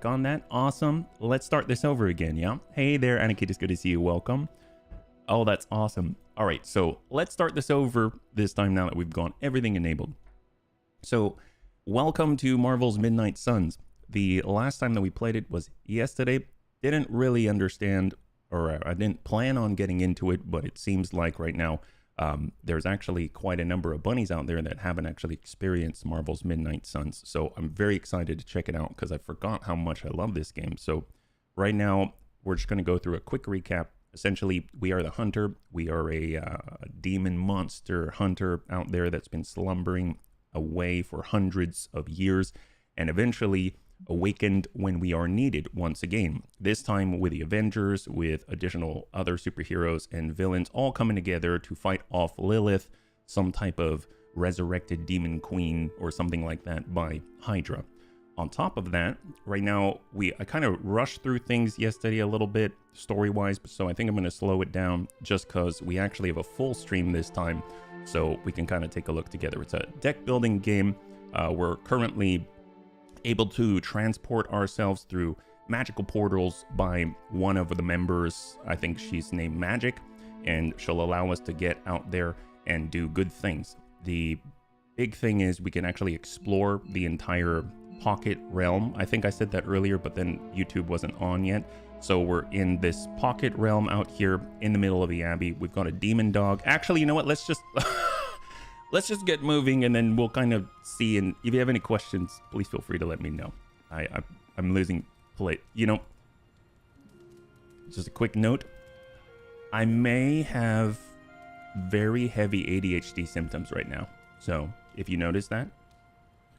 click on that. Awesome. Let's start this over again, yeah? Hey there, Anarchy, it's good to see you. Welcome. Oh, that's awesome. All right, so let's start this over this time now that we've got everything enabled. So, welcome to Marvel's Midnight Suns. The last time that we played it was yesterday. Didn't really understand, or I didn't plan on getting into it, but it seems like right now there's actually quite a number of bunnies out there that haven't actually experienced Marvel's Midnight Suns. So I'm very excited to check it out because I forgot how much I love this game. So right now, we're just going to go through a quick recap. Essentially, we are the hunter. We are a demon monster hunter out there that's been slumbering away for hundreds of years and eventually awakened when we are needed once again. This time with the Avengers, with additional other superheroes and villains all coming together to fight off Lilith, some type of resurrected demon queen or something like that by Hydra. On top of that, right now, I kind of rushed through things yesterday a little bit story-wise, so I think I'm going to slow it down just because we actually have a full stream this time, so we can kind of take a look together. It's a deck building game. We're currently able to transport ourselves through magical portals by one of the members. I think she's named Magic, and she'll allow us to get out there and do good things. The big thing is we can actually explore the entire pocket realm. I think I said that earlier, but then YouTube wasn't on yet. So we're in this pocket realm out here in the middle of the Abbey. We've got a demon dog. Actually, you know what? Let's just let's just get moving, and then we'll kind of see. And if you have any questions, please feel free to let me know. I'm losing play. You know, just a quick note. I may have very heavy ADHD symptoms right now. So if you notice that,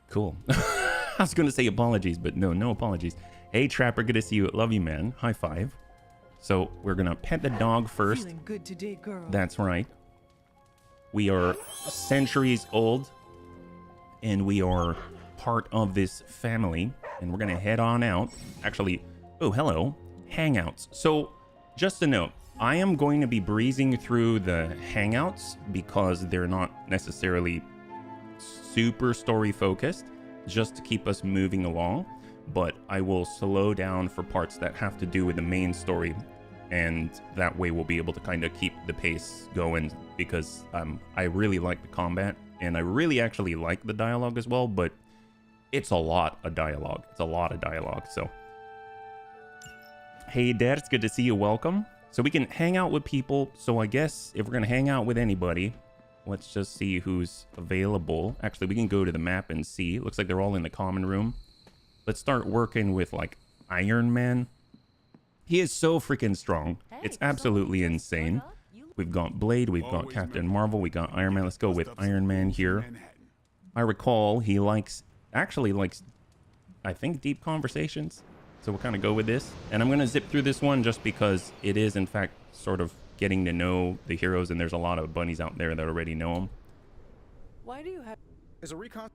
cool. I was going to say apologies, but no apologies. Hey, Trapper, good to see you. Love you, man. High five. So we're going to pet the dog first. Feeling good today, girl. That's right. We are centuries old, and we are part of this family, and we're going to head on out. Actually, oh, hello. Hangouts. So just a note, I am going to be breezing through the Hangouts because they're not necessarily super story focused, just to keep us moving along, but I will slow down for parts that have to do with the main story, and that way we'll be able to kind of keep the pace going, because I really like the combat, and I really actually like the dialogue as well, but it's a lot of dialogue. So hey Dad, it's good to see you. Welcome. So we can hang out with people. So I guess if we're gonna hang out with anybody, let's just see who's available. Actually, we can go to the map and see. Looks like they're all in the common room. Let's start working with like Iron Man. He is so freaking strong. It's absolutely insane. We've got Blade, we've got Captain Marvel, we got Iron Man. Let's go with Iron Man here. I recall he actually likes, I think, deep conversations. So we'll kind of go with this. And I'm going to zip through this one just because it is, in fact, sort of getting to know the heroes, and there's a lot of bunnies out there that already know them. Why do you have... Is a recon...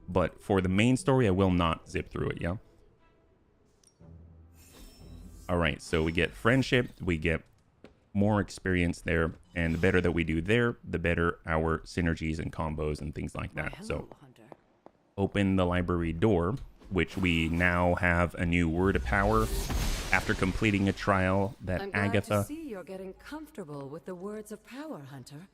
But for the main story, I will not zip through it, yeah? All right, so we get friendship, we get more experience there, and the better that we do there, the better our synergies and combos and things like that. So open the library door, which we now have a new word of power after completing a trial that I'm glad Agatha... to see you're getting comfortable with the words of power, Hunter.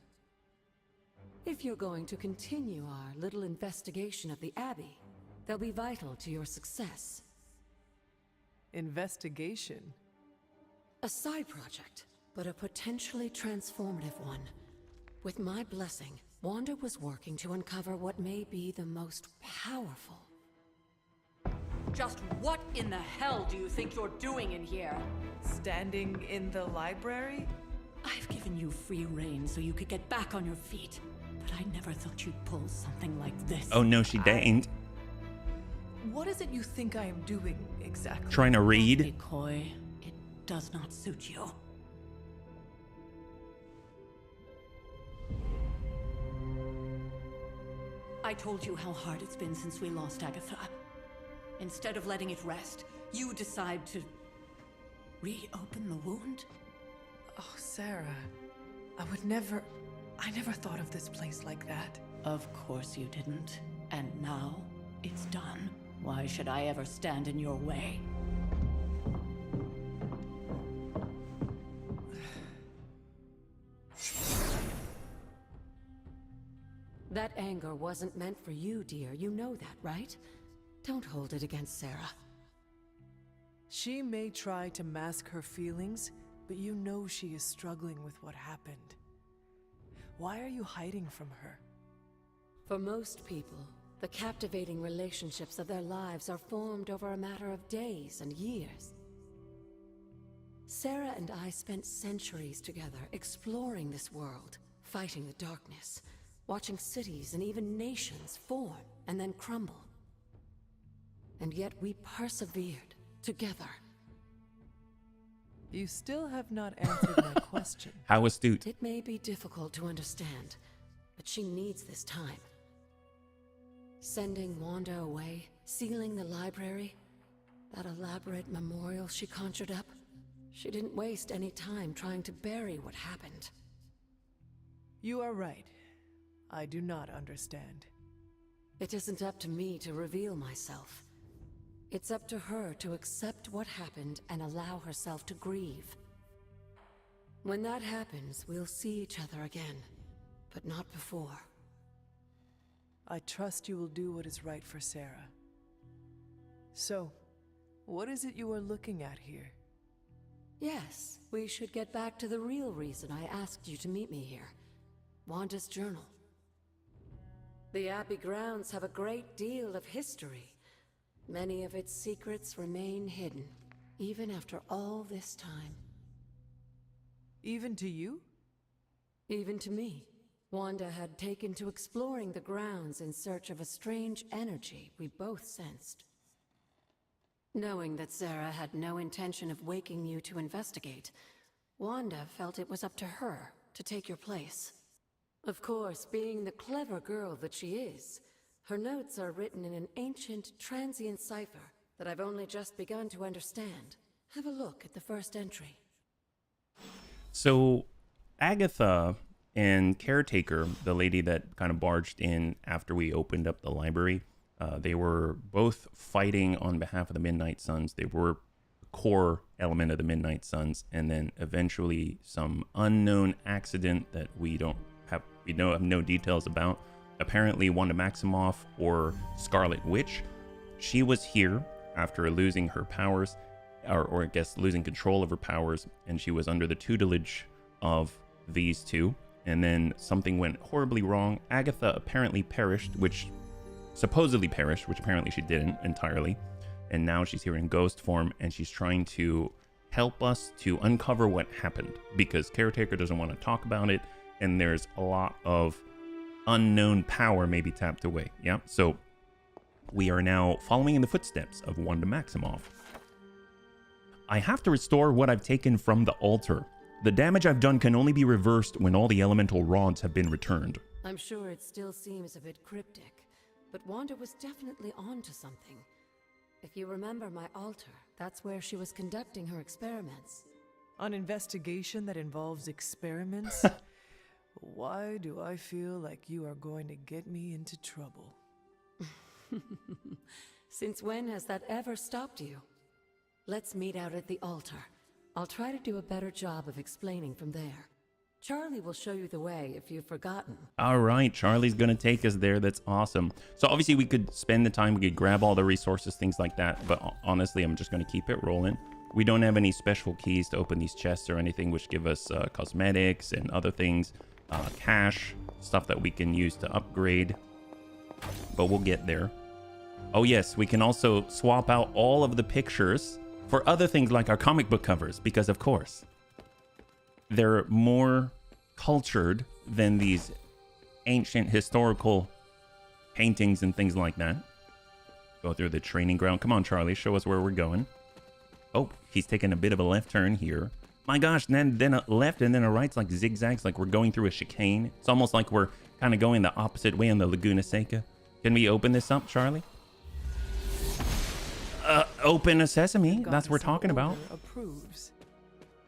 If you're going to continue our little investigation of the Abbey, they'll be vital to your success. Investigation? A side project, but a potentially transformative one. With my blessing, Wanda was working to uncover what may be the most powerful. Just what in the hell do you think you're doing in here? Standing in the library? I've given you free rein so you could get back on your feet, but I never thought you'd pull something like this. Oh no, she didn't. What is it you think I am doing exactly? Trying to Don't read. be coy. It does not suit you. I told you how hard it's been since we lost Agatha. Instead of letting it rest, you decide to reopen the wound? Oh, Sarah. I never thought of this place like that. Of course you didn't. And now it's done. Why should I ever stand in your way? That anger wasn't meant for you, dear. You know that, right? Don't hold it against Sarah. She may try to mask her feelings, but you know she is struggling with what happened. Why are you hiding from her? For most people, the captivating relationships of their lives are formed over a matter of days and years. Sarah and I spent centuries together exploring this world, fighting the darkness, watching cities and even nations form and then crumble. And yet we persevered together. You still have not answered my question. How astute. It may be difficult to understand, but she needs this time. Sending Wanda away, sealing the library, that elaborate memorial she conjured up, she didn't waste any time trying to bury what happened. You are right. I do not understand. It isn't up to me to reveal myself. It's up to her to accept what happened and allow herself to grieve. When that happens, we'll see each other again, but not before. I trust you will do what is right for Sarah. So, what is it you are looking at here? Yes, we should get back to the real reason I asked you to meet me here. Wanda's journal. The Abbey grounds have a great deal of history. Many of its secrets remain hidden, even after all this time. Even to you? Even to me. Wanda had taken to exploring the grounds in search of a strange energy we both sensed. Knowing that Sarah had no intention of waking you to investigate, Wanda felt it was up to her to take your place. Of course, being the clever girl that she is, her notes are written in an ancient, transient cipher that I've only just begun to understand. Have a look at the first entry. So Agatha and Caretaker, the lady that kind of barged in after we opened up the library, they were both fighting on behalf of the Midnight Suns. They were a core element of the Midnight Suns, and then eventually some unknown accident that we have no details about. Apparently Wanda Maximoff, or Scarlet Witch, she was here after losing her powers, or I guess losing control of her powers, and she was under the tutelage of these two. And then something went horribly wrong. Agatha apparently perished, which apparently she didn't entirely. And now she's here in ghost form, and she's trying to help us to uncover what happened, because Caretaker doesn't want to talk about it, and there's a lot of unknown power maybe tapped away. Yeah, so we are now following in the footsteps of Wanda Maximoff. I have to restore what I've taken from the altar. The damage I've done can only be reversed when all the elemental rods have been returned. I'm sure it still seems a bit cryptic, but Wanda was definitely onto something. If you remember my altar, that's where she was conducting her experiments. An investigation that involves experiments? Why do I feel like you are going to get me into trouble? Since when has that ever stopped you? Let's meet out at the altar. I'll try to do a better job of explaining from there. Charlie will show you the way if you've forgotten. All right, Charlie's gonna take us there. That's awesome. So obviously we could spend the time, we could grab all the resources, things like that, but honestly I'm just gonna keep it rolling. We don't have any special keys to open these chests or anything, which give us cosmetics and other things, cash, stuff that we can use to upgrade, but we'll get there. Oh yes, we can also swap out all of the pictures for other things like our comic book covers, because of course they're more cultured than these ancient historical paintings and things like that. Go through the training ground. Come on, Charlie, show us where we're going. Oh, he's taking a bit of a left turn here. My gosh, then a left and then a right's like zigzags, like we're going through a chicane. It's almost like we're kind of going the opposite way on the Laguna Seca. Can we open this up, Charlie? Open a sesame. That's what we're talking about. Approves.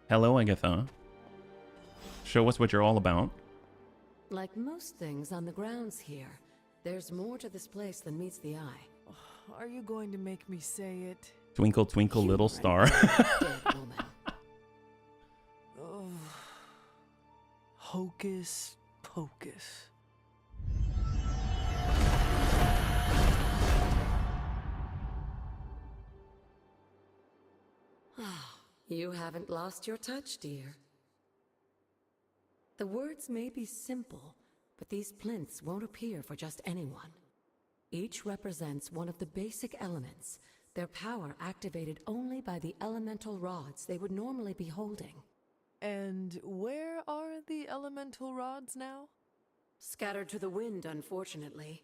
Hello, Agatha. Show us what you're all about. Like most things on the grounds here, there's more to this place than meets the eye. Are you going to make me say it? Twinkle, twinkle, little star. Dead woman. Hocus pocus. You haven't lost your touch, dear. The words may be simple, but these plinths won't appear for just anyone. Each represents one of the basic elements, their power activated only by the elemental rods they would normally be holding. And where are the elemental rods now? Scattered to the wind, unfortunately.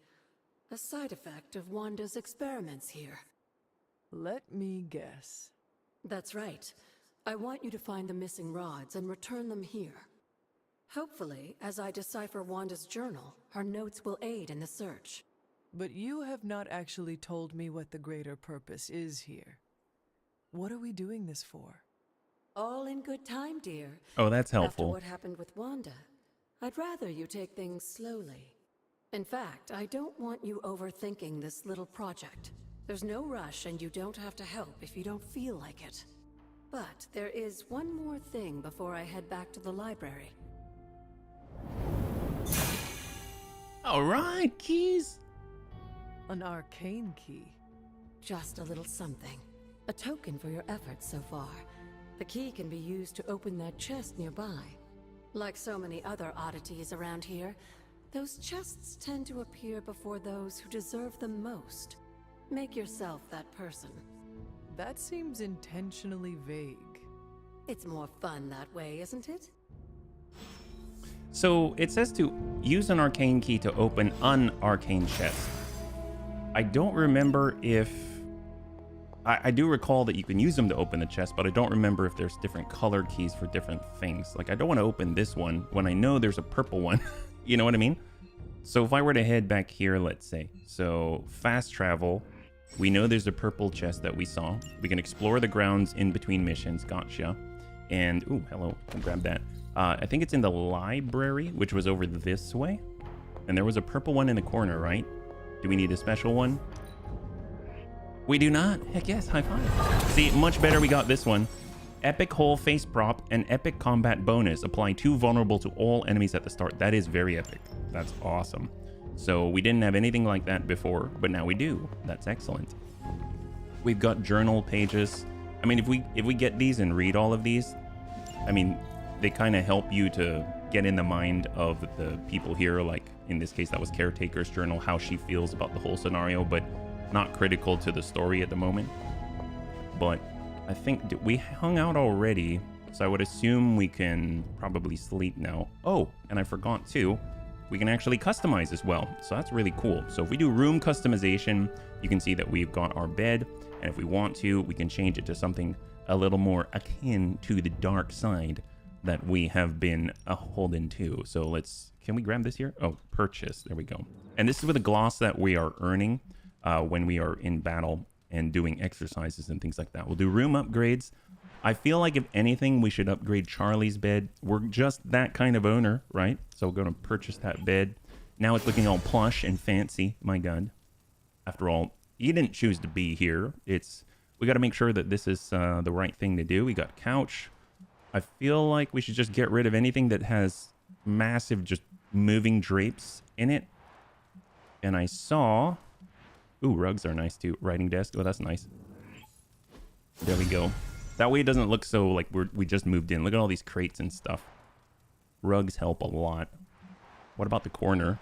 A side effect of Wanda's experiments here. Let me guess. That's right. I want you to find the missing rods and return them here. Hopefully, as I decipher Wanda's journal, her notes will aid in the search. But you have not actually told me what the greater purpose is here. What are we doing this for? All in good time, dear. Oh, that's After helpful. what happened with Wanda, I'd rather you take things slowly. In fact, I don't want you overthinking this little project. There's no rush and you don't have to help if you don't feel like it. But there is one more thing before I head back to the library. All right, keys. An arcane key. Just a little something. A token for your efforts so far. The key can be used to open that chest nearby. Like so many other oddities around here, those chests tend to appear before those who deserve them most. Make yourself that person. That seems intentionally vague. It's more fun that way, isn't it? So it says to use an arcane key to open an arcane chest. I don't remember if... I do recall that you can use them to open the chest, but I don't remember if there's different color keys for different things. Like, I don't want to open this one when I know there's a purple one. You know what I mean? So if I were to head back here, let's say. So fast travel. We know there's a purple chest that we saw. We can explore the grounds in between missions. Gotcha. And, ooh, hello. I'll grab that. I think it's in the library, which was over this way. And there was a purple one in the corner, right? Do we need a special one? We do not. Heck yes, high five. See, much better we got this one. Epic whole face prop and epic combat bonus. Apply 2 vulnerable to all enemies at the start. That is very epic. That's awesome. So we didn't have anything like that before, but now we do. That's excellent. We've got journal pages. I mean, if we get these and read all of these, I mean, they kind of help you to get in the mind of the people here. Like in this case, that was Caretaker's journal, how she feels about the whole scenario, but not critical to the story at the moment. But I think we hung out already, so I would assume we can probably sleep now. Oh, and I forgot too, we can actually customize as well. So that's really cool. So if we do room customization, you can see that we've got our bed, and if we want to, we can change it to something a little more akin to the dark side that we have been holding to. So can we grab this here? Oh, purchase, there we go. And this is with the gloss that we are earning when we are in battle and doing exercises and things like that. We'll do room upgrades. I feel like if anything, we should upgrade Charlie's bed. We're just that kind of owner, right? So we're going to purchase that bed. Now it's looking all plush and fancy. My God. After all, he didn't choose to be here. We got to make sure that this is the right thing to do. We got couch. I feel like we should just get rid of anything that has massive just moving drapes in it. And I saw... Ooh, rugs are nice too. Writing desk. Oh, that's nice. There we go. That way it doesn't look so like we just moved in. Look at all these crates and stuff. Rugs help a lot. What about the corner?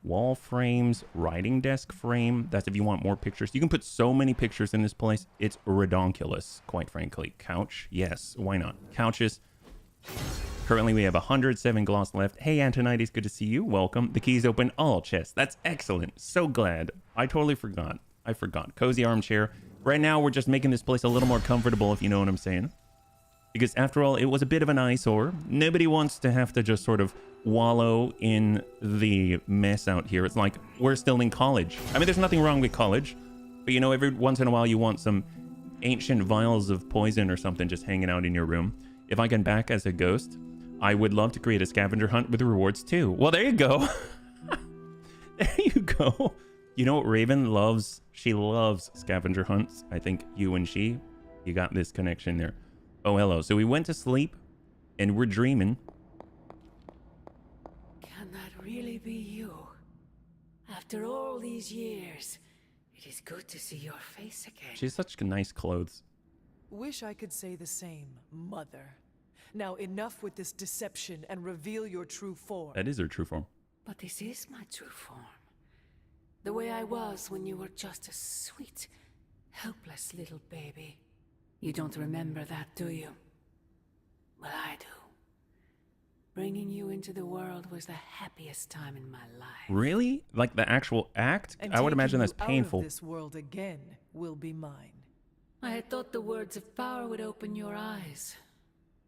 Wall frames, writing desk frame. That's if you want more pictures. You can put so many pictures in this place. It's redonkulous, quite frankly. Couch. Yes, why not? Couches. Currently, we have 107 gloss left. Hey, Antonides, good to see you. Welcome. The keys open all chests. That's excellent. So glad. I totally forgot. I forgot. Cozy armchair. Right now, we're just making this place a little more comfortable, if you know what I'm saying. Because after all, it was a bit of an eyesore. Nobody wants to have to just sort of wallow in the mess out here. It's like we're still in college. I mean, there's nothing wrong with college. But, you know, every once in a while, you want some ancient vials of poison or something just hanging out in your room. If I can back as a ghost... I would love to create a scavenger hunt with rewards too. Well, there you go. There you go. You know what Raven loves? She loves scavenger hunts. I think you got this connection there. Oh, hello. So we went to sleep and we're dreaming. Can that really be you? After all these years, it is good to see your face again. She has such nice clothes. Wish I could say the same, Mother. Now enough with this deception and reveal your true form. That is her true form. But this is my true form. The way I was when you were just a sweet, helpless little baby. You don't remember that, do you? Well, I do. Bringing you into the world was the happiest time in my life. Really? Like the actual act? And I would imagine that's taking you painful. Out of this world again will be mine. I had thought the words of power would open your eyes.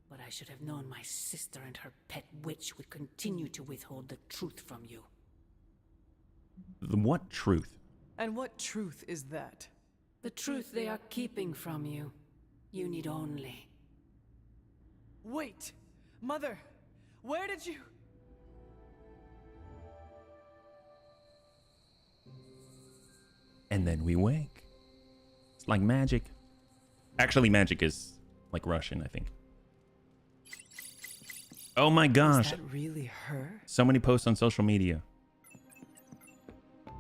But I should have known my sister and her pet witch would continue to withhold the truth from you. What truth? And what truth is that? The truth they are keeping from you. You need only. Wait! Mother! Where did you... And then we wake. It's like magic. Actually, magic is like Russian, I think. Oh my gosh. Is that really her? So many posts on social media.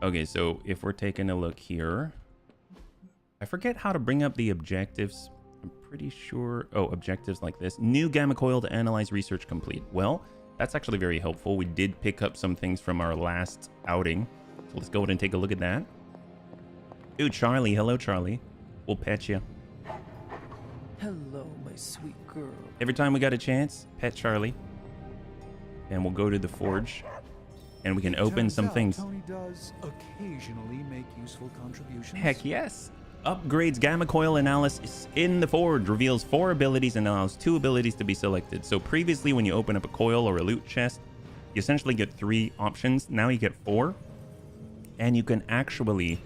Okay, so if we're taking a look here, I forget how to bring up the objectives. I'm pretty sure. Oh, objectives like this. New gamma coil to analyze research complete. Well, that's actually very helpful. We did pick up some things from our last outing. So let's go ahead and take a look at that. Ooh, Charlie. Hello, Charlie. We'll pet you. Hello, my sweet girl. Every time we got a chance, pet Charlie. And we'll go to the forge. And we can open some things. Tony does occasionally make useful contributions. Heck yes. Upgrades gamma coil analysis in the forge. Reveals 4 abilities and allows 2 abilities to be selected. So previously when you open up a coil or a loot chest, you essentially get 3 options. Now you get 4. And you can actually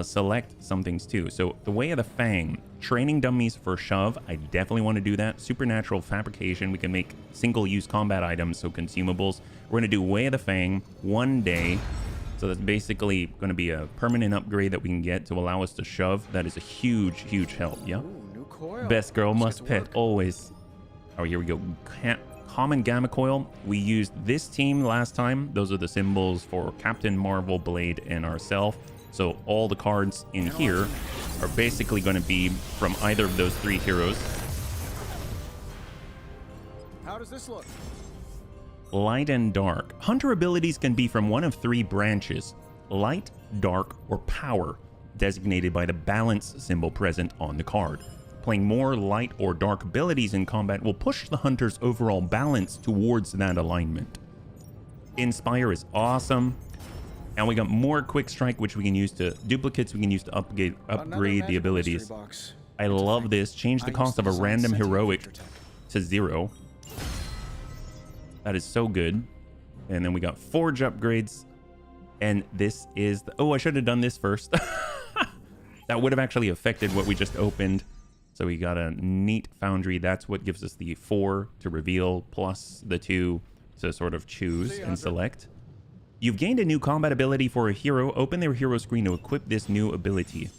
select some things too. So the Way of the Fang. Training dummies for shove. I definitely want to do that. Supernatural fabrication. We can make single-use combat items, so consumables. We're going to do Way of the Fang one day. So that's basically going to be a permanent upgrade that we can get to allow us to shove. That is a huge, huge help. Yeah. Ooh, new coil. Best girl Let's must get to pet work. always. Oh, here we go. Common gamma coil. We used this team last time. Those are the symbols for Captain Marvel, Blade, and ourselves. So all the cards in here are basically going to be from either of those 3 heroes. How does this look? Light and dark. Hunter abilities can be from one of 3 branches: light, dark, or power, designated by the balance symbol present on the card. Playing more light or dark abilities in combat will push the hunter's overall balance towards that alignment. Inspire is awesome. And we got more quick strike, which we can use to duplicates. We can use to upgrade the abilities. I love this. Change the cost of a random heroic to 0. That is so good. And then we got forge upgrades. And this is the... Oh, I should have done this first. That would have actually affected what we just opened. So we got a neat foundry. That's what gives us the 4 to reveal, plus the 2 to sort of choose and select. You've gained a new combat ability for a hero. Open their hero screen to equip this new ability.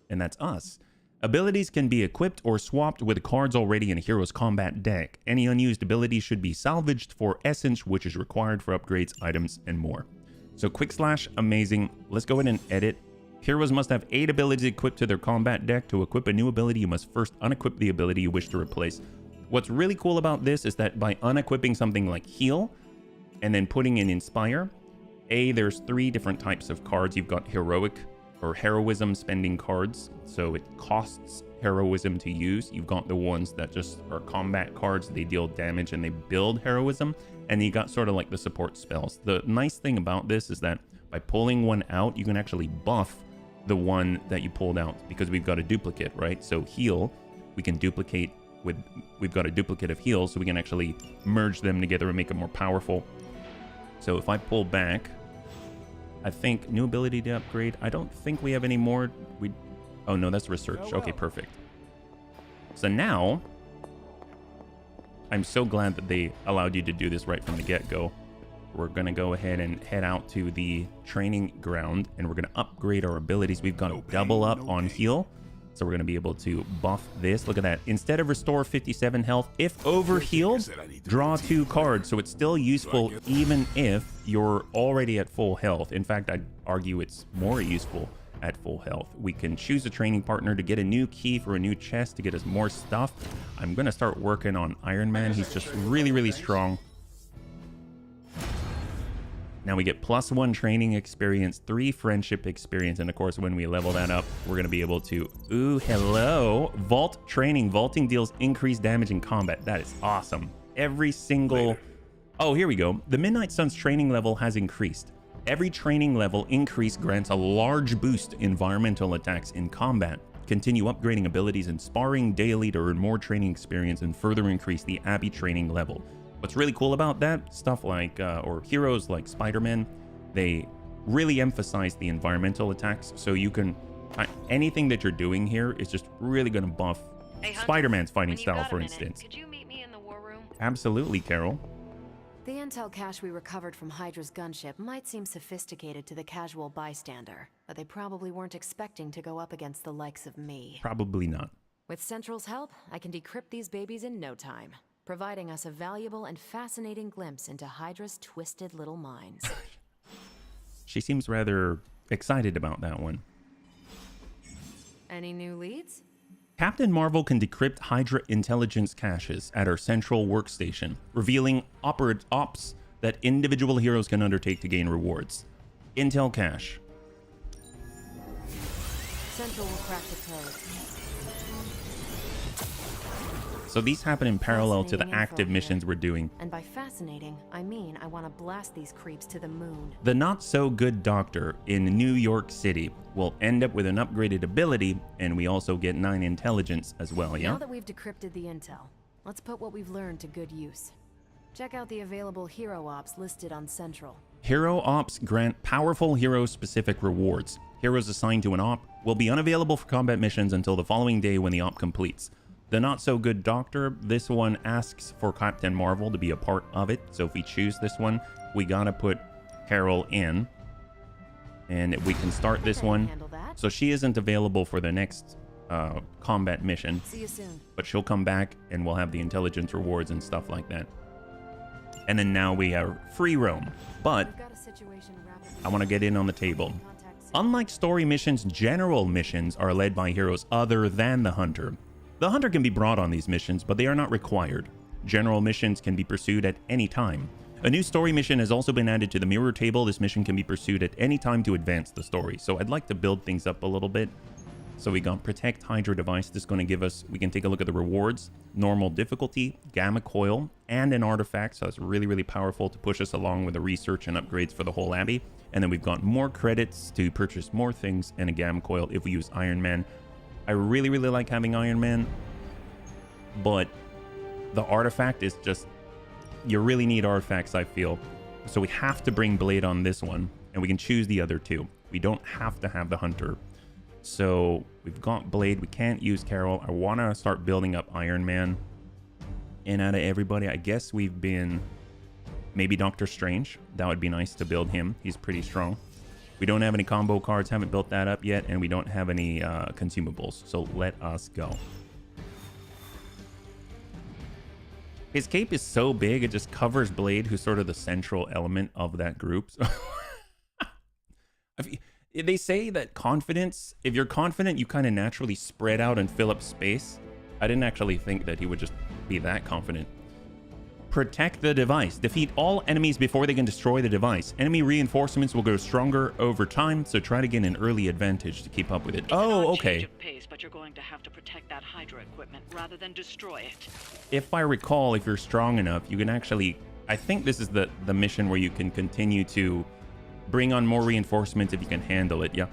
And that's us. Abilities can be equipped or swapped with cards already in a hero's combat deck. Any unused abilities should be salvaged for essence, which is required for upgrades, items, and more. So quick slash, amazing. Let's go ahead and edit. Heroes must have 8 abilities equipped to their combat deck. To equip a new ability, you must first unequip the ability you wish to replace. What's really cool about this is that by unequipping something like heal and then putting in inspire, there's 3 different types of cards. You've got heroic or heroism spending cards, so it costs heroism to use. You've got the ones that just are combat cards. They deal damage and they build heroism. And you got sort of like the support spells. The nice thing about this is that by pulling one out, you can actually buff the one that you pulled out, because we've got a duplicate, right? So heal, we can duplicate with, we've got a duplicate of heal, so we can actually merge them together and make it more powerful. So if I pull back, I think new ability to upgrade. I don't think we have any more. Oh no, that's research. Okay, perfect. So now, I'm so glad that they allowed you to do this right from the get-go. We're going to go ahead and head out to the training ground, and we're going to upgrade our abilities. We've got to double up on heal. So we're going to be able to buff this. Look at that. Instead of restore 57 health, if overhealed, draw 2 cards. So it's still useful even if you're already at full health. In fact, I'd argue it's more useful at full health. We can choose a training partner to get a new key for a new chest to get us more stuff. I'm going to start working on Iron Man. He's just really, really strong. Now we get +1 training experience, 3 friendship experience, and of course when we level that up, we're going to be able to... Ooh, hello! Vault training. Vaulting deals increased damage in combat. That is awesome. Every single... Oh, here we go. The Midnight Sun's training level has increased. Every training level increase grants a large boost to environmental attacks in combat. Continue upgrading abilities in sparring daily to earn more training experience and further increase the Abbey training level. What's really cool about that, stuff like, or heroes like Spider-Man, they really emphasize the environmental attacks, so you can, anything that you're doing here is just really going to buff Spider-Man's fighting style, for instance. Could you meet me in the war room? Absolutely, Carol. The intel cache we recovered from Hydra's gunship might seem sophisticated to the casual bystander, but they probably weren't expecting to go up against the likes of me. Probably not. With Central's help, I can decrypt these babies in no time, providing us a valuable and fascinating glimpse into Hydra's twisted little minds. She seems rather excited about that one. Any new leads? Captain Marvel can decrypt Hydra intelligence caches at her central workstation, revealing ops that individual heroes can undertake to gain rewards. Intel cache. Central will crack the code. So these happen in parallel to the Fascinating active info missions here. we're doing. And by fascinating, I mean I want to blast these creeps to the moon. The not-so-good doctor in New York City will end up with an upgraded ability, and we also get 9 intelligence as well, yeah? Now that we've decrypted the intel, let's put what we've learned to good use. Check out the available hero ops listed on Central. Hero ops grant powerful hero-specific rewards. Heroes assigned to an op will be unavailable for combat missions until the following day when the op completes. The not-so-good doctor, this one asks for Captain Marvel to be a part of it. So if we choose this one, we gotta put Carol in. And we can start this one. So she isn't available for the next combat mission. See you soon. But she'll come back and we'll have the intelligence rewards and stuff like that. And then now we have free roam. But We've got a situation rapidly. I want to get in on the table. Contact soon. Unlike story missions, general missions are led by heroes other than the Hunter. The Hunter can be brought on these missions, but they are not required. General missions can be pursued at any time. A new story mission has also been added to the mirror table. This mission can be pursued at any time to advance the story. So I'd like to build things up a little bit. So we got Protect Hydra Device. This is going to give us, we can take a look at the rewards, normal difficulty, gamma coil, and an artifact. So that's really, really powerful to push us along with the research and upgrades for the whole Abbey. And then we've got more credits to purchase more things and a gamma coil if we use Iron Man. I really, really like having Iron Man, but the artifact is just, you really need artifacts, I feel. So we have to bring Blade on this one, and we can choose the other two. We don't have to have the Hunter. So we've got Blade, we can't use Carol. I want to start building up Iron Man. And out of everybody, I guess we've been maybe Doctor Strange. That would be nice to build him. He's pretty strong. We don't have any combo cards, haven't built that up yet, and we don't have any consumables, so let us go. His cape is so big, it just covers Blade, who's sort of the central element of that group. So they say that confidence, if you're confident, you kind of naturally spread out and fill up space. I didn't actually think that he would just be that confident. Protect the device. Defeat all enemies before they can destroy the device. Enemy reinforcements will grow stronger over time, so try to gain an early advantage to keep up with it. Oh, okay. Pace, but you're going to have to protect that Hydra equipment rather than destroy it. If I recall, if you're strong enough, you can actually... I think this is the mission where you can continue to bring on more reinforcements if you can handle it, yeah.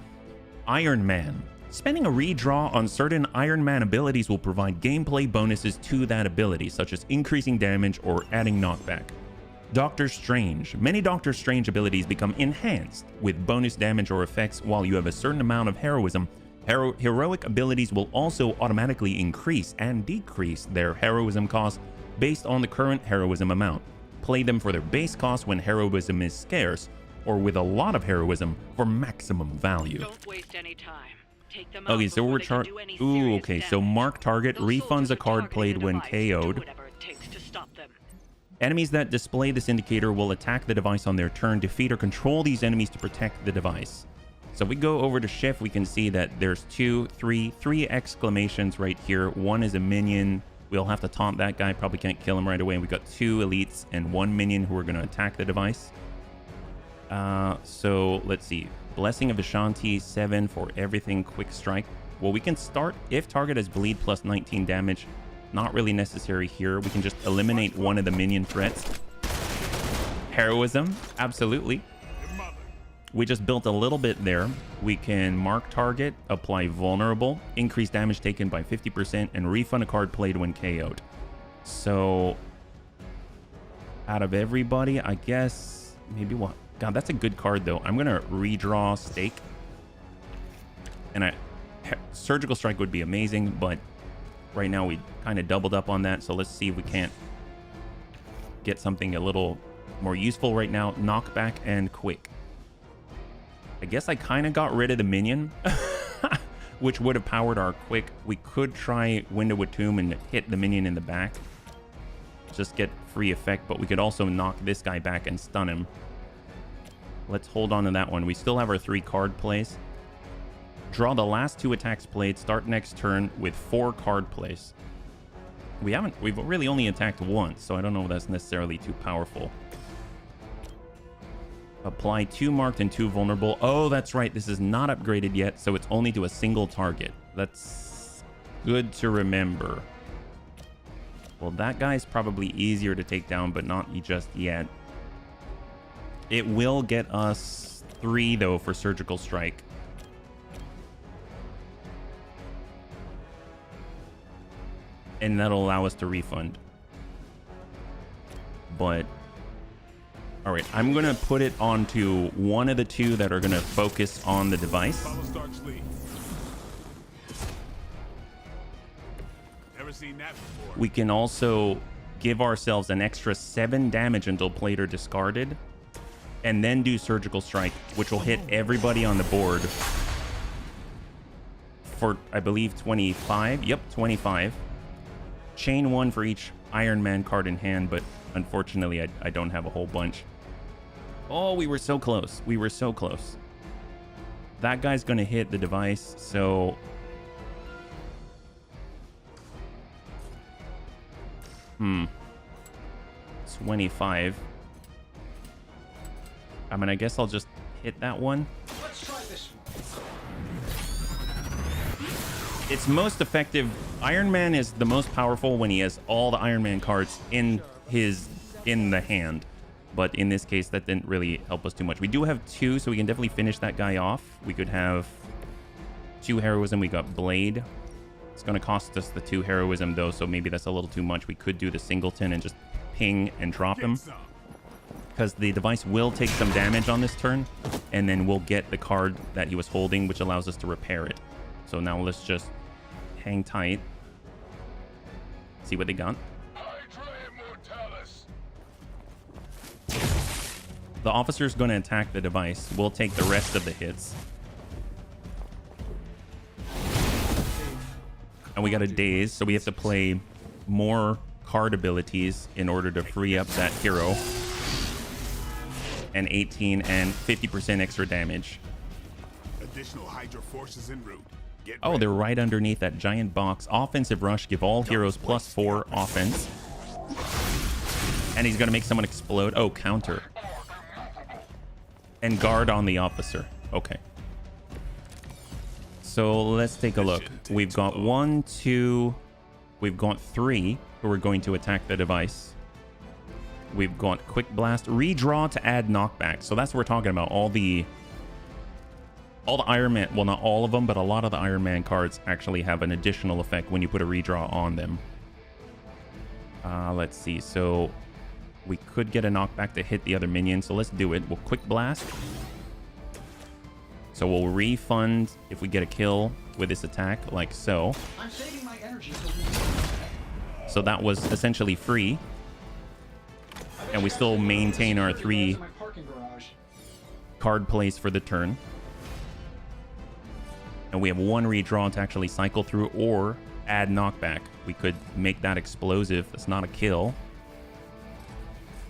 Iron Man. Spending a redraw on certain Iron Man abilities will provide gameplay bonuses to that ability, such as increasing damage or adding knockback. Doctor Strange. Many Doctor Strange abilities become enhanced with bonus damage or effects while you have a certain amount of heroism. Heroic abilities will also automatically increase and decrease their heroism cost based on the current heroism amount. Play them for their base cost when heroism is scarce, or with a lot of heroism for maximum value. Don't waste any time. Take them Okay, out so before we're they can do any Ooh, serious okay, so damage. mark target Those refunds soldiers a are card targeting played the when device. Do KO'd. whatever it takes to stop them. Enemies that display this indicator will attack the device on their turn. Defeat or control these enemies to protect the device. So if we go over to shift, we can see that there's three exclamations right here. One is a minion. We'll have to taunt that guy. Probably can't kill him right away. We got 2 elites and 1 minion who are going to attack the device. So let's see. Blessing of Ashanti, 7 for everything. Quick strike. Well, we can start if target has bleed plus 19 damage. Not really necessary here. We can just eliminate one of the minion threats. Heroism, absolutely. We just built a little bit there. We can mark target, apply vulnerable, increase damage taken by 50%, and refund a card played when KO'd. So, out of everybody, I guess, maybe what? God, that's a good card, though. I'm going to redraw Stake. And Surgical Strike would be amazing, but right now we kind of doubled up on that. So let's see if we can't get something a little more useful right now. Knockback and Quick. I guess I kind of got rid of the minion, which would have powered our Quick. We could try Window of Tomb and hit the minion in the back. Just get free effect, but we could also knock this guy back and stun him. Let's hold on to that one. We still have our 3 card plays. Draw the last 2 attacks played. Start next turn with 4 card plays. We've really only attacked once, so I don't know if that's necessarily too powerful. Apply 2 marked and 2 vulnerable. Oh, that's right. This is not upgraded yet, so it's only to a single target. That's good to remember. Well, that guy's probably easier to take down, but not just yet. It will get us 3, though, for Surgical Strike. And that'll allow us to refund. But... all right, I'm going to put it onto one of the 2 that are going to focus on the device. Never seen that before. We can also give ourselves an extra 7 damage until played or discarded, and then do Surgical Strike, which will hit everybody on the board for, I believe, 25. Yep, 25. Chain 1 for each Iron Man card in hand, but unfortunately, I don't have a whole bunch. Oh, we were so close. We were so close. That guy's going to hit the device, so... 25. I mean, I guess I'll just hit that one. Let's try this one. It's most effective. Iron Man is the most powerful when he has all the Iron Man cards in the hand. But in this case, that didn't really help us too much. We do have 2, so we can definitely finish that guy off. We could have 2 heroism. We got Blade. It's going to cost us the 2 heroism, though, so maybe that's a little too much. We could do the singleton and just ping and drop him, because the device will take some damage on this turn, and then we'll get the card that he was holding, which allows us to repair it. So now let's just hang tight. See what they got. The officer's going to attack the device. We'll take the rest of the hits. And we got a daze, so we have to play more card abilities in order to free up that hero. And 18 and 50% extra damage. Additional Hydra forces en route. Oh, they're right underneath that giant box. Offensive rush, give all heroes +4 offense. And he's going to make someone explode. Oh, counter. And guard on the officer. Okay. So let's take a look. We've got 1, 2... We've got 3 who are going to attack the device. We've got Quick Blast. Redraw to add knockback. So that's what we're talking about. All the Iron Man... well, not all of them, but a lot of the Iron Man cards actually have an additional effect when you put a redraw on them. Let's see. So we could get a knockback to hit the other minion. So let's do it. We'll Quick Blast. So we'll refund if we get a kill with this attack, like so. I'm saving my energy. So that was essentially free. And we still maintain our 3 card plays for the turn. And we have 1 redraw to actually cycle through or add knockback. We could make that explosive. That's not a kill.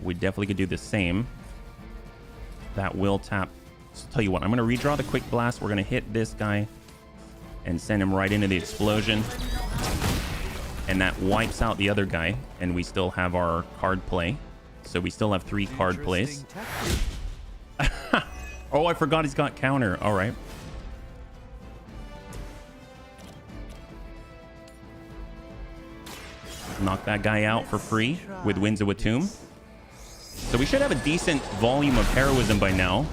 We definitely could do the same. That will tap So tell you what, I'm going to redraw the quick blast. We're going to hit this guy and send him right into the explosion. And that wipes out the other guy. And we still have our card play. So we still have 3 card plays. Oh, I forgot he's got counter. All right. Knock that guy out for free with Winds of Watum. So we should have a decent volume of heroism by now.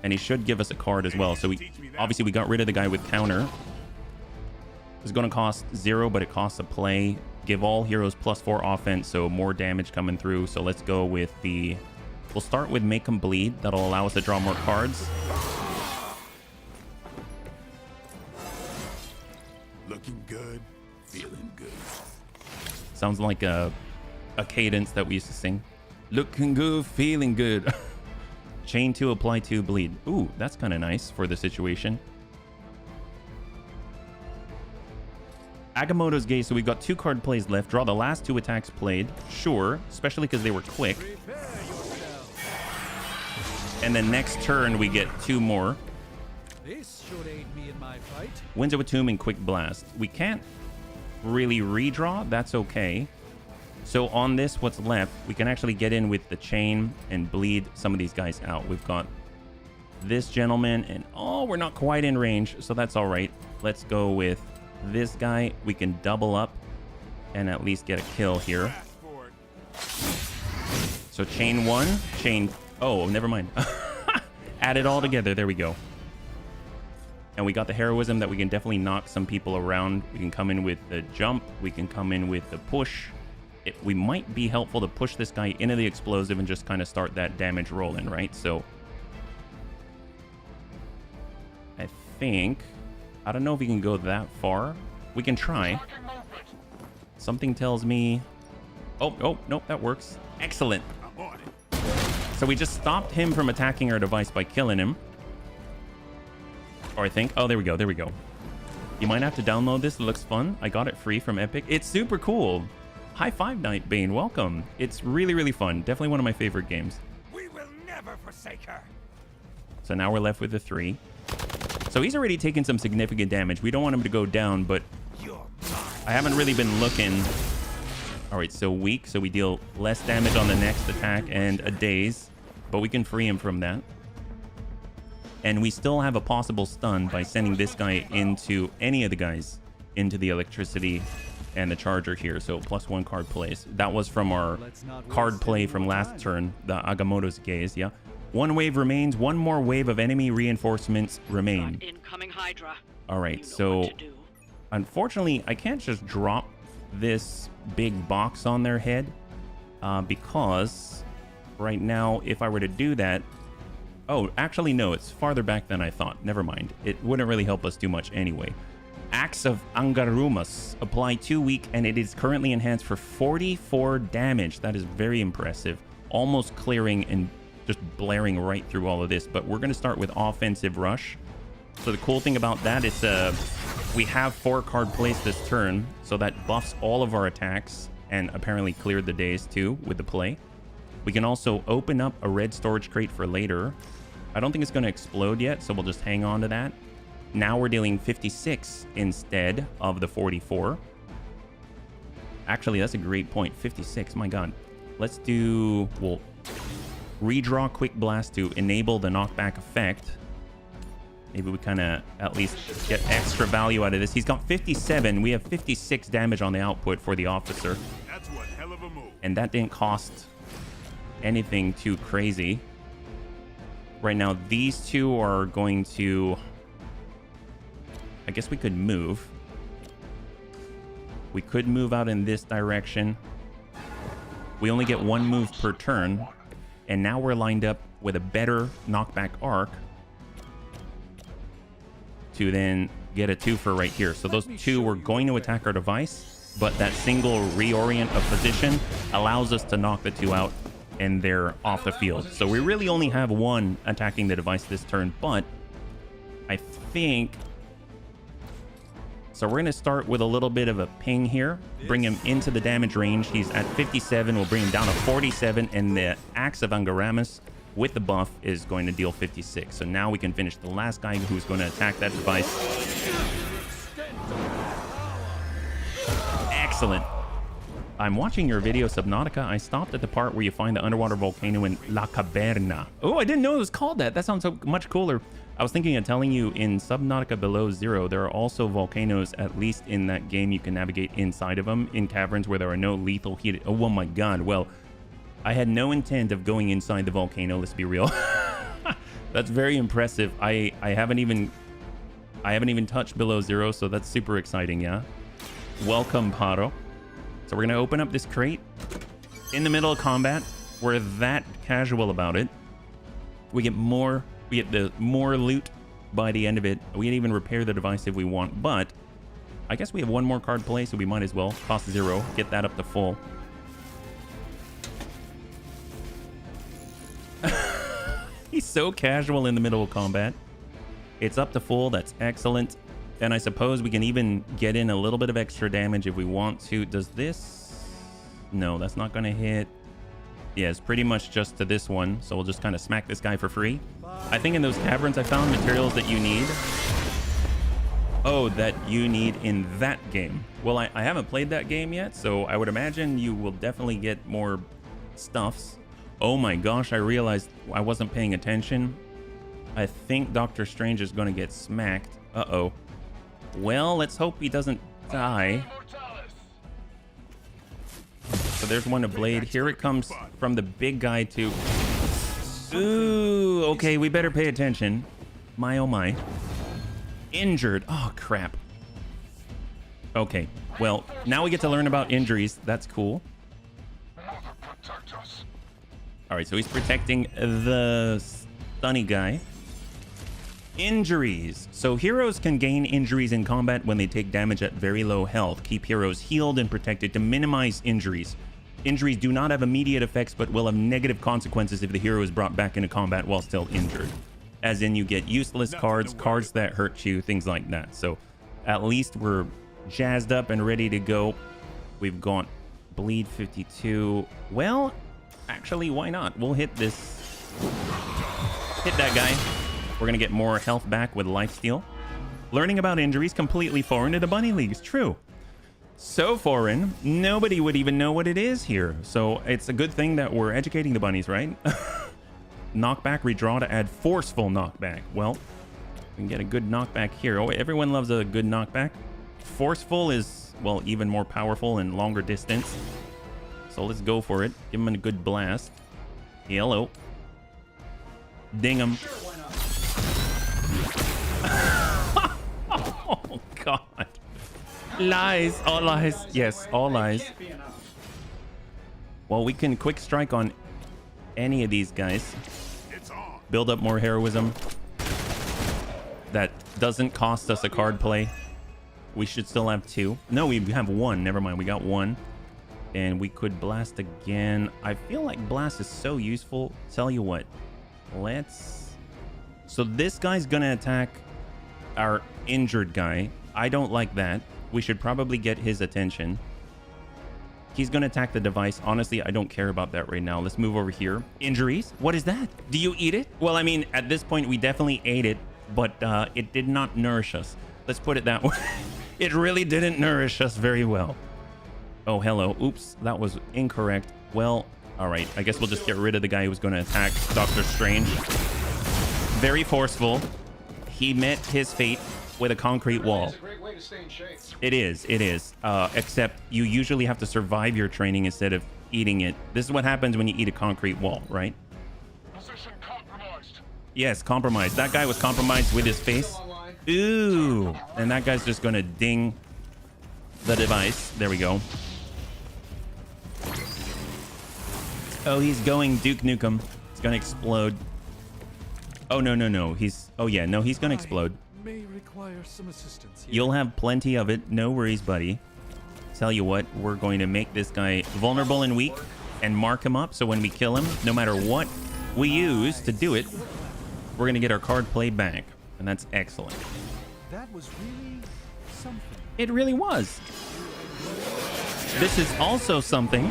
And he should give us a card as well. So we obviously we got rid of the guy with counter. It's going to cost 0, but it costs a play. Give all heroes +4 offense, so more damage coming through. So let's go with the... We'll start with Make 'em Bleed. That'll allow us to draw more cards. Looking good, feeling good. Sounds like a cadence that we used to sing. Looking good, feeling good. Chain 2, apply 2, bleed. Ooh, that's kind of nice for the situation. Agamotto's Gaze, so we've got 2 card plays left. Draw the last 2 attacks played. Sure, especially because they were quick. And then next turn, we get 2 more. This should aid me in my fight. Winds of Watum and Quick Blast. We can't really redraw. That's okay. So on this, what's left, we can actually get in with the chain and bleed some of these guys out. We've got this gentleman, and oh, we're not quite in range, so that's all right. Let's go with this guy. We can double up and at least get a kill here. So chain 1, chain... Oh, never mind. Add it all together. There we go. And we got the heroism that we can definitely knock some people around. We can come in with the jump. We can come in with the push. We might be helpful to push this guy into the explosive and just kind of start that damage rolling, right? So I think... I don't know if we can go that far. We can try. Something tells me... Oh, nope, that works. Excellent. So we just stopped him from attacking our device by killing him. Or I think... Oh, there we go. You might have to download this. It looks fun. I got it free from Epic. It's super cool. High five, Nightbane. Welcome. It's really, really fun. Definitely one of my favorite games. We will never forsake her. So now we're left with the 3. So he's already taken some significant damage. We don't want him to go down, but I haven't really been looking. All right, so weak. So we deal less damage on the next attack and a daze, but we can free him from that. And we still have a possible stun by sending this guy into any of the guys into the electricity and the charger here. So +1 card plays. That was from our card play from last turn, the Agamotto's Gaze, yeah. 1 wave remains. 1 more wave of enemy reinforcements remain. Incoming Hydra. All right, so unfortunately, I can't just drop this big box on their head because right now, if I were to do that... Oh, actually, no, it's farther back than I thought. Never mind. It wouldn't really help us too much anyway. Axe of Angarumas. Apply 2 weak, and it is currently enhanced for 44 damage. That is very impressive. Almost clearing and just blaring right through all of this. But we're going to start with Offensive Rush. So the cool thing about that is we have 4 card plays this turn, so that buffs all of our attacks and apparently cleared the days too with the play. We can also open up a red storage crate for later. I don't think it's going to explode yet, so we'll just hang on to that. Now we're dealing 56 instead of the 44. Actually, that's a great point. 56, my god. Let's do... We'll redraw Quick Blast to enable the knockback effect. Maybe we kind of at least get extra value out of this. He's got 57. We have 56 damage on the output for the officer. That's one hell of a move. And that didn't cost anything too crazy. Right now, these 2 are going to... I guess we could move. We could move out in this direction. We only get 1 move per turn. And now we're lined up with a better knockback arc to then get a 2 for right here. So those 2 were going to attack our device, but that single reorient of position allows us to knock the 2 out, and they're off the field. So we really only have 1 attacking the device this turn, but I think... So we're going to start with a little bit of a ping here, bring him into the damage range. He's at 57. We'll bring him down to 47, and the Axe of Angaramus with the buff is going to deal 56. So now we can finish the last guy who's going to attack that device. Excellent. I'm watching your video, Subnautica. I stopped at the part where you find the underwater volcano in La Caverna. Oh, I didn't know it was called that. That sounds so much cooler. I was thinking of telling you in Subnautica Below Zero, there are also volcanoes, at least in that game. You can navigate inside of them in caverns where there are no lethal heat. Oh my God. Well, I had no intent of going inside the volcano. Let's be real. That's very impressive. I haven't even touched Below Zero, so that's super exciting. Yeah. Welcome, Paro. So we're going to open up this crate in the middle of combat. We're that casual about it. We get the more loot by the end of it. We can even repair the device if we want, but I guess we have one more card play, so we might as well. Cost 0. Get that up to full. He's so casual in the middle of combat. It's up to full. That's excellent. And I suppose we can even get in a little bit of extra damage if we want to. Does this? No, that's not going to hit. Yeah, it's pretty much just to this one. So we'll just kind of smack this guy for free. I think in those caverns I found materials that you need. Oh, that you need in that game. Well, I haven't played that game yet, so I would imagine you will definitely get more stuffs. Oh my gosh, I realized I wasn't paying attention. I think Doctor Strange is going to get smacked. Uh-oh. Well, let's hope he doesn't die. So there's one to blade. Here it comes from the big guy too. Ooh, okay, we better pay attention. My oh my. Injured. Oh, crap. Okay, well, now we get to learn about injuries. That's cool. All right, so he's protecting the stunny guy. Injuries. So heroes can gain injuries in combat when they take damage at very low health. Keep heroes healed and protected to minimize injuries. Injuries do not have immediate effects, but will have negative consequences if the hero is brought back into combat while still injured. As in, you get useless cards, cards that hurt you, things like that. So at least we're jazzed up and ready to go. We've got bleed 52. Well, actually, why not? We'll hit this. Hit that guy. We're going to get more health back with lifesteal. Learning about injuries completely foreign to the Bunny Leagues. True. So foreign, nobody would even know what it is here. So it's a good thing that we're educating the bunnies, right? Knockback, redraw to add forceful knockback. Well, we can get a good knockback here. Oh, everyone loves a good knockback. Forceful is, well, even more powerful and longer distance. So let's go for it. Give him a good blast. Hello. Ding him. Oh, God. Lies. All lies. Yes, all lies. Well, we can quick strike on any of these guys. Build up more heroism. That doesn't cost us a card play. We should still have 2. No, we have 1. Never mind. We got 1. And we could blast again. I feel like blast is so useful. Tell you what. Let's... So this guy's gonna attack our injured guy. I don't like that. We should probably get his attention. He's gonna attack the device. Honestly, I don't care about that right now. Let's move over here. Injuries? What is that? Do you eat it? Well, I mean, at this point, we definitely ate it, but it did not nourish us. Let's put it that way. It really didn't nourish us very well. Oh, hello. Oops, that was incorrect. Well, all right. I guess we'll just get rid of the guy who was going to attack Doctor Strange. Very forceful. He met his fate with a concrete wall. It's a great way to stay in shape. It is. It is. Except you usually have to survive your training instead of eating it. This is what happens when you eat a concrete wall, right? Position compromised. Yes, compromised. That guy was compromised with his face. Ooh. And that guy's just going to ding the device. There we go. Oh, he's going Duke Nukem. It's going to explode. Oh, no, no, no. He's... Oh, yeah. No, he's going to explode. May require some assistance here. You'll have plenty of it. No worries, buddy. Tell you what, we're going to make this guy vulnerable and weak and mark him up. So when we kill him, no matter what we use to do it, we're going to get our card play back. And that's excellent. That was really something. It really was. This is also something.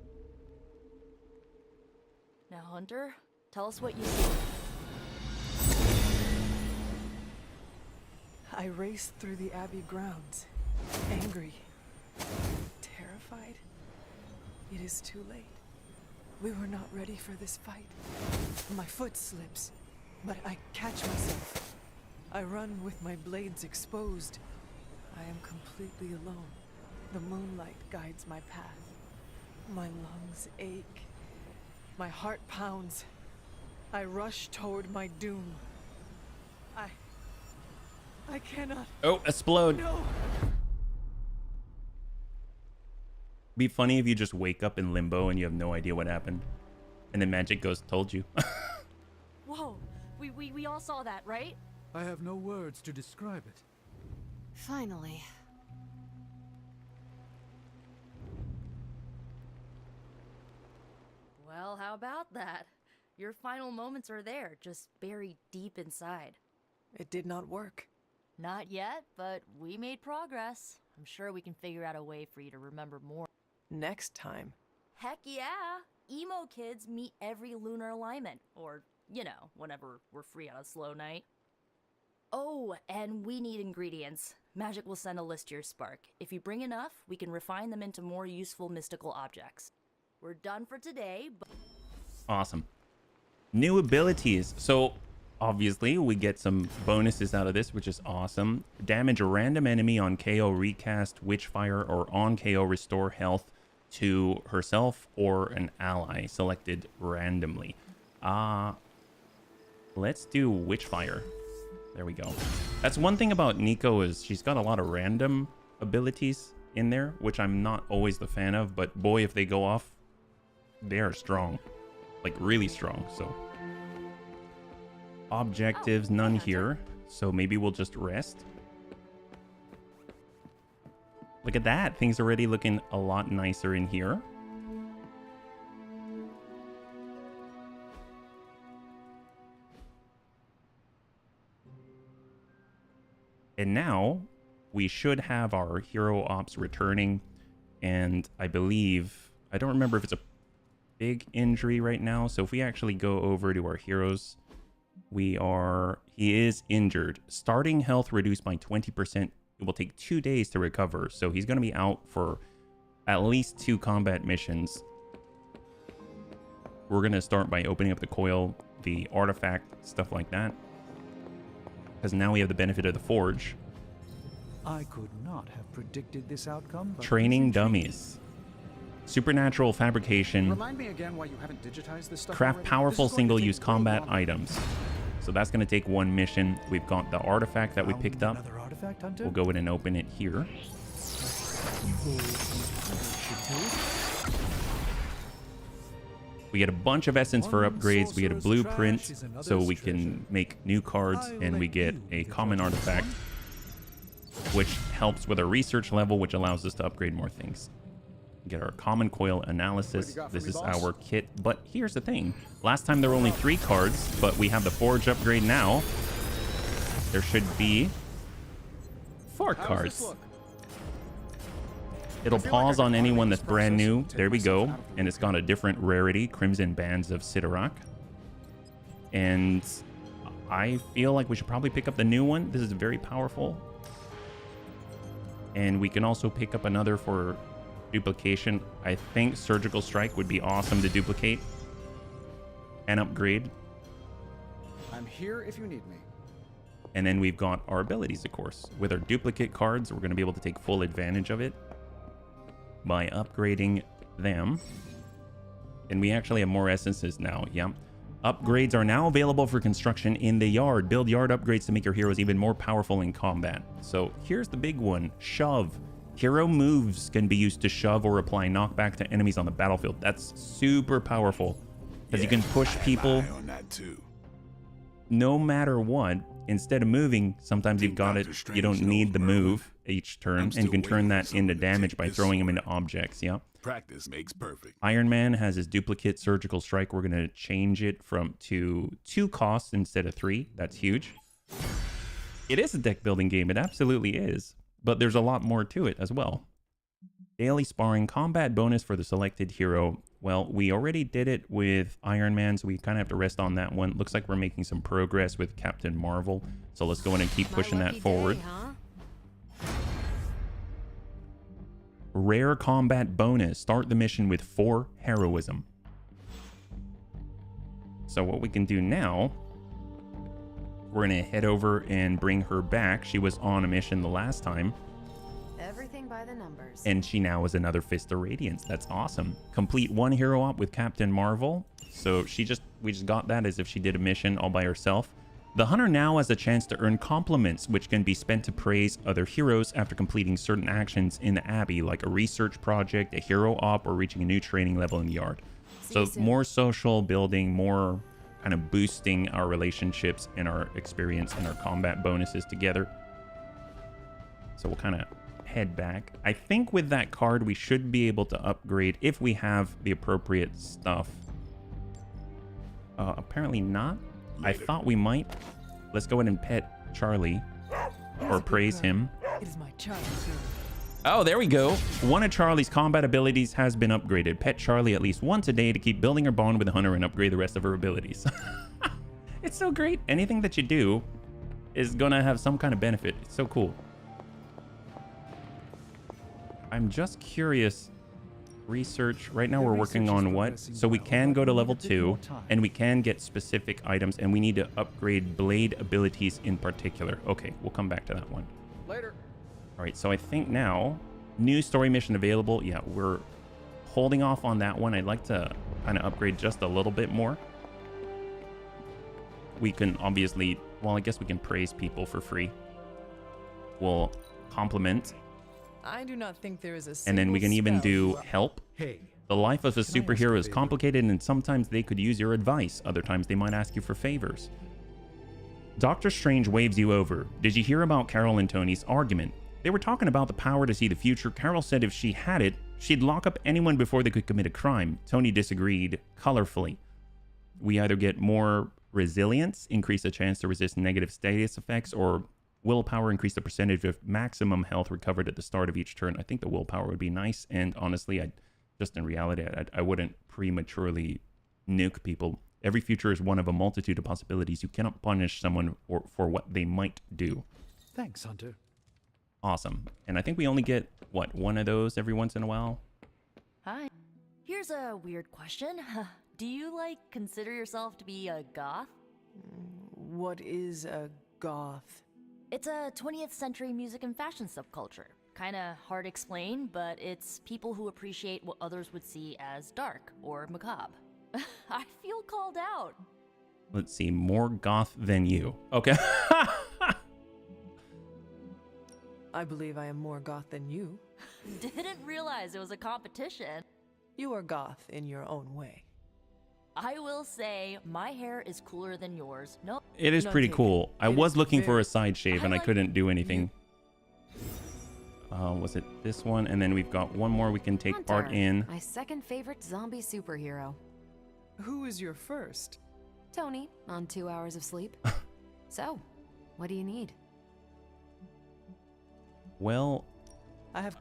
Now, Hunter, tell us what you see. I raced through the Abbey grounds, angry, terrified. It is too late. We were not ready for this fight. My foot slips, but I catch myself. I run with my blades exposed. I am completely alone. The moonlight guides my path. My lungs ache. My heart pounds. I rush toward my doom. I cannot. Oh, explode. No. Be funny if you just wake up in limbo and you have no idea what happened. And then magic goes, told you. Whoa, we all saw that, right? I have no words to describe it. Finally. Well, how about that? Your final moments are there, just buried deep inside. It did not work. Not yet, but we made progress. I'm sure we can figure out a way for you to remember more. Next time. Heck yeah! Emo kids meet every lunar alignment. Or, you know, whenever we're free on a slow night. Oh, and we need ingredients. Magic will send a list to your Spark. If you bring enough, we can refine them into more useful mystical objects. We're done for today, but... Awesome. New abilities. So, obviously, we get some bonuses out of this, which is awesome. Damage a random enemy on KO, recast Witchfire, or on KO, restore health to herself or an ally selected randomly. Let's do Witchfire. There we go. That's one thing about Nico is she's got a lot of random abilities in there, which I'm not always the fan of, but boy, if they go off, they are strong. Like, really strong, so... Objectives, none here, so maybe we'll just rest. Look at that. Things are already looking a lot nicer in here. And now we should have our hero ops returning. And I believe, I don't remember if it's a big injury right now. So if we actually go over to our heroes, he is injured. Starting health reduced by 20%. It will take 2 days to recover. So he's going to be out for at least 2 combat missions. We're going to start by opening up the coil, the artifact, stuff like that. Because now we have the benefit of the forge. I could not have predicted this outcome. But Training dummies. Supernatural fabrication. Remind me again why you haven't digitized this stuff Craft already? powerful This is going to single-use take way combat longer. items. So that's going to take 1 mission. We've got the artifact that we Found picked up. another artifact, Hunter? We'll go in and open it here. We get a bunch of essence for upgrades. We get a blueprint so we can make new cards, and we get a common artifact, which helps with our research level, which allows us to upgrade more things. Get our common coil analysis. This is our kit, but here's the thing. Last time there were only 3 cards, but we have the forge upgrade now. There should be 4 cards. It'll pause on anyone that's brand new. There we go. And it's got a different rarity, Crimson Bands of Sidorak. And I feel like we should probably pick up the new one. This is very powerful. And we can also pick up another for duplication. I think Surgical Strike would be awesome to duplicate and upgrade. I'm here if you need me. And then we've got our abilities, of course. With our duplicate cards, we're going to be able to take full advantage of it by upgrading them. And we actually have more essences now. Yeah. Upgrades are now available for construction in the yard. Build yard upgrades to make your heroes even more powerful in combat. So here's the big one. Shove. Hero moves can be used to shove or apply knockback to enemies on the battlefield. That's super powerful because you can push people On that too. no matter what. Instead of moving, sometimes you've got it. You don't need the move each turn, and you can turn that into damage by throwing them into objects. Yeah. Practice makes perfect. Iron Man has his duplicate Surgical Strike. We're going to change it to 2 costs instead of 3. That's huge. It is a deck building game. It absolutely is. But there's a lot more to it as well. Daily sparring combat bonus for the selected hero. Well, we already did it with Iron Man, so we kind of have to rest on that one. Looks like we're making some progress with Captain Marvel. So let's go in and keep pushing that forward. Rare combat bonus. Start the mission with 4 heroism. So what we can do now, we're going to head over and bring her back. She was on a mission the last time. Everything by the numbers. And she now is another Fist of Radiance. That's awesome. Complete 1 hero op with Captain Marvel. So we just got that as if she did a mission all by herself. The hunter now has a chance to earn compliments, which can be spent to praise other heroes after completing certain actions in the Abbey, like a research project, a hero op, or reaching a new training level in the yard. So more social building, more kind of boosting our relationships and our experience and our combat bonuses together. So we'll kind of head back. I think with that card, we should be able to upgrade if we have the appropriate stuff. Apparently not. I thought we might. Let's go ahead and pet Charlie or praise him. It is my Charlie turn. Oh, there we go. One of Charlie's combat abilities has been upgraded. Pet Charlie at least once a day to keep building her bond with the hunter and upgrade the rest of her abilities. It's so great. Anything that you do is gonna have some kind of benefit. It's so cool. I'm just curious. Research. Right now we're working on what? So we can go to level 2 and we can get specific items and we need to upgrade blade abilities in particular. Okay, we'll come back to that one. Later. All right, so I think now, new story mission available. Yeah, we're holding off on that one. I'd like to kind of upgrade just a little bit more. We can obviously, well, I guess we can praise people for free. We'll compliment. I do not think there is a And then we can even do help. Hey, The life of a Can I ask a superhero is favor? complicated, and sometimes they could use your advice. Other times they might ask you for favors. Doctor Strange waves you over. Did you hear about Carol and Tony's argument? They were talking about the power to see the future. Carol said if she had it, she'd lock up anyone before they could commit a crime. Tony disagreed colorfully. We either get more resilience, increase the chance to resist negative status effects, or willpower, increase the percentage of maximum health recovered at the start of each turn. I think the willpower would be nice, and honestly, just in reality, I wouldn't prematurely nuke people. Every future is one of a multitude of possibilities. You cannot punish someone for what they might do. thanks, Hunter. Awesome. And I think we only get, what, one of those every once in a while? Hi. Here's a weird question. Do you, consider yourself to be a goth? What is a goth? It's a 20th century music and fashion subculture. Kinda hard to explain, but it's people who appreciate what others would see as dark or macabre. I feel called out. Let's see, more goth than you. Okay. I believe I am more goth than you. Didn't realize it was a competition. You are goth in your own way. I will say, my hair is cooler than yours. No. It is None pretty taken. cool. I It was is looking for very- a side shave and I couldn't do anything. Was it this one? And then we've got one more we can take part Hunter, in. my second favorite zombie superhero. Who is your first? Tony, on 2 hours of sleep. So, what do you need? Well, I have.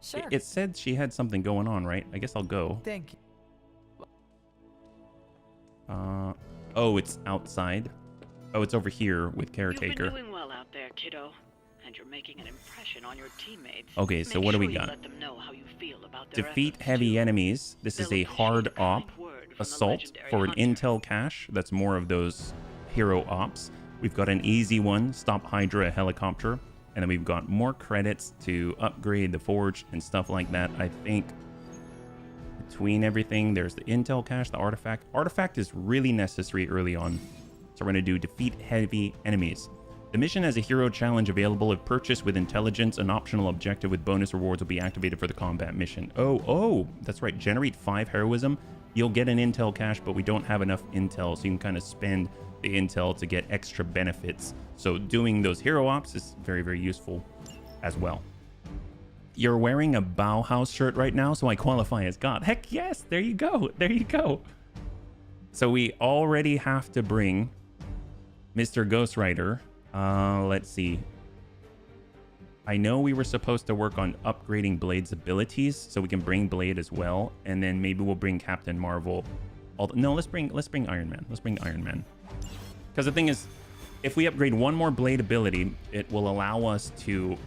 Sure. it said she had something going on, right? I guess I'll go. Thank you. Oh, it's outside. Oh, it's over here with caretaker. You've been doing well out there, kiddo, and you're making an impression on your teammates. Okay, so Make what do sure we you got? let them know how you feel about their Defeat efforts, heavy too. enemies. This is They'll a hard appreciate a kind op. word from the Assault legendary for an hunter. intel cache. That's more of those hero ops. We've got an easy one, stop Hydra, a helicopter. And then we've got more credits to upgrade the forge and stuff like that. I think between everything, there's the intel cache, the artifact. Artifact is really necessary early on. So we're going to do defeat heavy enemies. The mission has a hero challenge available. If purchased with intelligence, an optional objective with bonus rewards will be activated for the combat mission. Oh, that's right. Generate 5 heroism. You'll get an intel cache, but we don't have enough intel, so you can kind of spend the intel to get extra benefits. So doing those hero ops is very, very useful as well. You're wearing a Bauhaus shirt right now, so I qualify as God. Heck yes, there you go. There you go. So we already have to bring Mr. Ghost Rider. Let's see. I know we were supposed to work on upgrading Blade's abilities, so we can bring Blade as well, and then maybe we'll bring Captain Marvel. No, let's bring Iron Man. Let's bring Iron Man. Because the thing is, if we upgrade one more Blade ability, it will allow us to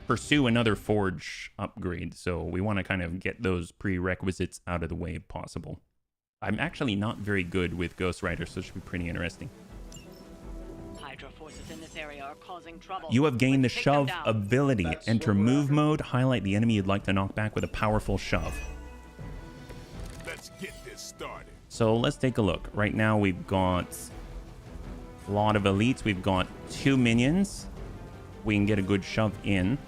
pursue another Forge upgrade. So we want to kind of get those prerequisites out of the way if possible. I'm actually not very good with Ghost Rider, so it should be pretty interesting. Hydra forces in this area are causing trouble. You have gained the Let's take them shove down. ability. That's Enter what we're move after. mode. Highlight the enemy you'd like to knock back with a powerful shove. Let's get this started. So let's take a look. Right now we've got a lot of elites. We've got 2 minions. We can get a good shove in.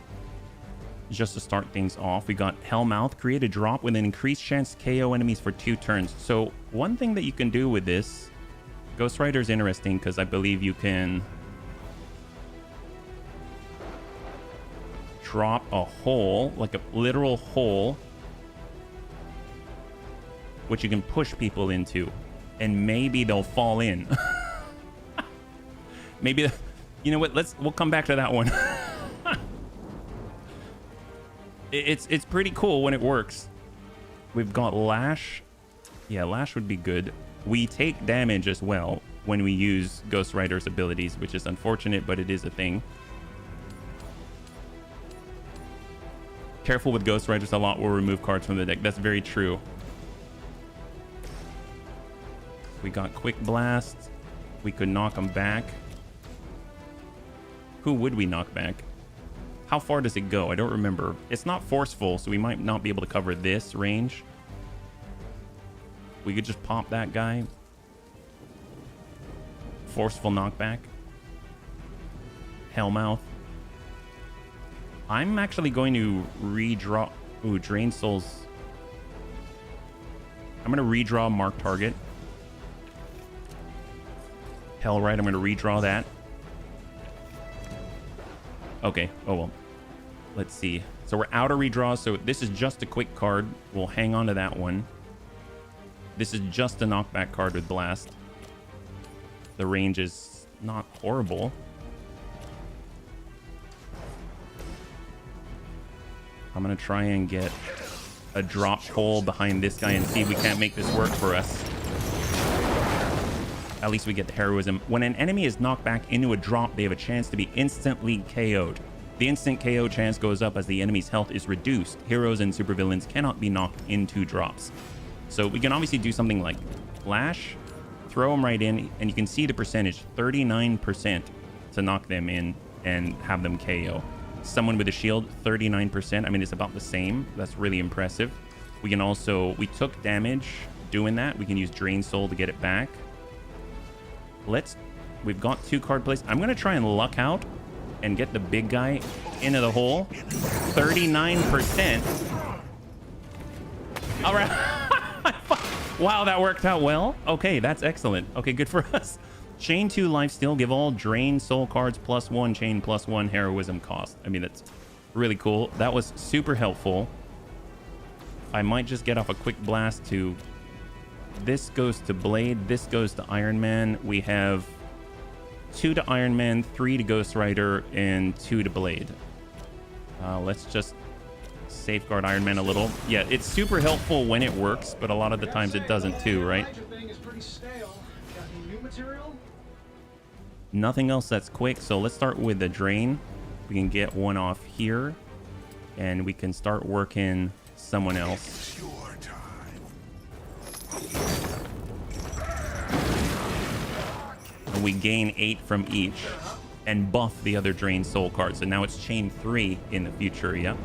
Just to start things off, we got Hellmouth. Create a drop with an increased chance to KO enemies for 2 turns. So one thing that you can do with this, Ghost Rider is interesting because I believe you can drop a hole, like a literal hole, which you can push people into, and maybe they'll fall in. Maybe, you know what? We'll come back to that one. It's pretty cool when it works. We've got Lash. Yeah, Lash would be good. We take damage as well when we use Ghost Rider's abilities, which is unfortunate, but it is a thing. Careful with Ghost Riders, a lot will remove cards from the deck. That's very true. We got Quick Blast. We could knock them back. Who would we knock back? How far does it go? I don't remember. It's not forceful, so we might not be able to cover this range. We could just pop that guy. Forceful knockback. Hellmouth. I'm actually going to redraw... Ooh, Drain Souls. I'm going to redraw Mark Target. Hellride, I'm going to redraw that. Okay. Oh, well. Let's see. So we're out of redraws. So this is just a quick card. We'll hang on to that one. This is just a knockback card with Blast. The range is not horrible. I'm going to try and get a drop hole behind this guy and see if we can't make this work for us. At least we get the heroism. When an enemy is knocked back into a drop, they have a chance to be instantly KO'd. The instant KO chance goes up as the enemy's health is reduced. Heroes and supervillains cannot be knocked into drops. So we can obviously do something like Lash, throw them right in, and you can see the percentage, 39% to knock them in and have them KO. Someone with a shield, 39%. I mean, it's about the same. That's really impressive. We can also, we took damage doing that. We can use Drain Soul to get it back. We've got 2 card plays. I'm going to try and luck out and get the big guy into the hole. 39%. All right. Wow, that worked out well. Okay, that's excellent. Okay, good for us. Chain 2 lifesteal. Give all Drain Soul cards +1, Chain +1 heroism cost. I mean, that's really cool. That was super helpful. I might just get off a quick blast to... This goes to Blade. This goes to Iron Man. We have 2 to Iron Man, 3 to Ghost Rider, and 2 to Blade. Let's just safeguard Iron Man a little. Yeah, it's super helpful when it works, but a lot of the times it doesn't too, right? Nothing else that's quick, so let's start with the Drain. We can get one off here, and we can start working someone else. And we gain 8 from each and buff the other Drain Soul card. So now it's Chain 3 in the future, yeah.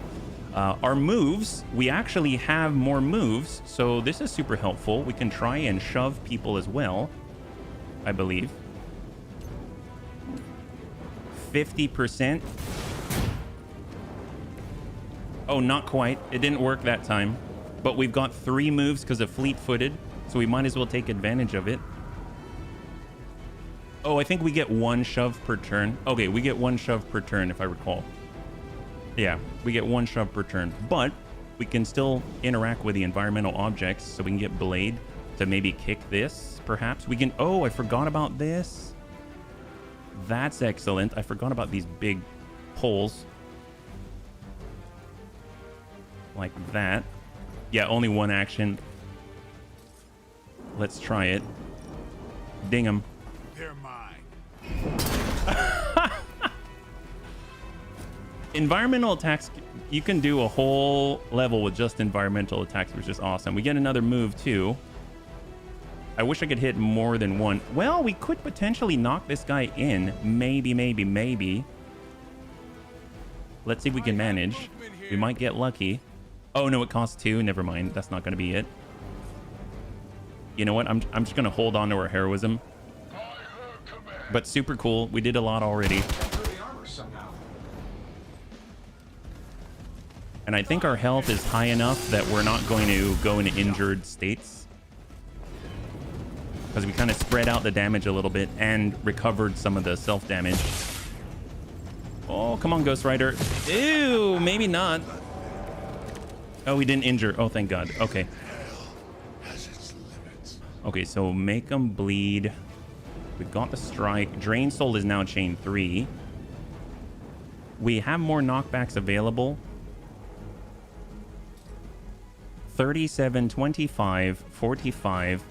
Our moves, we actually have more moves, so this is super helpful. We can try and shove people as well, I believe. 50%. Oh, not quite. It didn't work that time. But we've got 3 moves because of fleet-footed, so we might as well take advantage of it. Oh, I think we get 1 shove per turn. Okay, we get 1 shove per turn, if I recall. Yeah, we get 1 shove per turn. But we can still interact with the environmental objects, so we can get Blade to maybe kick this, perhaps. We can... Oh, I forgot about this. That's excellent. I forgot about these big poles. like that. Yeah, only one action. Let's try it. Ding him. They're mine. Environmental attacks, you can do a whole level with just environmental attacks, which is awesome. We get another move too. I wish I could hit more than one. Well, we could potentially knock this guy in. Maybe. Let's see if we can manage. We might get lucky. Oh no, it costs 2. Never mind. That's not going to be it. You know what? I'm just going to hold on to our heroism. But super cool. We did a lot already. And I think our health is high enough that we're not going to go into injured states. Because we kind of spread out the damage a little bit and recovered some of the self-damage. Oh, come on, Ghost Rider. Ew, maybe not. Oh, we didn't injure. Oh, thank God. Okay. Okay, so make them bleed. We got the strike. Drain Soul is now chain 3. We have more knockbacks available. 37, 25, 45.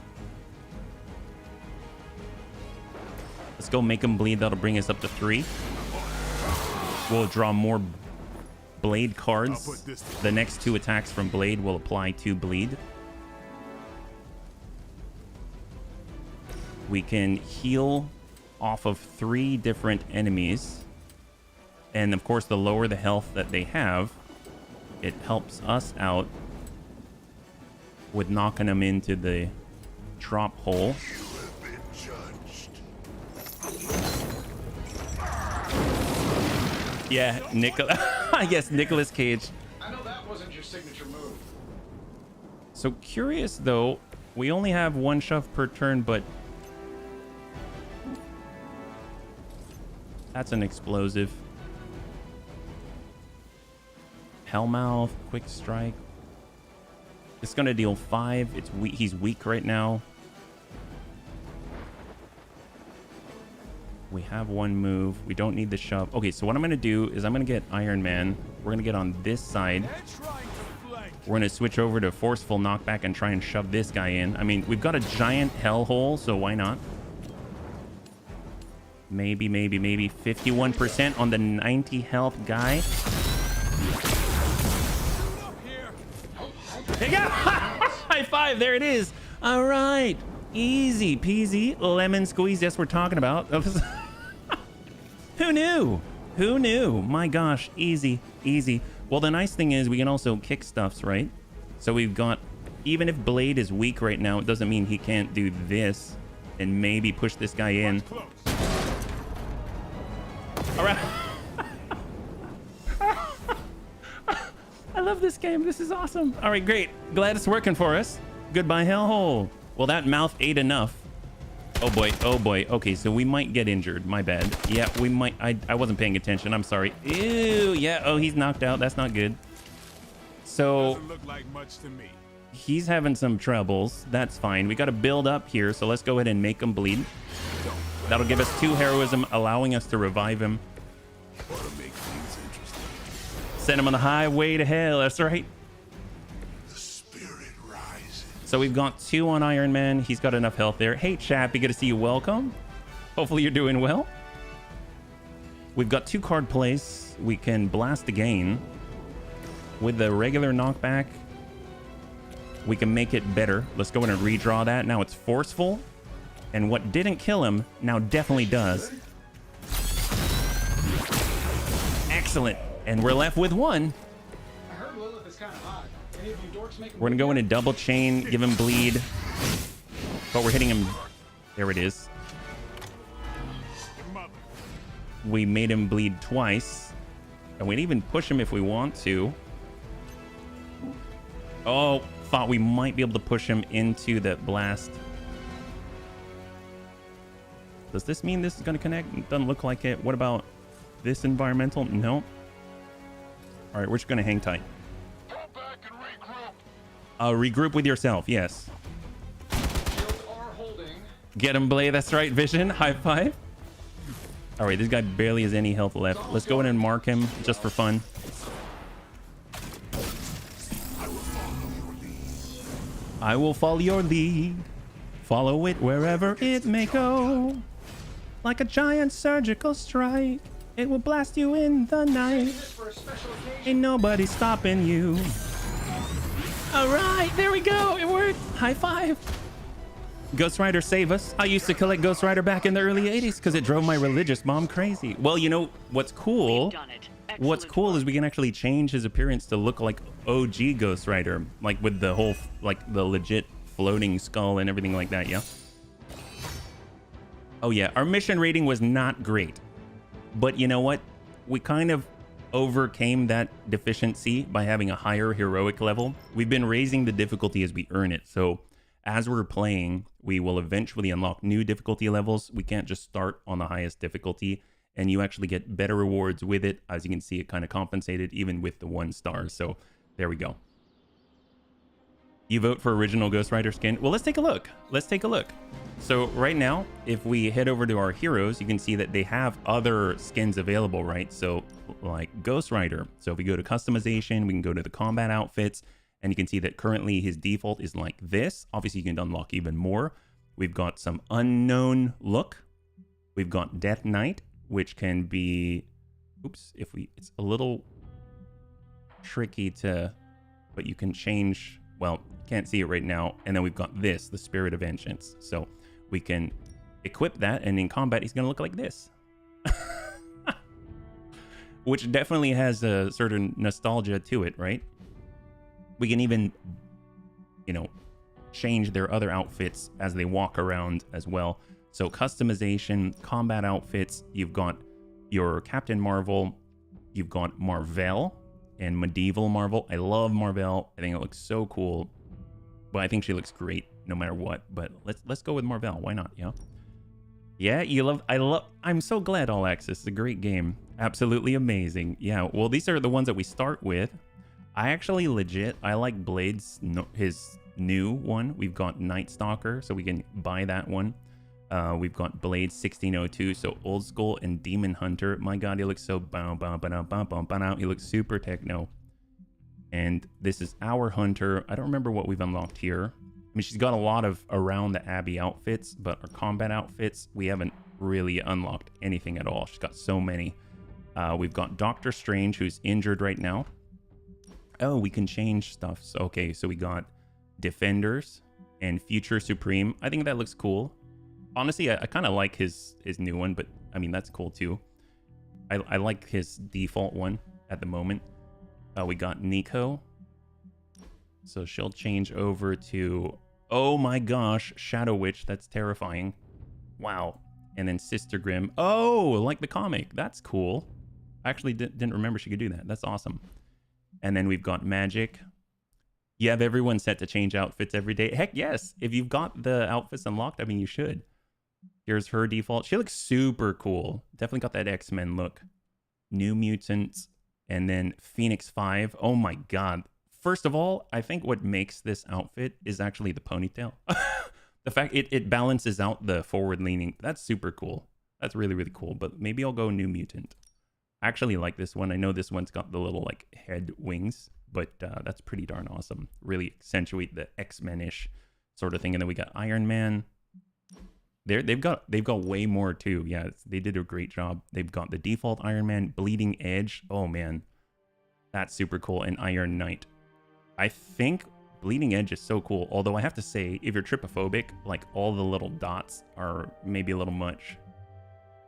Let's go make them bleed. That'll bring us up to 3. We'll draw more blade cards. The next 2 attacks from blade will apply to bleed. We can heal off of 3 different enemies. And of course, the lower the health that they have, it helps us out with knocking them into the drop hole. Yeah, yes, Nicolas Cage. I know that wasn't your signature move. So curious though, we only have 1 shove per turn, but that's an explosive. Hellmouth, quick strike. It's gonna deal 5. It's weak. He's weak right now. We have 1 move. We don't need the shove. Okay, so what I'm gonna do is I'm gonna get Iron Man. We're gonna get on this side. We're gonna switch over to forceful knockback and try and shove this guy in. I mean, we've got a giant hellhole, so why not? Maybe 51% on the 90 health guy. High five, there it is. All right, easy peasy lemon squeeze. Yes, we're talking about. Who knew? My gosh, easy. Well, the nice thing is we can also kick stuffs, right? So we've got, even if Blade is weak right now, it doesn't mean he can't do this and maybe push this guy in. All right. I love this game. This is awesome. All right, great. Glad it's working for us. Goodbye, hellhole. Well, that mouth ate enough. Oh boy. Okay, so we might get injured. My bad. Yeah, we might. I wasn't paying attention. I'm sorry. Ew. Yeah. Oh, he's knocked out. That's not good. So doesn't look like much to me. He's having some troubles. That's fine. We got to build up here. So let's go ahead and make him bleed. That'll give us 2 heroism, allowing us to revive him. Send him on the highway to hell. That's right. The spirit rises. So we've got 2 on Iron Man. He's got enough health there. Hey, Chappy, good to see you. Welcome. Hopefully you're doing well. We've got 2 card plays. We can blast again. With the regular knockback, we can make it better. Let's go in and redraw that. Now it's forceful. And what didn't kill him now definitely does. Excellent. And we're left with 1. I heard Lilith is kind of hot. Any of you dorks make We're going to go in a double chain, give him bleed. But we're hitting him. There it is. We made him bleed twice. And we can even push him if we want to. Oh, thought we might be able to push him into the blast. Does this mean this is going to connect? It doesn't look like it. What about this environmental? No. All right, we're just going to hang tight. Come back and regroup. Regroup with yourself, yes. shields are holding. Get him, Blade. That's right, Vision. High five. All right, this guy barely has any health left. Let's go in and mark him just for fun. I will follow your lead. Follow it wherever it may go. Like a giant surgical strike, it will blast you in the night. Ain't nobody stopping you. All right, there we go. It worked. High five. Ghost Rider save us. I used to collect Ghost Rider back in the early 80s because it drove my religious mom crazy. Well, you know, what's cool is we can actually change his appearance to look like OG Ghost Rider, like with the whole, like the legit floating skull and everything like that, yeah? Oh yeah, our mission rating was not great. But you know what? We kind of overcame that deficiency by having a higher heroic level. We've been raising the difficulty as we earn it. So as we're playing, we will eventually unlock new difficulty levels. We can't just start on the highest difficulty, and you actually get better rewards with it. As you can see, it kind of compensated even with the 1 star. So there we go. You vote for original Ghost Rider skin? Well, let's take a look. Let's take a look. So right now, if we head over to our heroes, you can see that they have other skins available, right? So like Ghost Rider. So if we go to customization, we can go to the combat outfits, and you can see that currently his default is like this. Obviously, you can unlock even more. We've got some unknown look. We've got Death Knight, which can be, oops, it's a little tricky to, but you can change, well, can't see it right now. And then we've got this, the Spirit of Vengeance. So we can equip that, and in combat, he's going to look like this. Which definitely has a certain nostalgia to it, right? We can even, you know, change their other outfits as they walk around as well. So customization, combat outfits, you've got your Captain Marvel, you've got Marvel and Medieval Marvel. I love Marvel. I think it looks so cool. But I think she looks great no matter what. But let's go with Marvel. Why not? Yeah. Yeah, I'm so glad All Access is a great game. Absolutely amazing. Yeah, well, these are the ones that we start with. I actually I like Blade's, his new one. We've got Night Stalker, so we can buy that one. We've got Blade 1602, so old school, and Demon Hunter. My God, he looks so he looks super techno. And this is our Hunter. I don't remember what we've unlocked here. I mean, she's got a lot of around the Abbey outfits, but our combat outfits, we haven't really unlocked anything at all. She's got so many. We've got Doctor Strange, who's injured right now. Oh, we can change stuff. So, okay, so we got Defenders and Future Supreme. I think that looks cool. Honestly, I kind of like his new one, but I mean, that's cool too. I like his default one at the moment. We got Nico. So she'll change over to, oh my gosh, Shadow Witch. That's terrifying. Wow. And then Sister Grimm. Oh, like the comic. That's cool. I actually didn't remember she could do that. That's awesome. And then we've got Magic. You have everyone set to change outfits every day. Heck yes. If you've got the outfits unlocked, I mean, you should. Here's her default. She looks super cool. Definitely got that X-Men look. New Mutants. And then Phoenix 5. Oh my God. First of all, I think what makes this outfit is actually the ponytail. The fact it balances out the forward leaning. That's super cool. That's really, really cool. But maybe I'll go New Mutant. I actually like this one. I know this one's got the little like head wings, but that's pretty darn awesome. Really accentuate the X-Men-ish sort of thing. And then we got Iron Man. They've got way more too. Yeah, they did a great job. They've got the default Iron Man, Bleeding Edge. Oh man, that's super cool. And Iron Knight. I think Bleeding Edge is so cool. Although I have to say, if you're trypophobic, like all the little dots are maybe a little much.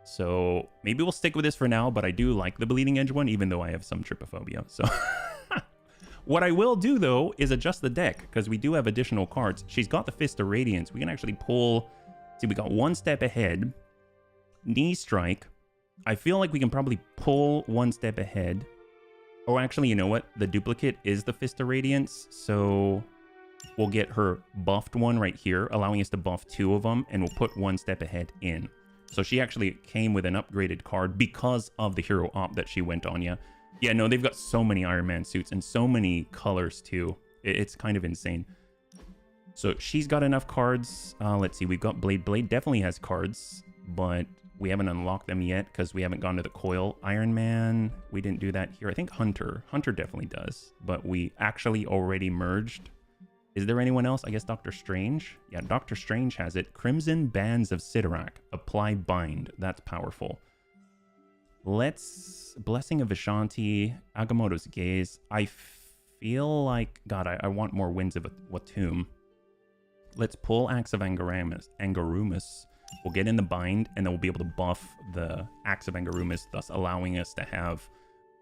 So maybe we'll stick with this for now, but I do like the Bleeding Edge one, even though I have some trypophobia. So what I will do though is adjust the deck, because we do have additional cards. She's got the Fist of Radiance. We can actually pull, see, we got One Step Ahead, Knee Strike. I feel like we can probably pull One Step Ahead. Oh, actually, you know what? The duplicate is the Fist of Radiance, so we'll get her buffed one right here, allowing us to buff 2 of them, and we'll put One Step Ahead in. So she actually came with an upgraded card because of the hero op that she went on, yeah. Yeah, no, they've got so many Iron Man suits and so many colors too. It's kind of insane. So she's got enough cards. Let's see, we've got Blade. Blade definitely has cards, but we haven't unlocked them yet because we haven't gone to the coil. Iron Man, we didn't do that here. I think Hunter definitely does, but we actually already merged Is there anyone else? I guess Doctor Strange. Yeah, Doctor Strange has it. Crimson Bands of Sidorak. Apply Bind. That's powerful. Let's... Blessing of Vishanti. Agamotto's Gaze. I feel like... God, I want more Winds of Watum. Let's pull Axe of Angarumus. We'll get in the bind, and then we'll be able to buff the Axe of Angarumus, thus allowing us to have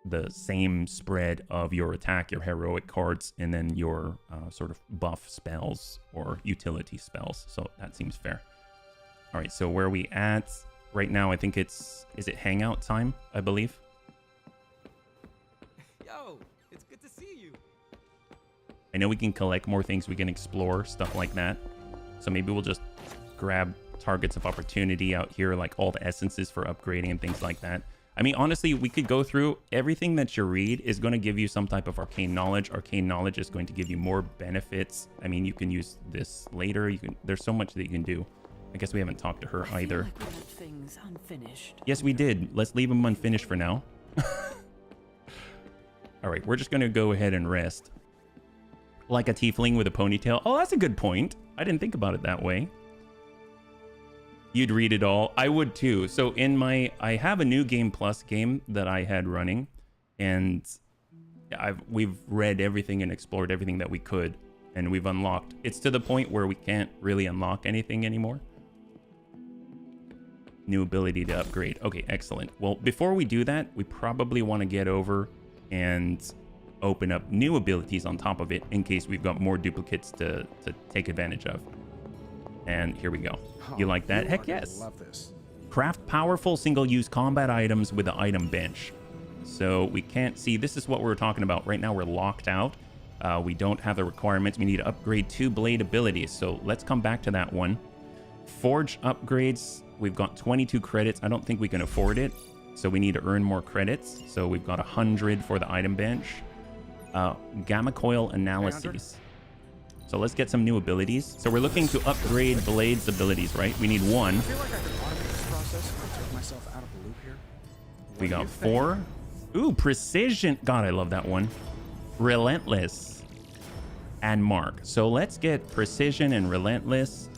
the same spread of your attack, your heroic cards, and then your sort of buff spells or utility spells. So that seems fair. All right, so where are we at right now? I think it's... Is it hangout time, I believe? Yo, it's good to see you. I know we can collect more things. We can explore, stuff like that. So maybe we'll just grab targets of opportunity out here, like all the essences for upgrading and things like that. I mean, honestly, we could go through everything that you read is going to give you some type of arcane knowledge. Arcane knowledge is going to give you more benefits. I mean, you can use this later. There's so much that you can do. I guess we haven't talked to her either. Like we left things unfinished. Yes, we did. Let's leave them unfinished for now. All right, we're just going to go ahead and rest. Like a tiefling with a ponytail. Oh, that's a good point. I didn't think about it that way. You'd read it all. I would too. So in my... I have a New Game Plus game that I had running. And we've read everything and explored everything that we could. And we've unlocked. It's to the point where we can't really unlock anything anymore. New ability to upgrade. Okay, excellent. Well, before we do that, we probably want to get over and open up new abilities on top of it in case we've got more duplicates to take advantage of. And here we go. You like that? Heck yes. Love this. Craft powerful single-use combat items with the item bench. So we can't see. This is what we're talking about. Right now we're locked out. We don't have the requirements. We need to upgrade 2 blade abilities. So let's come back to that one. Forge upgrades. We've got 22 credits. I don't think we can afford it. So we need to earn more credits. So we've got 100 for the item bench. Gamma coil analyses. So let's get some new abilities. So we're looking to upgrade Blade's abilities, right? We need 1. I feel like I could automate this process if I took myself out of the loop here. We got 4. Ooh, precision. God, I love that one. Relentless and mark. So let's get precision and relentless.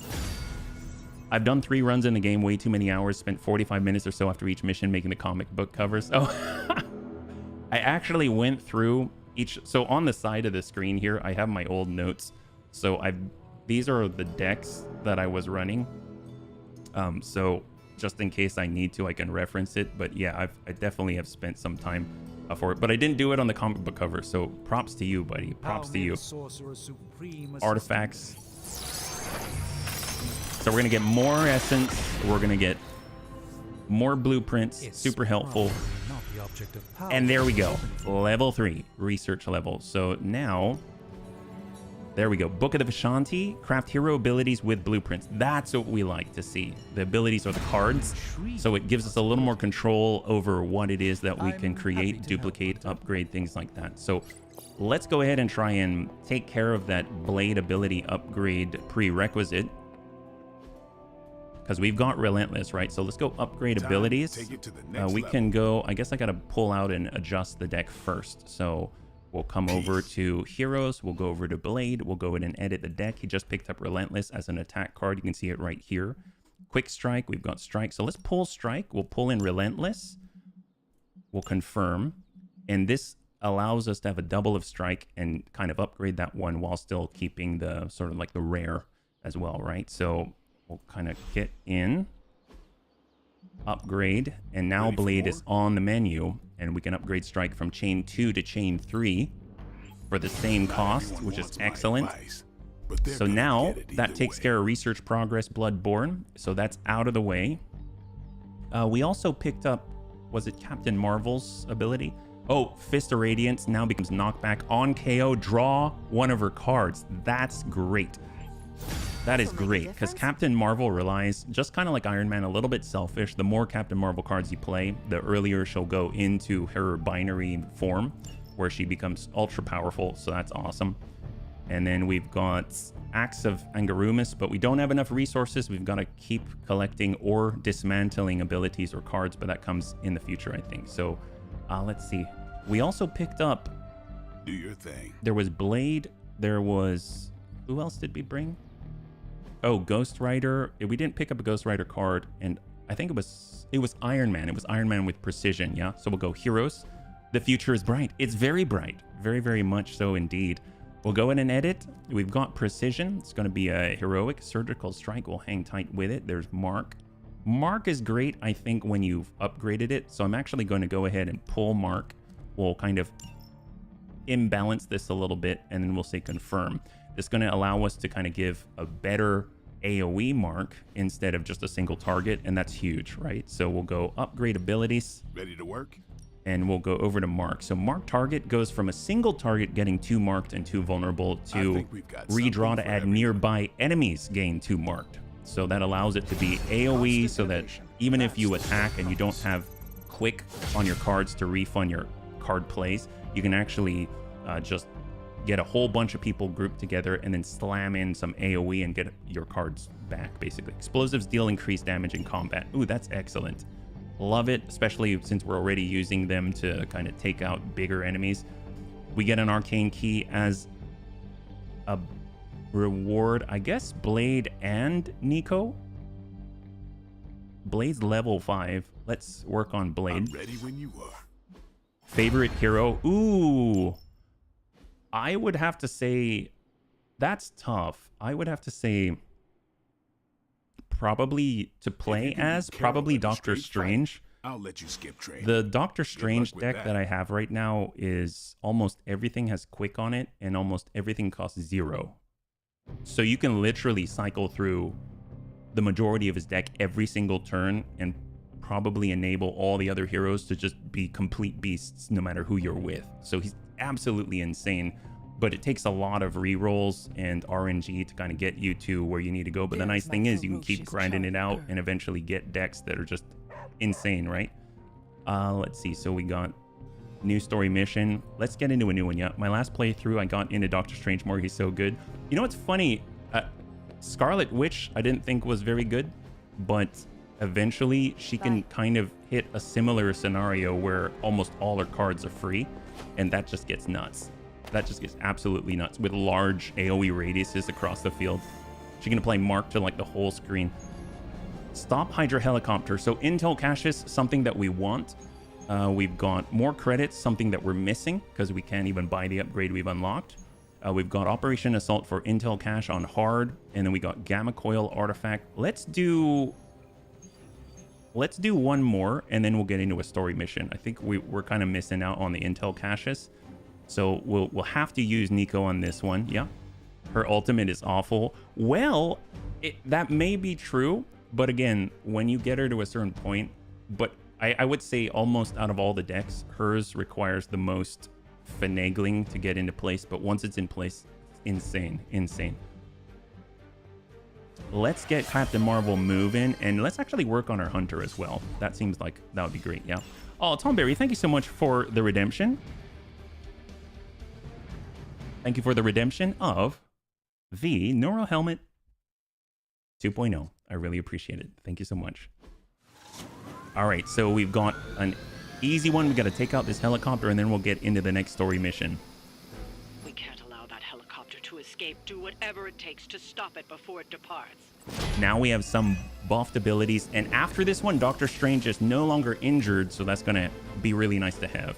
I've done 3 runs in the game, way too many hours, spent 45 minutes or so after each mission making the comic book covers. Oh, I actually went through each. So on the side of the screen here, I have my old notes. So these are the decks that I was running. So just in case I need to, I can reference it. But yeah, I definitely have spent some time for it. But I didn't do it on the comic book cover. So props to you, buddy. Props to you. Artifacts. So we're going to get more essence. We're going to get more blueprints. Super helpful. And there we go. Level 3. Research level. So now... There we go. Book of the Vishanti. Craft hero abilities with blueprints. That's what we like to see. The abilities are the cards. So it gives us a little more control over what it is that we can create, duplicate, upgrade, things like that. So let's go ahead and try and take care of that blade ability upgrade prerequisite. Because we've got Relentless, right? So let's go upgrade abilities. We can go... I guess I got to pull out and adjust the deck first. So... We'll come over to Heroes. We'll go over to Blade. We'll go in and edit the deck. He just picked up Relentless as an attack card. You can see it right here. Quick Strike. We've got Strike. So let's pull Strike. We'll pull in Relentless. We'll confirm. And this allows us to have a double of Strike and kind of upgrade that one while still keeping the sort of like the rare as well, right? So we'll kind of get in. Upgrade. And now Blade is on the menu. And we can upgrade Strike from chain 2 to chain 3 for the same cost, which is excellent. So now that takes care of research progress, Bloodborne. So that's out of the way. We also picked up, was it Captain Marvel's ability? Oh, Fist of Radiance now becomes knockback on KO. Draw one of her cards. That's great. That is great, because Captain Marvel relies, just kind of like Iron Man, a little bit selfish. The more Captain Marvel cards you play, the earlier she'll go into her binary form, where she becomes ultra powerful, so that's awesome. And then we've got Axe of Angarumus, but we don't have enough resources. We've got to keep collecting or dismantling abilities or cards, but that comes in the future, I think. So let's see. We also picked up... Do your thing. There was Blade, there was... Who else did we bring? Oh, Ghost Rider. We didn't pick up a Ghost Rider card, and I think it was Iron Man. It was Iron Man with precision, yeah? So we'll go heroes. The future is bright. It's very bright. Very, very much so indeed. We'll go in and edit. We've got precision. It's going to be a heroic. Surgical strike. We'll hang tight with it. There's Mark. Mark is great, I think, when you've upgraded it. So I'm actually going to go ahead and pull Mark. We'll kind of imbalance this a little bit, and then we'll say confirm. It's going to allow us to kind of give a better AoE mark instead of just a single target, and that's huge, right? So we'll go upgrade abilities. Ready to work? And we'll go over to mark. So mark target goes from a single target getting 2 marked and 2 vulnerable to redraw to add nearby enemies gain 2 marked. So that allows it to be AoE so that even if you attack and you don't have quick on your cards to refund your card plays, you can actually just get a whole bunch of people grouped together and then slam in some AoE and get your cards back, basically. Explosives deal increased damage in combat. Ooh, that's excellent. Love it, especially since we're already using them to kind of take out bigger enemies. We get an arcane key as a reward. I guess Blade and Nico. Blade's level 5. Let's work on Blade. I'm ready when you are. Favorite hero. Ooh. I would have to say that's tough. I would have to say probably to play as probably Doctor Strange. I'll let you skip trade. The Doctor Strange deck that I have right now is almost everything has quick on it and almost everything costs 0. So you can literally cycle through the majority of his deck every single turn and probably enable all the other heroes to just be complete beasts no matter who you're with. So he's absolutely insane, but it takes a lot of rerolls and RNG to kind of get you to where you need to go. But the nice thing is you can keep grinding it out and eventually get decks that are just insane, right? Let's see. So we got new story mission. Let's get into a new one. Yeah, my last playthrough, I got into Doctor Strange more. He's so good. You know what's funny? Scarlet Witch, I didn't think was very good, but eventually she can kind of hit a similar scenario where almost all her cards are free, and that just gets nuts. That just gets absolutely nuts with large AoE radiuses across the field. She can apply Mark to like the whole screen. Stop Hydra Helicopter. So Intel Caches, something that we want. We've got more credits, something that we're missing because we can't even buy the upgrade we've unlocked. We've got Operation Assault for Intel Cache on hard, and then we got Gamma Coil Artifact. Let's do one more, and then we'll get into a story mission. I think we're kind of missing out on the Intel Caches. So we'll have to use Nico on this one. Yeah, her ultimate is awful. Well, that may be true, but again, when you get her to a certain point, but I would say almost out of all the decks, hers requires the most finagling to get into place. But once it's in place, insane. Let's get Captain Marvel moving, and let's actually work on our Hunter as well. That seems like that would be great. Yeah. Oh, Tom Berry, thank you so much for the redemption. Thank you for the redemption of the Neural Helmet 2.0. I really appreciate it. Thank you so much. All right, so we've got an easy one. We got to take out this helicopter, and then we'll get into the next story mission. We can't allow that helicopter to escape. Do whatever it takes to stop it before it departs. Now we have some buffed abilities, and after this one, Doctor Strange is no longer injured, so that's going to be really nice to have.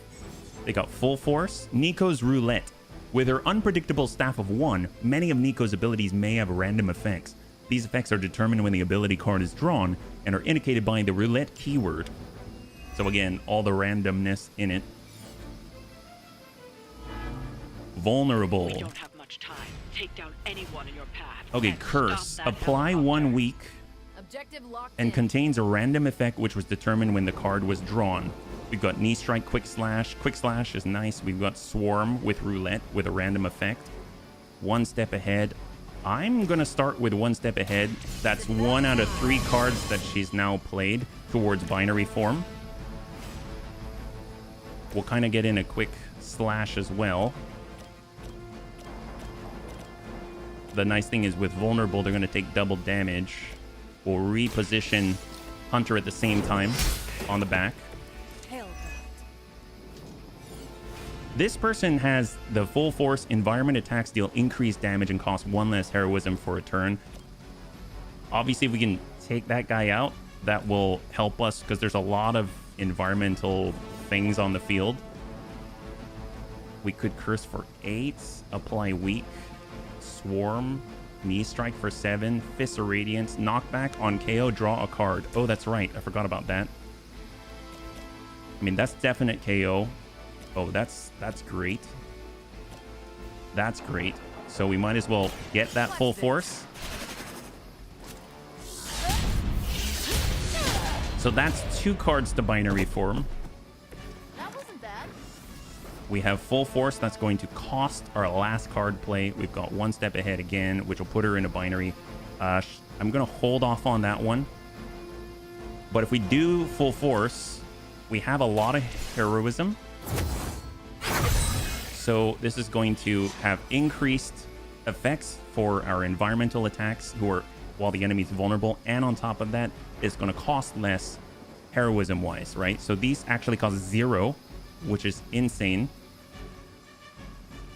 They got Full Force, Nico's Roulette. With her unpredictable staff of 1, many of Nico's abilities may have random effects. These effects are determined when the ability card is drawn and are indicated by the roulette keyword. So again, all the randomness in it. Vulnerable. We don't have much time. Take down anyone in your path. Okay, Curse. Apply 1 week and contains a random effect which was determined when the card was drawn. We've got Knee Strike, Quick Slash. Quick Slash is nice. We've got Swarm with Roulette with a random effect. 1 Step Ahead. I'm going to start with 1 Step Ahead. That's 1 out of 3 cards that she's now played towards binary form. We'll kind of get in a Quick Slash as well. The nice thing is with Vulnerable, they're going to take double damage. We'll reposition Hunter at the same time on the back. This person has the full force environment attacks deal increased damage and cost 1 less heroism for a turn. Obviously, if we can take that guy out, that will help us because there's a lot of environmental things on the field. We could curse for 8, apply weak, swarm, knee strike for 7, fist of radiance, knockback on KO, draw a card. Oh, that's right. I forgot about that. I mean, that's definite KO. Oh, that's great. That's great. So we might as well get that full force. So that's 2 cards to binary form. That wasn't bad. We have full force. That's going to cost our last card play. We've got 1 step ahead again, which will put her in a binary. I'm going to hold off on that one. But if we do full force, we have a lot of heroism. So this is going to have increased effects for our environmental attacks while the enemy's vulnerable. And on top of that, it's going to cost less heroism wise, right? So these actually cost 0, which is insane.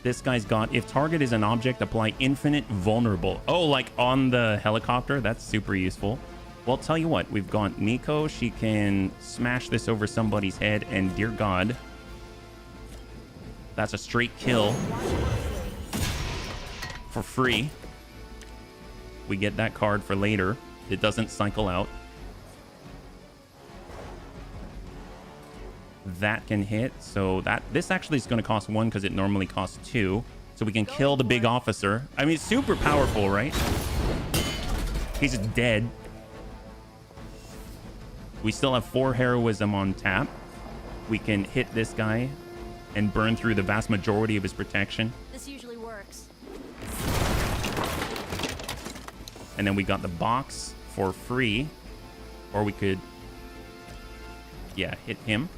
This guy's got, if target is an object, apply infinite vulnerable. Oh, like on the helicopter? That's super useful. Well, tell you what, we've got Nico. She can smash this over somebody's head, and dear God, that's a straight kill for free. We get that card for later. It doesn't cycle out. That can hit. So this actually is going to cost 1 because it normally costs 2. So we can kill the big officer. I mean, it's super powerful, right? He's just dead. We still have 4 heroism on tap. We can hit this guy and burn through the vast majority of his protection. This usually works. And then we got the box for free. Or we could, yeah, hit him.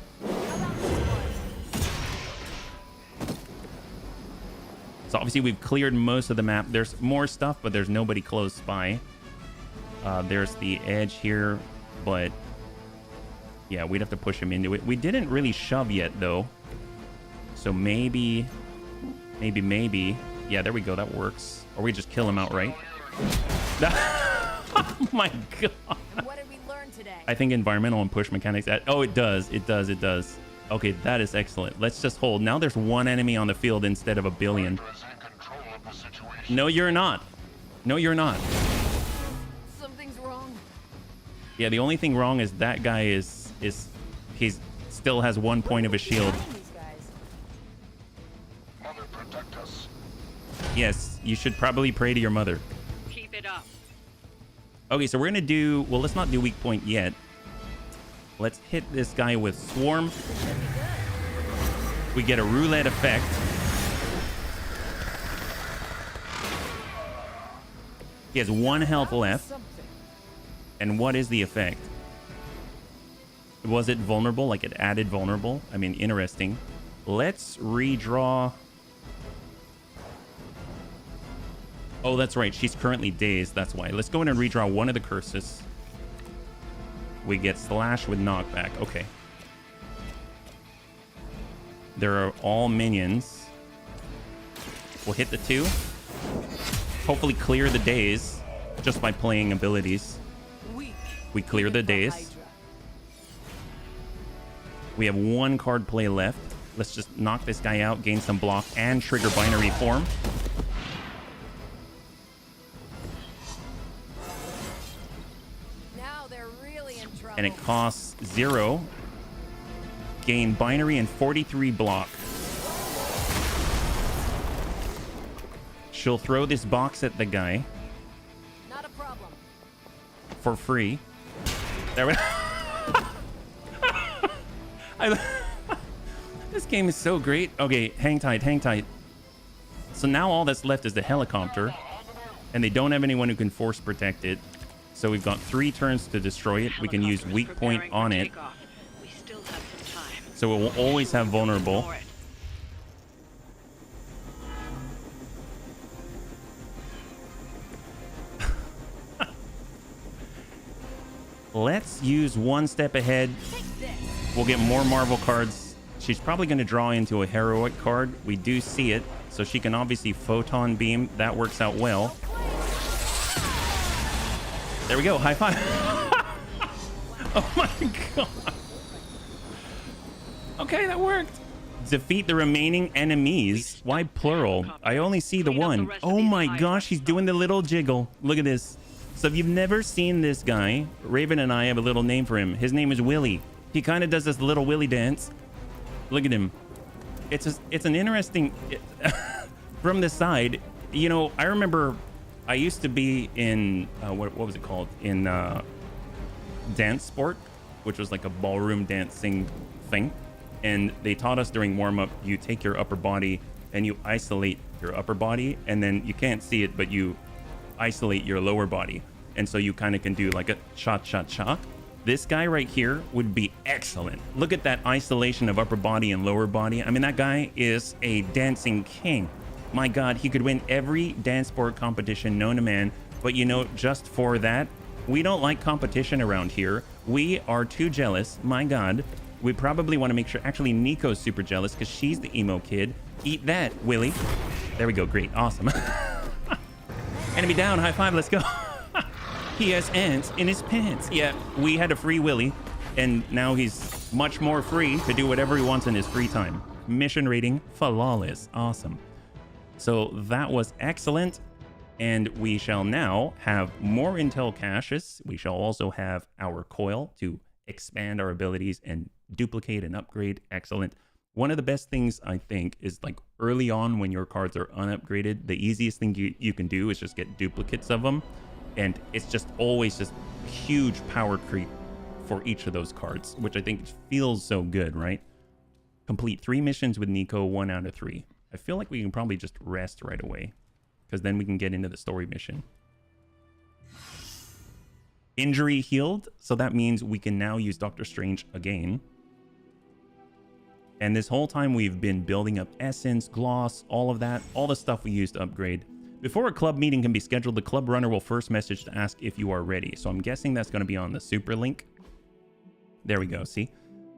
So obviously we've cleared most of the map. There's more stuff, but there's nobody close by. There's the edge here, but yeah, we'd have to push him into it. We didn't really shove yet, though. So maybe. Yeah, there we go. That works. Or we just kill him outright. Oh my God. What did we learn today? I think environmental and push mechanics. Oh, it does. It does. Okay, that is excellent. Let's just hold. Now there's 1 enemy on the field instead of a billion. No, you're not. No, you're not. Something's wrong. Yeah, the only thing wrong is that guy is he's still has 1 point of a shield. Mother, protect us. Yes, you should probably pray to your mother. Keep it up. Okay, so we're gonna do, well, let's not do weak point yet. Let's hit this guy with swarm. We get a roulette effect. He has 1 health left. And what is the effect? Was it vulnerable? Like it added vulnerable? I mean, interesting. Let's redraw. Oh, that's right. She's currently dazed. That's why. Let's go in and redraw 1 of the curses. We get slash with knockback. Okay. There are all minions. We'll hit the 2. Hopefully clear the daze just by playing abilities. We clear the daze. We have 1 card play left. Let's just knock this guy out, gain some block, and trigger binary form. Now they're really in trouble. And it costs 0. Gain binary and 43 block. She'll throw this box at the guy. Not a problem. For free. There we This game is so great. Okay, hang tight, hang tight. So now all that's left is the helicopter. And they don't have anyone who can force protect it. So we've got 3 turns to destroy it. We can use weak point on it. We still have some time. So it will always have vulnerable. Let's use 1 step ahead. We'll get more Marvel cards She's probably going to draw into a heroic card. We do see it. So she can obviously photon beam. That works out well. There we go. High five. Oh my god. Okay, that worked. Defeat the remaining enemies. Why plural? I only see the one. Oh my gosh, he's doing the little jiggle. Look at this. So if you've never seen this guy, Raven and I have a little name for him. His name is Willy. He kind of does this little Willy dance. Look at him. It's an interesting... from the side, you know, I remember I used to be in... what was it called? In dance sport, which was like a ballroom dancing thing. And they taught us during warm-up, you take your upper body and you isolate your upper body. And then you can't see it, but you isolate your lower body. And so you kind of can do like a cha-cha-cha. This guy right here would be excellent. Look at that isolation of upper body and lower body. I mean, that guy is a dancing king. My God, he could win every dance sport competition known to man. But you know, just for that, we don't like competition around here. We are too jealous. My God, we probably want to make sure. Actually, Nico's super jealous because she's the emo kid. Eat that, Willy. There we go. Great. Awesome. Enemy down. High five. Let's go. He has ants in his pants. Yeah, we had a free Willy, and now he's much more free to do whatever he wants in his free time. Mission rating, flawless. Awesome. So that was excellent. And we shall now have more intel caches. We shall also have our coil to expand our abilities and duplicate and upgrade. Excellent. One of the best things, I think, is like early on when your cards are unupgraded, the easiest thing you can do is just get duplicates of them. And it's just always just huge power creep for each of those cards, which I think feels so good, right? Complete 3 missions with Nico, 1 out of 3. I feel like we can probably just rest right away, because then we can get into the story mission. Injury healed, so that means we can now use Doctor Strange again. And this whole time we've been building up essence, gloss, all of that, all the stuff we used to upgrade. Before a club meeting can be scheduled, the club runner will first message to ask if you are ready. So I'm guessing that's going to be on the super link. There we go, see?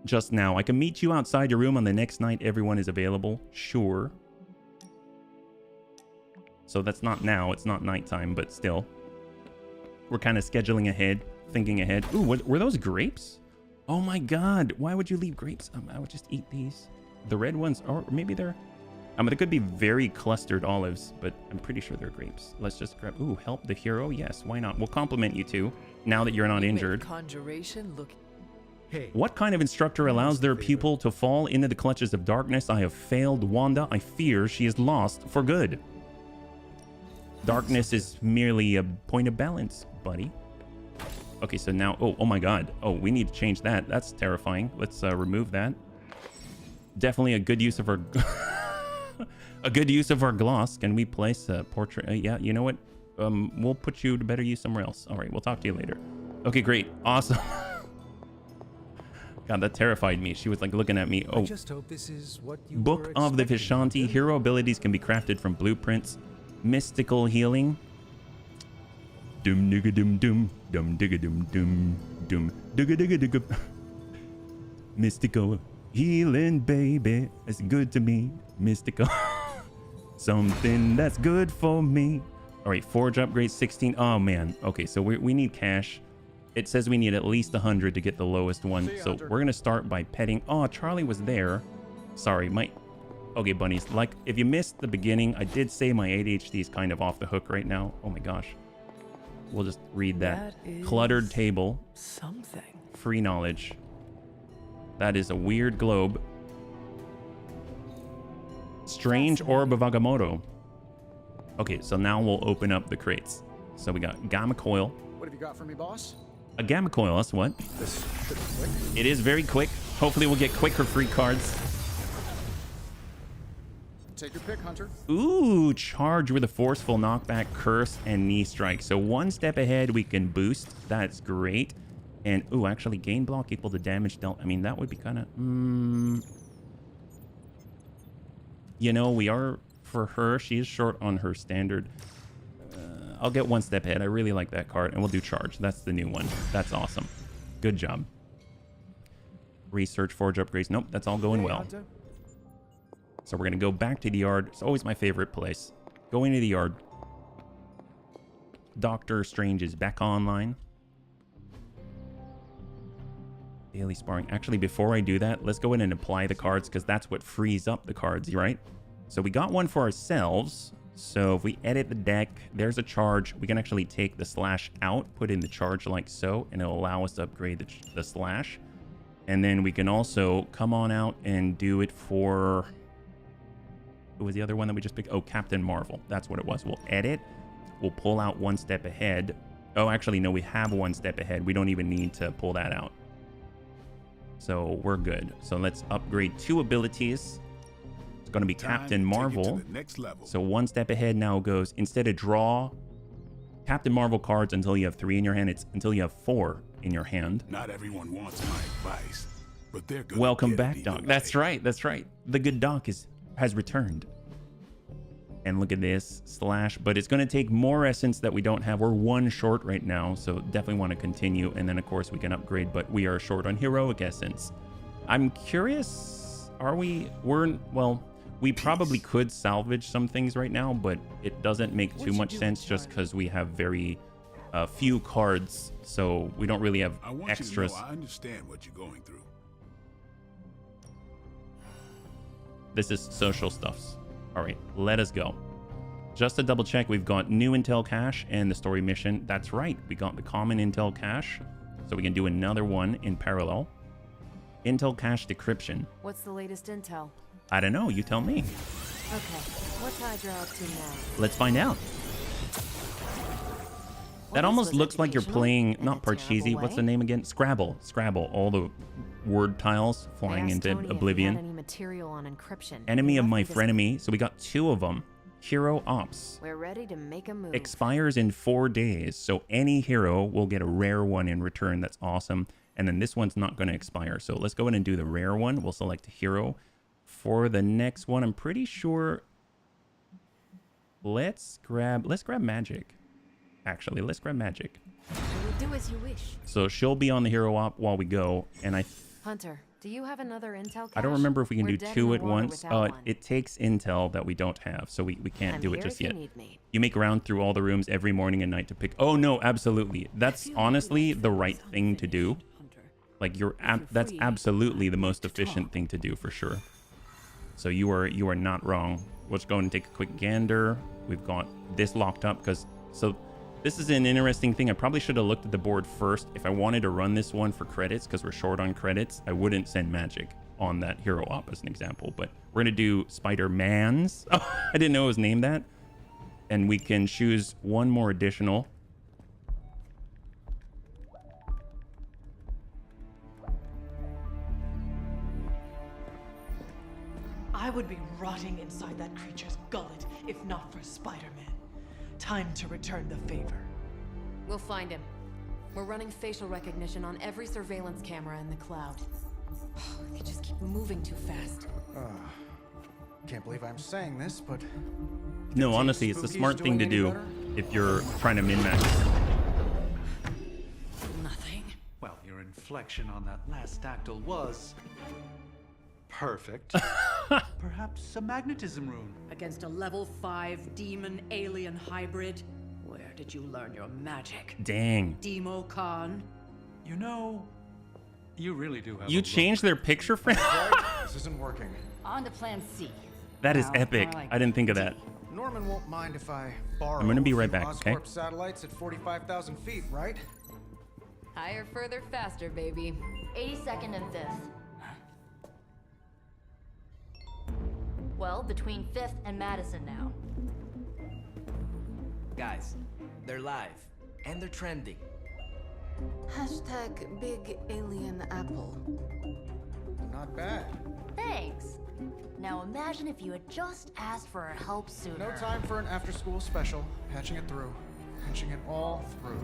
Just now. I can meet you outside your room on the next night everyone is available. Sure. So that's not now, it's not nighttime, but still. We're kind of scheduling ahead, thinking ahead. Ooh, were those grapes? Oh my God, why would you leave grapes? I would just eat these. The red ones, or maybe they're... they could be very clustered olives, but I'm pretty sure they're grapes. Let's just grab... Ooh, help the hero? Yes, why not? We'll compliment you too, now that you're not injured. Conjuration look... Hey. What kind of instructor allows their pupil to fall into the clutches of darkness? I have failed Wanda. I fear she is lost for good. Darkness is merely a point of balance, buddy. Okay, so now... Oh my God. Oh, we need to change that. That's terrifying. Let's remove that. Definitely a good use of our... a good use of our gloss. Can we place a portrait? Yeah, you know what? We'll put you to better use somewhere else. All right, we'll talk to you later. Okay, great. Awesome. God, that terrified me. She was like looking at me. Oh, I just hope this is what you Book were of the expecting. Vishanti. Hero abilities can be crafted from blueprints. Mystical healing. Dum digga dum dum. Dum digga dum dum. Dum digga digga digga. Mystical healing, baby. It's good to me. Mystical. Something that's good for me. All right, forge upgrade 16. Oh man. Okay, so we need cash. It says we need at least 100 to get the lowest one. So we're gonna start by petting. Oh, Charlie was there. Sorry, okay, bunnies. Like, if you missed the beginning, I did say my ADHD is kind of off the hook right now. Oh my gosh. We'll just read that. Cluttered table. Something. Free knowledge. That is a weird globe. Strange orb of Agamotto. Okay, so now we'll open up the crates. So we got gamma coil. What have you got for me, boss? A gamma coil, that's what? This should be quick. It is very quick. Hopefully we'll get quicker free cards. Take your pick, Hunter. Ooh, charge with a forceful knockback, curse, and knee strike. So one step ahead, we can boost. That's great. And, ooh, actually gain block equal to damage dealt. I mean, that would be kind of... You know, we are, for her, she is short on her standard. I'll get one step ahead. I really like that card. And we'll do charge. That's the new one. That's awesome. Good job. Research, forge upgrades. Nope, that's all going well. So we're going to go back to the yard. It's always my favorite place. Go into the yard. Doctor Strange is back online. Daily sparring. Actually, before I do that, let's go in and apply the cards because that's what frees up the cards, right? So we got one for ourselves. So if we edit the deck, there's a charge. We can actually take the slash out, put in the charge like so, and it'll allow us to upgrade the slash. And then we can also come on out and do it for... Who was the other one that we just picked? Oh, Captain Marvel. That's what it was. We'll edit. We'll pull out one step ahead. Oh, actually, no, we have one step ahead. We don't even need to pull that out. So we're good. So let's upgrade 2 abilities. It's going to be Captain Marvel. So one step ahead now goes, instead of draw Captain Marvel cards until you have 3 in your hand, it's until you have 4 in your hand. Not everyone wants my advice, but they're good. Welcome back, Doc. That's right. That's right. The good Doc has returned. And look at this slash, but it's going to take more essence that we don't have. We're 1 short right now, so definitely want to continue. And then of course we can upgrade, but we are short on heroic essence. I'm curious, well, we probably could salvage some things right now, but it doesn't make too much sense just because we have very few cards, so we don't really have extras. I understand what you're going through. This is social stuffs. All right, let us go. Just to double check, we've got new intel cache and the story mission. That's right, we got the common intel cache, so we can do another one in parallel. Intel cache decryption. What's the latest intel? I don't know, you tell me. Okay, what's Hydra up to now? Let's find out. That almost looks like you're playing, not Parcheesi, what's the name again? Scrabble. Scrabble, all the word tiles flying into oblivion. Any material on encryption. Enemy of my frenemy, so we got 2 of them. Hero Ops. We're ready to make a move. Expires in 4 days, so any hero will get a rare one in return. That's awesome. And then this one's not going to expire, so let's go ahead and do the rare one. We'll select a hero. For the next one, I'm pretty sure... Let's grab magic. Actually, let's grab magic. We'll do as you wish. So she'll be on the hero op while we go, and Hunter, do you have another intel cache? I don't remember if we can do 2 at once. It takes intel that we don't have, so we can't do it just yet. You make round through all the rooms every morning and night to pick... Oh, no, absolutely. That's honestly the right thing to do. Like, that's absolutely the most efficient thing to do, for sure. So you are not wrong. Let's go and take a quick gander. We've got this locked up because... So this is an interesting thing. I probably should have looked at the board first. If I wanted to run this one for credits, because we're short on credits, I wouldn't send magic on that hero op as an example. But we're going to do Spider-Man's. Oh, I didn't know it was named that. And we can choose 1 more additional. I would be rotting inside that creature's gullet if not for Spider-Man. Time to return the favor. We'll find him. We're running facial recognition on every surveillance camera in the cloud. They just keep moving too fast. Can't believe I'm saying this, but... No, honestly, it's the smart thing to do if you're trying to min-max. Nothing. Well, your inflection on that last dactyl was... perfect. Perhaps a magnetism rune. Against a level 5 demon alien hybrid? Where did you learn your magic? Dang. Demo Khan? You know, you really do have You changed their picture frame? This isn't working. On to plan C. That is epic. I didn't think of that. Norman won't mind if I borrow I'm gonna be right back, okay? Oscorp satellites at 45,000 feet, right? Higher, further, faster, baby. 82nd and 5th. Well, between 5th and Madison now. Guys, they're live. And they're trending. Hashtag big alien apple. Not bad. Thanks. Now imagine if you had just asked for our help sooner. No time for an after-school special. Patching it through. Patching it all through.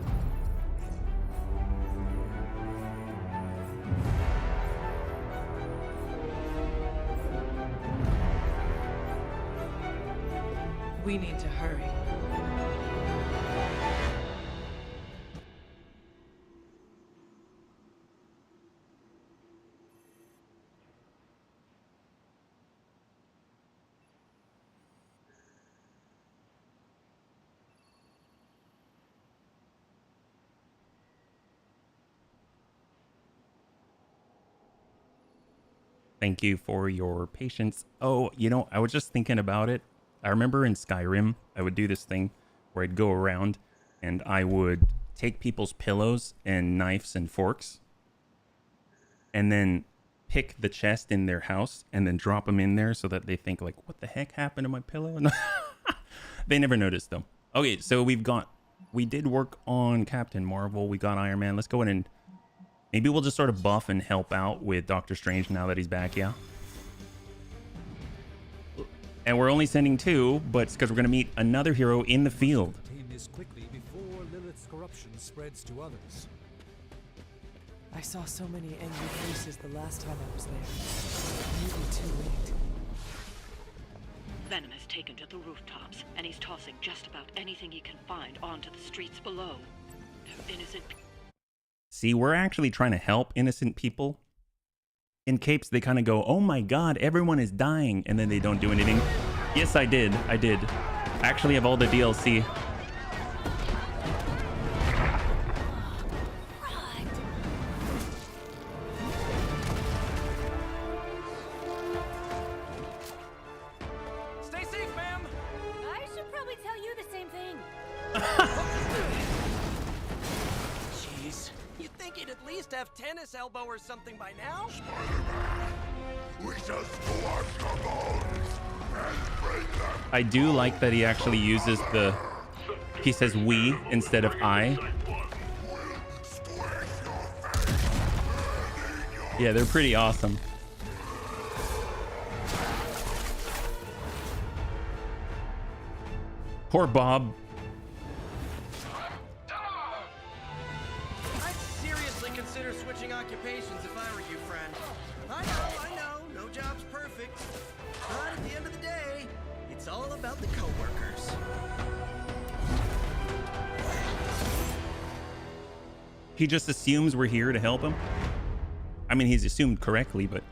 We need to hurry. Thank you for your patience. Oh, you know, I was just thinking about it. I remember in Skyrim, I would do this thing where I'd go around and I would take people's pillows and knives and forks and then pick the chest in their house and then drop them in there so that they think like, what the heck happened to my pillow? They never noticed though. Okay, so we did work on Captain Marvel. We got Iron Man. Let's go in and maybe we'll just sort of buff and help out with Doctor Strange now that he's back, yeah? And we're only sending 2, but it's because we're going to meet another hero in the field. Obtain this quickly before Lilith's corruption spreads to others. I saw so many angry faces the last time I was there. Maybe too late. Venom has taken to the rooftops, and he's tossing just about anything he can find onto the streets below. They're innocent. See, we're actually trying to help innocent people. In Capes, they kind of go, oh my god, everyone is dying, and then they don't do anything. Yes, I did. I actually have all the DLC. Stay safe, ma'am. I should probably tell you the same thing. Jeez, you'd think he'd at least have tennis elbow or something by now. We just squash the bones and break them. I do like that he actually uses he says we instead of I. Yeah, they're pretty awesome. Poor Bob. I'd seriously consider switching occupations if I were you, friend. I know, no job's perfect. But at the end of the day, it's all about the coworkers. He just assumes we're here to help him. I mean, he's assumed correctly, but...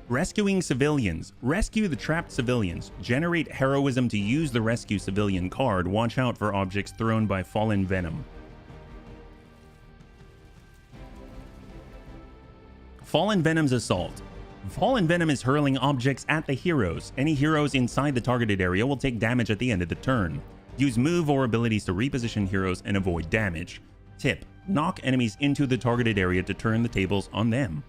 Rescuing civilians. Rescue the trapped civilians. Generate heroism to use the rescue civilian card. Watch out for objects thrown by fallen Venom. Fallen Venom's assault. Fallen Venom is hurling objects at the heroes. Any heroes inside the targeted area will take damage at the end of the turn. Use move or abilities to reposition heroes and avoid damage. Tip. Knock enemies into the targeted area to turn the tables on them.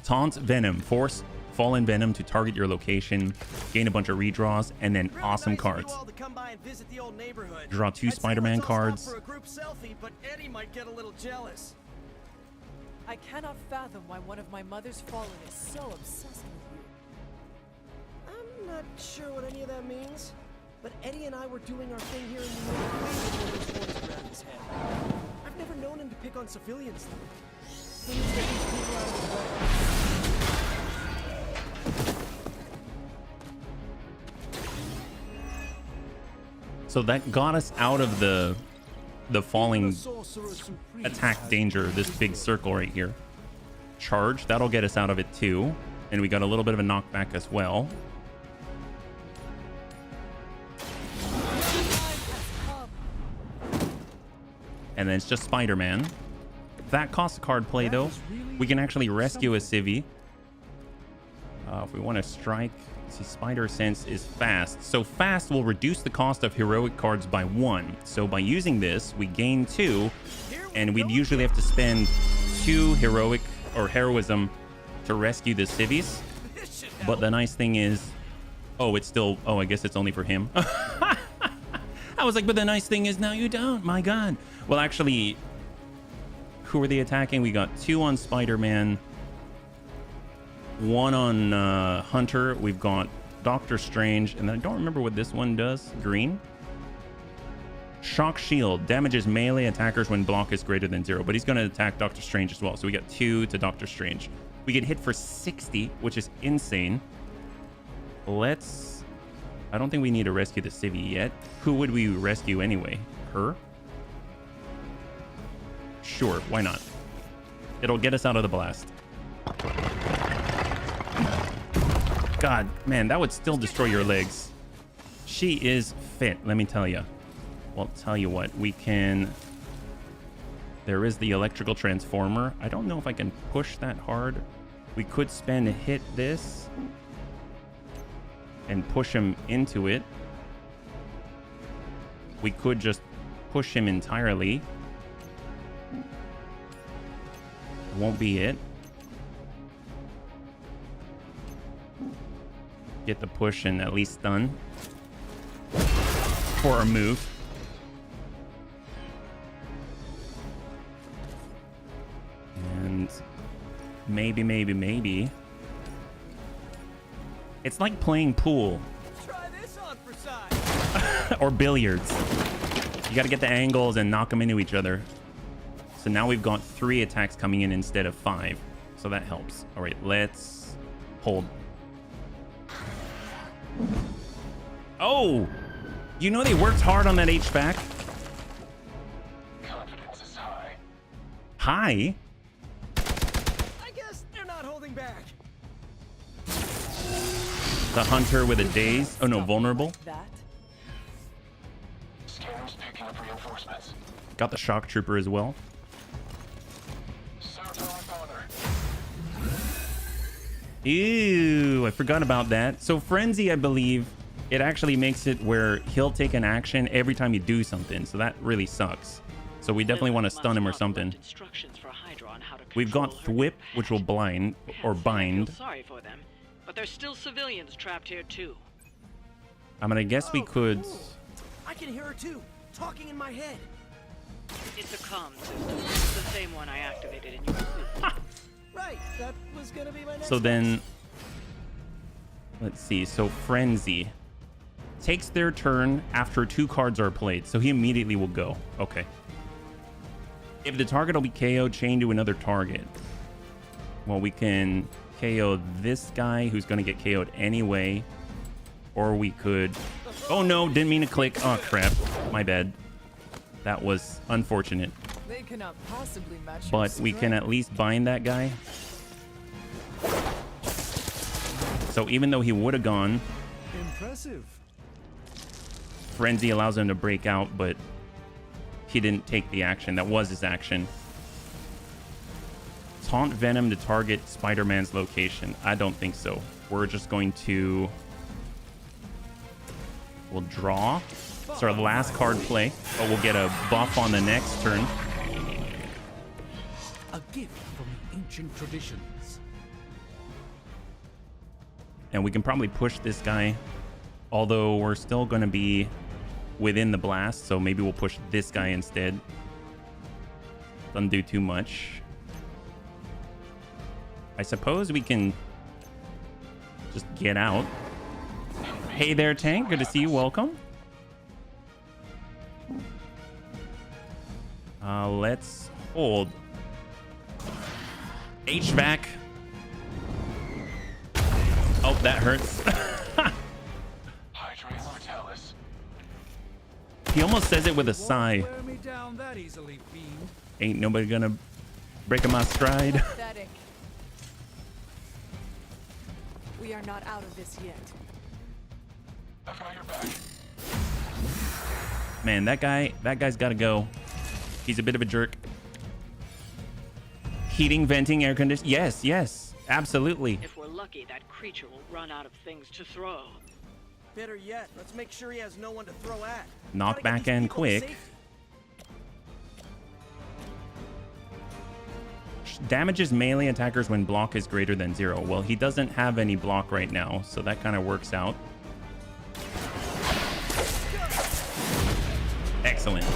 Taunt Venom. Force Fallen Venom to target your location. Gain a bunch of redraws and then awesome cards. Draw 2 Spider-Man cards. For a group selfie, but Eddie might get a little jealous. I cannot fathom why one of my mother's fallen is so obsessed with you. I'm not sure what any of that means, but Eddie and I were doing our thing here in New York before those horns around his head. I've never known him to pick on civilians, though. Things that these people out of the way. So that got us out of the falling attack danger, this big circle right here. Charge, that'll get us out of it too. And we got a little bit of a knockback as well. And then it's just Spider-Man. That costs a card play though. We can actually rescue a civvy. If we want to strike, see, Spider Sense is fast. So fast will reduce the cost of heroic cards by 1. So by using this, we gain 2, and we'd usually have to spend 2 heroic or heroism to rescue the civvies. But the nice thing is, oh, it's still, oh, I guess it's only for him. I was like, but the nice thing is now you don't. My God. Well, actually, who are they attacking? We got 2 on Spider-Man. 1 on Hunter. We've got Doctor Strange, and I don't remember what this one does. Green. Shock Shield damages melee attackers when block is greater than 0, but he's going to attack Doctor Strange as well. So we got 2 to Doctor Strange. We get hit for 60, which is insane. Let's... I don't think we need to rescue the civvy yet. Who would we rescue anyway? Her? Sure, why not? It'll get us out of the blast. God, man, that would still destroy your legs. She is fit, let me tell you. Well, tell you what, we can There is the electrical transformer. I don't know if I can push that hard. We could spend a hit this and push him into it. We could just push him entirely. Won't be it. Get the push and at least stun for our move. And maybe. It's like playing pool. Try this on for size. Or billiards. You got to get the angles and knock them into each other. So now we've got 3 attacks coming in instead of 5. So that helps. All right, let's hold. Oh! You know they worked hard on that HVAC. Confidence is high. High? I guess they're not holding back. The hunter with a daze. Oh no, vulnerable. That? Scanners picking up reinforcements. Got the shock trooper as well. Ew, I forgot about that. So Frenzy, I believe, it actually makes it where he'll take an action every time you do something. So that really sucks. So we definitely want to stun him or something. We've got Thwip, which will blind or bind. Sorry for them, but there's still civilians trapped here too. I'm gonna guess we could. Cool. I can hear her too, talking in my head. It's a comm system, the same one I activated in your suit. Right, that was gonna be my next. So then, let's see. So Frenzy takes their turn after 2 cards are played. So he immediately will go. Okay. If the target will be KO'd, chain to another target. Well, we can KO this guy who's going to get KO'd anyway. Or we could... Oh no, didn't mean to click. Oh crap. My bad. That was unfortunate. They cannot possibly match your But we can at least bind that guy. So even though he would have gone... Impressive. Frenzy allows him to break out, but he didn't take the action. That was his action. Taunt Venom to target Spider-Man's location. I don't think so. We're just going to... We'll draw. It's our last card play, but we'll get a buff on the next turn. A gift from the ancient traditions. And we can probably push this guy, although we're still going to be within the blast, so maybe we'll push this guy instead. Doesn't do too much. I suppose we can just get out. Hey there, Tank. Good to see you. Welcome. Let's hold. HVAC. Oh, that hurts. He almost says it with a sigh. Wear me down that easily, fiend. Ain't nobody gonna break my stride. Pathetic. We are not out of this yet. I've got your back. Man, that guy's gotta go. He's a bit of a jerk. Heating, venting, air conditioning. Yes, absolutely. If we're lucky, that creature will run out of things to throw. Better yet, let's make sure he has no one to throw at. Knock back and quick. Damages melee attackers when block is greater than 0. Well, he doesn't have any block right now, so that kind of works out. Excellent.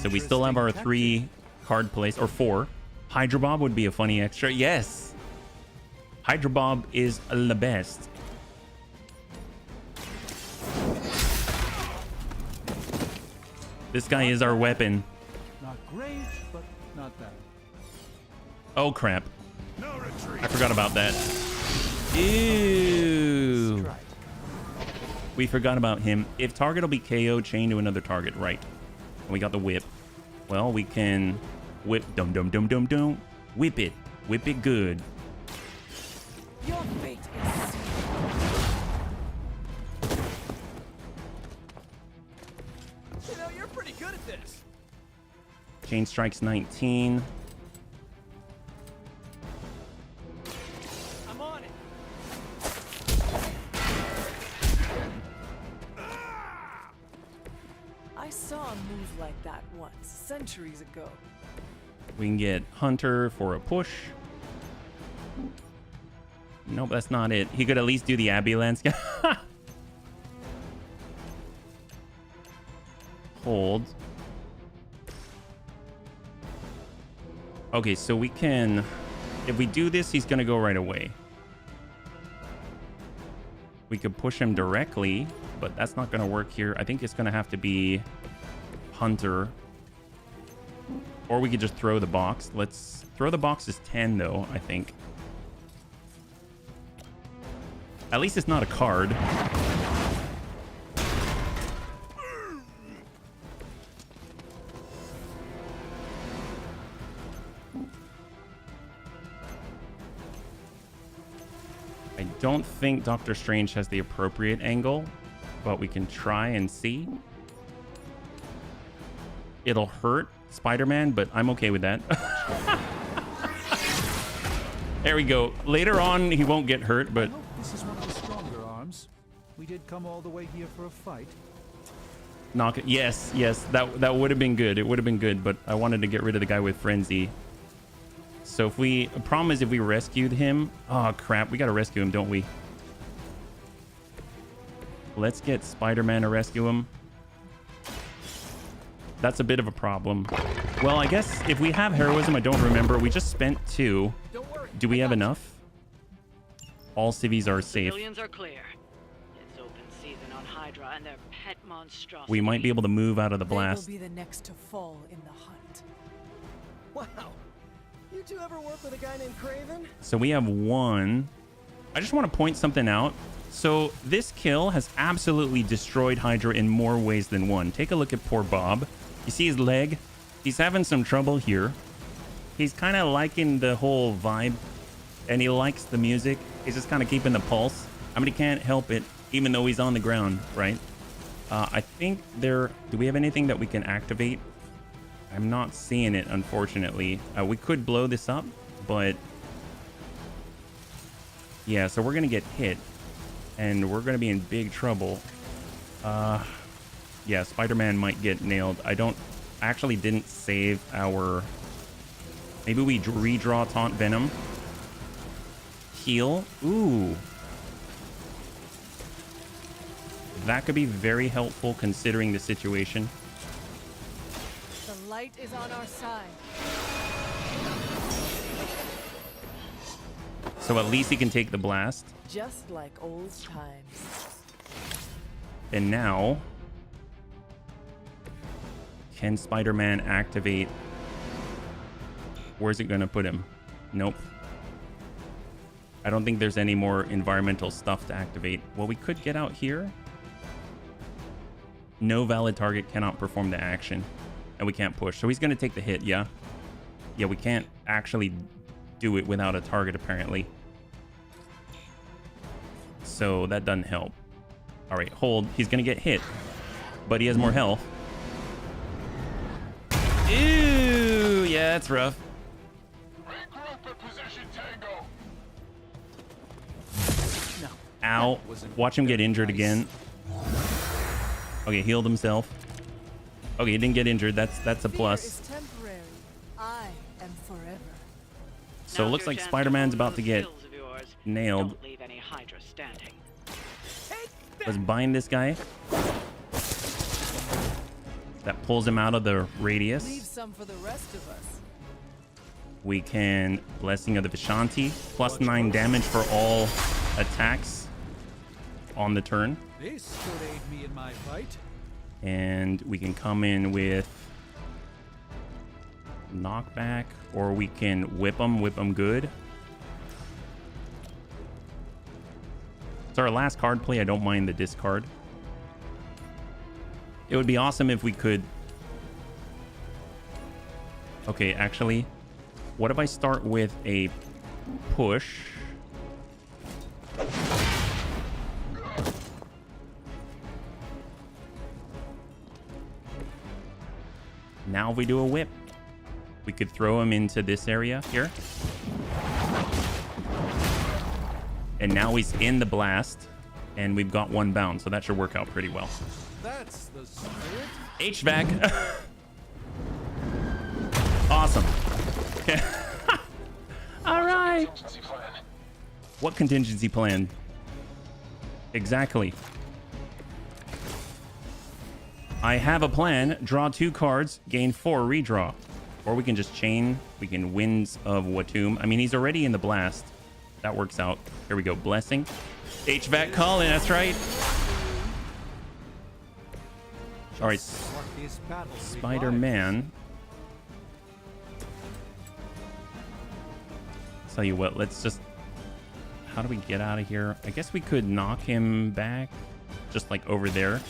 So we still have our 3 card plays, or 4. Hydra Bob would be a funny extra. Yes! Hydra Bob is the best. This guy is our weapon. Not great, but not bad. Oh crap. I forgot about that. Ew. We forgot about him. If target will be KO, chain to another target. Right. And we got the whip. Well, we can whip. Dum dum dum dum dum. Whip it. Whip it good. Your fate is sealed. You know, you're pretty good at Chain strikes 19. I'm on it. I saw a move like that once, centuries ago. We can get Hunter for a push. Nope, that's not it. He could at least do the Abbey landscape. Hold. Okay, so we can... If we do this, he's going to go right away. We could push him directly, but that's not going to work here. I think it's going to have to be Hunter. Or we could just throw the box. Let's throw the box as 10, though, I think. At least it's not a card. I don't think Doctor Strange has the appropriate angle, but we can try and see. It'll hurt Spider-Man, but I'm okay with that. There we go. Later on, he won't get hurt, but... This is one of the stronger arms. We did come all the way here for a fight. Knock it. Yes, that would have been good. It would have been good, but I wanted to get rid of the guy with Frenzy. So if we... Problem is, if we rescued him... Oh, crap. We got to rescue him, don't we? Let's get Spider-Man to rescue him. That's a bit of a problem. Well, I guess if we have heroism, I don't remember. We just spent 2. Do we have enough? All civvies are safe. Civilians are clear. It's open season on Hydra and their pet monstrosity. We might be able to move out of the blast. They will be the next to fall in the hunt. Wow. You two ever work with a guy named Craven? So we have 1. I just want to point something out. So this kill has absolutely destroyed Hydra in more ways than one. Take a look at poor Bob. You see his leg? He's having some trouble here. He's kind of liking the whole vibe, and he likes the music. He's just kind of keeping the pulse. I mean, he can't help it, even though he's on the ground, right? I think there... Do we have anything that we can activate? I'm not seeing it, unfortunately. We could blow this up, but... Yeah, so we're going to get hit, and we're going to be in big trouble. Yeah, Spider-Man might get nailed. I actually didn't save our... Maybe we redraw Taunt Venom. Heal. Ooh. That could be very helpful considering the situation. The light is on our side. So at least he can take the blast. Just like old times. And now... Can Spider-Man activate... Where's it going to put him? Nope. I don't think there's any more environmental stuff to activate. Well, we could get out here. No valid target cannot perform the action. And we can't push. So he's going to take the hit, yeah? Yeah, we can't actually do it without a target, apparently. So that doesn't help. All right, hold. He's going to get hit. But he has more health. Ew, yeah, that's rough. Ow. Watch him get injured again. Okay, healed himself. Okay, he didn't get injured. That's a plus. Fear is temporary. I am forever. So it looks like Spider-Man's about to get nailed. Don't leave any Hydra standing. Let's bind this guy. That pulls him out of the radius. Leave some for the rest of us. We can Blessing of the Vishanti. Plus 9 damage for all attacks on the turn. This could aid me in my fight. And we can come in with knockback, or we can whip them good. It's our last card play. I don't mind the discard. It would be awesome if we could... Okay, actually, what if I start with a push? Now if we do a whip. We could throw him into this area here. And now he's in the blast. And we've got 1 bound, so that should work out pretty well. That's the spirit. HVAC. Awesome. Okay. All right. What contingency plan? Exactly. I have a plan. Draw 2 cards, gain 4 redraw. Or we can just chain. We can Winds of Watum. I mean, he's already in the blast. That works out. Here we go. Blessing. HVAC calling. That's right. All right. Spider-Man. Tell you what, let's just... How do we get out of here? I guess we could knock him back. Just like over there.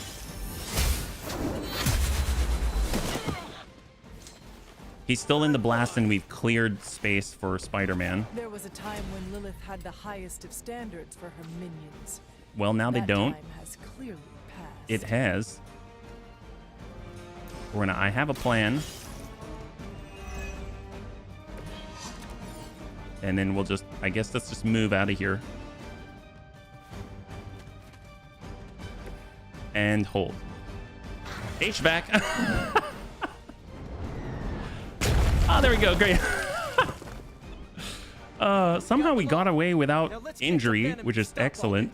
He's still in the blast and we've cleared space for Spider-Man. There was a time when Lilith had the highest of standards for her minions. Well, now they don't. Time has clearly passed. It has. We're gonna... I have a plan. And then we'll just... I guess let's just move out of here. And hold. HVAC! Oh, there we go. Great. Somehow we got away without injury, which is excellent.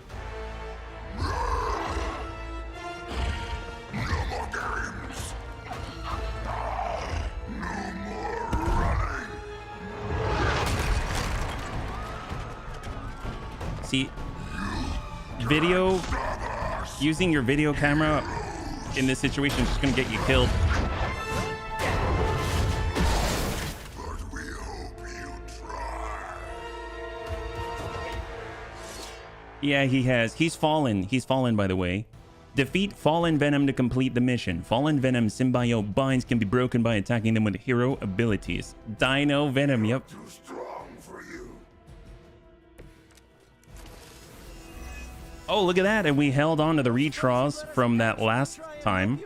See, video, using your video camera in this situation is just gonna get you killed. Yeah, he has. He's fallen. He's fallen, by the way. Defeat Fallen Venom to complete the mission. Fallen Venom symbiote binds can be broken by attacking them with hero abilities. Dino Venom, yep. Oh, look at that. And we held on to the redraws from that last time.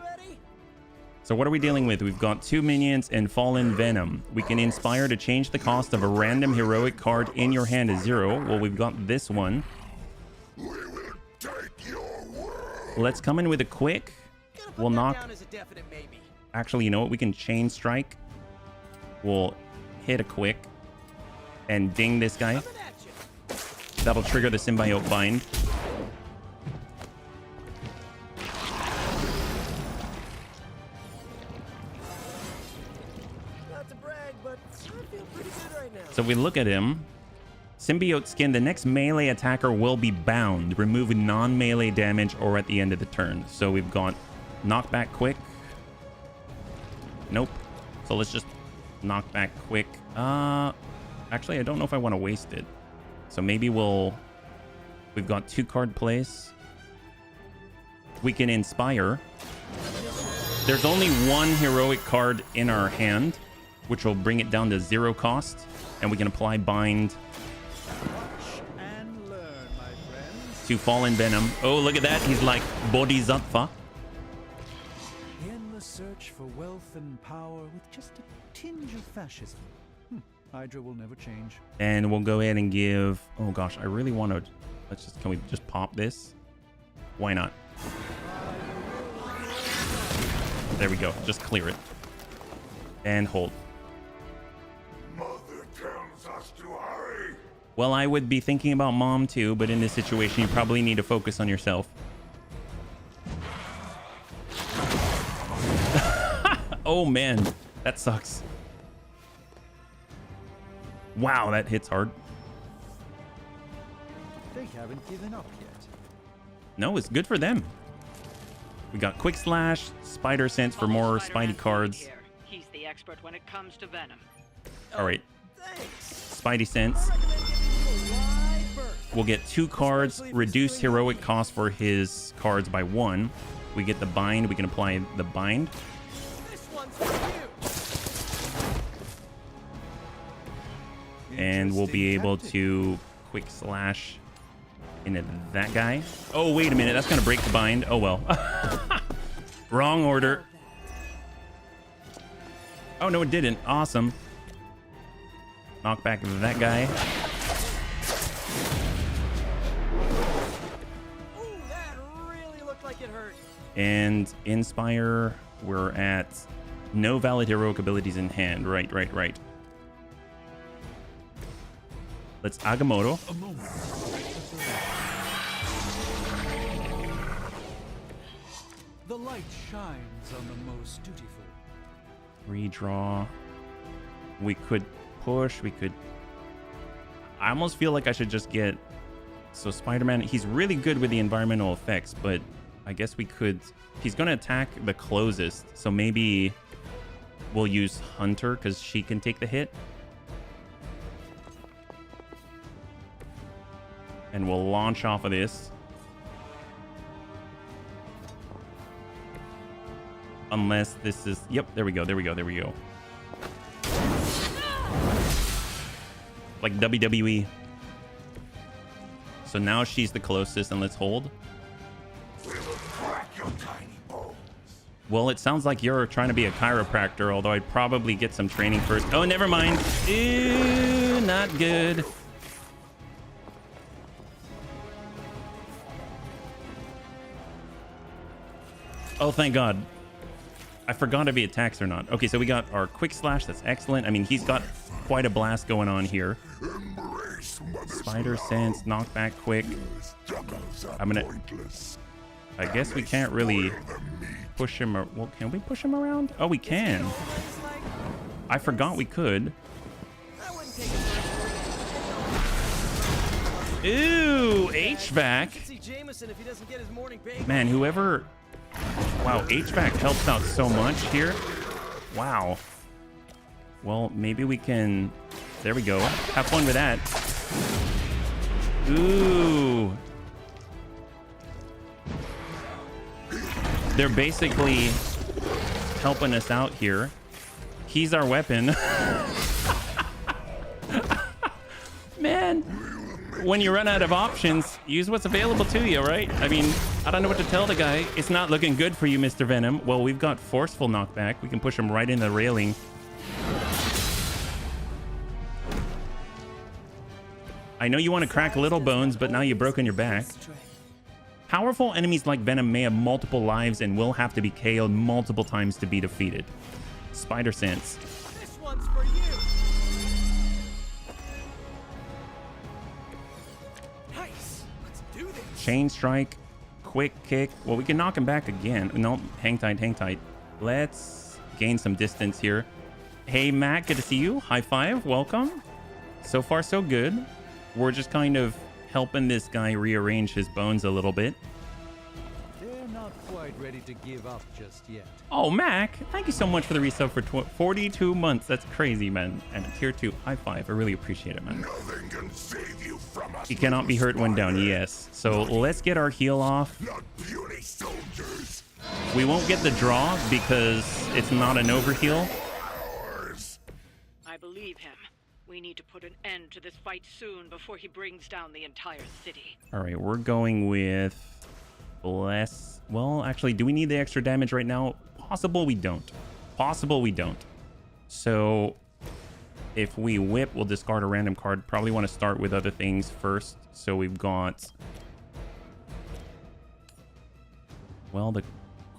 So what are we dealing with? We've got 2 minions and Fallen Venom. We can inspire to change the cost of a random heroic card in your hand to 0. Well, we've got this one. Let's come in with a quick. We'll knock. Actually, you know what? We can chain strike. We'll hit a quick and ding this guy. That'll trigger the symbiote bind. Not to brag, but I feel pretty good right now. So we look at him. Symbiote skin, the next melee attacker will be bound, removing non-melee damage or at the end of the turn. So we've got knockback quick. Nope. So let's just knock back quick. Actually, I don't know if I want to waste it. So maybe we've got 2 card plays. We can inspire. There's only 1 heroic card in our hand, which will bring it down to 0 cost. And we can apply bind to Fallen Venom. Oh, look at that. He's like Bodhisattva. In the search for wealth and power with just a tinge of fascism. Hydra will never change. And we'll go ahead and give... Oh, gosh. I really want to... Can we just pop this? Why not? There we go. Just clear it. And hold. Well, I would be thinking about mom too, but in this situation, you probably need to focus on yourself. Oh, man. That sucks. Wow, that hits hard. They haven't given up yet. No, it's good for them. We got Quick Slash, Spider Sense for more Spidey cards. He's the expert when it comes to Venom. All right. Spidey Sense. We'll get 2 cards, reduce heroic cost for his cards by 1. We get the bind. We can apply the bind. And we'll be able to Quick Slash into that guy. Oh, wait a minute. That's going to break the bind. Oh, well. Wrong order. Oh, no, it didn't. Awesome. Knock back that guy. Ooh, that really looked like it hurt. And Inspire, we're at no valid heroic abilities in hand. Right. Let's Agamotto. The light shines on the most dutiful. Redraw. We could push. We could... I almost feel like I should just get... So Spider-Man, he's really good with the environmental effects, but I guess we could... He's going to attack the closest, so maybe we'll use Hunter because she can take the hit. And we'll launch off of this. Unless this is... Yep, there we go. Like WWE. So now she's the closest, and let's hold. Well, it sounds like you're trying to be a chiropractor, although I'd probably get some training first. Oh, never mind. Ew, not good. Oh, thank God. I forgot if he attacks or not. Okay, so we got our quick slash. That's excellent. I mean, he's got quite a blast going on here. Spider sense, knockback quick. I'm gonna... I guess we can't really push him. Well, can we push him around? Oh, we can. I forgot we could. Ooh, HVAC. Man, whoever... Wow, HVAC helps out so much here. Wow. Well, maybe we can... There we go. Have fun with that. Ooh. They're basically helping us out here. He's our weapon. Man, when you run out of options, use what's available to you, right? I mean, I don't know what to tell the guy. It's not looking good for you, Mr. Venom. Well, we've got forceful knockback. We can push him right in the railing. I know you want to crack little bones, but now you've broken your back. Powerful enemies like Venom may have multiple lives and will have to be KO'd multiple times to be defeated. Spider sense. This one's for you. Nice. Let's do this. Chain strike, quick kick. Well, we can knock him back again. No, hang tight. Let's gain some distance here. Hey, Matt, good to see you. High five, welcome. So far, so good. We're just kind of helping this guy rearrange his bones a little bit. They're not quite ready to give up just yet. Oh, Mac, thank you so much for the resub for 42 months. That's crazy, man. And a tier 2 high five. I really appreciate it, man. Nothing can save you from us. He cannot be hurt when down, yes. So let's get our heal off. Not puny soldiers. We won't get the draw because it's not an overheal. I believe him. We need to put an end to this fight soon before he brings down the entire city. All right, we're going with bless. Well, actually, do we need the extra damage right now? Possible we don't. So if we whip, we'll discard a random card. Probably want to start with other things first. So we've got... Well, the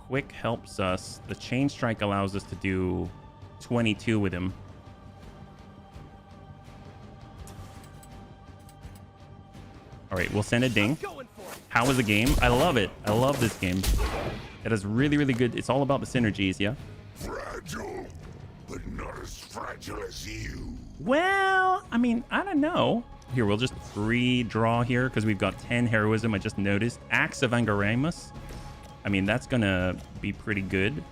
quick helps us. The chain strike allows us to do 22 with him. All right, we'll send a ding. How was the game? I love it. I love this game. It is really, really good. It's all about the synergies, yeah? Fragile, but not as fragile as you. Well, I mean, I don't know. Here, we'll just redraw here because we've got 10 heroism. I just noticed. Axe of Angaramus. I mean, that's going to be pretty good.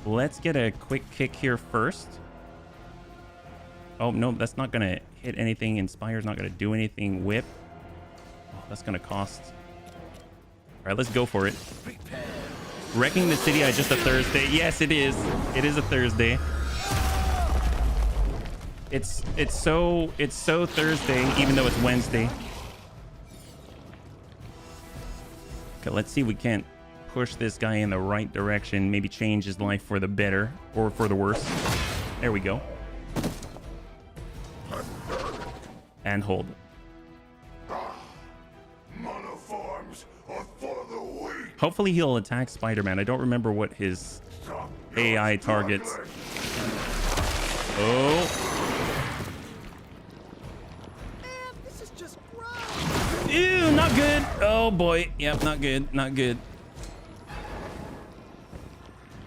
Let's get a quick kick here first. Oh, no, that's not going to hit anything. Inspire's not going to do anything. Whip. That's gonna cost. All right, let's go for it. Wrecking the city on just a Thursday. Yes, it is. It is a Thursday. It's so Thursday, even though it's Wednesday. Okay, let's see if we can't push this guy in the right direction. Maybe change his life for the better or for the worse. There we go. And hold. Monoforms are for the weak. Hopefully he'll attack Spider-Man. I don't remember what his AI targets. Oh. Man, this is just gross. Ew, not good. Oh boy. Yep, not good. Not good.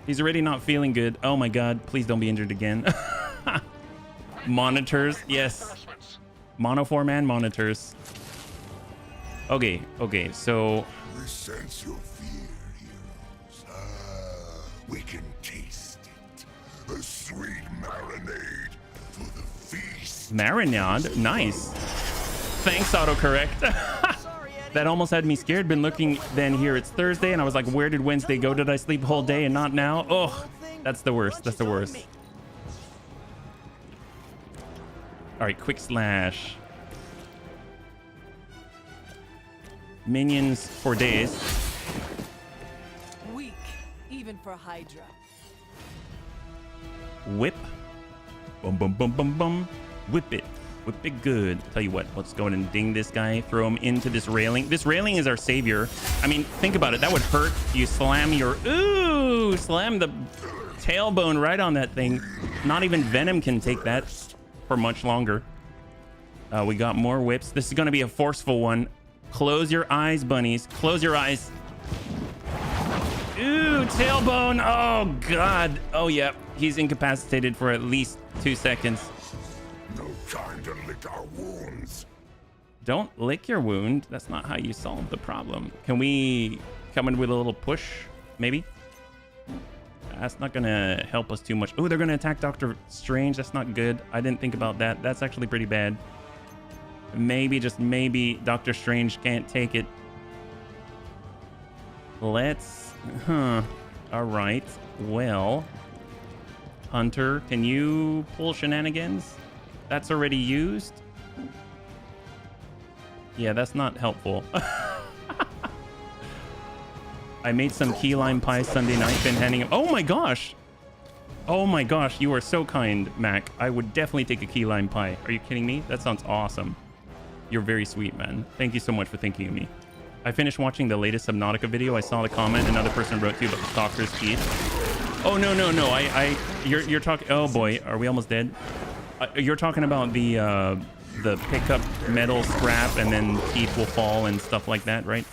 He's already not feeling good. Oh my god. Please don't be injured again. Monitors. Yes. Monoform and monitors. Okay. Okay. So. We sense your fear, heroes. We can taste it. A sweet marinade for the feast. Marinade? Nice. Thanks, autocorrect. That almost had me scared. Been looking then here. It's Thursday and I was like, where did Wednesday go? Did I sleep a whole day and not now? Oh, that's the worst. That's the worst. All right, quick slash. Minions for days. Weak, even for Hydra. Whip. Bum, bum, bum, bum, bum. Whip it. Whip it good. Tell you what, let's go ahead and ding this guy. Throw him into this railing. This railing is our savior. I mean, think about it. That would hurt. You slam your... Ooh! Slam the tailbone right on that thing. Not even Venom can take that for much longer. We got more whips. This is going to be a forceful one. Close your eyes, bunnies. Close your eyes. Ooh, tailbone. Oh, God. Oh, yeah. He's incapacitated for at least 2 seconds. No time to lick our wounds. Don't lick your wound. That's not how you solve the problem. Can we come in with a little push? Maybe? That's not going to help us too much. Oh, they're going to attack Doctor Strange. That's not good. I didn't think about that. That's actually pretty bad. Maybe, just maybe, Doctor Strange can't take it. Let's... All right. Well... Hunter, can you pull shenanigans? That's already used? Yeah, that's not helpful. I made some key lime pie Sunday night, been handing him... Oh my gosh! Oh my gosh, you are so kind, Mac. I would definitely take a key lime pie. Are you kidding me? That sounds awesome. You're very sweet, man. Thank you so much for thinking of me. I finished watching the latest Subnautica video. I saw the comment another person wrote to you about the Stalker's teeth. Oh, no. You're talking... Oh, boy. Are we almost dead? You're talking about the pickup metal scrap and then teeth will fall and stuff like that, right?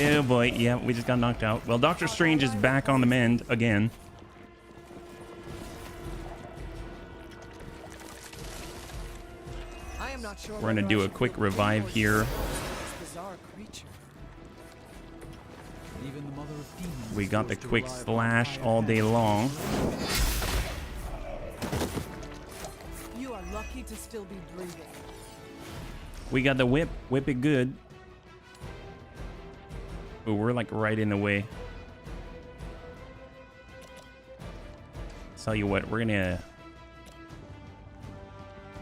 Oh, boy. Yeah, we just got knocked out. Well, Doctor Strange is back on the mend again. We're going to do a quick revive here. We got the quick slash all day long. You are lucky to still be breathing. We got the whip. Whip it good. Ooh, we're like right in the way. Tell you what, we're gonna...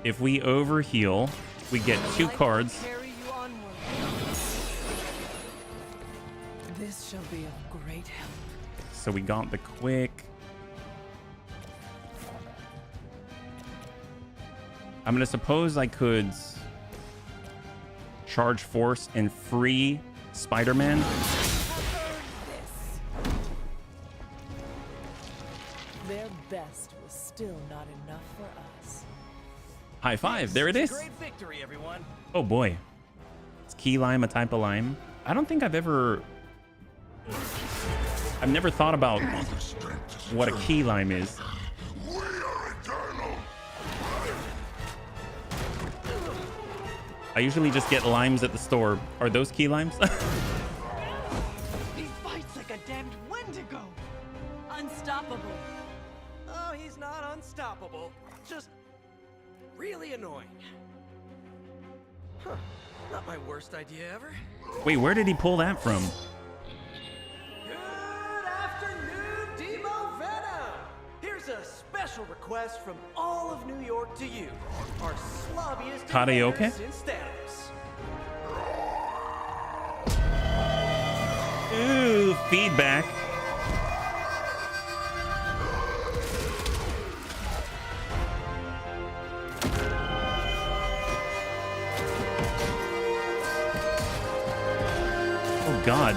If we overheal, we get 2 cards. This shall be of great help. So we got the quick. I'm gonna suppose I could charge force and free Spider-Man. Their best was still not enough for us. High five. There it is. Great victory, everyone. Oh boy. Is key lime a type of lime? I don't think I've never thought about what a key lime is. We are eternal. I usually just get limes at the store. Are those key limes? He fights like a damned Wendigo. Unstoppable. Oh, he's not unstoppable. Just really annoying. Huh. Not my worst idea ever. Wait, where did he pull that from? Good afternoon, Demo Venom. Here's a special request from all of New York to you, our slobbiest Karaoke? since Thanos. Ooh, feedback. God.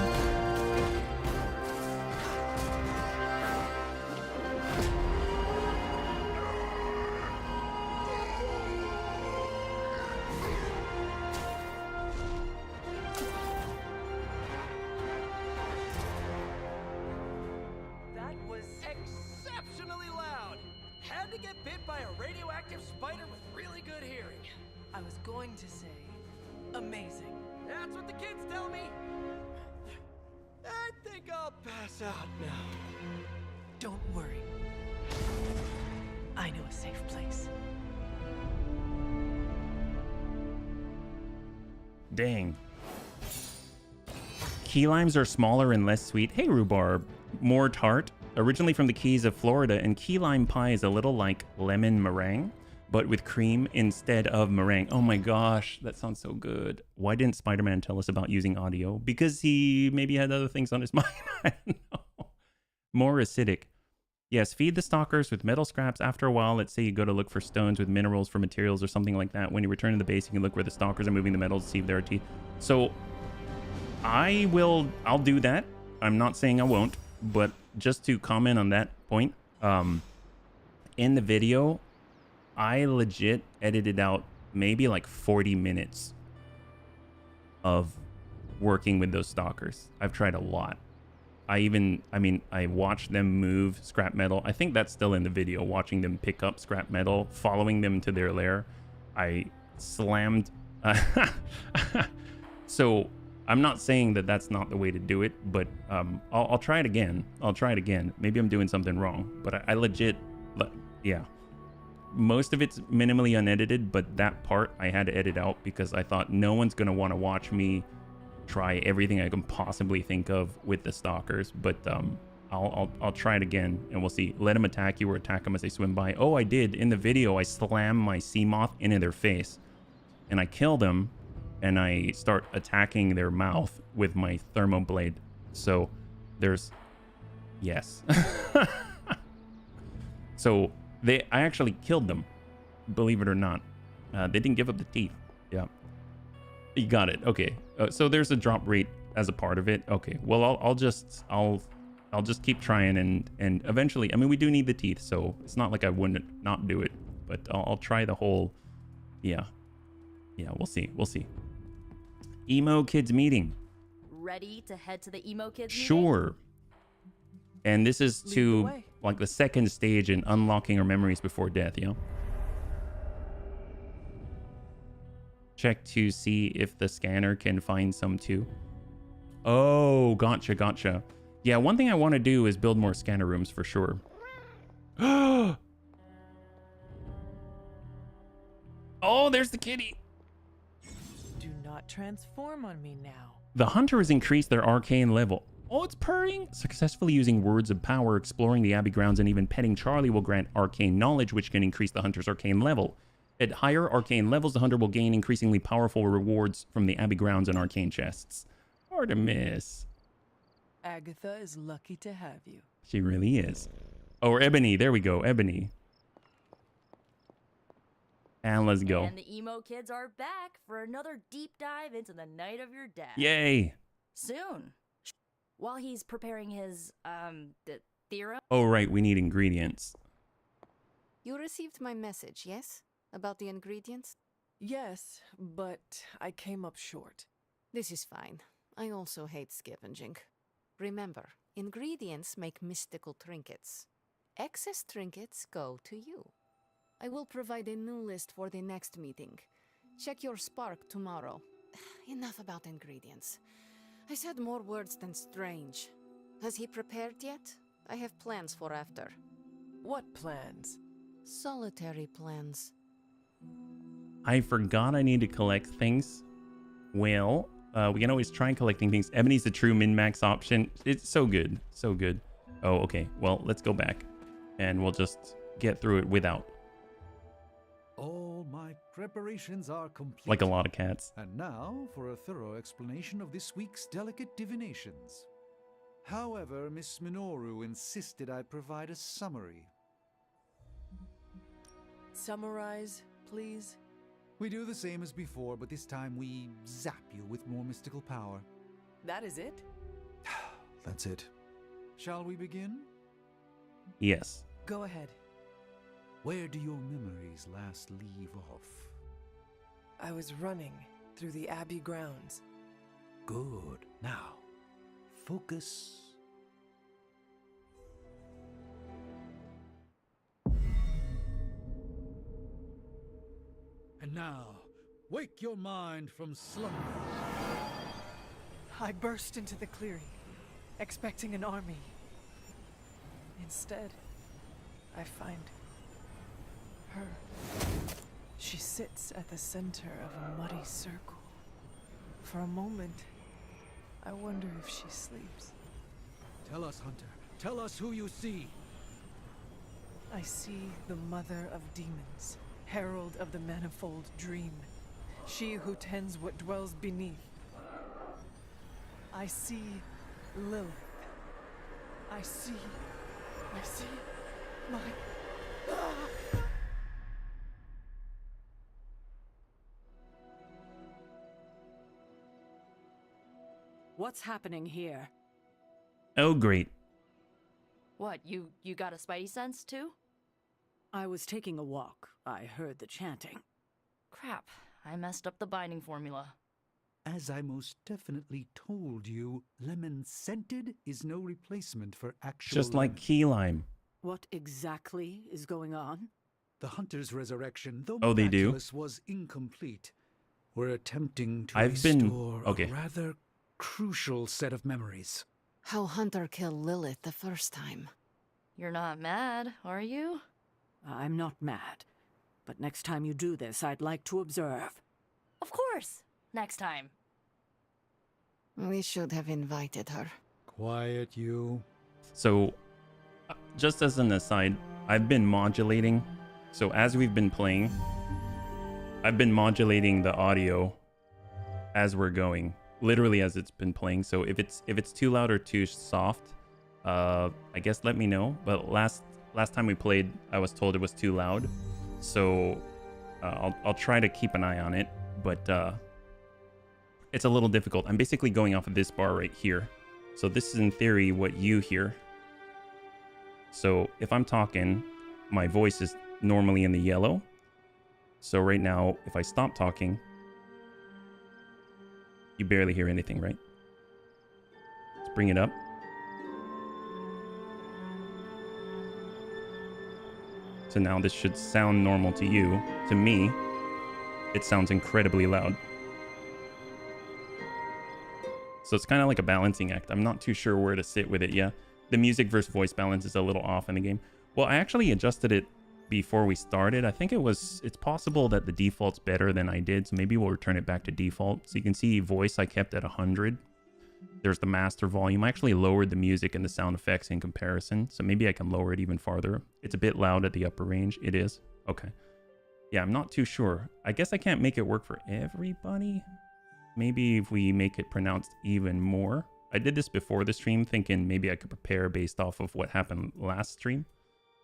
That was exceptionally loud. Had to get bit by a radioactive spider with really good hearing. I was going to say, amazing. That's what the kids tell me. I think I'll pass out now. Don't worry. I know a safe place. Dang. Key limes are smaller and less sweet. Hey, rhubarb. More tart. Originally from the Keys of Florida, and key lime pie is a little like lemon meringue, but with cream instead of meringue. Oh my gosh, that sounds so good. Why didn't Spider-Man tell us about using audio? Because he maybe had other things on his mind. I don't know. More acidic. Yes, feed the stalkers with metal scraps. After a while, let's say you go to look for stones with minerals for materials or something like that. When you return to the base, you can look where the stalkers are moving the metals to see if there are teeth. So I'll do that. I'm not saying I won't, but just to comment on that point, in the video, I legit edited out maybe like 40 minutes of working with those stalkers. I've tried a lot. I watched them move scrap metal. I think that's still in the video, watching them pick up scrap metal, following them to their lair. I slammed. So I'm not saying that that's not the way to do it, but I'll try it again. I'll try it again. Maybe I'm doing something wrong, but I legit, yeah. Most of it's minimally unedited, but that part I had to edit out because I thought no one's going to want to watch me try everything I can possibly think of with the stalkers. But I'll try it again and we'll see. Let them attack you or attack them as they swim by. Oh, I did. In the video, I slammed my sea moth into their face and I kill them and I start attacking their mouth with my thermo blade. So there's, yes. So I actually killed them, believe it or not. They didn't give up the teeth. Yeah. You got it. Okay. So there's a drop rate as a part of it. Okay. Well, I'll just keep trying and eventually, I mean, we do need the teeth, so it's not like I wouldn't not do it, but I'll try the whole, yeah. Yeah, we'll see. We'll see. Emo kids meeting. Ready to head to the emo kids meeting? Sure. And this is to like the second stage in unlocking our memories before death, you know? Check to see if the scanner can find some too. Oh, gotcha. Yeah, one thing I want to do is build more scanner rooms for sure. Oh, there's the kitty. Do not transform on me now. The hunter has increased their arcane level. Oh, it's purring. Successfully using words of power, exploring the Abbey grounds, and even petting Charlie will grant arcane knowledge, which can increase the hunter's arcane level. At higher arcane levels, the hunter will gain increasingly powerful rewards from the Abbey grounds and arcane chests. Artemis. Agatha is lucky to have you. She really is. Oh, or Ebony. There we go. Ebony. And let's go. And the emo kids are back for another deep dive into the night of your death. Yay. Soon. While he's preparing his, the theorem. Oh, right. We need ingredients. You received my message, yes? About the ingredients? Yes, but I came up short. This is fine. I also hate scavenging. Remember, ingredients make mystical trinkets. Excess trinkets go to you. I will provide a new list for the next meeting. Check your spark tomorrow. Enough about ingredients. I said more words than strange. Has he prepared yet? I have plans for after. What plans? Solitary plans. I forgot I need to collect things. Well, we can always try collecting things. Ebony's the true min-max option. It's so good. So good. Oh, okay. Well, let's go back. And we'll just get through it without. All my preparations are complete. Like a lot of cats. And now for a thorough explanation of this week's delicate divinations. However, Miss Minoru insisted I provide a summary. Summarize, please. We do the same as before, but this time we zap you with more mystical power. That is it? That's it. Shall we begin? Yes. Go ahead. Where do your memories last leave off? I was running through the Abbey grounds. Good. Now, focus. And now, wake your mind from slumber. I burst into the clearing, expecting an army. Instead, I find her. She sits at the center of a muddy circle. For a moment, I wonder if she sleeps. Tell us, Hunter. Tell us who you see. I see the mother of demons, herald of the manifold dream, she who tends what dwells beneath. I see Lilith. I see my... What's happening here? Oh, great. What, you got a spidey sense too? I was taking a walk. I heard the chanting. Crap, I messed up the binding formula. As I most definitely told you, lemon scented is no replacement for actual Just like lemon. key lime. What exactly is going on? The Hunter's resurrection, though Oh, they do? miraculous, was incomplete. We're attempting to I've been- restore okay. a rather crucial set of memories. How Hunter killed Lilith the first time. You're not mad, are you? I'm not mad. But next time you do this, I'd like to observe. Of course! Next time. We should have invited her. Quiet, you. So, just as an aside, I've been modulating. So as we've been playing, I've been modulating the audio as we're going, literally as it's been playing. So if it's too loud or too soft, I guess let me know. But last time we played, I was told it was too loud. So I'll try to keep an eye on it, but it's a little difficult. I'm basically going off of this bar right here. So this is in theory what you hear. So if I'm talking, my voice is normally in the yellow. So right now, if I stop talking, you barely hear anything, right? Let's bring it up. So now this should sound normal to you. To me, it sounds incredibly loud. So it's kind of like a balancing act. I'm not too sure where to sit with it. Yeah, the music versus voice balance is a little off in the game. Well, I actually adjusted it before we started. I think it's possible that the default's better than I did. So maybe we'll return it back to default. So you can see voice I kept at 100. There's the master volume. I actually lowered the music and the sound effects in comparison. So maybe I can lower it even farther. It's a bit loud at the upper range. It is. Okay. Yeah, I'm not too sure. I guess I can't make it work for everybody. Maybe if we make it pronounced even more. I did this before the stream thinking maybe I could prepare based off of what happened last stream.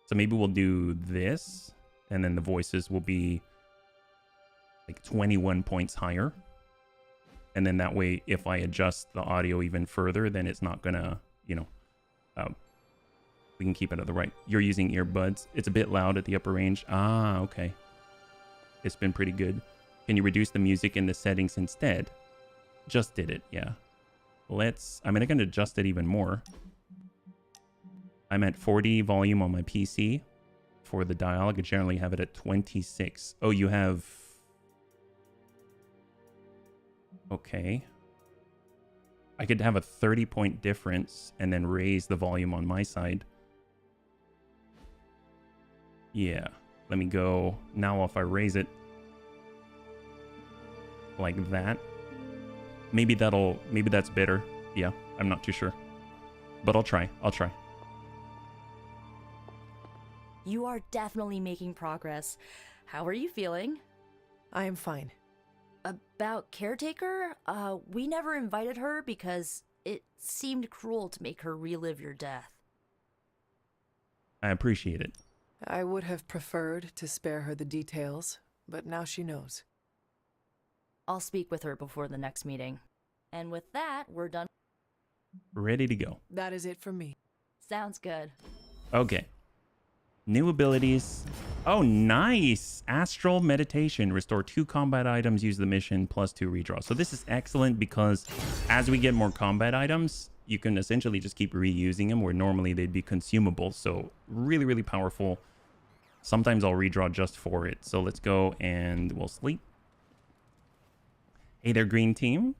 So maybe we'll do this, and then the voices will be like 21 points higher. And then that way, if I adjust the audio even further, then it's not gonna, you know, we can keep it at the right. You're using earbuds. It's a bit loud at the upper range. Ah, okay. It's been pretty good. Can you reduce the music in the settings instead? Just did it, yeah. I mean, I can adjust it even more. I'm at 40 volume on my PC. For the dialogue, I generally have it at 26. Oh, you have... Okay. I could have a 30-point difference and then raise the volume on my side. Yeah. Let me go. Now if I raise it like that, maybe that's better. Yeah, I'm not too sure. But I'll try. You are definitely making progress. How are you feeling? I am fine. About Caretaker? We never invited her because it seemed cruel to make her relive your death. I appreciate it. I would have preferred to spare her the details, but now she knows. I'll speak with her before the next meeting. And with that, we're done. Ready to go. That is it for me. Sounds good. Okay. New abilities. Oh, nice. Astral meditation. Restore 2 combat items. Use the mission plus 2 redraw. So this is excellent because as we get more combat items, you can essentially just keep reusing them where normally they'd be consumable. So really, really powerful. Sometimes I'll redraw just for it. So let's go and we'll sleep. Hey there, green team.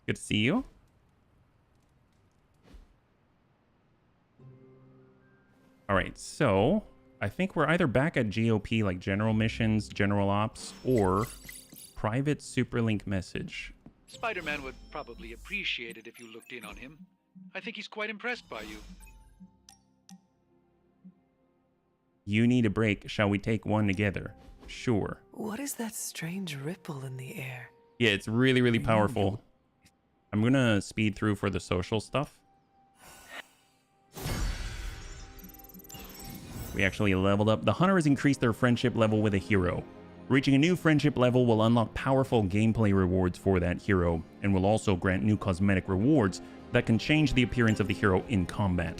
Good to see you. All right, so I think we're either back at GOP, like general missions, general ops, or private superlink message. Spider-Man would probably appreciate it if you looked in on him. I think he's quite impressed by you. You need a break. Shall we take one together? Sure. What is that strange ripple in the air? Yeah, it's really, really powerful. I'm going to speed through for the social stuff. We actually leveled up. The hunter has increased their friendship level with a hero. Reaching a new friendship level will unlock powerful gameplay rewards for that hero, and will also grant new cosmetic rewards that can change the appearance of the hero in combat.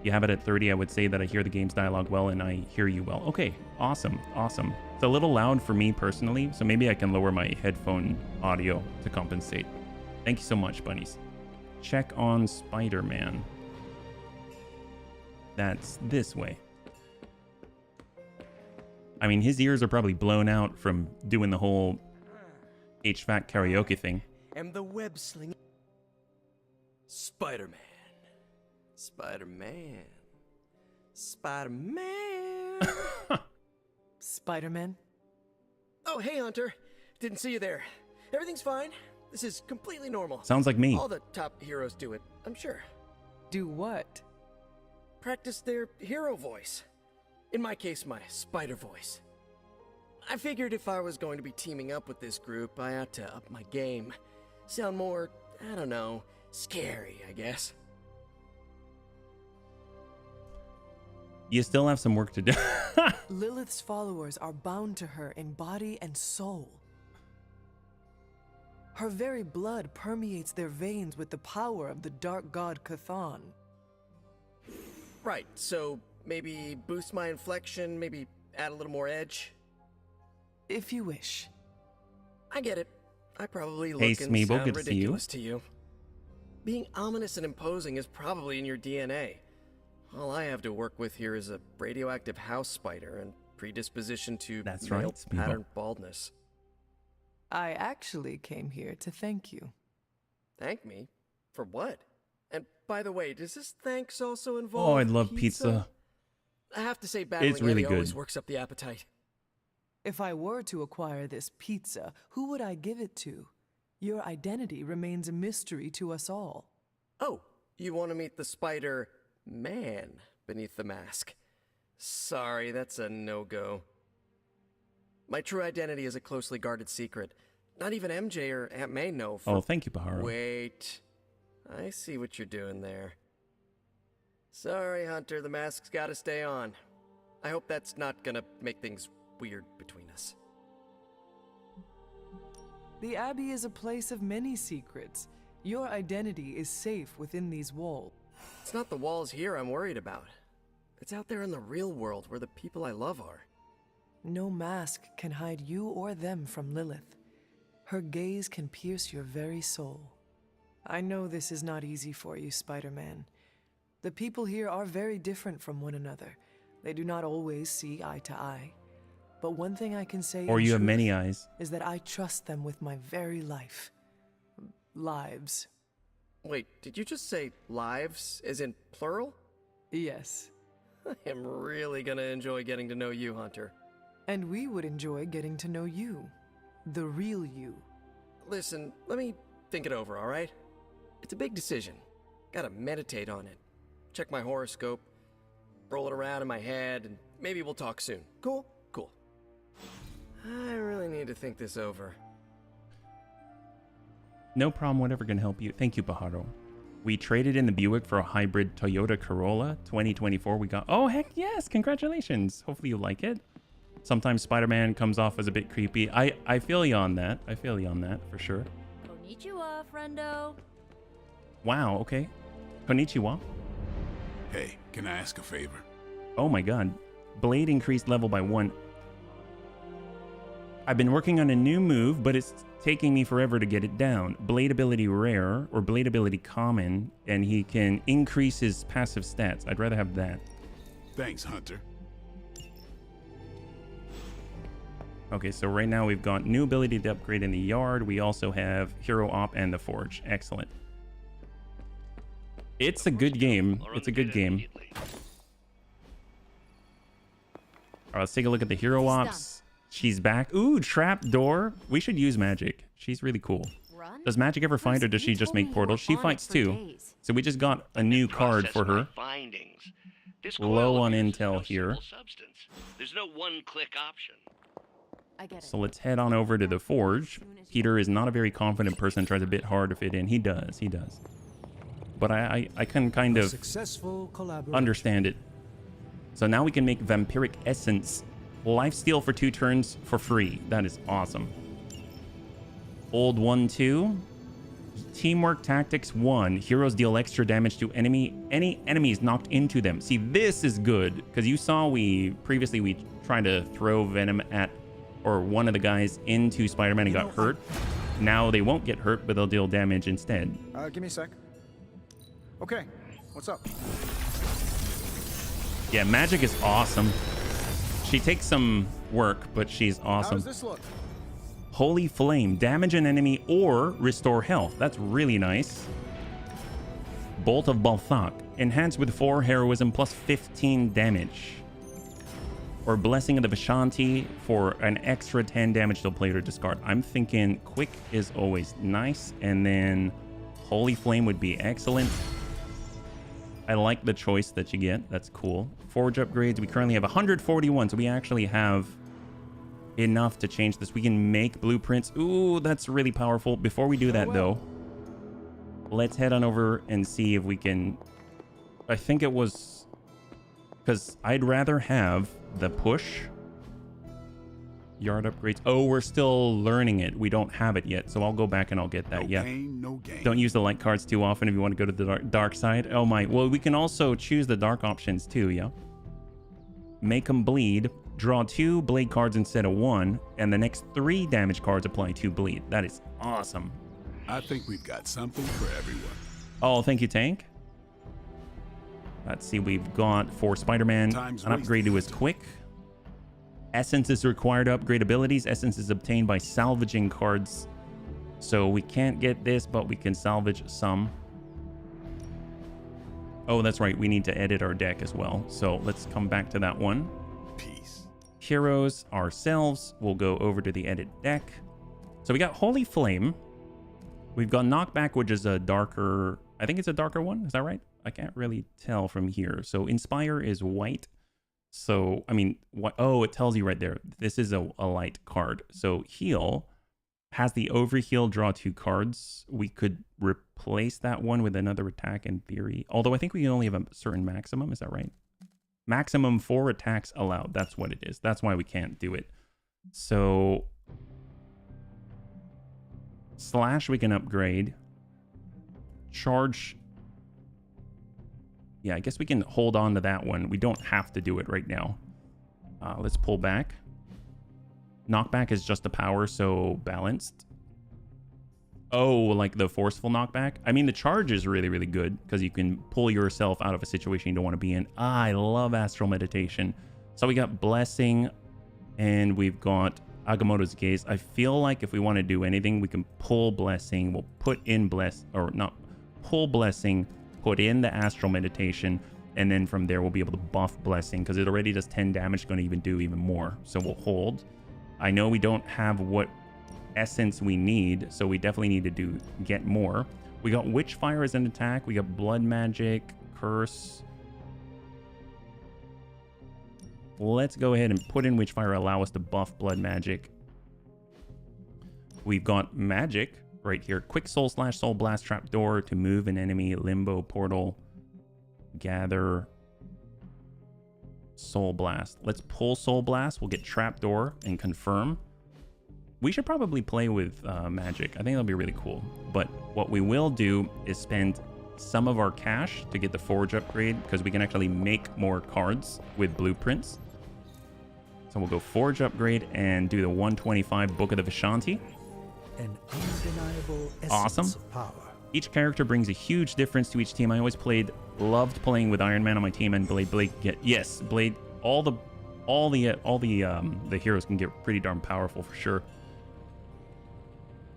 You have it at 30, I would say that I hear the game's dialogue well and I hear you well. Okay, awesome, awesome. It's a little loud for me personally, so maybe I can lower my headphone audio to compensate. Thank you so much, bunnies. Check on Spider-Man. That's this way. I mean, his ears are probably blown out from doing the whole HVAC karaoke thing. And the web sling. Spider-Man. Spider-Man. Spider-Man. Spider-Man? Oh, hey, Hunter. Didn't see you there. Everything's fine. This is completely normal. Sounds like me. All the top heroes do it, I'm sure. Do what? Practice their hero voice. In my case, my spider voice. I figured if I was going to be teaming up with this group, I ought to up my game. Sound more, I don't know, scary, I guess. You still have some work to do. Lilith's followers are bound to her in body and soul. Her very blood permeates their veins with the power of the dark god Cthon. Right, so maybe boost my inflection, maybe add a little more edge? If you wish. I get it. I probably look Hey, and Smeeble, sound good to see you. ridiculous to you. Being ominous and imposing is probably in your DNA. All I have to work with here is a radioactive house spider and predisposition to That's male right, Smeeble. pattern baldness. I actually came here to thank you. Thank me? For what? And by the way, does this thanks also involve Oh, I love pizza. I have to say, battling It's really Eddie always good. works up the appetite. If I were to acquire this pizza, who would I give it to? Your identity remains a mystery to us all. Oh, you want to meet the Spider-Man beneath the mask? Sorry, that's a no-go. My true identity is a closely guarded secret. Not even MJ or Aunt May know. Oh, thank you, Paharo. Wait. I see what you're doing there. Sorry, Hunter, the mask's gotta stay on. I hope that's not gonna make things weird between us. The Abbey is a place of many secrets. Your identity is safe within these walls. It's not the walls here I'm worried about. It's out there in the real world where the people I love are. No mask can hide you or them from Lilith. Her gaze can pierce your very soul. I know this is not easy for you, Spider-Man. The people here are very different from one another. They do not always see eye to eye. But one thing I can say Or in you have truth many eyes. is that I trust them with my very life. Lives. Wait, did you just say lives, as in plural? Yes. I am really gonna enjoy getting to know you, Hunter. And we would enjoy getting to know you. The real you. Listen, let me think it over, alright? It's a big decision. Gotta meditate on it. Check my horoscope, roll it around in my head, and maybe we'll talk soon. Cool? Cool. I really need to think this over. No problem, whatever can help you. Thank you, Paharo. We traded in the Buick for a hybrid Toyota Corolla 2024. We got... Oh, heck yes! Congratulations! Hopefully you like it. Sometimes Spider-Man comes off as a bit creepy. I feel you on that. I feel you on that, for sure. Konnichiwa. friendo. Wow, okay. Konnichiwa. Hey, can I ask a favor? Oh my god. Blade increased level by 1. I've been working on a new move, but it's taking me forever to get it down. Blade ability rare or blade ability common, and he can increase his passive stats. I'd rather have that. Thanks, Hunter. Okay, so right now we've got new ability to upgrade in the yard. We also have Hero Op and the Forge. Excellent. It's a good game. It's a good game. All right, let's take a look at the Hero Ops. She's back. Ooh, trap door. We should use magic. She's really cool. Does magic ever fight, or does she just make portals? She fights too. So we just got a new card for her. Low on intel here. There's no one-click option. So let's head on over to the Forge. Peter is not a very confident person, tries a bit hard to fit in. He does. But I can kind of understand it. So now we can make Vampiric Essence. Lifesteal for 2 turns for free. That is awesome. Old 1-2. Teamwork Tactics 1. Heroes deal extra damage to any enemies knocked into them. See, this is good, because you saw previously we tried to throw venom at, or one of the guys into Spider-Man and got hurt. Now they won't get hurt, but they'll deal damage instead. Give me a sec. Okay, what's up? Yeah, magic is awesome. She takes some work, but she's awesome. How does this look? Holy Flame. Damage an enemy or restore health. That's really nice. Bolt of Balthak. Enhanced with 4 heroism plus 15 damage. Or Blessing of the Vishanti for an extra 10 damage to play or discard. I'm thinking Quick is always nice. And then Holy Flame would be excellent. I like the choice that you get. That's cool. Forge upgrades. We currently have 141, so we actually have enough to change this. We can make blueprints. Ooh, that's really powerful. Before we do that, though, let's head on over and see if we can... I think it was... because I'd rather have the push. Yard upgrades. Oh, we're still learning it. We don't have it yet, so I'll go back and I'll get that. No gain, no gain. Don't use the light cards too often if you want to go to the dark side. Oh my. Well, we can also choose the dark options too, yeah? Make them bleed. Draw 2 blade cards instead of 1, and the next 3 damage cards apply 2 bleed. That is awesome. I think we've got something for everyone. Oh, thank you, Tank. Let's see, we've got for Spider-Man an upgrade to his Quick. Essence is required to upgrade abilities. Essence is obtained by salvaging cards. So we can't get this, but we can salvage some. Oh, that's right. We need to edit our deck as well. So let's come back to that one. Peace. Heroes ourselves. We'll go over to the edit deck. So we got Holy Flame. We've got Knockback, which is a darker... I think it's a darker one. Is that right? I can't really tell from here. So Inspire is white. So, I mean, what? Oh, it tells you right there. This is a light card. So Heal has the Overheal, draw 2 cards. We could replace that one with another attack in theory. Although I think we can only have a certain maximum. Is that right? Maximum 4 attacks allowed. That's what it is. That's why we can't do it. So Slash we can upgrade. Charge... yeah, I guess we can hold on to that one. We don't have to do it right now. Let's pull back. Knockback is just a power, so balanced. Oh, like the forceful knockback? I mean, the charge is really, really good because you can pull yourself out of a situation you don't want to be in. I love Astral Meditation. So we got Blessing and we've got Agamotto's Gaze. I feel like if we want to do anything, we can pull Blessing. We'll put in pull Blessing, put in the Astral Meditation, and then from there we'll be able to buff Blessing because it already does 10 damage, going to even do even more. So we'll hold. I know we don't have what essence we need, so we definitely need to get more. We got Witchfire as an attack. We got Blood Magic, Curse. Let's go ahead and put in Witchfire, allow us to buff Blood Magic. We've got Magic right here. Quick Soul Slash, Soul Blast, Trapdoor to move an enemy, Limbo Portal, Gather, Soul Blast. Let's pull Soul Blast. We'll get Trapdoor and confirm. We should probably play with magic. I think that'll be really cool. But what we will do is spend some of our cash to get the forge upgrade, because we can actually make more cards with blueprints. So we'll go forge upgrade and do the 125 Book of the Vishanti. An undeniable Awesome. essence of power. Each character brings a huge difference to each team. I always loved playing with Iron Man on my team, and Blade. Yes, Blade. All the heroes can get pretty darn powerful for sure.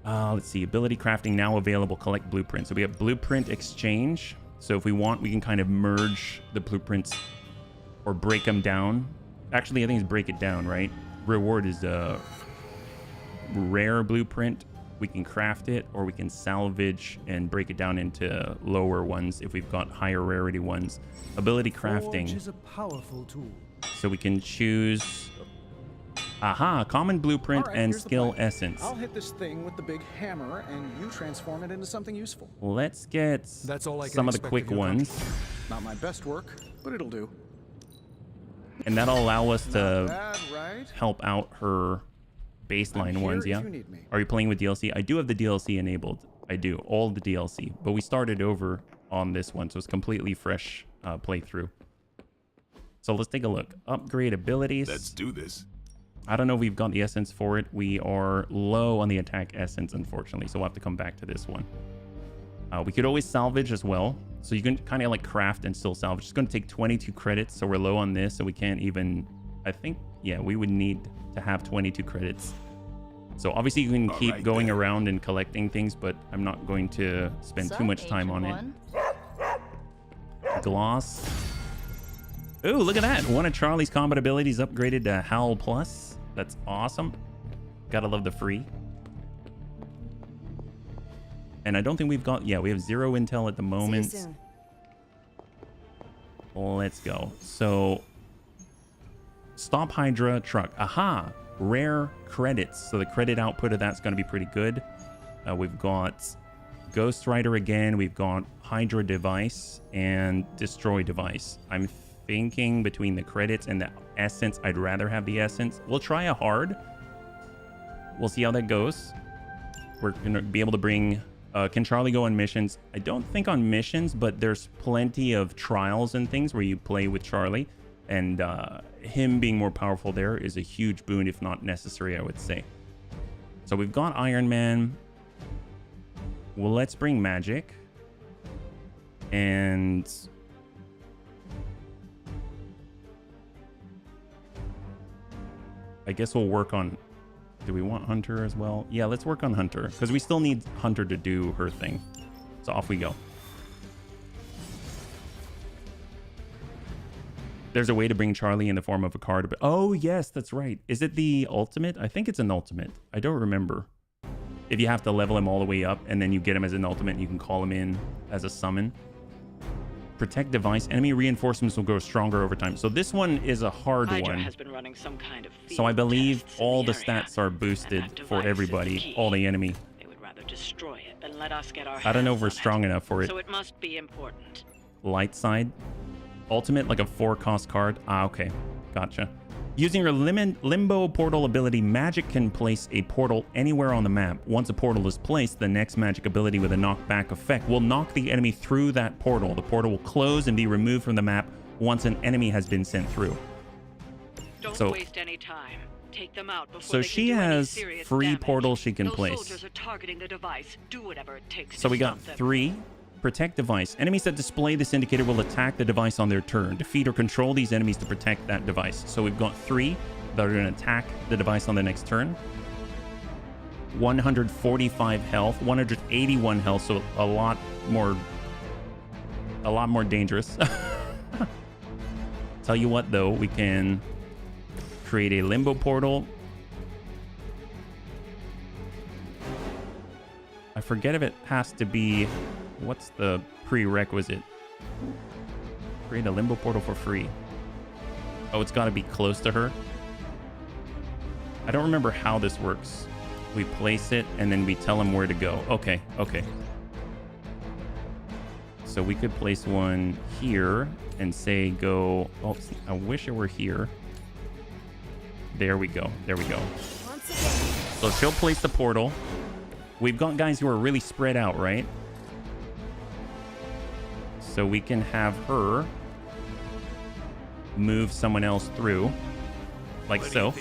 Let's see. Ability crafting now available. Collect blueprints. So we have blueprint exchange. So if we want, we can kind of merge the blueprints or break them down. Actually, I think it's break it down, right? Reward is a rare blueprint. We can craft it, or we can salvage and break it down into lower ones if we've got higher rarity ones. Ability crafting. Forge is a powerful tool. So we can choose common blueprint and skill essence. I'll hit this thing with the big hammer, and you transform it into something useful. Let's get That's all I can some of the expect quick of your ones. country. Not my best work, but it'll do. And that'll allow us to bad, right? help out her baseline I'm ones, here yeah? if you need me. Are you playing with DLC? I do have the DLC enabled. I do, all the DLC. But we started over on this one, so it's completely fresh playthrough. So let's take a look. Upgrade abilities. Let's do this. I don't know if we've got the essence for it. We are low on the attack essence, unfortunately, so we'll have to come back to this one. We could always salvage as well. So you can kind of like craft and still salvage. It's going to take 22 credits, so we're low on this, so we can't even... I think, yeah, we would need to have 22 credits. So obviously you can keep going around and collecting things, but I'm not going to spend too much time on it. Gloss. Ooh, look at that. One of Charlie's combat abilities upgraded to Howl Plus. That's awesome. Gotta love the free. And I don't think we've got... Yeah, we have 0 intel at the moment. See you soon. Let's go. So, Stop Hydra truck. Aha! Rare credits. So the credit output of that's going to be pretty good. We've got Ghost Rider again. We've got Hydra device and Destroy device. I'm thinking between the credits and the essence, I'd rather have the essence. We'll try a hard. We'll see how that goes. We're going to be able to bring... can Charlie go on missions? I don't think on missions, but there's plenty of trials and things where you play with Charlie. And him being more powerful there is a huge boon, if not necessary, I would say. So we've got Iron Man. Well, let's bring magic. And... I guess we'll work on... Do we want Hunter as well? Yeah, let's work on Hunter, because we still need Hunter to do her thing. So off we go. There's a way to bring Charlie in the form of a card. But oh, yes, that's right. Is it the ultimate? I think it's an ultimate. I don't remember. If you have to level him all the way up, and then you get him as an ultimate, and you can call him in as a summon. Protect device. Enemy reinforcements will grow stronger over time. So this one is a hard Hydra one. has been running some kind of So I believe tests in all the the area, stats are boosted and that for device is everybody, the key. all the enemy. They would rather destroy it than let us get our I don't know if hands we're on strong enough for it. it. So it must be important. Light side. Ultimate, like a 4-cost card. Ah, okay. Gotcha. Using your Limbo portal ability, magic can place a portal anywhere on the map. Once a portal is placed, the next magic ability with a knockback effect will knock the enemy through that portal. The portal will close and be removed from the map once an enemy has been sent through. Don't waste any time. Take them out before So they she can do any has serious free damage. portals she can Those place. soldiers are targeting the device. Do whatever it takes So to we got stop them. 3. Protect device. Enemies that display this indicator will attack the device on their turn. Defeat or control these enemies to protect that device. So we've got 3 that are going to attack the device on the next turn. 145 health, 181 health, so a lot more dangerous. Tell you what though, we can create a limbo portal. I forget if it has to be... What's the prerequisite? Create a limbo portal for free. Oh, it's got to be close to her. I don't remember how this works. We place it and then we tell him where to go. Okay, okay. So we could place one here and say go... Oh, I wish it were here. There we go. There we go. Once again, So she'll place the portal. We've got guys who are really spread out, right? So we can have her move someone else through. Like so.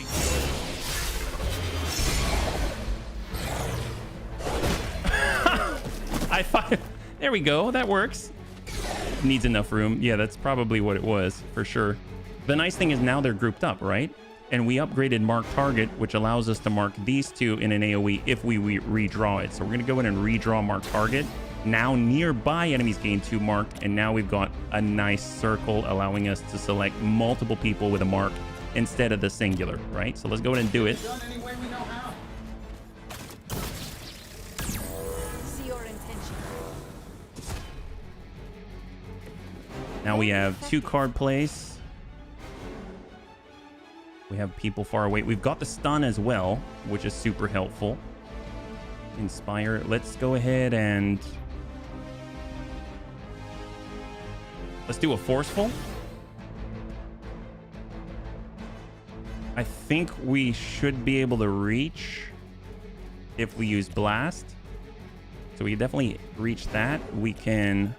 I thought... There we go. That works. Needs enough room. Yeah, that's probably what it was, for sure. The nice thing is now they're grouped up, right? And we upgraded Mark Target, which allows us to mark these two in an AoE if we redraw it. So we're going to go in and redraw Mark Target. Now nearby enemies gain 2 mark, and now we've got a nice circle allowing us to select multiple people with a mark instead of the singular, right? So let's go ahead and do it. Done any way we know how. See your intention. Now we have 2 card plays. We have people far away. We've got the stun as well, which is super helpful. Inspire. Let's go ahead and... let's do a forceful. I think we should be able to reach if we use blast. So we can definitely reach that. We can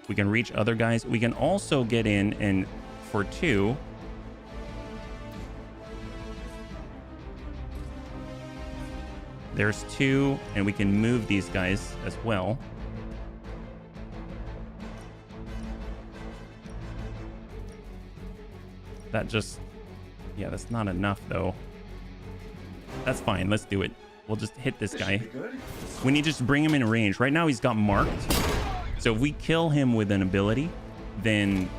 reach other guys. We can also get in and for 2. There's 2, and we can move these guys as well. That just... yeah, that's not enough, though. That's fine. Let's do it. We'll just hit this guy. We need to just bring him in range. Right now, he's got marked. So if we kill him with an ability, then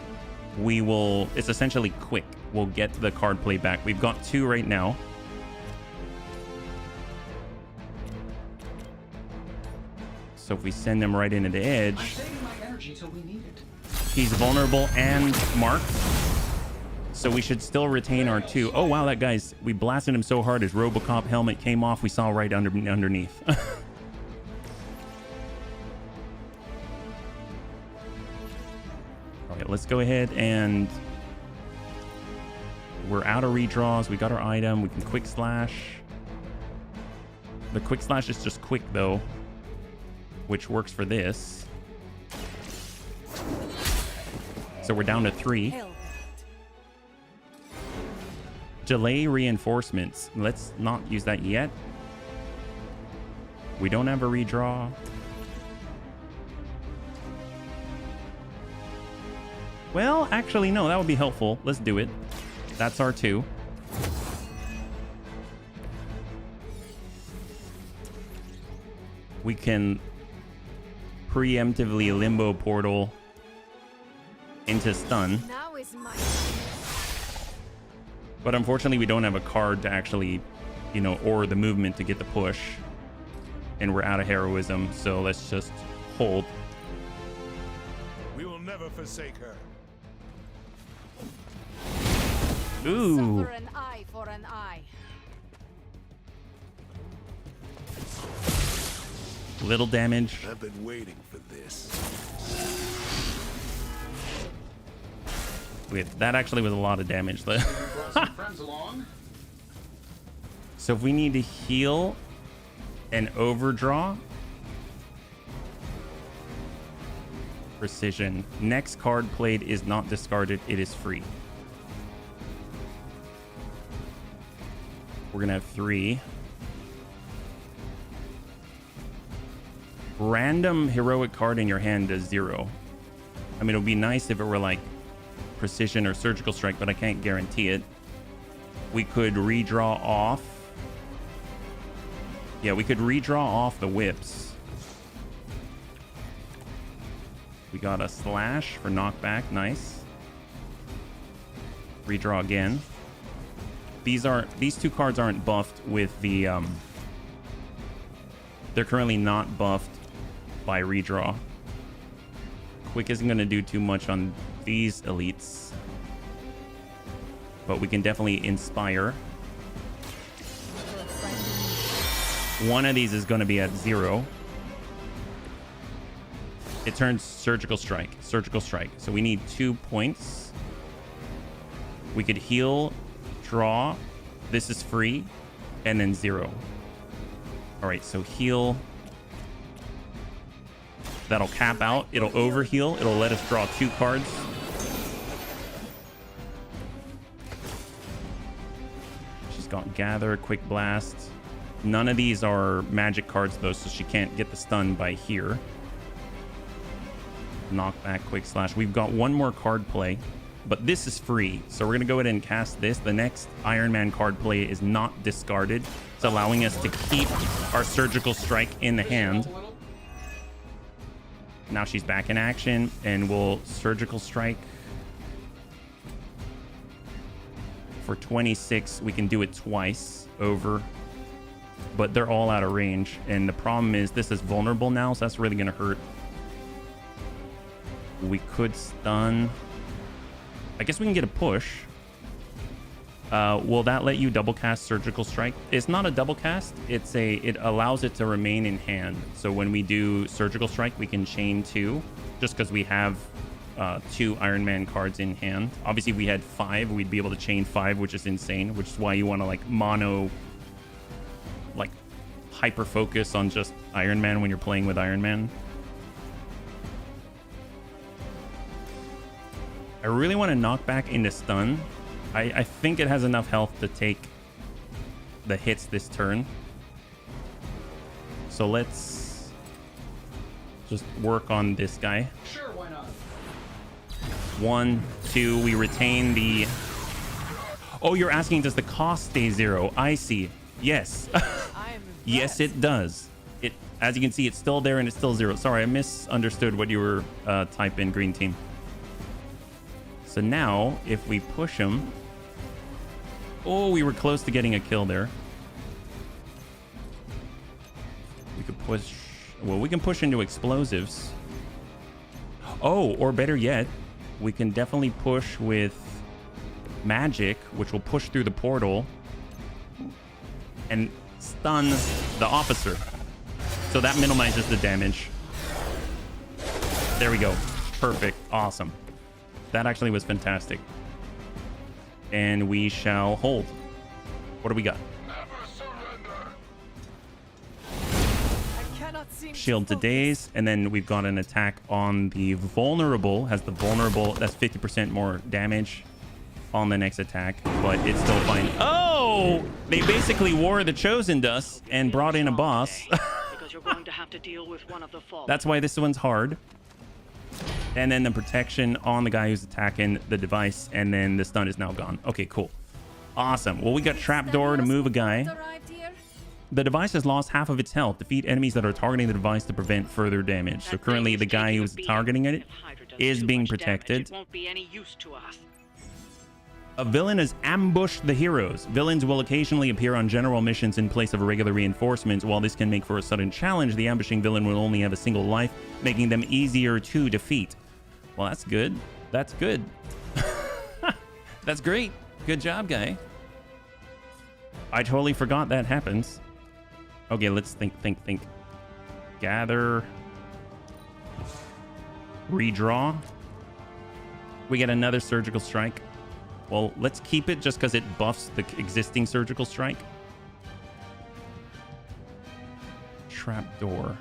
we will... it's essentially quick. We'll get the card play back. We've got 2 right now. So if we send him right into the edge... I'm saving my energy till we need it. He's vulnerable and marked. So we should still retain our 2. Oh, wow, that guy's... we blasted him so hard his Robocop helmet came off. We saw right underneath. All right, let's go ahead and... we're out of redraws. We got our item. We can quick slash. The quick slash is just quick, though, which works for this. So we're down to 3. Delay reinforcements. Let's not use that yet. We don't have a redraw. Well, actually, no, that would be helpful. Let's do it. That's our 2. We can preemptively limbo portal into stun. Now is my... but unfortunately, we don't have a card to actually, you know, or the movement to get the push. And we're out of heroism, so let's just hold. We will never forsake her. Ooh. Suffer an eye for an eye. Little damage. I've been waiting for this. Wait, that actually was a lot of damage, though. So if we need to heal and overdraw, precision. Next card played is not discarded. It is free. We're gonna have 3. Random heroic card in your hand does 0. I mean, it would be nice if it were like precision or surgical strike, but I can't guarantee it. We could redraw off. Yeah, we could redraw off the whips. We got a slash for knockback. Nice. Redraw again. These 2 cards aren't buffed with the they're currently not buffed by redraw. Quick isn't going to do too much on these elites, but we can definitely inspire. One of these is going to be at 0. It turns surgical strike. So we need 2 points. We could heal, draw, This is free, and then 0. All right, so heal. That'll cap out. It'll overheal. It'll let us draw 2 cards. She's got Gather, Quick Blast. None of these are magic cards, though, so she can't get the stun by here. Knockback, Quick Slash. We've got 1 more card play, but this is free. So we're going to go ahead and cast this. The next Iron Man card play is not discarded. It's allowing us to keep our Surgical Strike in the hand. Now she's back in action, and we'll Surgical Strike. For 26, we can do it twice over, but they're all out of range. And the problem is this is vulnerable now, so that's really going to hurt. We could stun. I guess we can get a push. Will that let you double cast Surgical Strike? It's not a double cast. It allows it to remain in hand. So when we do Surgical Strike, we can chain 2, just because we have 2 Iron Man cards in hand. Obviously, if we had 5, we'd be able to chain 5, which is insane. Which is why you want to like mono, like hyper focus on just Iron Man when you're playing with Iron Man. I really want to knock back into stun. I think it has enough health to take the hits this turn. So let's just work on this guy. Sure, why not? 1, 2, we retain the... Oh, you're asking, does the cost stay 0? I see. Yes. Yes, it does. It, as you can see, it's still there and it's still 0. Sorry, I misunderstood what you were typing, green team. So now, if we push him... Oh, we were close to getting a kill there. We could push... Well, we can push into explosives. Oh, or better yet, we can definitely push with magic, which will push through the portal and stun the officer. So that minimizes the damage. There we go. Perfect. Awesome. That actually was fantastic. And we shall hold. What do we got? Shield to daze, and then we've got an attack on the vulnerable. Has the vulnerable, that's 50% more damage on the next attack, but it's still fine. Oh, they basically wore the Chosen Dust and brought in a boss. Because you're going to have to deal with one of the fallen. That's why this one's hard. And then the protection on the guy who's attacking the device, and then the stun is now gone. Okay, cool. Awesome. Well, we got Trapdoor to move a guy. The device has lost half of its health. Defeat enemies that are targeting the device to prevent further damage. So currently the guy who's targeting it is being protected. It won't be any use to us. A villain has ambushed the heroes. Villains will occasionally appear on general missions in place of regular reinforcements. While this can make for a sudden challenge, the ambushing villain will only have a single life, making them easier to defeat. Well, that's good. That's good. That's great. Good job, guy. I totally forgot that happens. Okay, let's think. Gather. Redraw. We get another Surgical Strike. Well, let's keep it just because it buffs the existing Surgical Strike. Trapdoor.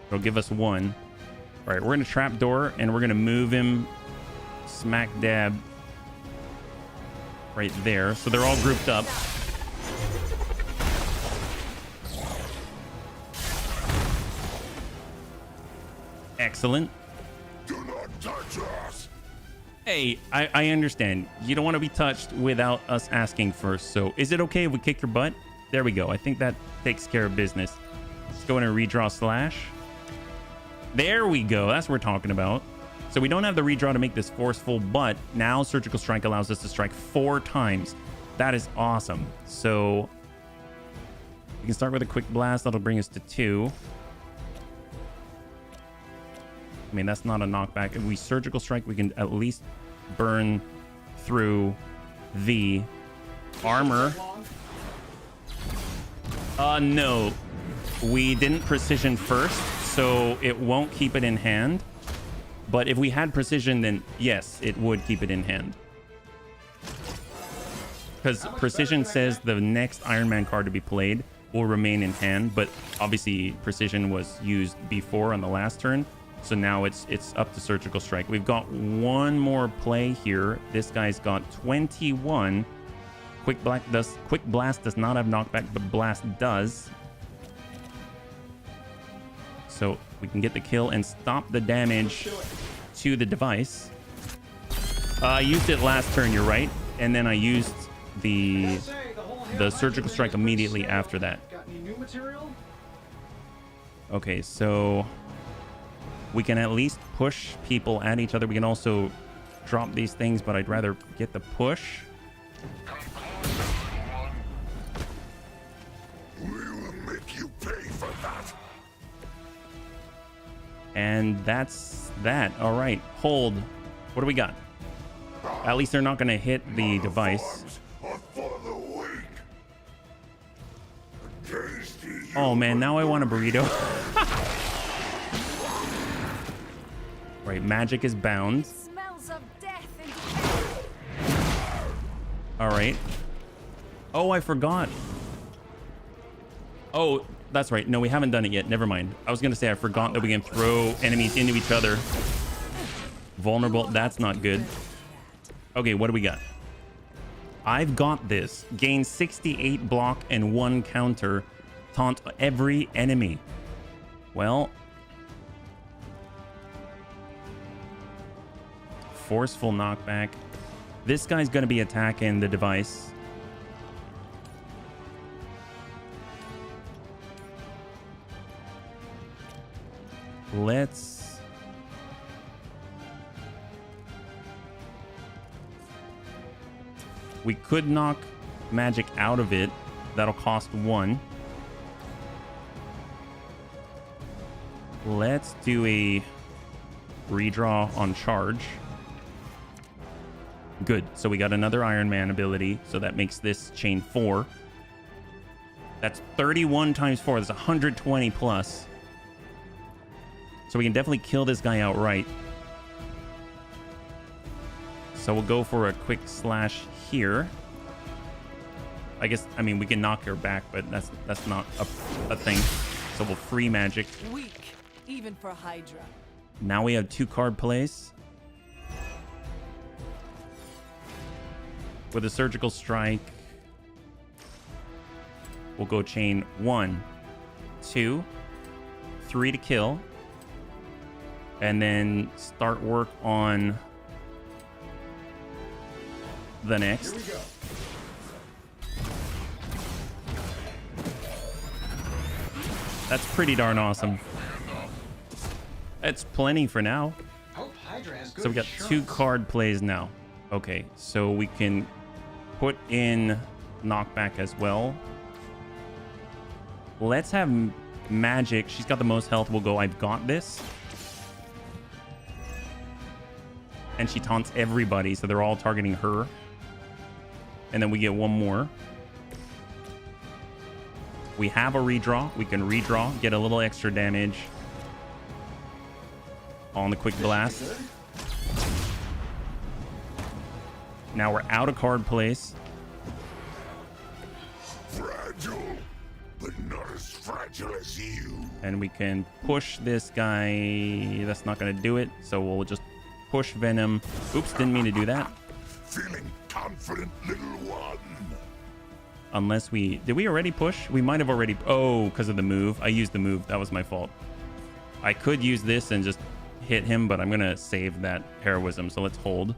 It'll give us 1. All right, we're going to Trapdoor, and we're going to move him smack dab right there. So they're all grouped up. Excellent. Do not touch us. Hey, I understand. You don't want to be touched without us asking first. So is it okay if we kick your butt? There we go. I think that takes care of business. Let's go in and redraw slash. There we go. That's what we're talking about. So we don't have the redraw to make this forceful, but now Surgical Strike allows us to strike 4 times. That is awesome. So we can start with a Quick Blast. That'll bring us to 2. I mean, that's not a knockback. If we Surgical Strike, we can at least burn through the armor. No. We didn't precision first, so it won't keep it in hand. But if we had precision, then yes, it would keep it in hand. because Precision says the next Iron Man card to be played will remain in hand, but obviously Precision was used before on the last turn, so now it's up to Surgical Strike. We've got one more play here. This guy's got 21. Quick Blast does not have knockback, but Blast does. So we can get the kill and stop the damage to the device. I used it last turn, you're right, and then I used the Surgical Strike immediately after that. Got any new material? Okay, so we can at least push people at each other. We can also drop these things, but I'd rather get the push. We will make you pay for that. And that's that. All right, hold. What do we got? At least they're not going to hit the device. Oh man, now I want a burrito. Right, magic is bound. Smells of death and All right. Oh, I forgot. Oh, that's right. No, we haven't done it yet. Never mind. I was going to say I forgot that we can throw enemies into each other. Vulnerable. That's not good. Okay, what do we got? I've got this. Gain 68 block and 1 counter. Taunt every enemy. Well, forceful knockback. This guy's going to be attacking the device. We could knock magic out of it. That'll cost 1. Let's do a redraw on charge. Good. So we got another Iron Man ability. So that makes this chain 4. That's 31 times 4. That's 120 plus. So we can definitely kill this guy outright. So we'll go for a quick slash here. I guess, I mean, we can knock her back, but that's not a thing. So we'll free magic. weak, even for Hydra. Now we have 2 card plays. With a Surgical Strike, we'll go chain 1, 2, 3 to kill. And then start work on the next. Here we go. That's pretty darn awesome. That's plenty for now. Hope Hydra has good So we got 2 card plays now. Okay, so we can put in knockback as well. Let's have magic. She's got the most health. We'll go, I've got this. And she taunts everybody, so they're all targeting her. And then we get 1 more. We have a redraw. We can redraw, get a little extra damage on the quick blast. Now we're out of card place. Fragile, but not as fragile as you. And we can push this guy. That's not going to do it. So we'll just push Venom. Oops, didn't mean to do that. Feeling confident, little one. Unless we... Did we already push? We might have already... Oh, because of the move. I used the move. That was my fault. I could use this and just hit him, but I'm going to save that heroism. So let's hold.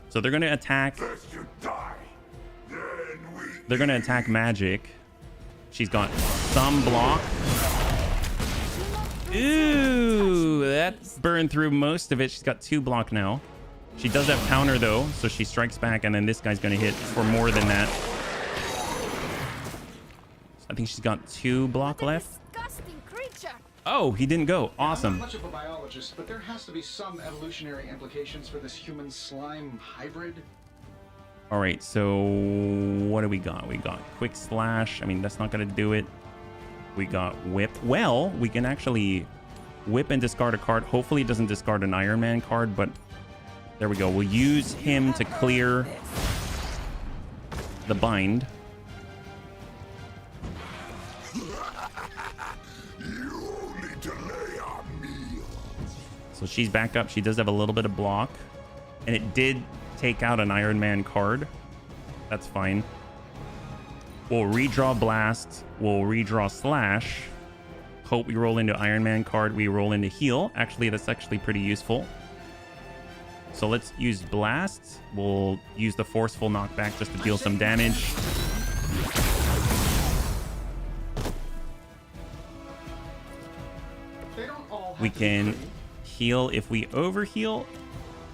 So they're going to attack... They're going to attack magic. She's got some block. Ooh, that burned through most of it. She's got 2 block now. She does have counter though, so she strikes back, and then this guy's going to hit for more than that. I think she's got 2 block left. Oh, he didn't go. Awesome. I'm not much of a biologist, but there has to be some evolutionary implications for this human slime hybrid. All right, so what do we got? We got quick slash. I mean, that's not going to do it. We got whip. Well, we can actually whip and discard a card. Hopefully it doesn't discard an Iron Man card, but there we go. We'll use him to clear the bind. You only delay our meal. So she's back up. She does have a little bit of block. And it did take out an Iron Man card. That's fine. We'll redraw Blast. We'll redraw Slash. Hope we roll into Iron Man card. We roll into Heal. Actually, that's actually pretty useful. So let's use Blast. We'll use the Forceful Knockback just to deal some damage. We can heal if we overheal,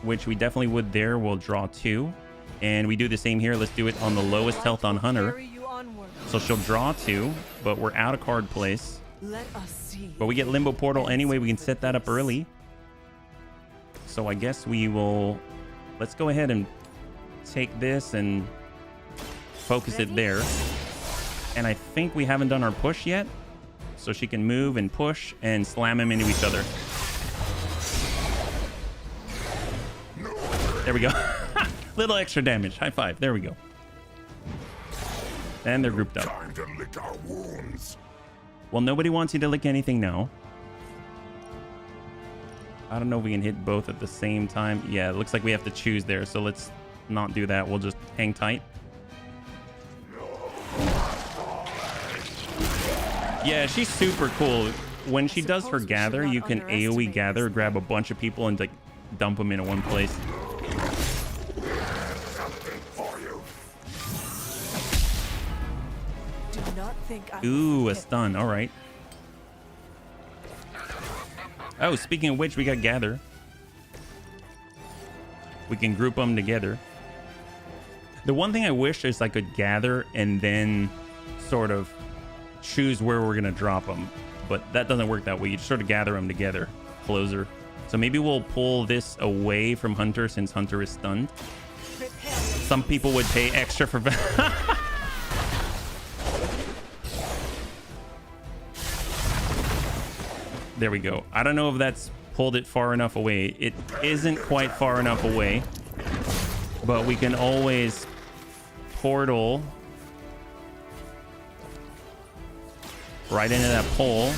which we definitely would there. We'll draw 2. And we do the same here. Let's do it on the lowest health on Hunter. So she'll draw 2, but we're out of card place. Let us see. But we get Limbo Portal anyway. We can set that up early. So I guess we will... Let's go ahead and take this and focus it there. And I think we haven't done our push yet. So she can move and push and slam them into each other. There we go. Little extra damage. High five. There we go. And they're grouped up. Time to lick our wounds. Well, nobody wants you to lick anything now. I don't know if we can hit both at the same time. Yeah, it looks like we have to choose there. So let's not do that. We'll just hang tight. Yeah, she's super cool. When she does her gather, you can AoE gather, grab a bunch of people and like dump them into one place. Ooh, a stun. All right. Oh, speaking of which, we got gather. We can group them together. The one thing I wish is I could gather and then sort of choose where we're going to drop them. But that doesn't work that way. You just sort of gather them together. Closer. So maybe we'll pull this away from Hunter since Hunter is stunned. Some people would pay extra for... There we go. I don't know if that's pulled it far enough away. It isn't quite far enough away. But we can always portal right into that pole.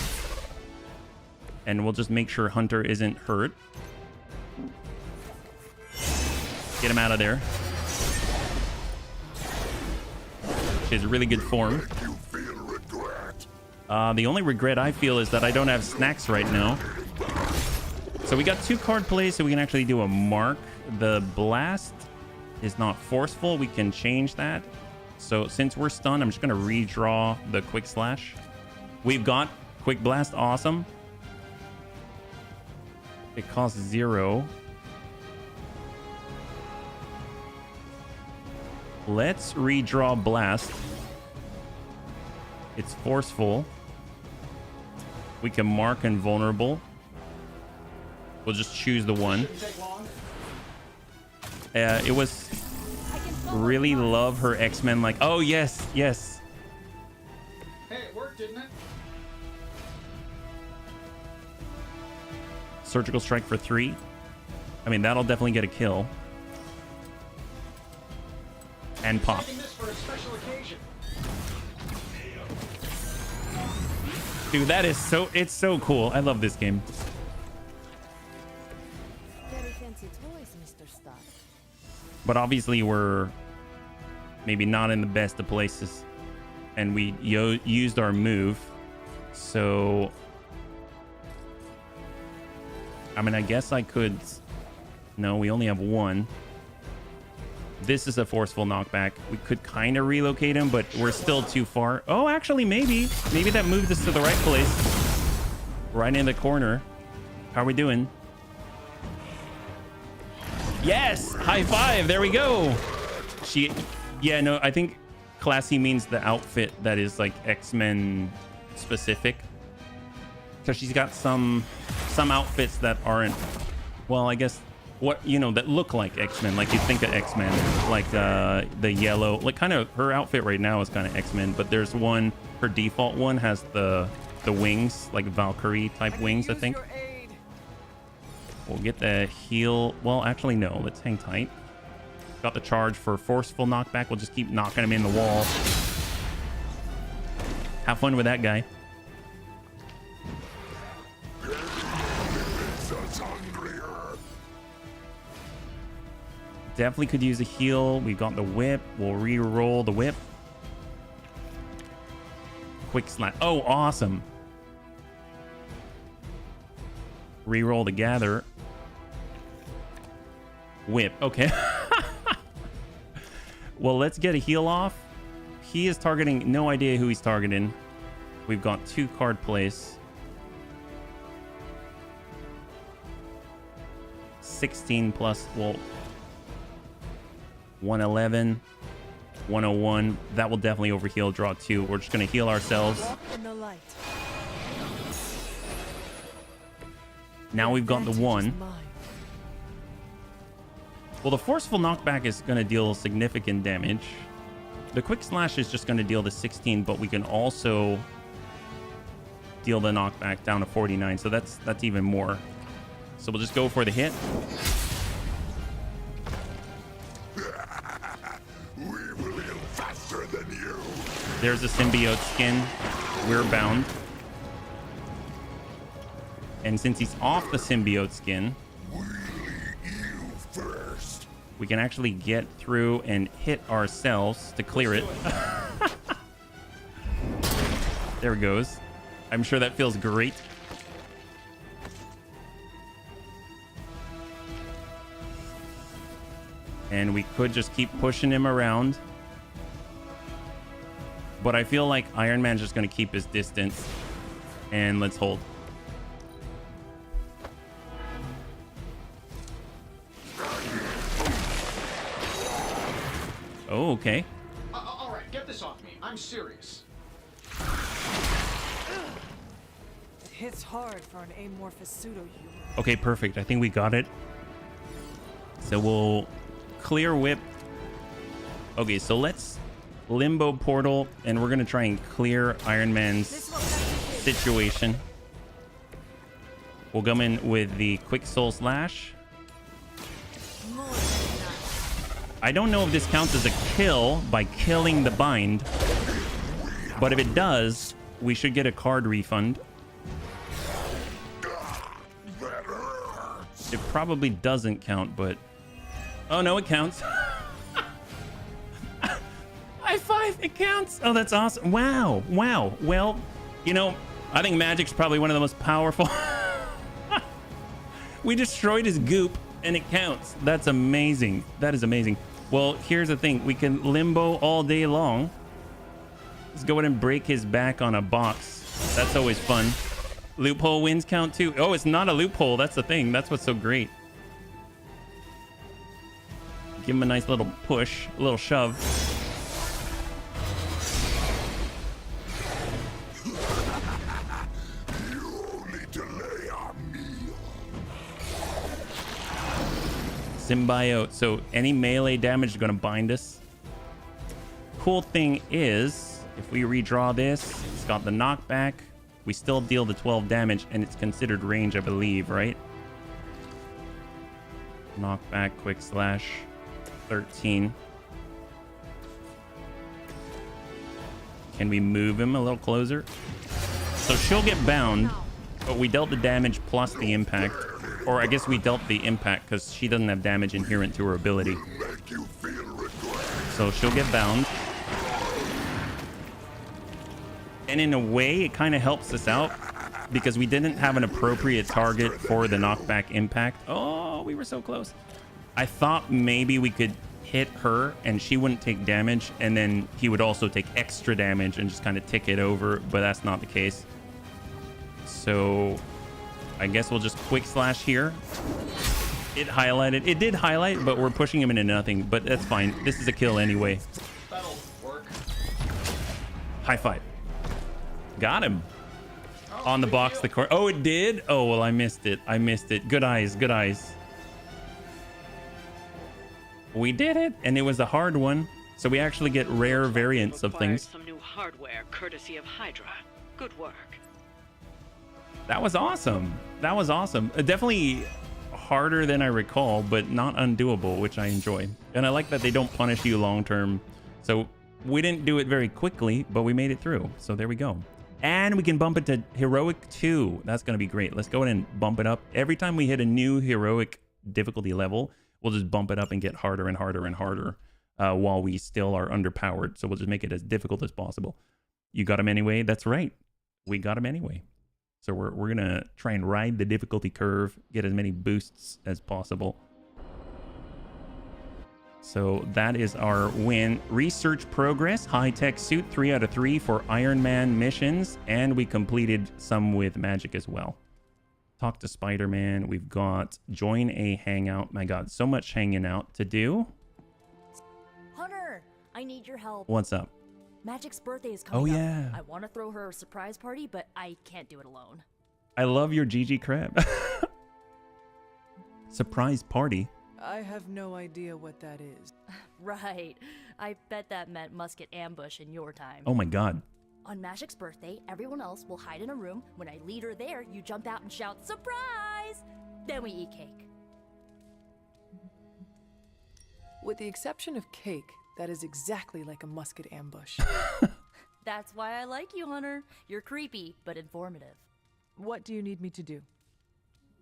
And we'll just make sure Hunter isn't hurt. Get him out of there. She has really good form. The only regret I feel is that I don't have snacks right now. So we got 2 card plays, so we can actually do a mark. The blast is not forceful. We can change that. So since we're stunned, I'm just going to redraw the quick slash. We've got quick blast. Awesome. It costs 0. Let's redraw blast. It's forceful. We can mark invulnerable. We'll just choose the one. It was really love her X-Men like, oh yes, yes. Hey, it worked, didn't it? Surgical strike for 3. I mean, that'll definitely get a kill. And pop. Saving this for a special occasion. Dude, that is so... It's so cool. I love this game. Very fancy toys, Mr. Stark. But obviously we're maybe not in the best of places. And we used our move. So... I mean, I guess I could... No, we only have 1. This is a forceful knockback. We could kind of relocate him, but we're still too far. Oh, actually, maybe. Maybe that moved us to the right place. Right in the corner. How are we doing? Yes! High five! There we go! Yeah, no, I think classy means the outfit that is like X-Men specific. Because she's got some outfits that aren't... Well, I guess... What, you know, that look like X-Men, like you'd think of X-Men, like the yellow, like kind of her outfit right now is kind of X-Men, but there's one, her default one has the wings, like Valkyrie type wings, I think. We'll get the heal. Well, actually, no, let's hang tight. Got the charge for forceful knockback. We'll just keep knocking him in the wall. Have fun with that guy. Definitely could use a heal. We got the whip. We'll re-roll the whip. Quick slap. Oh, awesome. Re-roll the gather. Whip. Okay. Well, let's get a heal off. He is targeting. No idea who he's targeting. We've got 2 card plays. 16 plus. Well, 111. 101. That will definitely overheal. Draw 2. We're just going to heal ourselves. In the light. Now we've got the 1. Well, the forceful knockback is going to deal significant damage. The quick slash is just going to deal the 16, but we can also deal the knockback down to 49. So that's even more. So we'll just go for the hit. We will heal faster than you. There's a symbiote skin. We're bound. And since he's off the symbiote skin, we can actually get through and hit ourselves to clear it. There it goes. I'm sure that feels great. And we could just keep pushing him around. But I feel like Iron Man's just going to keep his distance. And let's hold. Oh, okay. All right, get this off me. I'm serious. It hits hard for an amorphous pseudo-human. Okay, perfect. I think we got it. So we'll clear whip. Okay, so let's limbo portal, and we're going to try and clear Iron Man's situation. We'll come in with the quick soul slash. I don't know if this counts as a kill by killing the bind, but if it does, we should get a card refund. It probably doesn't count, but... Oh, no, it counts. High five, it counts. Oh, that's awesome. Wow, wow. Well, you know, I think magic's probably one of the most powerful. We destroyed his goop, and it counts. That's amazing. That is amazing. Well, here's the thing. We can limbo all day long. Let's go ahead and break his back on a box. That's always fun. Loophole wins count too. Oh, it's not a loophole. That's the thing. That's what's so great. Give him a nice little push, a little shove. Symbiote. So any melee damage is going to bind us. Cool thing is, if we redraw this, it's got the knockback. We still deal the 12 damage, and it's considered range, I believe, right? Knockback, quick slash, 13. Can we move him a little closer? So she'll get bound, but we dealt the damage plus the impact. Or I guess we dealt the impact because she doesn't have damage inherent to her ability. So she'll get bound. And in a way, it kind of helps us out because we didn't have an appropriate target for the knockback impact. Oh, we were so close. I thought maybe we could hit her and she wouldn't take damage, and then he would also take extra damage and just kind of tick it over, but that's not the case. So I guess we'll just quick slash here. It highlighted. It did highlight, but we're pushing him into nothing, but that's fine. This is a kill anyway. That'll work. High five. Got him. On the box, the core. Oh, it did? Oh, well, I missed it. I missed it. Good eyes. Good eyes. We did it, and it was a hard one. So we actually get rare variants of things. Some new hardware courtesy of Hydra. Good work. That was awesome. That was awesome. Definitely harder than I recall, but not undoable, which I enjoy. And I like that they don't punish you long term. So we didn't do it very quickly, but we made it through. So there we go. And we can bump it to Heroic 2. That's going to be great. Let's go ahead and bump it up. Every time we hit a new Heroic difficulty level, we'll just bump it up and get harder and harder and harder while we still are underpowered. So we'll just make it as difficult as possible. You got him anyway? That's right. We got him anyway. So we're going to try and ride the difficulty curve, get as many boosts as possible. So that is our win. Research progress, high-tech suit, 3 out of 3 for Iron Man missions. And we completed some with magic as well. Talk to Spider-Man. We've got join a hangout. My God, so much hanging out to do. Hunter, I need your help. What's up? Magic's birthday is coming Oh, up. yeah. I want to throw her a surprise party, but I can't do it alone. I love your GG crab. Surprise party. I have no idea what that is. Right. I bet that meant musket ambush in your time. Oh my God. On Magic's birthday, everyone else will hide in a room. When I lead her there, you jump out and shout, "Surprise!" Then we eat cake. With the exception of cake, that is exactly like a musket ambush. That's why I like you, Hunter. You're creepy, but informative. What do you need me to do?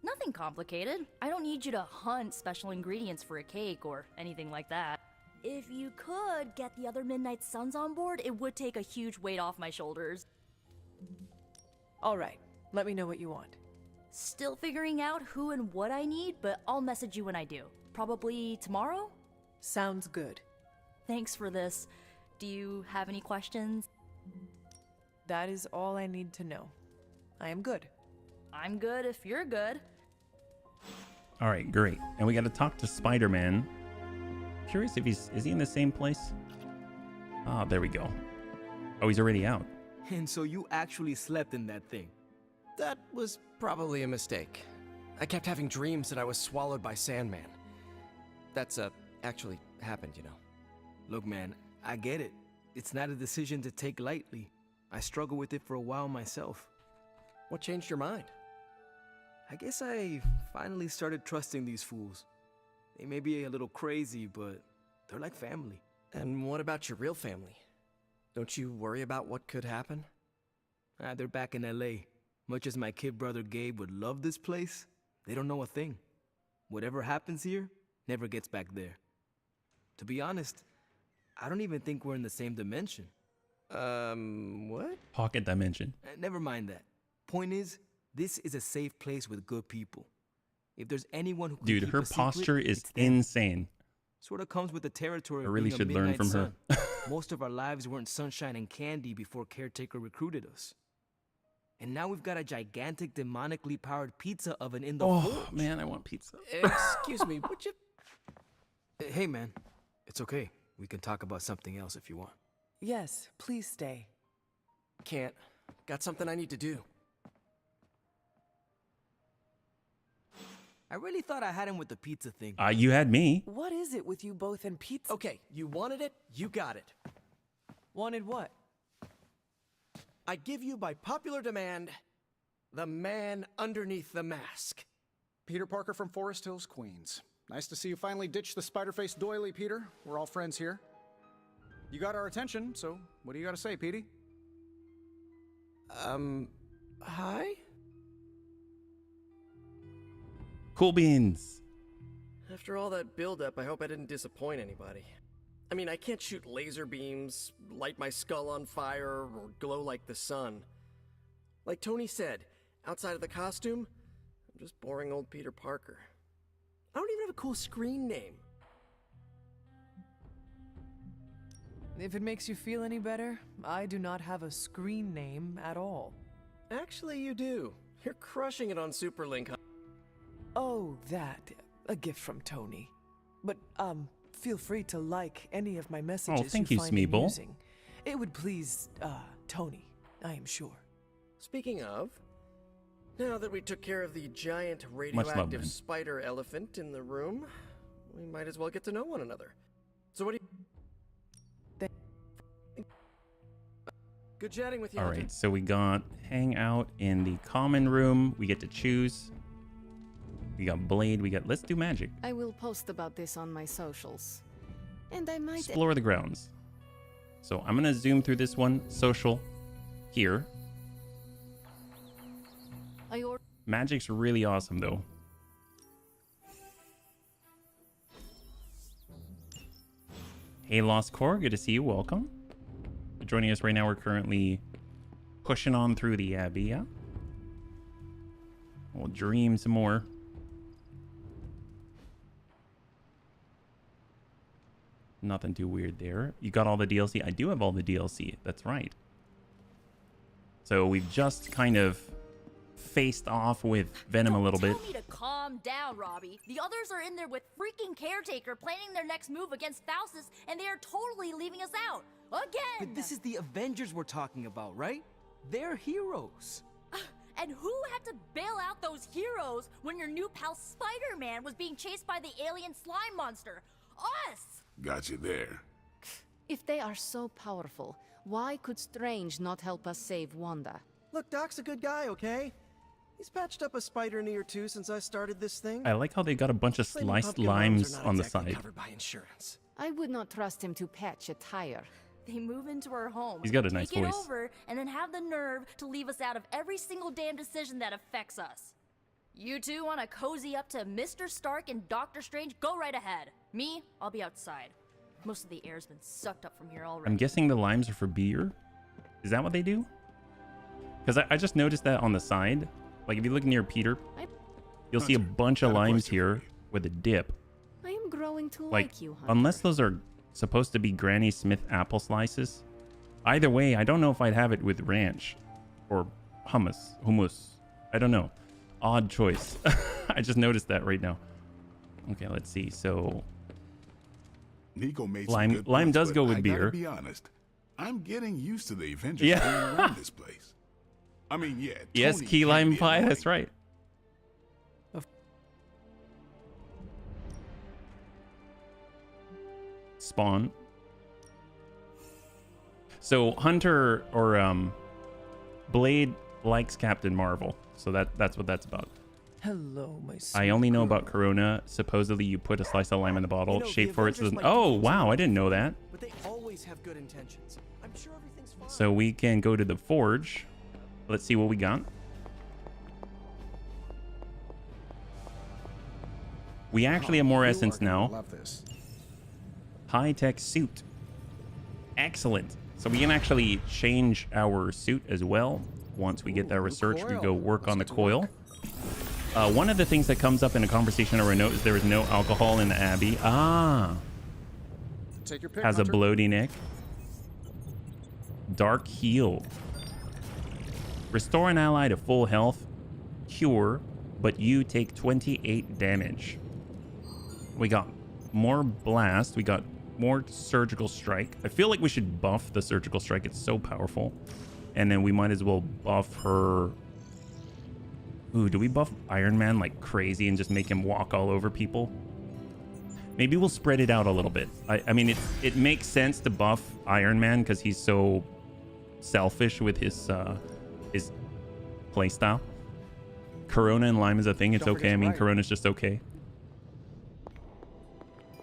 Nothing complicated. I don't need you to hunt special ingredients for a cake or anything like that. If you could get the other Midnight Suns on board, it would take a huge weight off my shoulders. All right, let me know what you want. Still figuring out who and what I need, but I'll message you when I do. Probably tomorrow? Sounds good. Thanks for this. Do you have any questions? That is all I need to know. I am good. I'm good if you're good. All right, great. And we got to talk to Spider-Man. Curious if is he in the same place? Ah, there we go. Oh, he's already out. And so you actually slept in that thing? That was probably a mistake. I kept having dreams that I was swallowed by Sandman. That's actually happened, you know. Look, man, I get it. It's not a decision to take lightly. I struggled with it for a while myself. What changed your mind? I guess I finally started trusting these fools. They may be a little crazy, but they're like family. And what about your real family? Don't you worry about what could happen? They're back in LA. Much as my kid brother Gabe would love this place, they don't know a thing. Whatever happens here never gets back there. To be honest, I don't even think we're in the same dimension. What? Pocket dimension. Never mind that. Point is, this is a safe place with good people. If there's anyone who can Dude, keep her a secret, posture is it's them. insane. Sort of comes with the territory I of really being a should learn midnight from her. sun. Most of our lives weren't sunshine and candy before Caretaker recruited us. And now we've got a gigantic demonically powered pizza oven in the Oh, forge. man, I want pizza. Excuse me, would you... Hey, man. It's okay. We can talk about something else if you want. Yes, please stay. Can't. Got something I need to do. I really thought I had him with the pizza thing. You had me. What is it with you both and pizza? Okay, you wanted it, you got it. Wanted what? I give you by popular demand, the man underneath the mask. Peter Parker from Forest Hills, Queens. Nice to see you finally ditch the spider-faced doily, Peter. We're all friends here. You got our attention, so what do you got to say, Petey? Hi? Cool beans. After all that build-up, I hope I didn't disappoint anybody. I mean, I can't shoot laser beams, light my skull on fire, or glow like the sun. Like Tony said, outside of the costume, I'm just boring old Peter Parker. I don't even have a cool screen name. If it makes you feel any better, I do not have a screen name at all. Actually, you do. You're crushing it on Superlink. Oh, that. A gift from Tony. But, feel free to like any of my messages thank you, find Smeeble. amusing. It would please, Tony, I am sure. Speaking of, now that we took care of the giant love, radioactive man. spider elephant in the room, we might as well get to know one another. So what do you... Good chatting with you. All Hunter. right, so we got hang out in the common room. We get to choose. We got Blade. We got... Let's do magic. I will post about this on my socials. And I might... Explore the grounds. So I'm going to zoom through this one. Social. Here. Magic's really awesome, though. Hey, Lost Core. Good to see you. Welcome. Joining us right now, we're currently pushing on through the Abbey, yeah? We'll dream some more. Nothing too weird there. You got all the DLC? I do have all the DLC. That's right. So we've just kind of faced off with Venom a little bit. Tell me to calm down, Robbie. The others are in there with freaking Caretaker planning their next move against Faustus, and they are totally leaving us out. Again! But this is the Avengers we're talking about, right? They're heroes. And who had to bail out those heroes when your new pal Spider-Man was being chased by the alien slime monster? Us! Got you there. If they are so powerful, why could Strange not help us save Wanda? Look, Doc's a good guy, okay? He's patched up a spider knee or two since I started this thing. I like how they got a bunch of sliced limes on the side. Covered by insurance. I would not trust him to patch a tire. They move into our home. He's got a nice take voice. It over, and then have the nerve to leave us out of every single damn decision that affects us. You two want to cozy up to Mr. Stark and Doctor Strange? Go right ahead. Me, I'll be outside. Most of the air's been sucked up from here already. I'm guessing the limes are for beer. Is that what they do? Because I just noticed that on the side. Like if you look near Peter, you'll see a bunch of limes here with a dip. I am growing to Like, like you, Hunter. unless those are supposed to be Granny Smith apple slices. Either way, I don't know if I'd have it with ranch or hummus. I don't know. Odd choice. I just noticed that right now. Okay, let's see. So Nico made some lime good lime points, does but go with I beer. gotta be honest, I'm getting used to the Avengers Yeah. being around this place. I mean, yeah. Yes, Tony key can lime be pie. annoying. That's right. Spawn. So Hunter or Blade likes Captain Marvel, so that's what that's about. Hello, my I only know about Corona. Supposedly, you put a slice of lime in the bottle, You know, shape the for it. Avengers So might oh do wow, I didn't know that. But they always have good intentions. I'm sure everything's fine. So we can go to the forge. Let's see what we got. We actually have more essence now. Love this. High-tech suit. Excellent. So we can actually change our suit as well. Once we get that research, we go work on the coil. One of the things that comes up in a conversation or a note is there is no alcohol in the Abbey. Ah. Take your pick, Has Hunter. a bloaty neck. Dark heal. Restore an ally to full health. Cure, but you take 28 damage. We got more blast. We got more surgical strike. I feel like we should buff the surgical strike. It's so powerful. And then we might as well buff her. Ooh, do we buff Iron Man like crazy and just make him walk all over people? Maybe we'll spread it out a little bit. I mean, it makes sense to buff Iron Man because he's so selfish with his playstyle. Corona and lime is a thing. It's okay. I mean, Corona's just okay.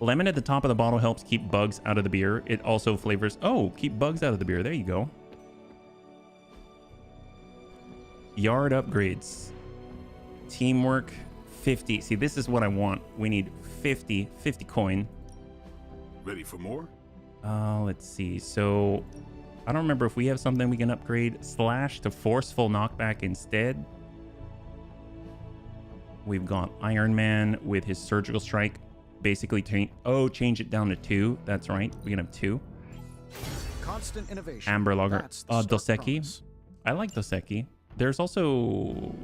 Lemon at the top of the bottle helps keep bugs out of the beer. It also flavors... Oh, keep bugs out of the beer. There you go. Yard upgrades. Teamwork, 50. See, this is what I want. We need 50 coin. Ready for more? Let's see. So, I don't remember if we have something we can upgrade. Slash to forceful knockback instead. We've got Iron Man with his surgical strike. Basically, change it down to 2. That's right. We can have 2. Constant innovation. Amber Lager. That's the stark Dos Equis. promise. I like Dos Equis. There's also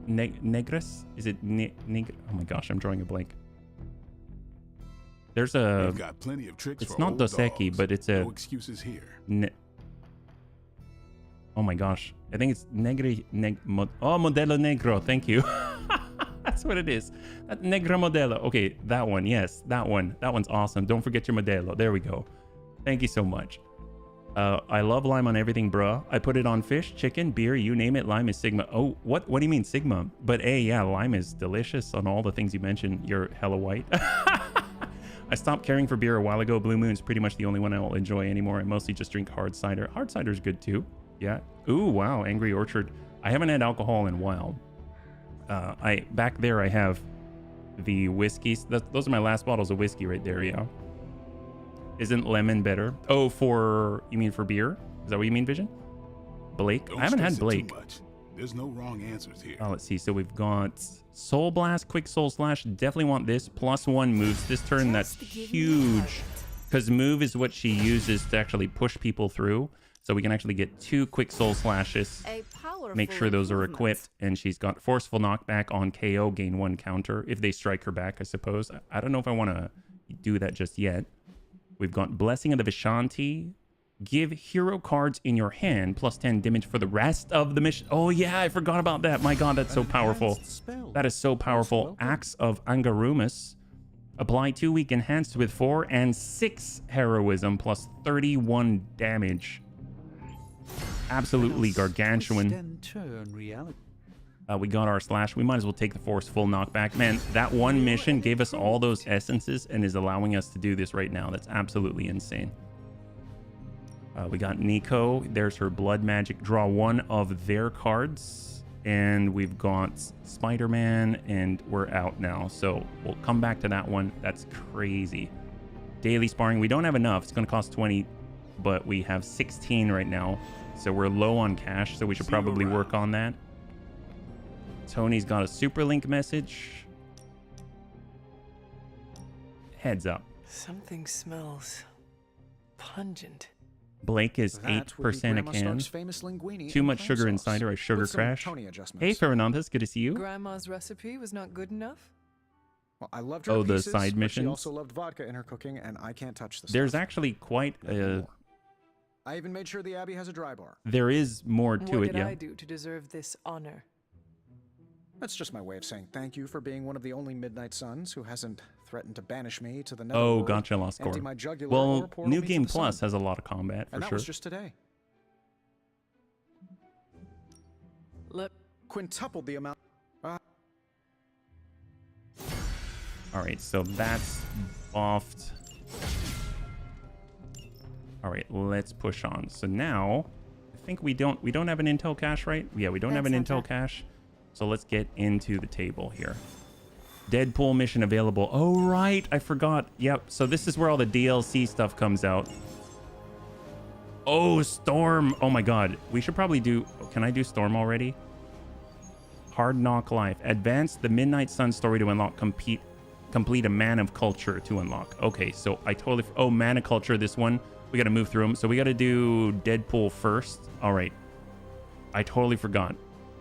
Negres. Is it Oh my gosh, I'm drawing a blank. There's a. We've got plenty of tricks It's for not old Dos Equis, dogs. but it's a. No excuses here. Oh my gosh, I think it's Modelo Negro. Thank you. That's what it is. That Negra Modelo. Okay, that one. Yes, that one. That one's awesome. Don't forget your Modelo. There we go. Thank you so much. I love lime on everything, bruh. I put it on fish, chicken, beer, you name it. Lime is Sigma. Oh, what do you mean Sigma? But hey, yeah, lime is delicious on all the things you mentioned. You're hella white. I stopped caring for beer a while ago. Blue Moon's pretty much the only one I will enjoy anymore. I mostly just drink hard cider. Hard cider's good too. Yeah. Ooh, wow. Angry Orchard. I haven't had alcohol in a while. Back there I have the whiskeys. Those are my last bottles of whiskey right there, yeah. Isn't lemon better? Oh, you mean for beer? Is that what you mean, Vision? Blake? I haven't had Blake. There's no wrong answers here. Oh, let's see. So we've got Soul Blast, Quick Soul Slash. Definitely want this. +1 moves this turn. That's huge. Because move is what she uses to actually push people through. So we can actually get 2 Quick Soul Slashes. Make sure those are equipped. And she's got Forceful Knockback on KO. Gain 1 counter. If they strike her back, I suppose. I don't know if I want to do that just yet. We've got Blessing of the Vishanti. Give hero cards in your hand +10 damage for the rest of the mission. Oh yeah, I forgot about that. My god, that's so powerful. That is so powerful. Axe of Angarumus. Apply 2 weak enhanced with 4 and 6 heroism +31 damage. Absolutely gargantuan. We got our slash. We might as well take the forceful knockback. Man, that one mission gave us all those essences and is allowing us to do this right now. That's absolutely insane. We got Nico. There's her blood magic. Draw 1 of their cards. And we've got Spider-Man, and we're out now. So we'll come back to that one. That's crazy. Daily sparring. We don't have enough. It's going to cost 20, but we have 16 right now. So we're low on cash, so we should probably work on that. Tony's got a super link message. Heads up. Something smells pungent. Blake is 8% a can. Too much sugar in cider. I sugar crash. Hey, Fernandez, good to see you. Grandma's recipe was not good enough? Well, I loved her the pieces, side but missions. She also loved vodka in her cooking, and I can't touch this. There's actually quite a... I even made sure the Abbey has a dry bar. There is more to what it, did yeah. I do to deserve this honor? That's just my way of saying thank you for being one of the only Midnight Suns who hasn't threatened to banish me to the Oh, netherworld, gotcha, lost score. empty my jugular, Well, or portal New me to Game the Plus sun. has a lot of combat, for And that sure. was just today. Quintupled the amount. Alright, so that's buffed. Alright, let's push on. So now, I think we don't have an intel cache, right? Yeah, we don't have an intel cache. So let's get into the table here. Deadpool mission available. Oh, right. I forgot. Yep. So this is where all the DLC stuff comes out. Oh, Storm. Oh, my God. We should probably do... Can I do Storm already? Hard Knock Life. Advance the Midnight Sun story to unlock. Complete a Man of Culture to unlock. Okay, so I totally... Oh, Man of Culture, this one. We got to move through them. So we got to do Deadpool first. All right. I totally forgot.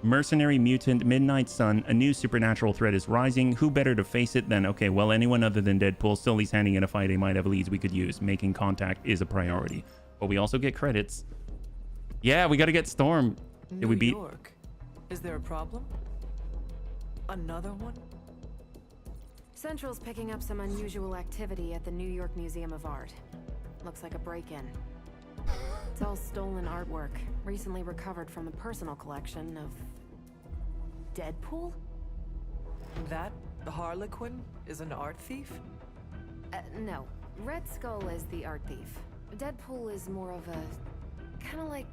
Mercenary Mutant Midnight Sun, a new supernatural threat is rising. Who better to face it than, okay, well, anyone other than Deadpool. Still, he's handing in a fight. He might have leads we could use. Making contact is a priority. But we also get credits. Yeah, we got to get Storm. Did we beat... New York. Is there a problem? Another one? Central's picking up some unusual activity at the New York Museum of Art. Looks like a break-in. It's all stolen artwork, recently recovered from the personal collection of... Deadpool? That, the Harlequin, is an art thief? No. Red Skull is the art thief. Deadpool is more of a... kind of like...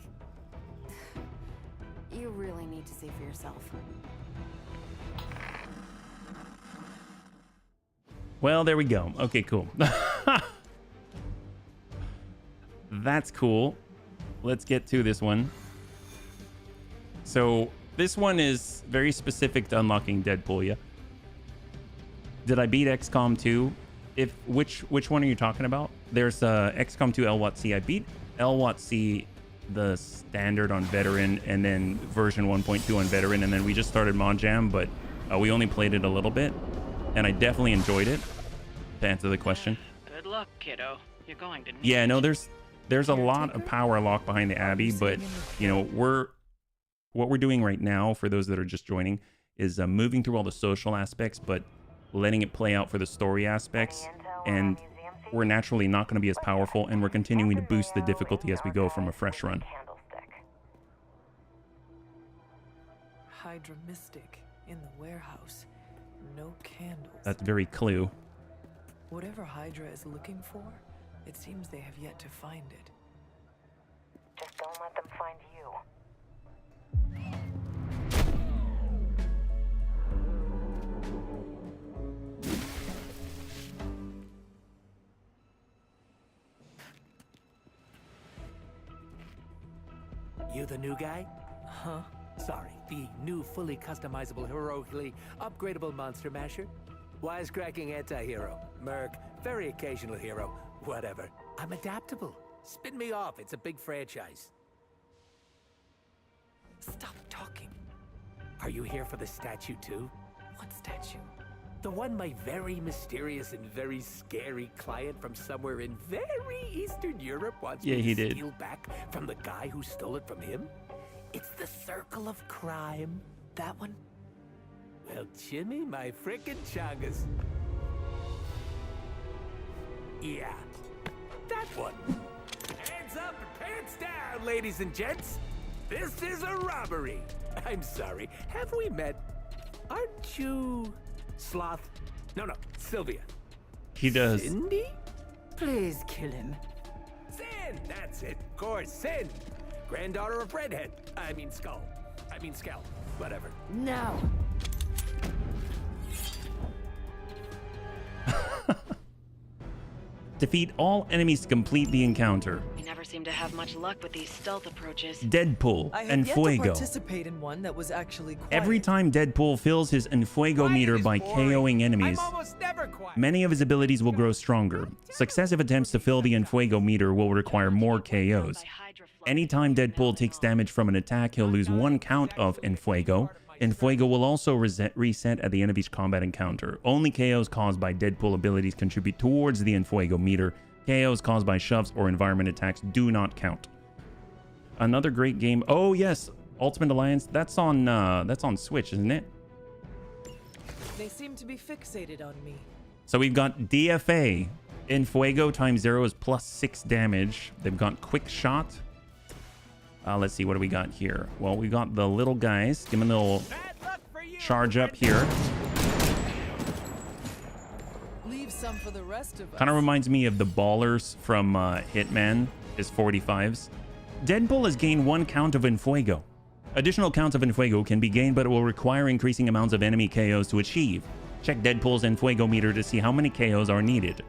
You really need to see for yourself. Well, there we go. Okay, cool. That's cool. Let's get to this one. So this one is very specific to unlocking Deadpool, yeah? Did I beat XCOM 2? Which one are you talking about? There's XCOM 2 LWAT-C. I beat LWAT-C, the standard on veteran, and then version 1.2 on veteran, and then we just started Mod Jam, but we only played it a little bit, and I definitely enjoyed it, to answer the question. Good luck, kiddo. You're going to need Yeah, no, there's a lot of power locked behind the Abbey, but you know, what we're doing right now, for those that are just joining, is moving through all the social aspects, but letting it play out for the story aspects. And we're naturally not going to be as powerful, and we're continuing to boost the difficulty as we go from a fresh run. Hydra Mystic in the warehouse. No candles. That's very Clue. Whatever Hydra is looking for, it seems they have yet to find it. Just don't let them find you. You the new guy? Huh? Sorry, the new fully customizable, heroically upgradable monster masher? Wisecracking anti-hero. Merc, very occasional hero. Whatever. I'm adaptable. Spin me off, it's a big franchise. Stop talking. Are you here for the statue too? What statue? The one my very mysterious and very scary client from somewhere in very Eastern Europe wants me to steal back from the guy who stole it from him? It's the Circle of Crime. That one? Well, Jimmy, my frickin' chungus. Yeah, that one. Hands up and pants down, ladies and gents. This is a robbery. I'm sorry, have we met? Aren't you... Sloth? No, Sylvia. He does. Cindy? Please kill him. Sin! That's it, of course, Sin. Granddaughter of Redhead. I mean Skull. Whatever. No. Defeat all enemies to complete the encounter. We never seem to have much luck with these stealth approaches. Deadpool I and had yet to Fuego. participate in one that was actually quiet. Every time Deadpool fills his Enfuego meter by KOing enemies, many of his abilities will grow stronger. Successive attempts to fill the Enfuego meter will require more KOs. Anytime Deadpool takes damage from an attack, he'll lose 1 count of Enfuego. Enfuego will also reset at the end of each combat encounter. Only KOs caused by Deadpool abilities contribute towards the Enfuego meter. KOs caused by shoves or environment attacks do not count. Another great game. Oh yes, Ultimate Alliance. That's on Switch, isn't it? They seem to be fixated on me. So we've got DFA. Enfuego times 0 is +6 damage. They've got Quick Shot. Let's see, what do we got here? Well, we got the little guys. Give them a little charge up here. Leave some for the rest of us. Kind of reminds me of the ballers from Hitman, his 45s. Deadpool has gained 1 count of Enfuego. Additional counts of Enfuego can be gained, but it will require increasing amounts of enemy KOs to achieve. Check Deadpool's Enfuego meter to see how many KOs are needed.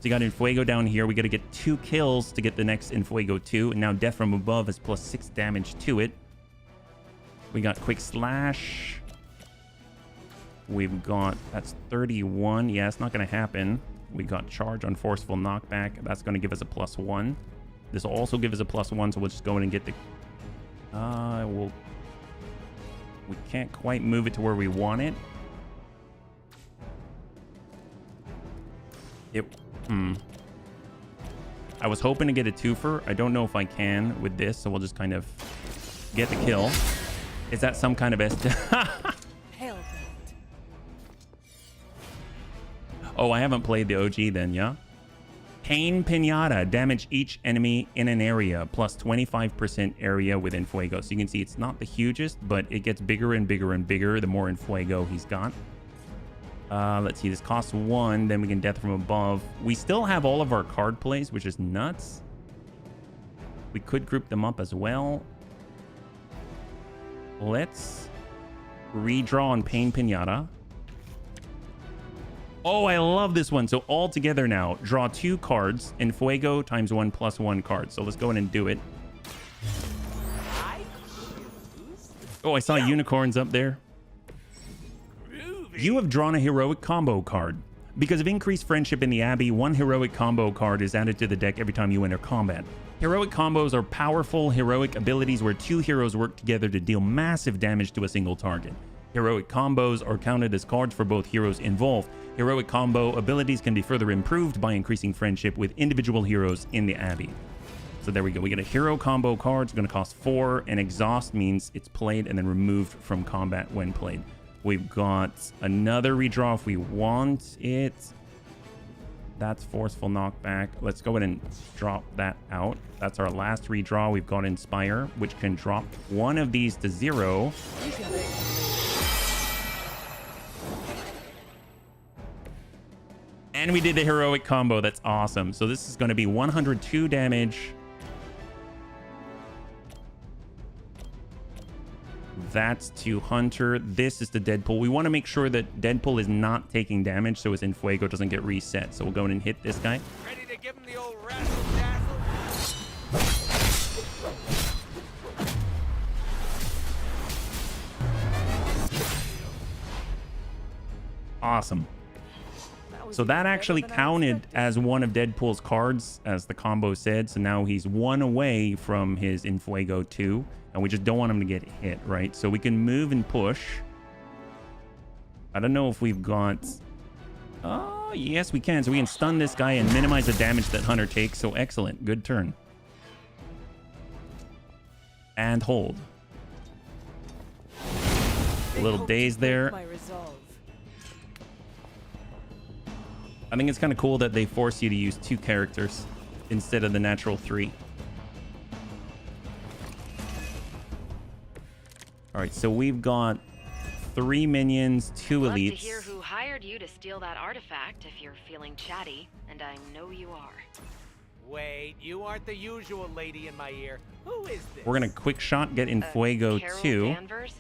So you got Enfuego down here. We got to get 2 kills to get the next Enfuego 2. And now Death from Above has +6 damage to it. We got Quick Slash. We've got, that's 31. Yeah, it's not going to happen. We got Charge on Forceful Knockback. That's going to give us a +1. This will also give us a +1, so we'll just go in and get the... we can't quite move it to where we want it. I was hoping to get a 2-fer. I don't know if I can with this, so we'll just kind of get the kill. Is that some kind of Oh, I haven't played the OG then, yeah? Pain Pinata. Damage each enemy in an area, plus 25% area with Enfuego. So you can see it's not the hugest, but it gets bigger and bigger and bigger the more Enfuego he's got. Let's see, this costs 1, then we can Death from Above. We still have all of our card plays, which is nuts. We could group them up as well. Let's redraw on Pain Pinata. Oh, I love this one. So all together now, draw 2 cards, Enfuego times 1 + 1 card. So let's go in and do it. Oh, I saw unicorns up there. You have drawn a heroic combo card. Because of increased friendship in the Abbey, 1 heroic combo card is added to the deck every time you enter combat. Heroic combos are powerful heroic abilities where 2 heroes work together to deal massive damage to a single target. Heroic combos are counted as cards for both heroes involved. Heroic combo abilities can be further improved by increasing friendship with individual heroes in the Abbey. So there we go. We get a hero combo card. It's going to cost 4, and exhaust means it's played and then removed from combat when played. We've got another redraw if we want it. That's forceful knockback. Let's go ahead and drop that out. That's our last redraw. We've got Inspire, which can drop one of these to 0. And we did the heroic combo. That's awesome. So this is going to be 102 damage. That's to Hunter. This is to Deadpool. We want to make sure that Deadpool is not taking damage so his Infuego doesn't get reset. So we'll go in and hit this guy. Ready to give him the old razzle dazzle? Awesome. So that actually counted as one of Deadpool's cards, as the combo said. So now he's 1 away from his Infuego 2. And we just don't want him to get hit, right? So we can move and push. I don't know if we've got... Oh, yes, we can. So we can stun this guy and minimize the damage that Hunter takes. So excellent. Good turn. And hold. A little daze there. I think it's kind of cool that they force you to use 2 characters instead of the natural 3. All right, so we've got 3 minions, 2 elites. Love to hear who hired you to steal that artifact if you're feeling chatty, and I know you are. Wait, you aren't the usual lady in my ear. Who is this? We're gonna quick shot get Infuego Carol 2. Danvers?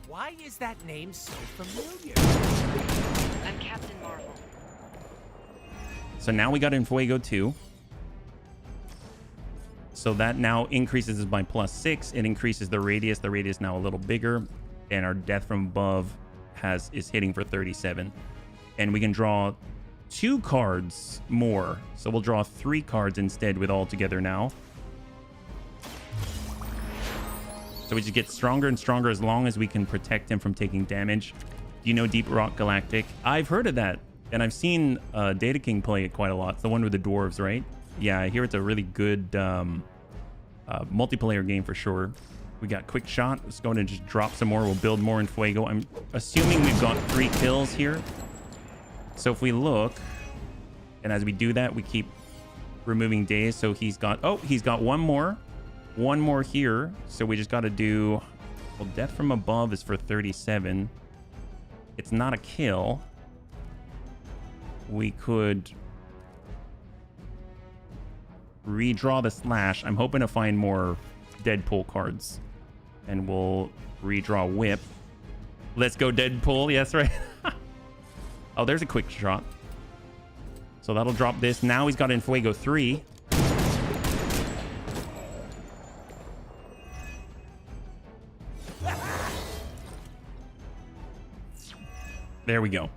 Why is that name so familiar? I'm Captain Marvel. So now we got Infuego 2. So that now increases by +6. It increases the radius. The radius now a little bigger. And our death from above is hitting for 37. And we can draw 2 cards more. So we'll draw 3 cards instead with all together now. So we just get stronger and stronger as long as we can protect him from taking damage. Do you know Deep Rock Galactic? I've heard of that. And I've seen Data King play it quite a lot. It's the one with the dwarves, right? Yeah, I hear it's a really good multiplayer game for sure. We got quick shot. Let's go ahead and just drop some more. We'll build more Infuego. I'm assuming we've got 3 kills here. So if we look, and as we do that, we keep removing days. So he's got one more. One more here. So we just got to do, well, death from above is for 37. It's not a kill. We could redraw the slash. I'm hoping to find more Deadpool cards. And we'll redraw whip. Let's go Deadpool. Yes, right. Oh, there's a quick shot. So that'll drop this. Now he's got Infuego 3. There we go.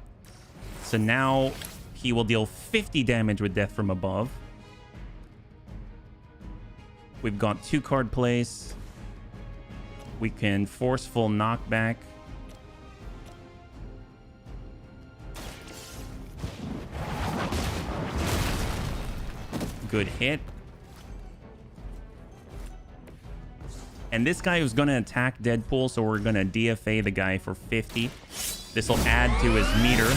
So now he will deal 50 damage with death from above. We've got 2 card plays. We can forceful knockback. Good hit. And this guy was going to attack Deadpool, so we're going to DFA the guy for 50. This will add to his meter.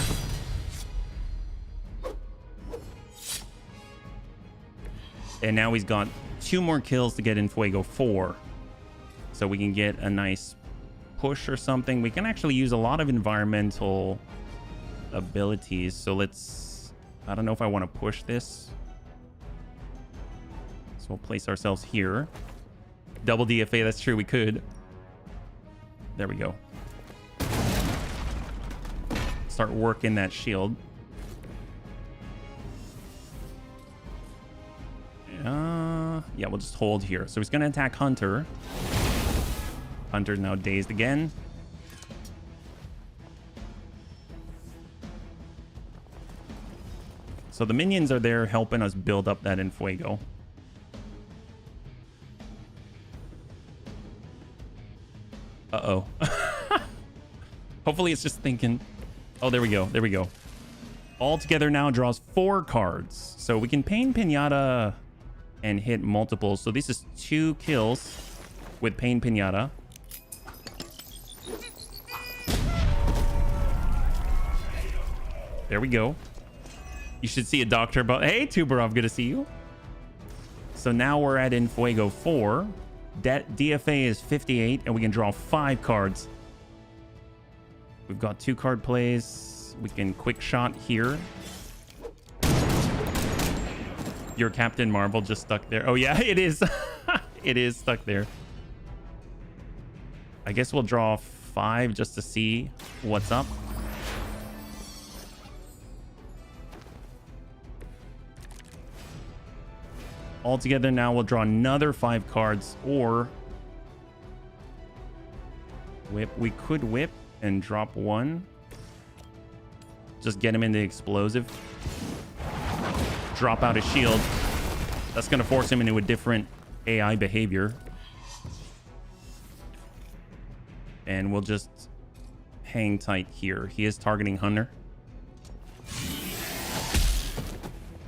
And now he's got 2 more kills to get Infuego 4. So we can get a nice push or something. We can actually use a lot of environmental abilities. So let's... I don't know if I want to push this. So we'll place ourselves here. Double DFA, that's true, we could. There we go. Start working that shield. Yeah, we'll just hold here. So he's going to attack Hunter. Hunter's now dazed again. So the minions are there helping us build up that Infuego. Uh-oh. Hopefully it's just thinking... Oh, there we go. There we go. All together now draws 4 cards. So we can Pain Pinata and hit multiples. So this is 2 kills with Pain Pinata. There we go. You should see a doctor about... Hey, Tuberov, good to see you. So now we're at En Fuego 4. DFA is 58, and we can draw 5 cards. We've got 2 card plays. We can quick shot here. Your Captain Marvel just stuck there. Oh, yeah, it is. It is stuck there. I guess we'll draw 5 just to see what's up. Altogether now we'll draw another 5 cards, or whip. We could whip and drop 1. Just get him into explosive. Drop out a shield. That's going to force him into a different AI behavior. And we'll just hang tight here. He is targeting Hunter.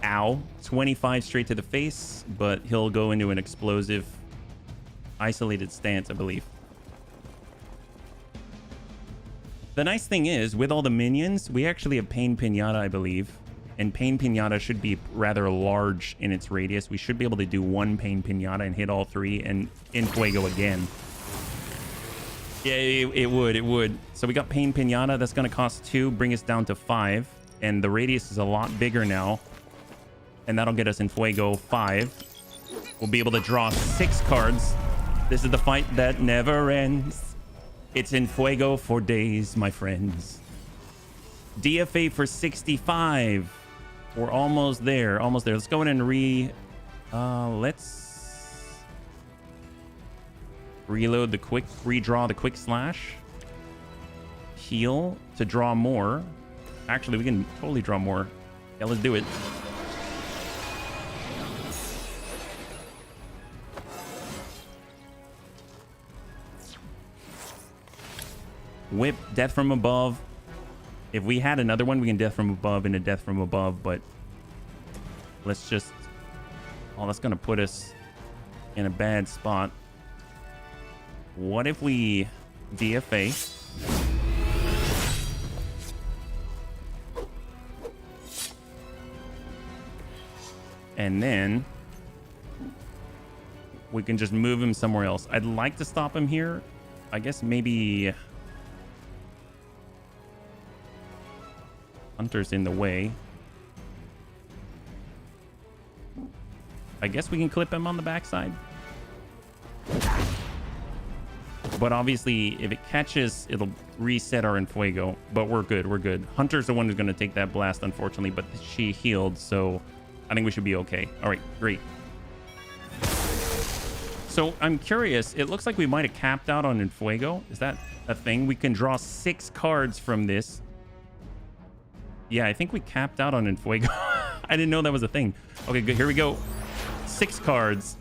Ow. 25 straight to the face, but he'll go into an explosive isolated stance, I believe. The nice thing is, with all the minions, we actually have Pain Pinata, I believe. And Pain Pinata should be rather large in its radius. We should be able to do 1 Pain Pinata and hit all 3 and En Fuego again. Yeah, it would. So we got Pain Pinata. That's going to cost 2, bring us down to 5. And the radius is a lot bigger now. And that'll get us En Fuego 5. We'll be able to draw 6 cards. This is the fight that never ends. It's En Fuego for days, my friends. DFA for 65. We're almost there. Almost there. Let's go in and let's reload the quick, redraw the quick slash. Heal to draw more. Actually, we can totally draw more. Yeah, let's do it. Whip, Death from Above. If we had another one, we can Death from Above and a Death from Above, but let's just... Oh, that's going to put us in a bad spot. What if we DFA? And then we can just move him somewhere else. I'd like to stop him here. I guess maybe... Hunter's in the way. I guess we can clip him on the backside. But obviously, if it catches, it'll reset our En Fuego. But we're good, we're good. Hunter's the one who's going to take that blast, unfortunately. But she healed, so I think we should be okay. All right, great. So I'm curious. It looks like we might have capped out on En Fuego. Is that a thing? We can draw 6 cards from this. Yeah, I think we capped out on En Fuego. I didn't know that was a thing. Okay, good. Here we go. 6 cards.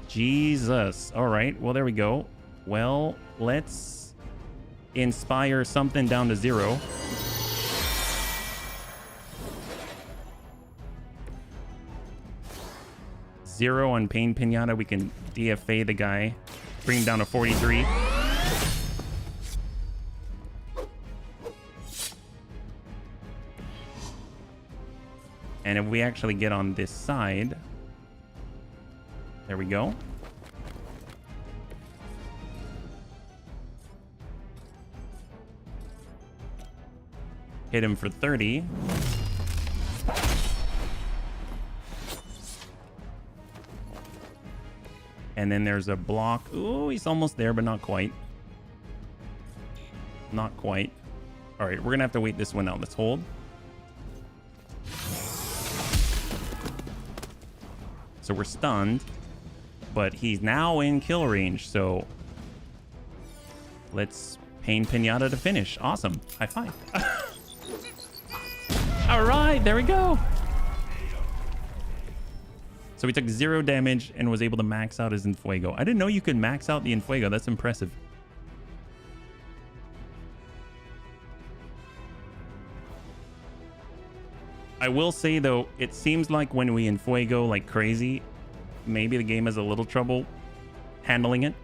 Jesus. All right. Well, there we go. Well, let's inspire something down to 0. Zero on Pain Pinata. We can DFA the guy. Bring him down to 43. And if we actually get on this side, there we go. Hit him for 30. And then there's a block. Ooh, he's almost there, but not quite. Not quite. All right, we're going to have to wait this one out. Let's hold. So we're stunned, but he's now in kill range. So let's Pain Pinata to finish. Awesome. High five. All right, there we go. So we took 0 damage and was able to max out his En Fuego. I didn't know you could max out the En Fuego. That's impressive. I will say, though, it seems like when we En Fuego like crazy, maybe the game has a little trouble handling it.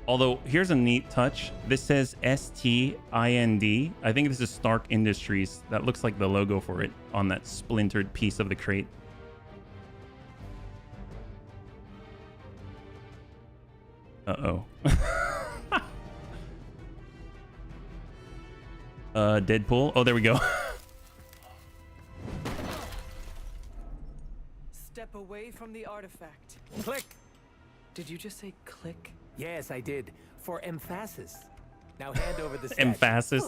Although, here's a neat touch. This says STIND. I think this is Stark Industries. That looks like the logo for it on that splintered piece of the crate. Uh-oh. Deadpool. Oh, there we go. Step away from the artifact. Click. Did you just say click? Yes, I did. For emphasis. Now hand over the statue. Emphasis.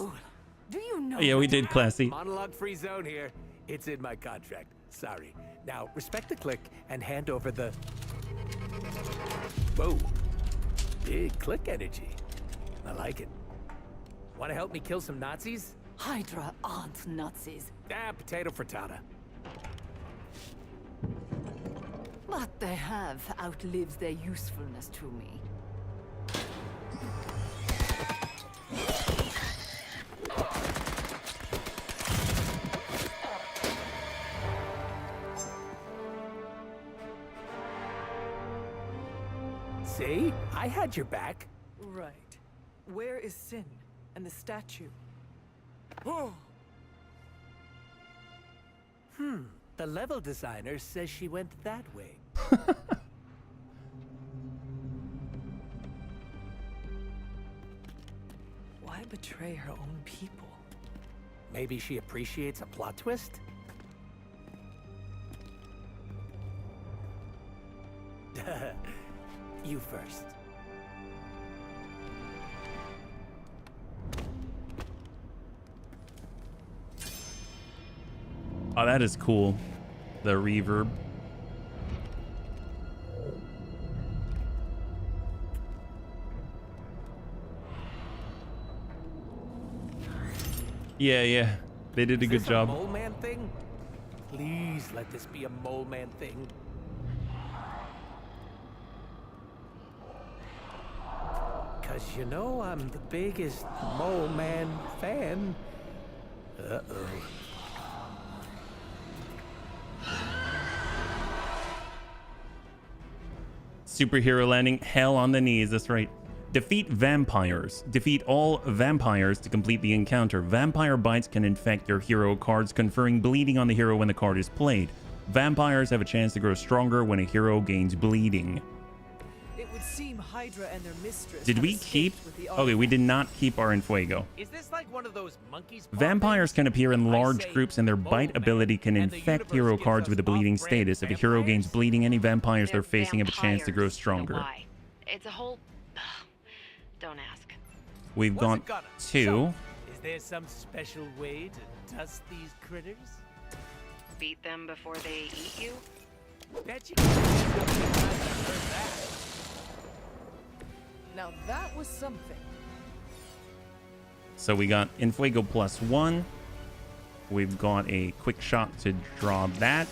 Do you know? Yeah, we did, classy. Monologue-free zone here. It's in my contract. Sorry. Now, respect the click and hand over the... Whoa. Big click energy. I like it. Want to help me kill some Nazis? Hydra aren't Nazis. Potato frittata. But they have outlived their usefulness to me. See? I had your back. Right. Where is Sin and the statue? The level designer says she went that way. Why betray her own people? Maybe she appreciates a plot twist? You first. Oh, that is cool. The reverb. Yeah. They did a good job. Mole man thing? Please let this be a mole man thing. Cause you know I'm the biggest mole man fan. Uh-oh. Superhero landing. Hell on the knees. That's right. Defeat vampires. Defeat all vampires to complete the encounter. Vampire bites can infect your hero cards, conferring bleeding on the hero when the card is played. Vampires have a chance to grow stronger when a hero gains bleeding. It would seem Hydra and their mistress. Did we keep... Okay, we did not keep our Enfuego. Is this like one of those monkeys? Vampires can appear in large groups, and their bite ability can infect hero cards with a bleeding status. If a hero gains bleeding, any vampires they're facing have a chance to grow stronger. Why? It's a whole... Don't ask. We've got 2. Is there some special way to dust these critters? Beat them before they eat you? Bet you heard that. Now that was something. So we got Enfuego +1. We've got a quick shot to draw that.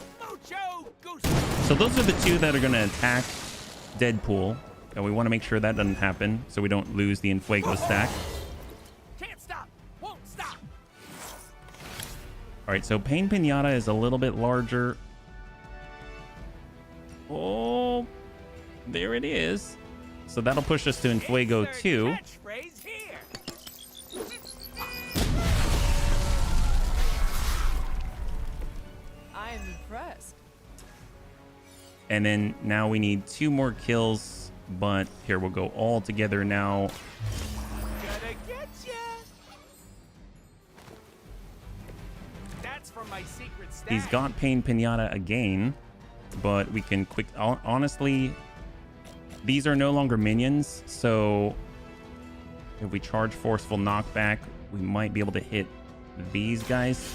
So those are the 2 that are going to attack Deadpool. And we want to make sure that doesn't happen so we don't lose the Enfuego stack. Can't stop. Won't stop. All right, so Pain Pinata is a little bit larger. Oh, there it is. So that'll push us to Enfuego 2. I am impressed. And then now we need 2 more kills. But here, we'll go all together now. Gonna get ya. That's from my secret stash. He's got Pain Pinata again. But we can quick... Honestly, these are no longer minions. So if we charge Forceful Knockback, we might be able to hit these guys.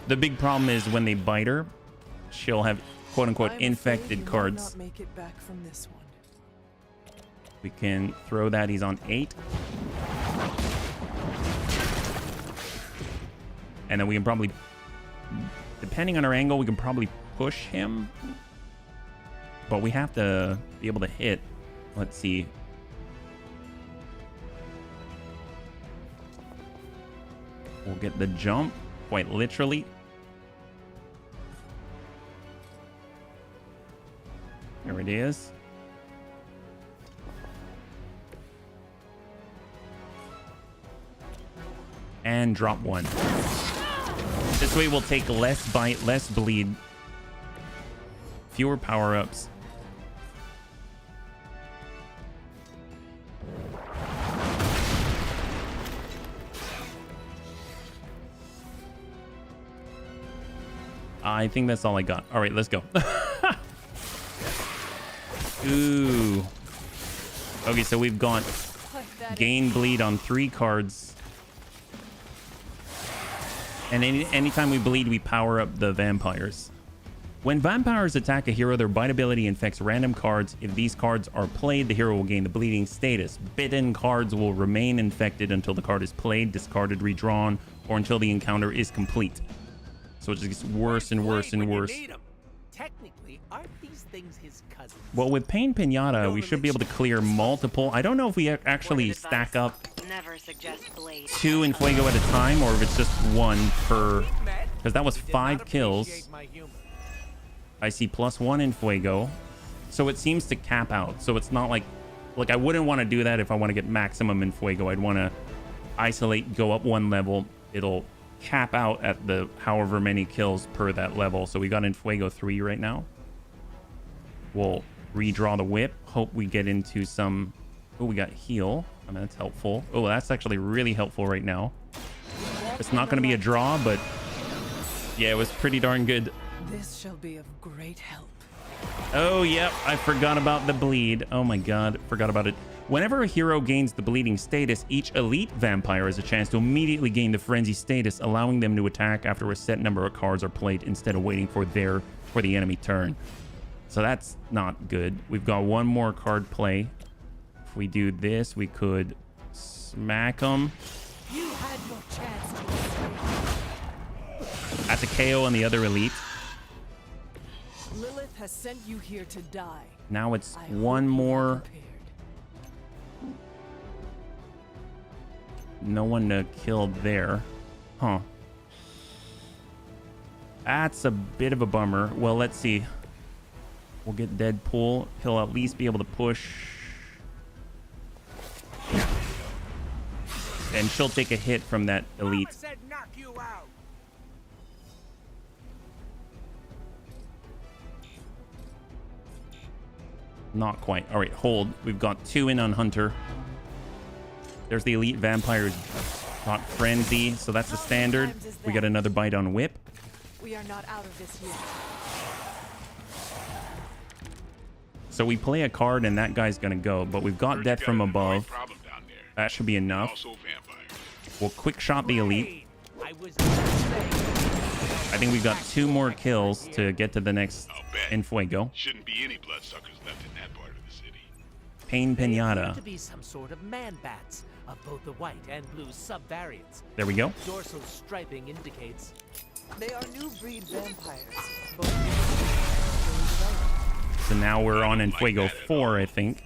The big problem is when they bite her, she'll have quote-unquote infected cards. Not make it back from this one. We can throw that. He's on 8. And then we can probably, depending on our angle, we can probably push him. But we have to be able to hit. Let's see. We'll get the jump, quite literally. There it is. And drop one. This way we'll take less bite, less bleed, fewer power-ups. I think that's all I got. All right, let's go. Ooh. Okay, so we've got gain bleed on 3 cards. And anytime we bleed, we power up the vampires. When vampires attack a hero, their bite ability infects random cards. If these cards are played, the hero will gain the bleeding status. Bitten cards will remain infected until the card is played, discarded, redrawn, or until the encounter is complete. So it just gets worse and worse and worse. Technically, aren't these things his cousins? Well, with Pain Pinata, we should be able to clear multiple. I don't know if we actually stack up Never suggest blade. 2 in Fuego at a time, or if it's just 1 per... Because that was 5 kills. I see +1 in Fuego. So it seems to cap out. So it's not like... Like, I wouldn't want to do that if I want to get maximum in Fuego. I'd want to isolate, go up 1 level. It'll cap out at the however many kills per that level. So we got in Fuego 3 right now. We'll redraw the whip. Hope we get into some... Oh, we got heal. I mean, that's helpful. Oh, that's actually really helpful right now. It's not going to be a draw, but yeah, it was pretty darn good. This shall be of great help. Oh, yep. I forgot about the bleed. Oh my god. Forgot about it. Whenever a hero gains the bleeding status, each elite vampire has a chance to immediately gain the frenzy status, allowing them to attack after a set number of cards are played instead of waiting for the enemy turn. So that's not good. We've got 1 more card play. If we do this, we could smack them. You had your chance to escape. That's a KO on the other elite. Lilith has sent you here to die. Now it's 1 more. No one to kill there. Huh. That's a bit of a bummer. Well, let's see. We'll get Deadpool. He'll at least be able to push. And she'll take a hit from that elite. Not quite. All right, hold. We've got 2 in on Hunter. There's the elite vampires. Got Frenzy, so that's the standard. We got another bite on Whip. We are not out of this yet. So we play a card and that guy's gonna go, but we've got Death from Above. That should be enough. We'll quick shot the elite. I think we've got 2 more kills to get to the next in Fuego. Shouldn't be any bloodsuckers left in that part of the city. Pain They appear Pinata. to be some sort of man bats of both the white and blue subvariants. There we go. Dorsal striping indicates They are new breed vampires. So now we're on in Fuego 4, I think.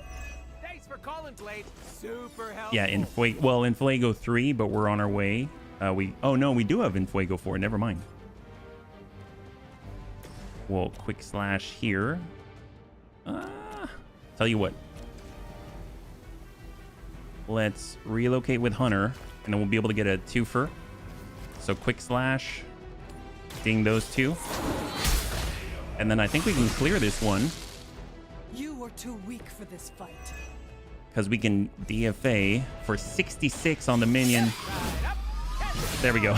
Thanks for calling, Blade. Super helpful. Yeah, in Fuego 3, but we're on our way. Oh no, we do have in Fuego 4. Never mind. We'll quick slash here. Tell you what. Let's relocate with Hunter, and then we'll be able to get a 2-fer. So quick slash. Ding those 2. And then I think we can clear this one. You were too weak for this fight. Because we can DFA for 66 on the minion. There we go.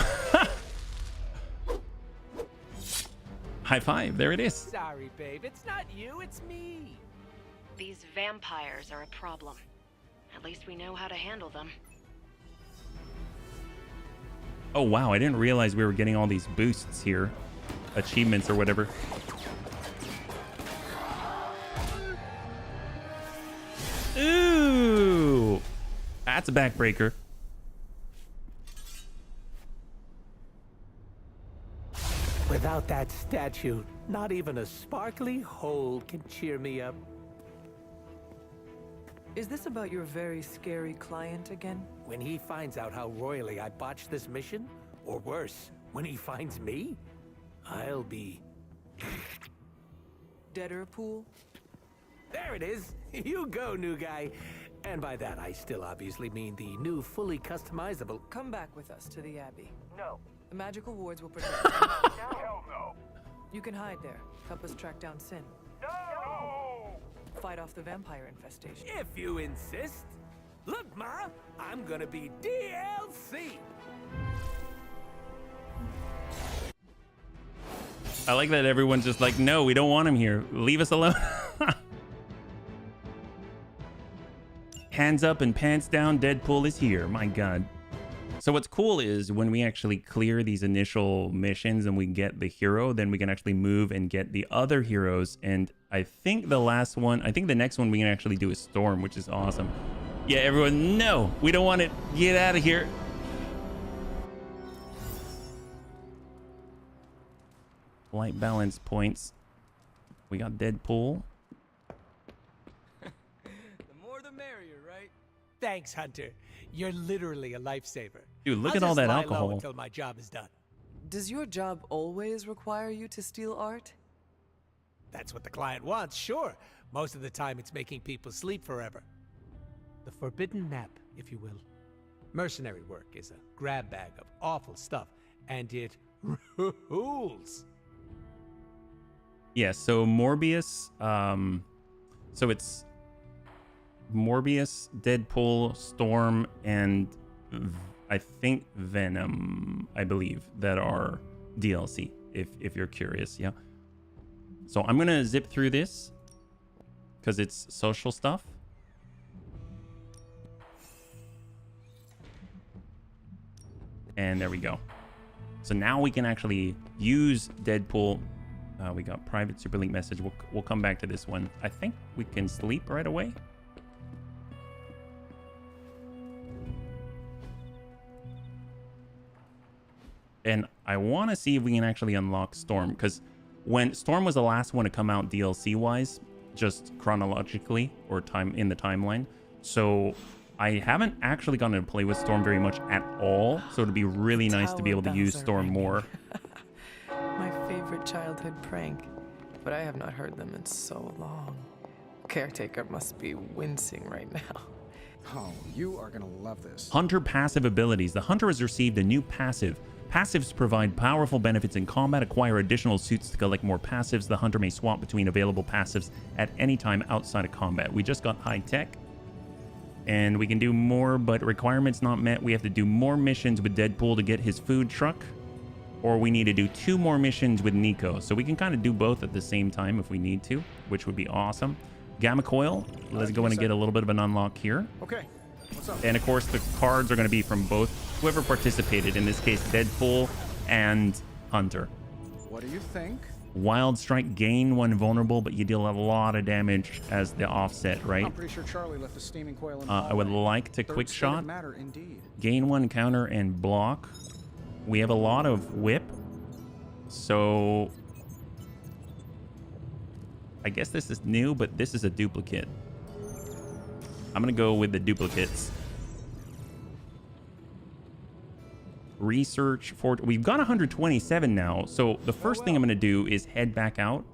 High five. There it is. Sorry, babe. It's not you, it's me. These vampires are a problem. At least we know how to handle them. Oh, wow. I didn't realize we were getting all these boosts here. Achievements or whatever. Ooh. That's a backbreaker. Without that statue, not even a sparkly hole can cheer me up. Is this about your very scary client again? When he finds out how royally I botched this mission, or worse, when he finds me, I'll be... Deader pool? There it is. You go, new guy. And by that, I still obviously mean the new, fully customizable... Come back with us to the Abbey. No. The magical wards will protect you. Hell no. You can hide there. Help us track down Sin. No! Fight off the vampire infestation. If you insist. Look, Ma, I'm gonna be DLC. I like that everyone's just like, no, we don't want him here. Leave us alone. Hands up and pants down, Deadpool is here. My God. So what's cool is when we actually clear these initial missions and we get the hero, then we can actually move and get the other heroes. And I think the next one we can actually do is Storm, which is awesome. Yeah, everyone, no, we don't want it. Get out of here. Light balance points. We got Deadpool. The more the merrier, right? Thanks, Hunter. You're literally a lifesaver. Dude, look I'll at all just that lie low alcohol. until my job is done. Does your job always require you to steal art? That's what the client wants, sure. Most of the time, it's making people sleep forever. The forbidden nap, if you will. Mercenary work is a grab bag of awful stuff, and it rules. Yeah, so Morbius, so it's Morbius, Deadpool, Storm, and I think Venom, I believe, that are DLC, if you're curious, yeah. So I'm gonna zip through this because it's social stuff. And there we go. So now we can actually use Deadpool. We got private super link message. We'll come back to this one. I think we can sleep right away. And I want to see if we can actually unlock Storm, because when Storm was the last one to come out DLC wise, just chronologically or time in the timeline. So I haven't actually gotten to play with Storm very much at all. So it'd be really nice to be able to use Storm more. My favorite childhood prank, but I have not heard them in so long. Caretaker must be wincing right now. Oh, you are gonna love this. Hunter passive abilities. The Hunter has received a new passive. Passives provide powerful benefits in combat. Acquire additional suits to collect more passives. The Hunter may swap between available passives at any time outside of combat. We just got high tech. And we can do more, but requirements not met. We have to do more missions with Deadpool to get his food truck. Or we need to do 2 more missions with Nico. So we can kind of do both at the same time if we need to, which would be awesome. Gamma Coil. Let's go in and get a little bit of an unlock here. Okay. What's up? And of course, the cards are going to be from both whoever participated. In this case, Deadpool and Hunter. What do you think? Wild Strike, gain 1 vulnerable, but you deal a lot of damage as the offset, right? I'm pretty sure Charlie left a steaming coil in the I would like to Third quick state of shot. matter, indeed. Gain 1 counter and block. We have a lot of whip. So I guess this is new, but this is a duplicate. I'm going to go with the duplicates. Research for... We've got 127 now. So the first thing I'm going to do is head back out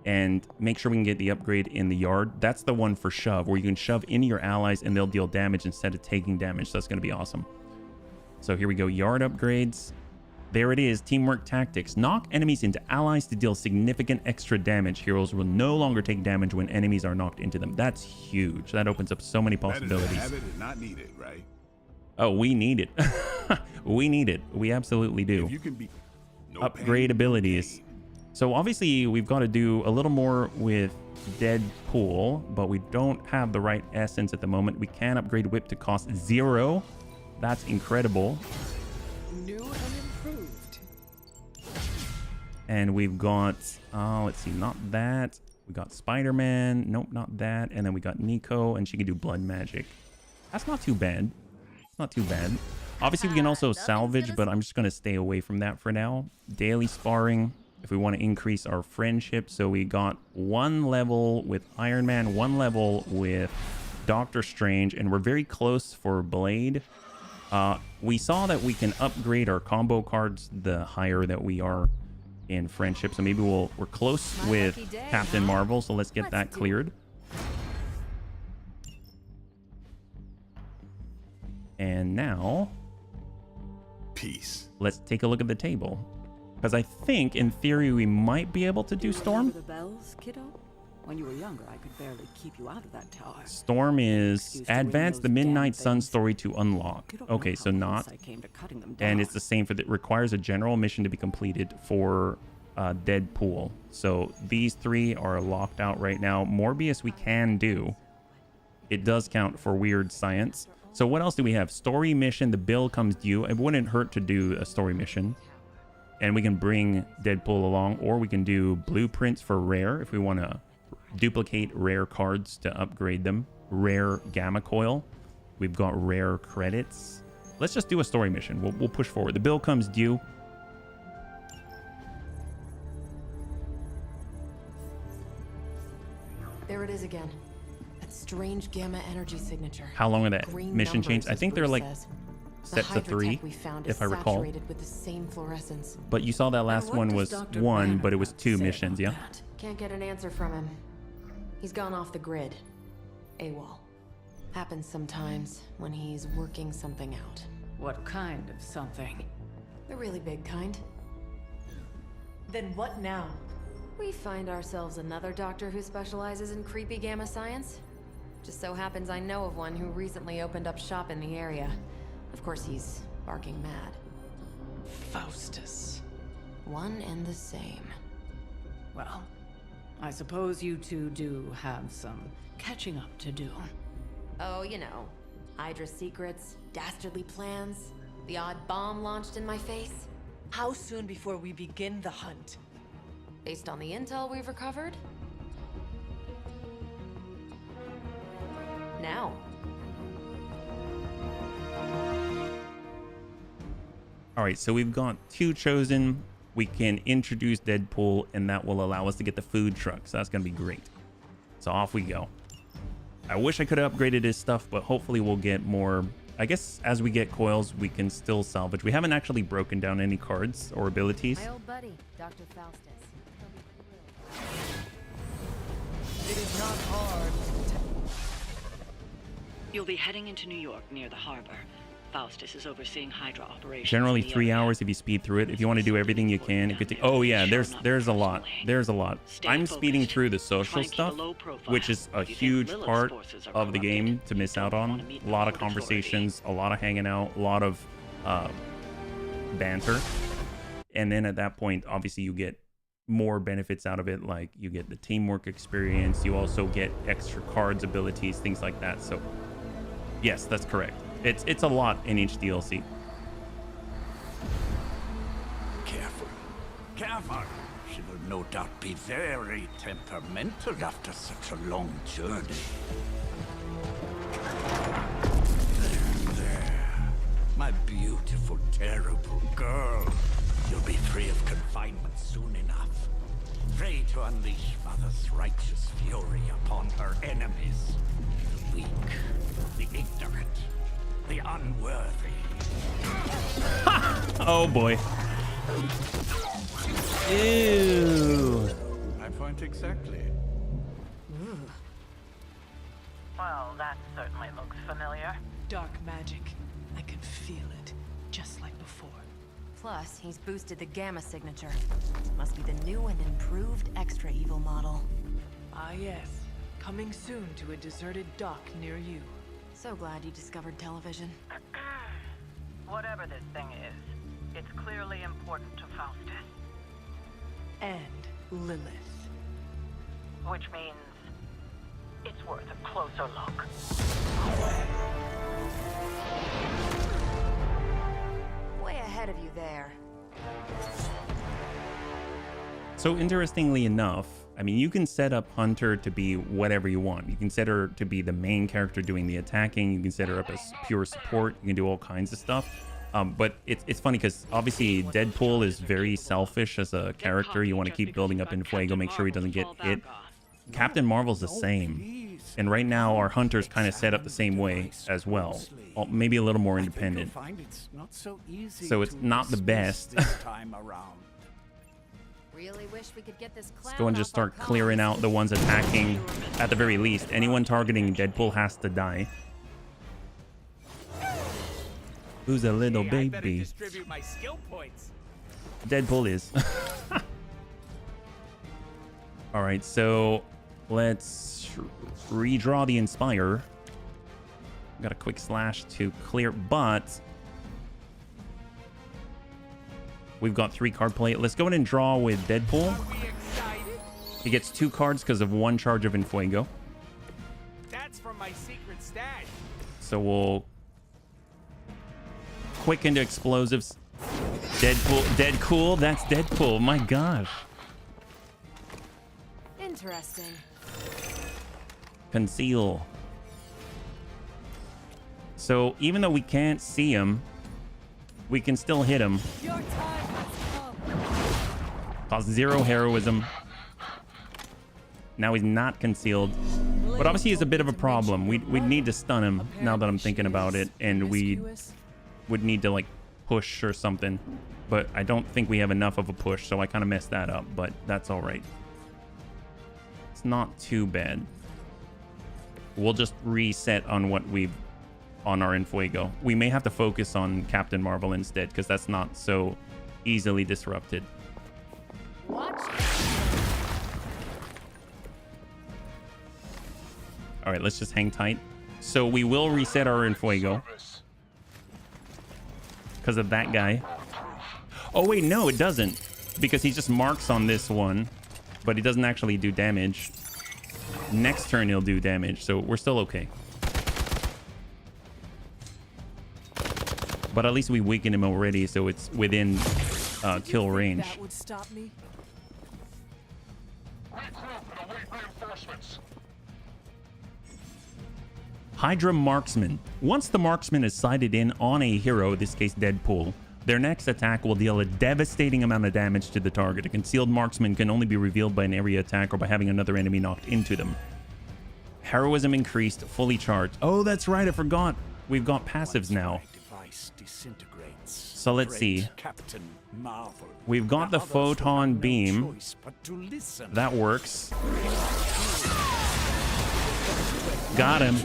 and make sure we can get the upgrade in the yard. That's the one for shove, where you can shove into your allies and they'll deal damage instead of taking damage. So that's going to be awesome. So here we go. Yard upgrades. There it is. Teamwork tactics. Knock enemies into allies to deal significant extra damage. Heroes will no longer take damage when enemies are knocked into them. That's huge. That opens up so many possibilities. Better to have it and not need it, right? Oh, we need it. We need it. We absolutely do. If you can be Upgrade abilities. So obviously we've got to do a little more with Deadpool, but we don't have the right essence at the moment. We can upgrade Whip to cost 0. That's incredible. New and improved. And we've got, let's see, not that. We got Spider-Man. Nope, not that. And then we got Nico, and she can do blood magic. That's not too bad. It's not too bad. Obviously, we can also salvage, but I'm just going to stay away from that for now. Daily sparring, if we want to increase our friendship. So we got 1 level with Iron Man, 1 level with Doctor Strange, and we're very close for Blade. We saw that we can upgrade our combo cards the higher that we are in friendship. So maybe we're close with Captain Marvel. So let's get that cleared. And now, peace. Let's take a look at the table. Because I think, in theory, we might be able to do Storm. Remember the bells, kiddo? When you were younger, I could barely keep you out of that tower. Storm is advance the Midnight Sun story to unlock. Okay, so not. And it's the same for that. Requires a general mission to be completed for Deadpool. So these three are locked out right now. Morbius we can do. It does count for weird science. So what else do we have? Story mission. The bill comes due. It wouldn't hurt to do a story mission. And we can bring Deadpool along, or we can do blueprints for rare if we want to duplicate rare cards to upgrade them. Rare gamma coil. We've got rare credits. Let's just do a story mission. We'll push forward. The bill comes due. There it is again. That strange gamma energy signature. How long are that Green mission chains? numbers, I think as they're Bruce like says. sets of 3, if I recall. Saturated with the same fluorescence. But you saw that last one was 1, but it was 2 missions, yeah? Can't get an answer from him. He's gone off the grid. AWOL. Happens sometimes when he's working something out. What kind of something? The really big kind. Then what now? We find ourselves another doctor who specializes in creepy gamma science. Just so happens I know of one who recently opened up shop in the area. Of course, he's barking mad. Faustus. One and the same. Well, I suppose you two do have some catching up to do. Oh, you know. Hydra secrets, dastardly plans, the odd bomb launched in my face. How soon before we begin the hunt? Based on the intel we've recovered? Now. All right, so we've got 2 chosen. We can introduce Deadpool, and that will allow us to get the food truck. So that's going to be great. So off we go. I wish I could have upgraded his stuff, but hopefully we'll get more. I guess as we get coils, we can still salvage. We haven't actually broken down any cards or abilities. My old buddy, Dr. Faustus. It is not hard to You'll be heading into New York near the harbor. Faustus is overseeing Hydra operations. Generally in the 3 area. hours if you speed through it. If you want to do everything you can, it could take. Oh yeah, there's a lot. There's a lot. I'm speeding through the social stuff, which is a huge part of the game to miss out on. A lot of conversations, a lot of hanging out, a lot of banter, and then at that point, obviously you get more benefits out of it, like you get the teamwork experience. You also get extra cards, abilities, things like that. So yes, that's correct. It's a lot in each DLC. Careful. Careful. She will no doubt be very temperamental after such a long journey. There. My beautiful, terrible girl. You'll be free of confinement soon enough. Free to unleash Mother's righteous fury upon her enemies. The weak, the ignorant, the unworthy. Oh boy. Ew. My point exactly. Well, that certainly looks familiar. dark magic. I can feel it, just like before. Plus, he's boosted the gamma signature. Must be the new and improved extra evil model. Ah yes, coming soon to a deserted dock near you. So glad you discovered television. Whatever this thing is, it's clearly important to Faustus. And Lilith. Which means it's worth a closer look. Way ahead of you there. So interestingly enough, I mean, you can set up Hunter to be whatever you want. You can set her to be the main character doing the attacking. You can set her up as pure support. You can do all kinds of stuff. But it's funny because obviously Deadpool is very selfish as a character. You want to keep building up in Fuego, make sure he doesn't get hit. Captain Marvel's the same. And right now our Hunter's kind of set up the same way as well. Maybe a little more independent. So it's not the best. Really wish we could get this Let's go and just start clearing out the ones attacking. At the very least, anyone targeting Deadpool has to die. Who's a little Hey, I better baby? distribute my skill points. Deadpool is. All right, so let's redraw the Inspire. Got a quick slash to clear, but we've got 3 card play. Let's go ahead and draw with Deadpool. He gets 2 cards because of 1 charge of Enfuego. That's from my secret stash. So we'll quick into explosives. Deadpool, that's Deadpool. My gosh. Interesting. Conceal. So even though we can't see him, we can still hit him. Your time has come. Cost 0 heroism. Now he's not concealed. But obviously he's a bit of a problem. We'd need to stun him now that I'm thinking about it. And we would need to like push or something. But I don't think we have enough of a push, so I kind of messed that up. But that's all right. It's not too bad. We'll just reset on what we've on our Enfuego. We may have to focus on Captain Marvel instead, because that's not so easily disrupted. Watch. All right, let's just hang tight. So we will reset our Enfuego because of that guy. Oh wait, no, it doesn't, because he just marks on this one, but he doesn't actually do damage. Next turn he'll do damage, so we're still okay. But at least we weakened him already, so it's within kill range. That would stop me. Hydra Marksman. Once the marksman is sighted in on a hero, in this case Deadpool, their next attack will deal a devastating amount of damage to the target. A concealed marksman can only be revealed by an area attack or by having another enemy knocked into them. Heroism increased, fully charged. Oh, that's right, I forgot. We've got passives now. So let's see. We've got the photon beam. That works. Got him.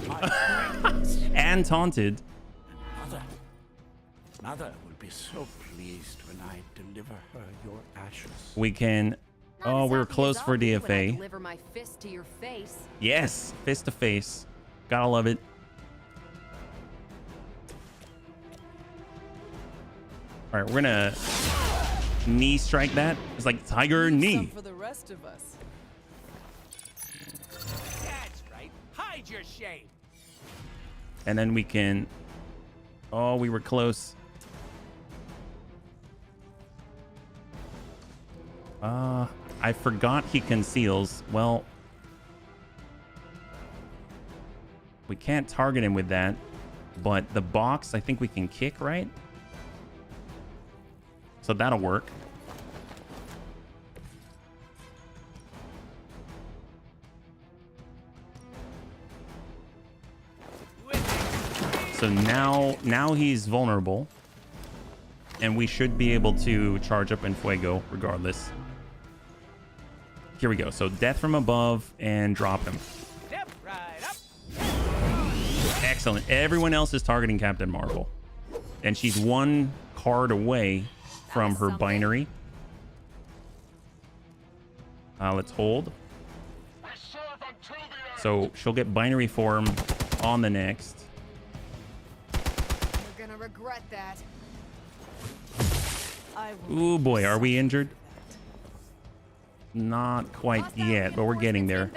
And taunted. Mother will be so pleased when I deliver her your ashes. We can. Oh, we were close for DFA. Deliver my fist to your face. Yes, fist to face. Gotta love it. All right, we're gonna knee strike that. It's like tiger knee. For the rest of us. That's right. Hide your shame. And then we can. Oh, we were close. I forgot he conceals. Well, we can't target him with that, but the box I think we can kick, right? So that'll work. So now he's vulnerable, and we should be able to charge up Enfuego regardless. Here we go. So death from above and drop him. Step right up. Excellent. Everyone else is targeting Captain Marvel, and she's 1 card away from her binary. Let's hold. So she'll get binary form on the next. You're gonna regret that. Ooh boy, are we injured? Not quite yet, but we're getting there.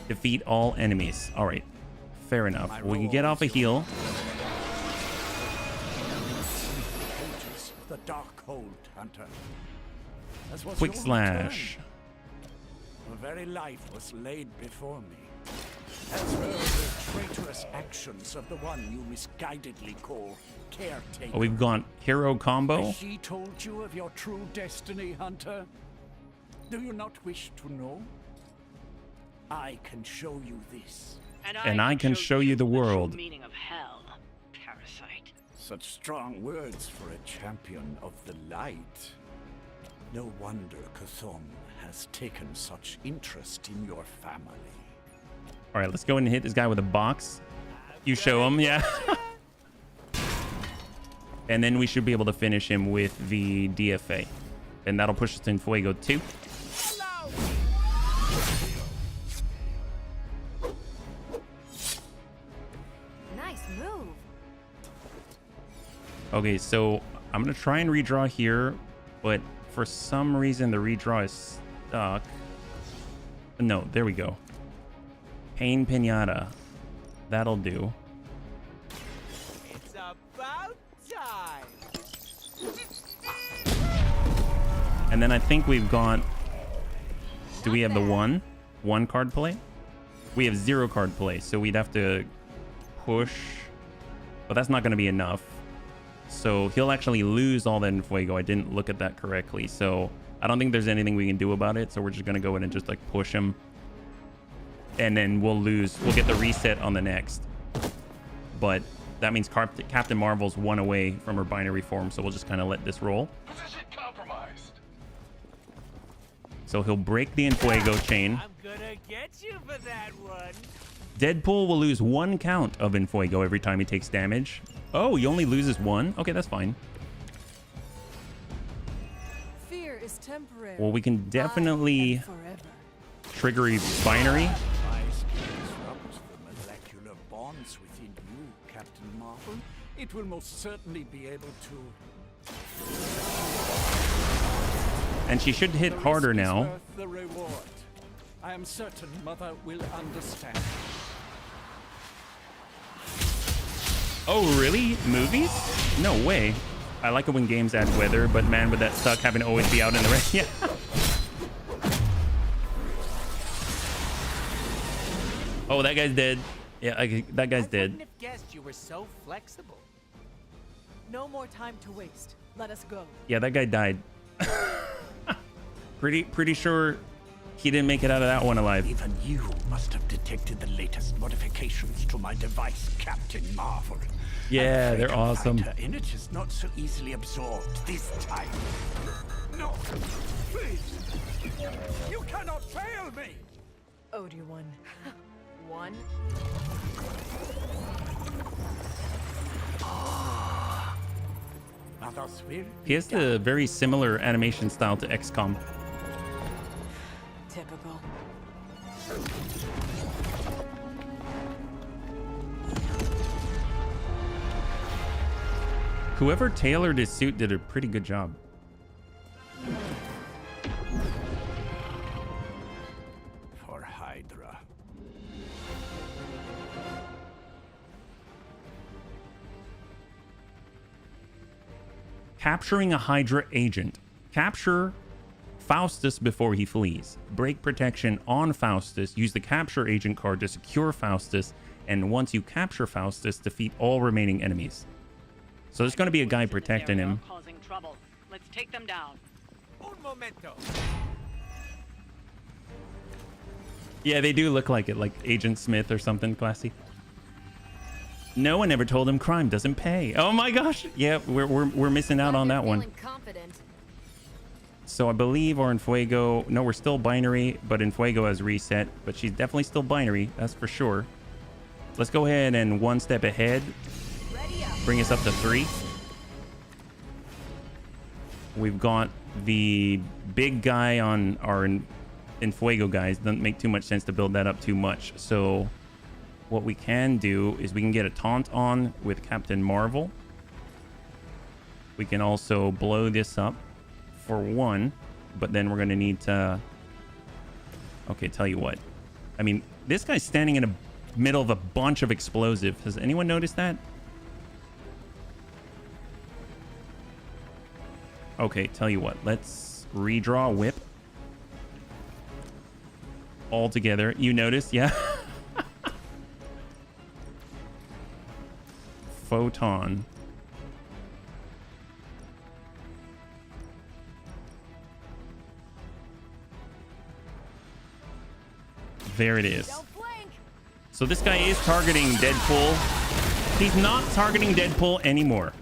Defeat all enemies. All right, fair enough. We can get off a heal. The dark hold, Hunter. As was Quick your slash. return. The very life was laid before me. As were the traitorous actions of the one you misguidedly call caretaker. Oh, we've got hero combo. Has she told you of your true destiny, Hunter? Do you not wish to know? I can show you this. And I can show you the world. True meaning of hell, parasite. Such strong words for a champion of the light. No wonder Cthulhu has taken such interest in your family. All right, let's go and hit this guy with a box. You show him, yeah. And then we should be able to finish him with the DFA. And that'll push us to Fuego 2. Nice move. Okay, so I'm going to try and redraw here, but for some reason the redraw is stuck. No, there we go. Pain Pinata. That'll do. It's about time. And then I think we've got... Do we have the one card play? We have 0 card play, so we'd have to push. But that's not going to be enough. So he'll actually lose all that in Fuego. I didn't look at that correctly. So I don't think there's anything we can do about it. So we're just going to go in and just like push him. And then we'll lose. We'll get the reset on the next. But that means Captain Marvel's 1 away from her binary form. So we'll just kind of let this roll. Position compromised. So he'll break the Enfuego chain. I'm gonna get you for that one. Deadpool will lose 1 count of Enfuego every time he takes damage. Oh, he only loses 1? Okay, that's fine. Fear is temporary. Well, we can definitely trigger a binary. Disrupts the molecular bonds within you, Captain Marvel. It will most certainly be able to. And she should hit harder now. Worth the reward. I am certain Mother will understand. Oh, really? Movies? No way. I like it when games add weather, but man, would that suck having to always be out in the rain. Yeah. Oh, that guy's dead. Yeah, that guy's dead. Wouldn't have guessed you were so flexible. No more time to waste. Let us go. Yeah, that guy died. Pretty sure he didn't make it out of that one alive. Even you must have detected the latest modifications to my device, Captain Marvel. Yeah, they're awesome. Her image is not so easily absorbed this time. No, please. You cannot fail me. Owed you one. One. He has the very similar animation style to XCOM. Typical. Whoever tailored his suit did a pretty good job. For Hydra. Capturing a Hydra agent. Capture Faustus before he flees. Break protection on Faustus. Use the capture agent card to secure Faustus. And once you capture Faustus, defeat all remaining enemies. So there's going to be a guy protecting him. Causing trouble. Let's take them down. Un momento. Yeah, they do look like it, like Agent Smith or something classy. No one ever told him crime doesn't pay. Oh my gosh. Yeah, we're missing out on that one. So I believe our Enfuego... No, we're still binary, but Enfuego has reset. But she's definitely still binary, that's for sure. Let's go ahead and one step ahead. Bring us up to 3. We've got the big guy on our Enfuego guys. Doesn't make too much sense to build that up too much. So what we can do is we can get a taunt on with Captain Marvel. We can also blow this up for 1, but then we're going to need to... Okay, tell you what. I mean, this guy's standing in the middle of a bunch of explosive. Has anyone noticed that? Okay, tell you what. Let's redraw whip. All together. You noticed? Yeah. Photon. There it is. So this guy is targeting Deadpool. He's not targeting Deadpool anymore.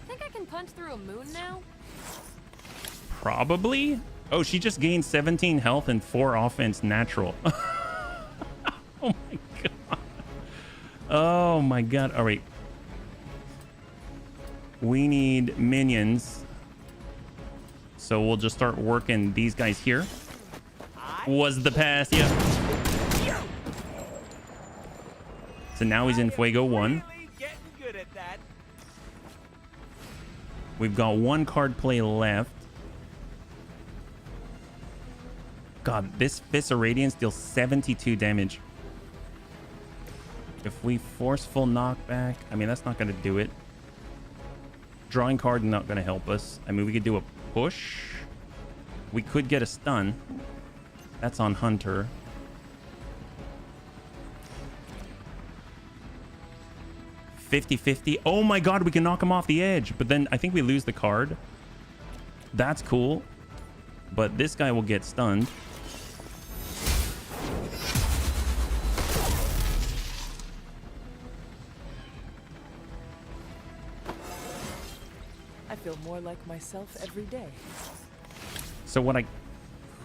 Think I can punch through a moon now? Probably. Oh, she just gained 17 health and 4 offense natural. Oh my god. Oh my god. All right. We need minions. So we'll just start working these guys here. Was the pass, yeah. So now he's in Fuego 1. We've got 1 card play left. God, this Fist of Radiance deals 72 damage. If we forceful knockback, I mean, that's not going to do it. Drawing card not going to help us. I mean, we could do a push. We could get a stun. That's on Hunter. $50-50. Oh my god, we can knock him off the edge. But then I think we lose the card. That's cool. But this guy will get stunned. I feel more like myself every day. So what I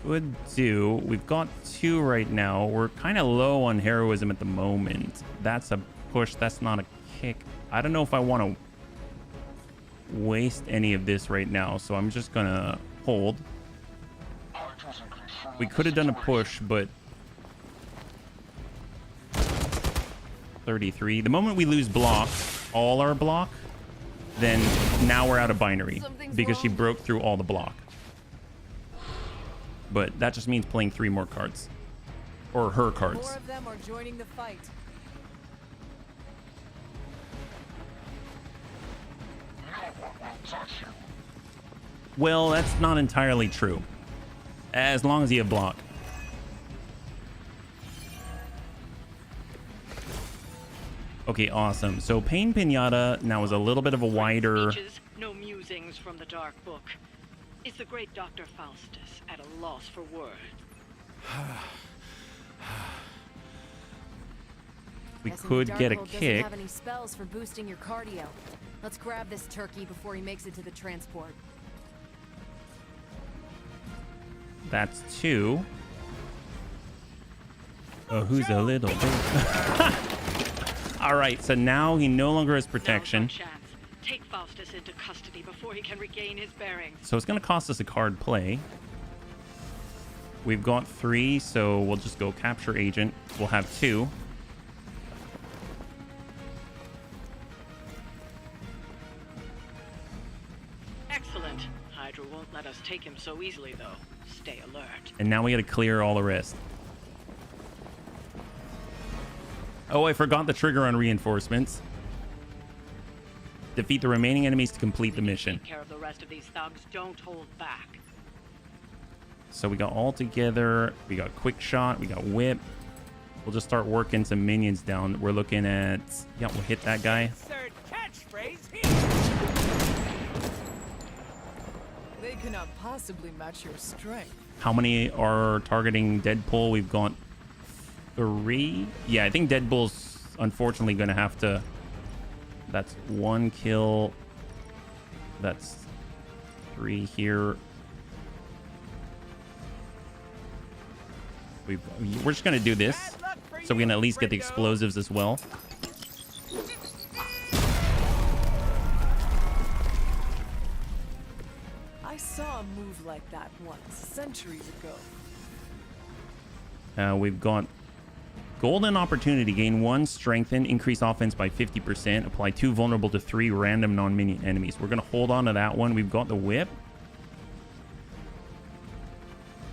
could do, we've got 2 right now. We're kind of low on heroism at the moment. That's a push. That's not a kick. I don't know if I want to waste any of this right now. So I'm just going to hold. We could have done a push, but 33. The moment we lose block, all our block, then now we're out of binary because she broke through all the block. But that just means playing 3 more cards. Or her cards. More of them are joining the fight. Well, that's not entirely true. As long as you have block. Okay, awesome. So Pain Pinata now is a little bit of a wider... Speeches, no musings from the Dark Book. Is the great Dr. Faustus at a loss for words? We could get a Darkhold kick. doesn't have any spells for boosting your cardio. Let's grab this turkey before he makes it to the transport. That's 2. Oh, who's a little bit? All right, so now he no longer has protection. Take Faustus into custody before he can regain his bearings. So it's going to cost us a card play. We've got 3, so we'll just go capture agent. We'll have 2. Excellent. Hydra won't let us take him so easily, though. Stay alert. And now we got to clear all the rest. Oh, I forgot the trigger on reinforcements. Defeat the remaining enemies to complete the mission. Take care of the rest of these thugs. Don't hold back. So we got all together. We got quick shot. We got whip. We'll just start working some minions down. We're looking at... Yeah, we'll hit that guy. They cannot possibly match your strength. How many are targeting Deadpool? We've got 3. Yeah, I think Deadpool's unfortunately going to have to... That's 1 kill. That's 3 here. We're just going to do this so we can at least get the explosives as well. I saw a move like that once, centuries ago. We've got Golden Opportunity. Gain 1, strengthen, increase offense by 50%. Apply 2 vulnerable to 3 random non-minion enemies. We're going to hold on to that one. We've got the whip.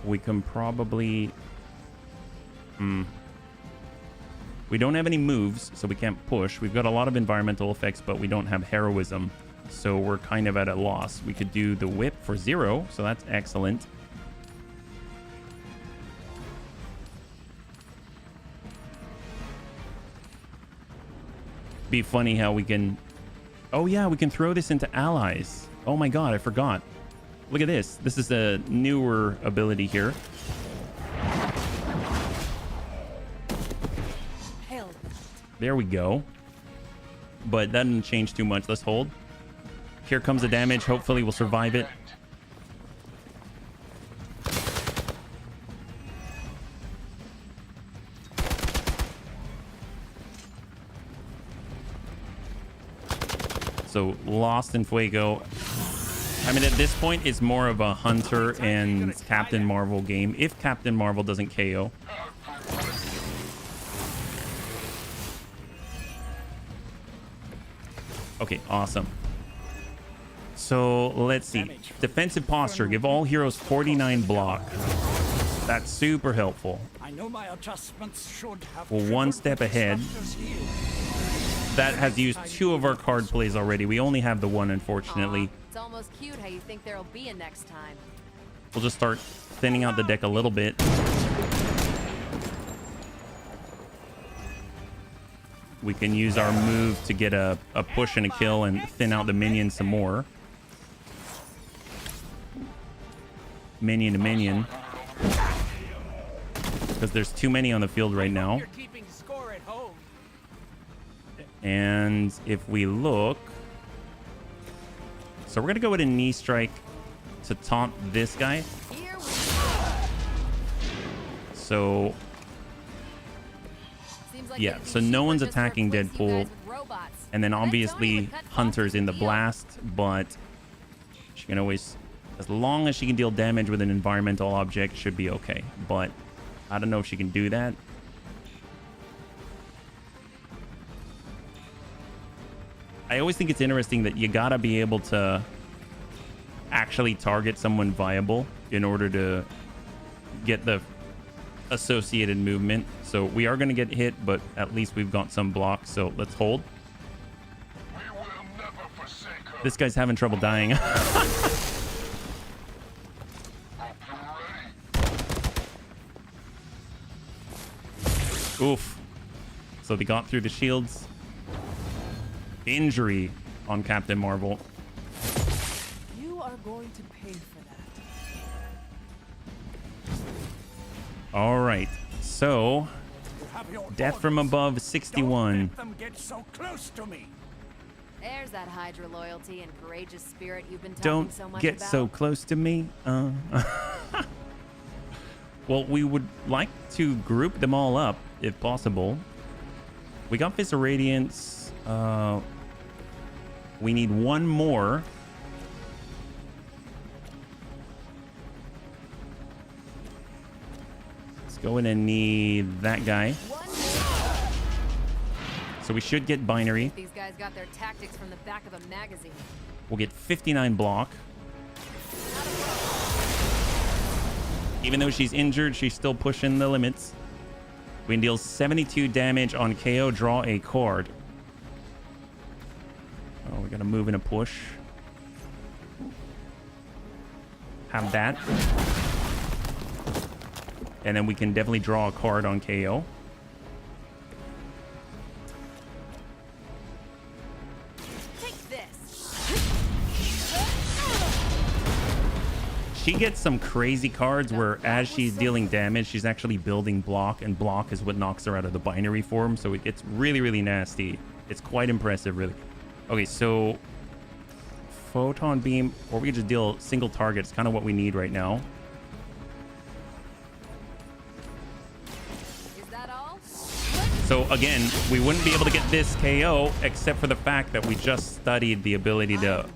We can probably... We don't have any moves, so we can't push. We've got a lot of environmental effects, but we don't have heroism. So we're kind of at a loss. We could do the whip for 0, so that's excellent. Be funny how we can... Oh yeah, we can throw this into allies. Oh my god, I forgot. Look at this. This is a newer ability here. There we go. But that didn't change too much. Let's hold. Here comes the damage. Hopefully we'll survive it. So Lost in Fuego. I mean, at this point, it's more of a Hunter and Captain Marvel game. If Captain Marvel doesn't KO. Okay, awesome. So let's see. Defensive posture. Give all heroes 49 block. That's super helpful. I know my adjustments should have Well, one step ahead. That has used 2 of our card plays already. We only have the 1, unfortunately. It's almost cute how you think there'll be a next time. We'll just start thinning out the deck a little bit. We can use our move to get a push and a kill and thin out the minions some more. Minion to minion. Because there's too many on the field right now. And if we look... So we're going to go with a knee strike to taunt this guy. So... yeah, so no one's attacking Deadpool. And then obviously Hunter's in the blast, but she can always... as long as she can deal damage with an environmental object, should be okay. But I don't know if she can do that. I always think it's interesting that you gotta be able to actually target someone viable in order to get the associated movement. So we are going to get hit, but at least we've got some blocks. So let's hold. This guy's having trouble dying. Oof. So they got through the shields. Injury on Captain Marvel. You are going to pay for that. All right. So, death from above 61. Them get so close to me. There's that Hydra loyalty and courageous spirit you've been talking so much Don't get about. so close to me. Well, we would like to group them all up if possible. We got Fist of Radiance. We need one more. Let's go in and need that guy. So we should get binary. These guys got their tactics from the back of a magazine. We'll get 59 block. Even though she's injured, she's still pushing the limits. We can deal 72 damage on KO, draw a card. Oh, we gotta move in a push. Have that. And then we can definitely draw a card on KO. Take this. She gets some crazy cards where as she's dealing damage, she's actually building block, and block is what knocks her out of the binary form. So it gets really, really nasty. It's quite impressive, really. Okay, so photon beam, or we can just deal single target. It's kind of what we need right now. Is that all? So again, we wouldn't be able to get this KO except for the fact that we just studied the ability to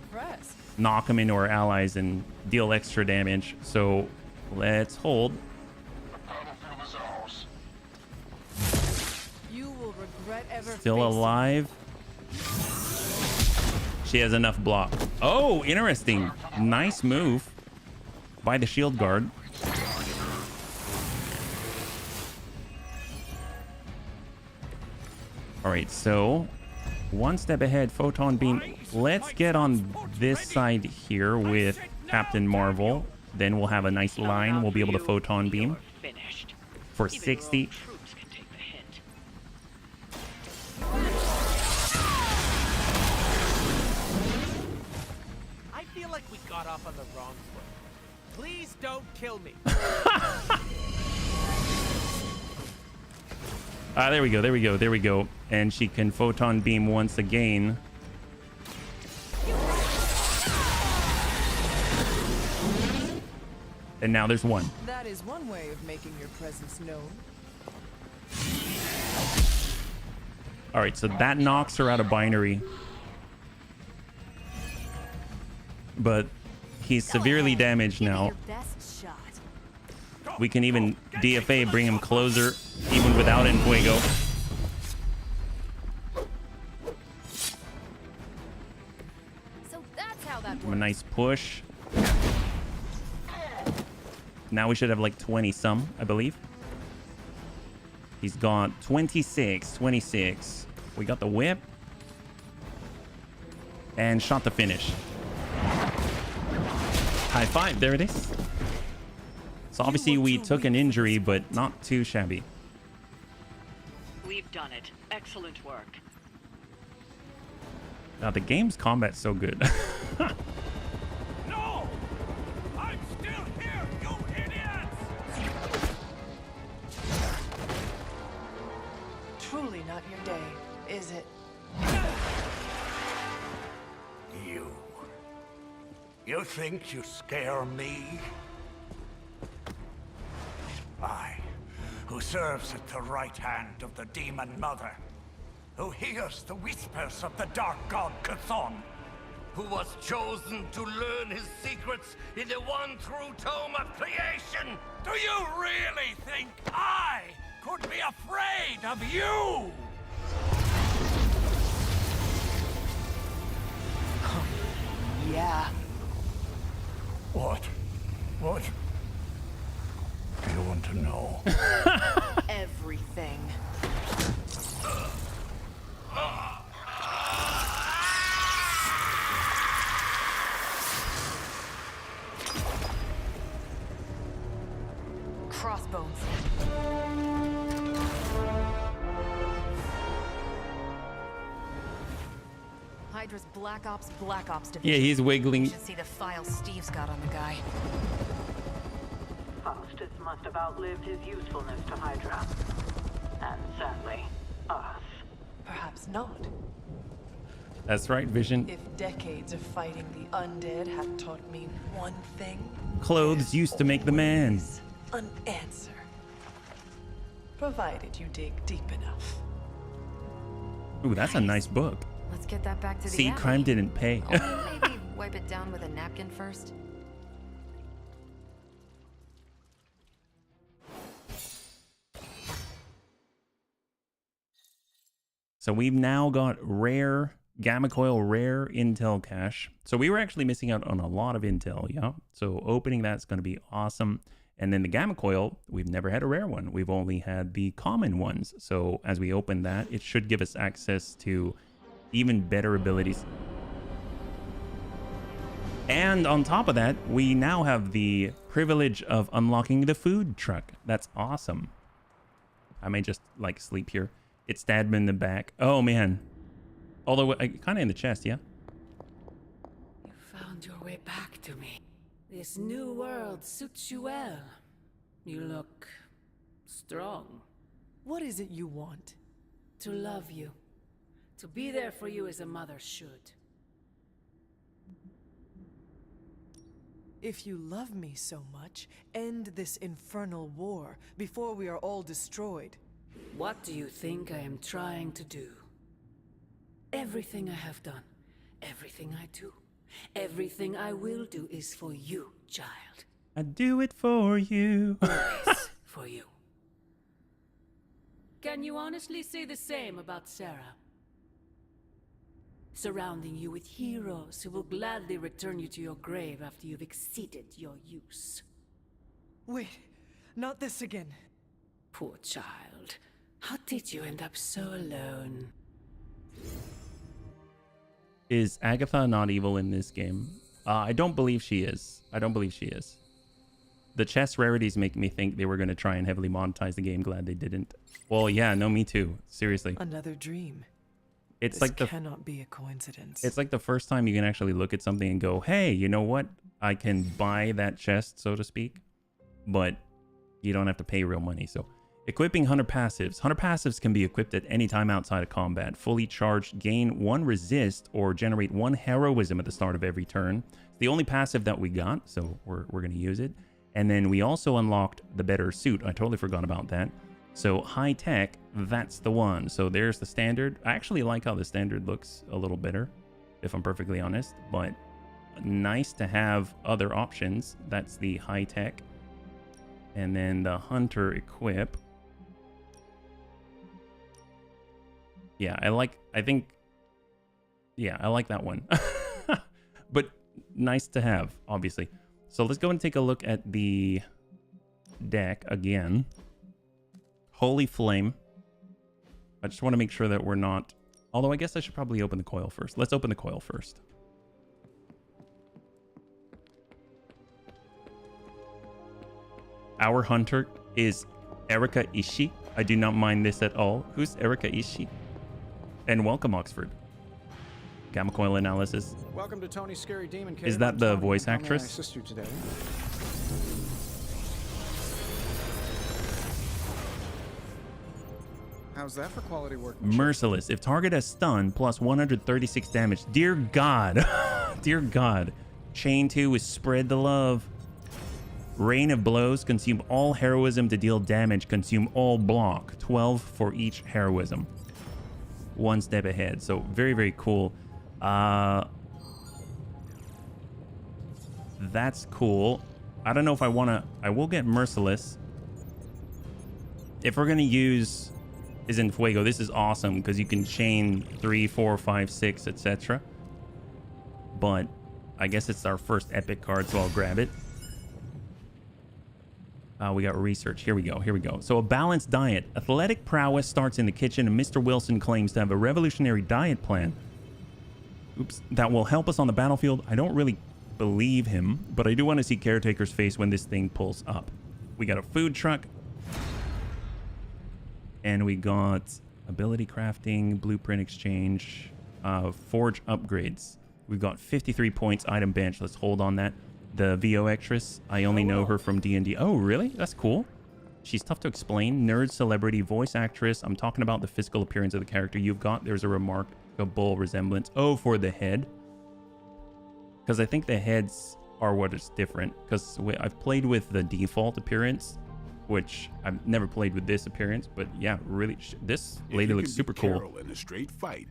knock them into our allies and deal extra damage. So let's hold. You will regret ever Still alive. She has enough block. Oh, interesting. Nice move by the shield guard. All right, so one step ahead, photon beam. Let's get on this side here with Captain Marvel. Then we'll have a nice line. We'll be able to photon beam for 60. I feel like we got off on the wrong foot. Please don't kill me. There we go, there we go, there we go. And she can photon beam once again. And now there's one. That is one way of making your presence known. All right, so that knocks her out of binary. but he's severely damaged now. Best shot. We can even DFA, bring him closer, even without Enfuego. So that's how that A works. nice push. Now we should have like 20 some, I believe. He's got 26. We got the whip. And shot the finish. High five, there it is. So obviously we took an injury, but not too shabby. We've done it. Excellent work. Now the game's combat's so good. No! I'm still here, you idiots! Truly not your day, is it? You think you scare me? I, who serves at the right hand of the Demon Mother, who hears the whispers of the Dark God Chthon, Who was chosen to learn his secrets in the one true tome of creation. do you really think I could be afraid of you? Yeah. What? What do you want to know? Everything. Crossbones. Hydra's Black Ops division. Yeah, he's wiggling. You should see the file Steve's got on the guy. Faustus must have outlived his usefulness to Hydra. And sadly, us. Perhaps not. That's right, Vision. If decades of fighting the undead have taught me one thing, Clothes used to make the man. an answer. Provided you dig deep enough. Ooh, that's a nice book. Let's get that back to the See, abbey. crime didn't pay. Maybe wipe it down with a napkin first. So we've now got rare gamma coil, rare intel cache. So we were actually missing out on a lot of intel, yeah. So opening that's going to be awesome. And then the gamma coil, we've never had a rare one. We've only had the common ones. So as we open that, it should give us access to even better abilities. And on top of that, we now have the privilege of unlocking the food truck. That's awesome. I may just like sleep here. It stabbed me in the back. Oh man. Although kind of in the chest, yeah. You found your way back to me. This new world suits you well. You look strong. What is it you want? To love you. To be there for you as a mother should. If you love me so much, end this infernal war before we are all destroyed. What do you think I am trying to do? Everything I have done, everything I do, everything I will do is for you, child. I do it for you. Always for you. Can you honestly say the same about Sarah? Surrounding you with heroes who will gladly return you to your grave after you've exceeded your use. Wait, not this again. Poor child. How did you end up so alone? Is Agatha not evil in this game? I don't believe she is. I don't believe she is. The chest rarities make me think they were going to try and heavily monetize the game. Glad they didn't. Well, yeah, no, me too. Seriously. Another dream. It's This like the cannot be a coincidence. It's like the first time you can actually look at something and go, hey, you know what? I can buy that chest, so to speak, but you don't have to pay real money. So equipping Hunter passives. Hunter passives can be equipped at any time outside of combat. Fully charged, gain 1 resist or generate 1 heroism at the start of every turn. It's the only passive that we got, so we're going to use it. And then we also unlocked the better suit. I totally forgot about that. So high tech, that's the one. So there's the standard. I actually like how the standard looks a little better, if I'm perfectly honest. But nice to have other options. That's the high tech. And then the hunter equip. Yeah, I like that one. But nice to have, obviously. So let's go and take a look at the deck again. Holy Flame. I just want to make sure that we're not... Although I guess I should probably open the coil first. Let's open the coil first. Our hunter is Erika Ishii. I do not mind this at all. Who's Erika Ishii? And welcome, Oxford. Gamma coil analysis. Welcome to Tony's Scary Demon Cave. Is that the voice How may I actress? assist you today? How's that for quality work? Merciless. If target has stun, plus 136 damage. Dear God. Dear God. Chain 2 is spread the love. Rain of blows. Consume all heroism to deal damage. Consume all block. 12 for each heroism. One step ahead. So very, very cool. That's cool. I don't know if I want to... I will get Merciless. If we're going to use... Is in Fuego. This is awesome because you can chain 3, 4, 5, 6, etc. But I guess it's our first epic card, so I'll grab it. We got research. Here we go. Here we go. So a balanced diet. Athletic prowess starts in the kitchen, and Mr. Wilson claims to have a revolutionary diet plan. Oops. That will help us on the battlefield. I don't really believe him, but I do want to see Caretaker's face when this thing pulls up. We got a food truck. And we got ability crafting, blueprint exchange, forge upgrades. We've got 53 points, item bench. Let's hold on that. The VO actress, I only know her from D&D. Oh, really? That's cool. She's tough to explain. Nerd, celebrity, voice actress. I'm talking about the physical appearance of the character you've got. There's a remarkable resemblance. Oh, for the head. Because I think the heads are what is different. Because I've played with the default appearance, which I've never played with this appearance, but yeah, really, this lady looks super cool. In a straight fight.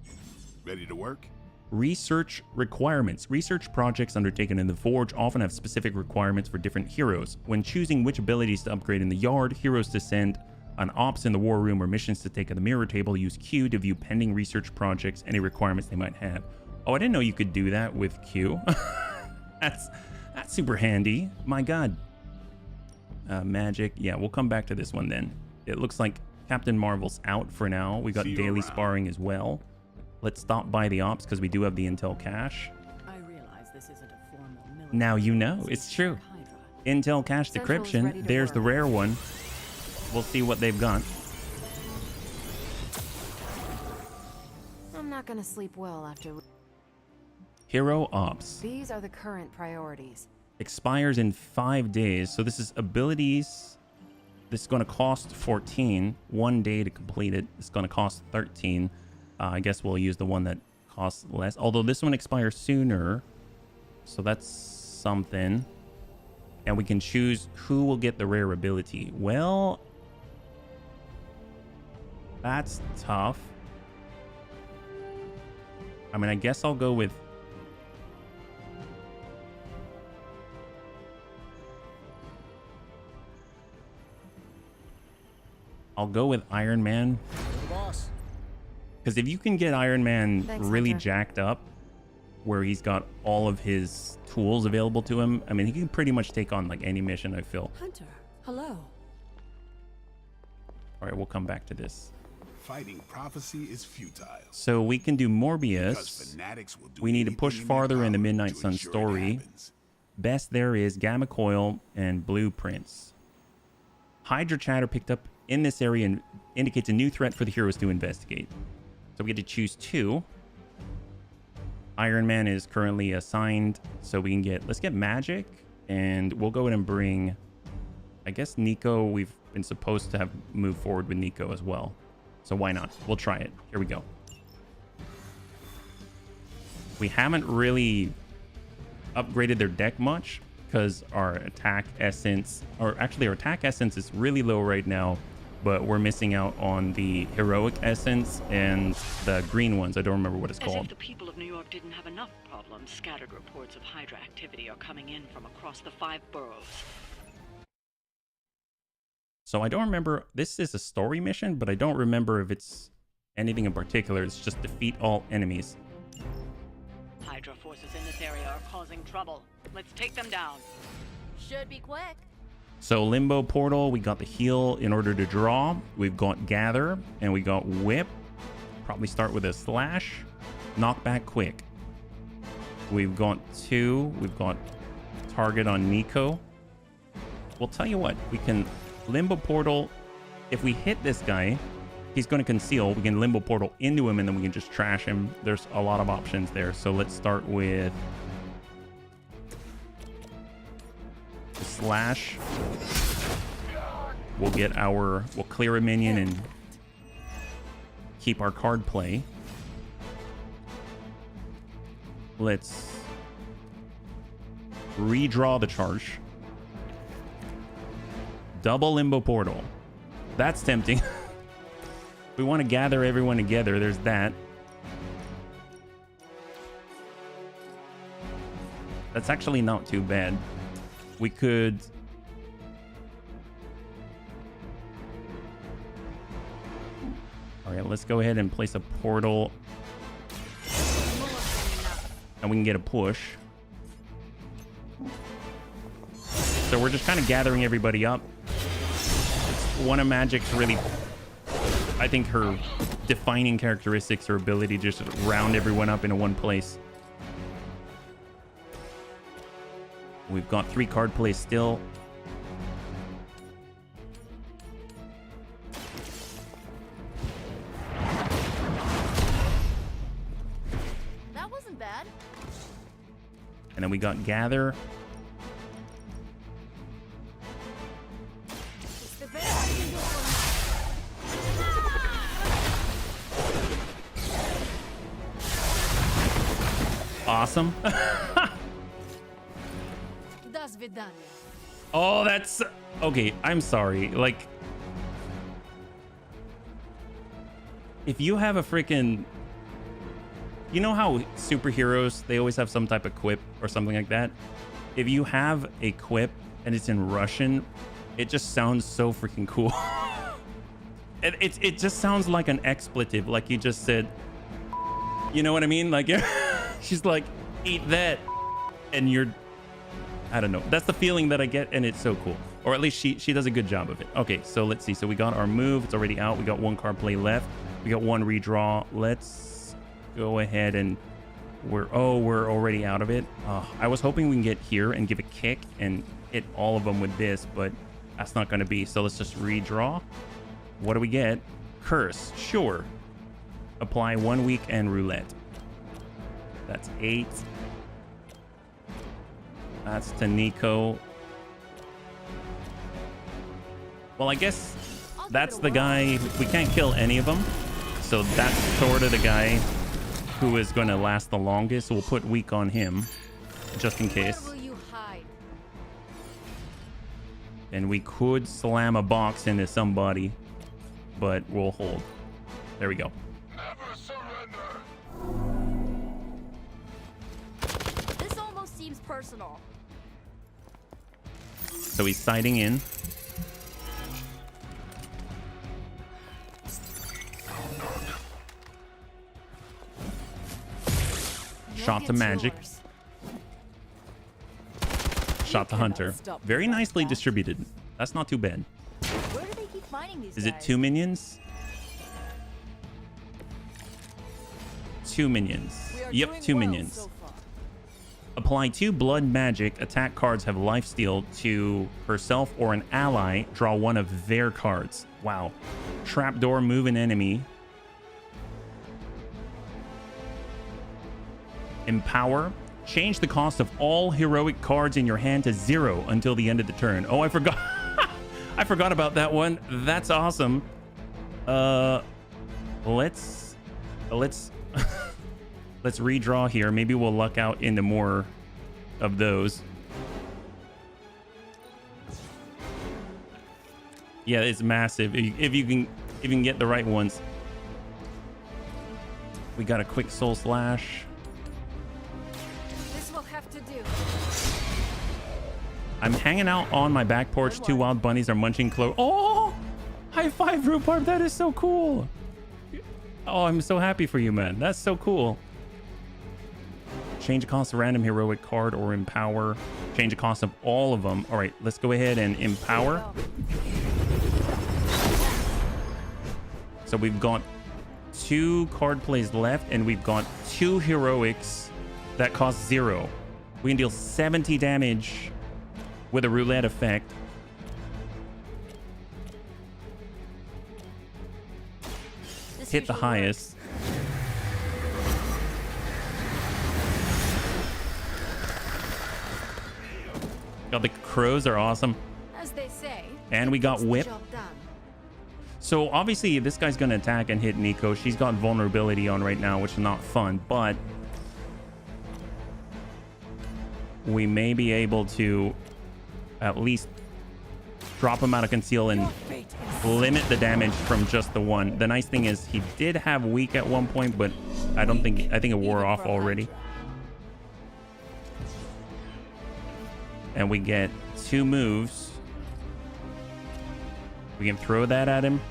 Ready to work? Research requirements. Research projects undertaken in the Forge often have specific requirements for different heroes. When choosing which abilities to upgrade in the yard, heroes to send on ops in the war room, or missions to take at the mirror table, use Q to view pending research projects, any requirements they might have. Oh, I didn't know you could do that with Q. That's super handy. My God. Magic. Yeah, we'll come back to this one then. It looks like Captain Marvel's out for now. We got daily sparring as well. Let's stop by the ops because we do have the intel cache. I realize this isn't a formal military. Now you know. It's true. Intel cache decryption. There's the rare one. We'll see what they've got. I'm not gonna sleep well after... Hero ops. These are the current priorities. Expires in 5 days. So this is abilities. This is going to cost 14. 1 day to complete it. It's going to cost 13. I guess we'll use the one that costs less. Although this one expires sooner. So that's something. And we can choose who will get the rare ability. Well, that's tough. I mean, I guess I'll go with... I'll go with Iron Man. Because if you can get Iron Man really jacked up, where he's got all of his tools available to him, I mean, he can pretty much take on like any mission, I feel. Hunter, hello. All right, we'll come back to this. Fighting prophecy is futile. So we can do Morbius. We need to push farther in the Midnight Sun story. Best there is Gamma Coil and Blueprints. Hydra Chatter picked up in this area and indicates a new threat for the heroes to investigate. So we get to choose 2. Iron Man is currently assigned, so we can get... Let's get Magic, and we'll go ahead and bring... I guess Nico, we've been supposed to have moved forward with Nico as well. So why not? We'll try it. Here we go. We haven't really upgraded their deck much, because our attack essence... Or actually, our attack essence is really low right now. but we're missing out on the heroic essence and the green ones. I don't remember what it's As called. if the people of New York didn't have enough problems, scattered reports of Hydra activity are coming in from across the 5 boroughs. So I don't remember. This is a story mission, but I don't remember if it's anything in particular. It's just defeat all enemies. Hydra forces in this area are causing trouble. Let's take them down. Should be quick. So Limbo Portal, we got the heal in order to draw. We've got Gather, and we got Whip. Probably start with a Slash. Knockback Quick. We've got 2. We've got Target on Nico. We'll tell you what, we can Limbo Portal. If we hit this guy, he's going to conceal. We can Limbo Portal into him, and then we can just trash him. There's a lot of options there. So let's start with Slash. We'll clear a minion and keep our card play. Let's redraw the charge. Double Limbo Portal. That's tempting. We want to gather everyone together. There's that. That's actually not too bad. We could... Alright, let's go ahead and place a portal. And we can get a push. So we're just kind of gathering everybody up. One of Magic's really... I think her defining characteristics, her ability to just round everyone up into one place. We've got 3 card plays still. That wasn't bad. And then we got Gather. It's the best I can do for Awesome. Das vidanya. Oh, that's... Okay, I'm sorry. Like... If you have a freaking... You know how superheroes, they always have some type of quip or something like that? If you have a quip and it's in Russian, it just sounds so freaking cool. It just sounds like an expletive, like you just said. You know what I mean? Like, she's like, eat that. And you're... I don't know. That's the feeling that I get, and it's so cool. Or at least she does a good job of it. Okay, so let's see. So we got our move. It's already out. We got 1 card play left. We got 1 redraw. Let's go ahead and... we're already out of it. I was hoping we can get here and give a kick and hit all of them with this, but that's not going to be. So let's just redraw. What do we get? Curse. Sure. Apply 1 week and roulette. That's 8. That's to Nico. Well, I guess that's the guy. We can't kill any of them. So that's sort of the guy who is going to last the longest. So we'll put weak on him just in case. Where will you hide? And we could slam a box into somebody, but we'll hold. There we go. This almost seems personal. So he's sighting in. Shot to Magic. Shot to Hunter. Very nicely distributed. That's not too bad. Where do they keep finding these Is guys? it 2 minions? 2 minions. Yep, 2 minions. So Apply 2 blood magic. Attack cards have lifesteal to herself or an ally. Draw 1 of their cards. Wow. Trapdoor, move an enemy. Empower. Change the cost of all heroic cards in your hand to 0 until the end of the turn. Oh, I forgot. I forgot about that one. That's awesome. Let's let's redraw here. Maybe we'll luck out into more of those. Yeah, it's massive. If you can get the right ones. We got a quick soul slash. This will have to do. I'm hanging out on my back porch. 2 wild bunnies are munching clover. Oh, high five, Rhubarb. That is so cool. Oh, I'm so happy for you, man. That's so cool. Change the cost of random heroic card or empower. Change the cost of all of them. All right, let's go ahead and empower. So we've got 2 card plays left, and we've got 2 heroics that cost 0. We can deal 70 damage with a roulette effect. Hit the highest. God, the crows are awesome. As they say. And we got whip. Job done. So obviously this guy's going to attack and hit Nico. She's got vulnerability on right now, which is not fun, but we may be able to at least drop him out of conceal and limit the damage from just the one. The nice thing is he did have weak at one point, but I think it wore off already. And we get 2 moves. We can throw that at him.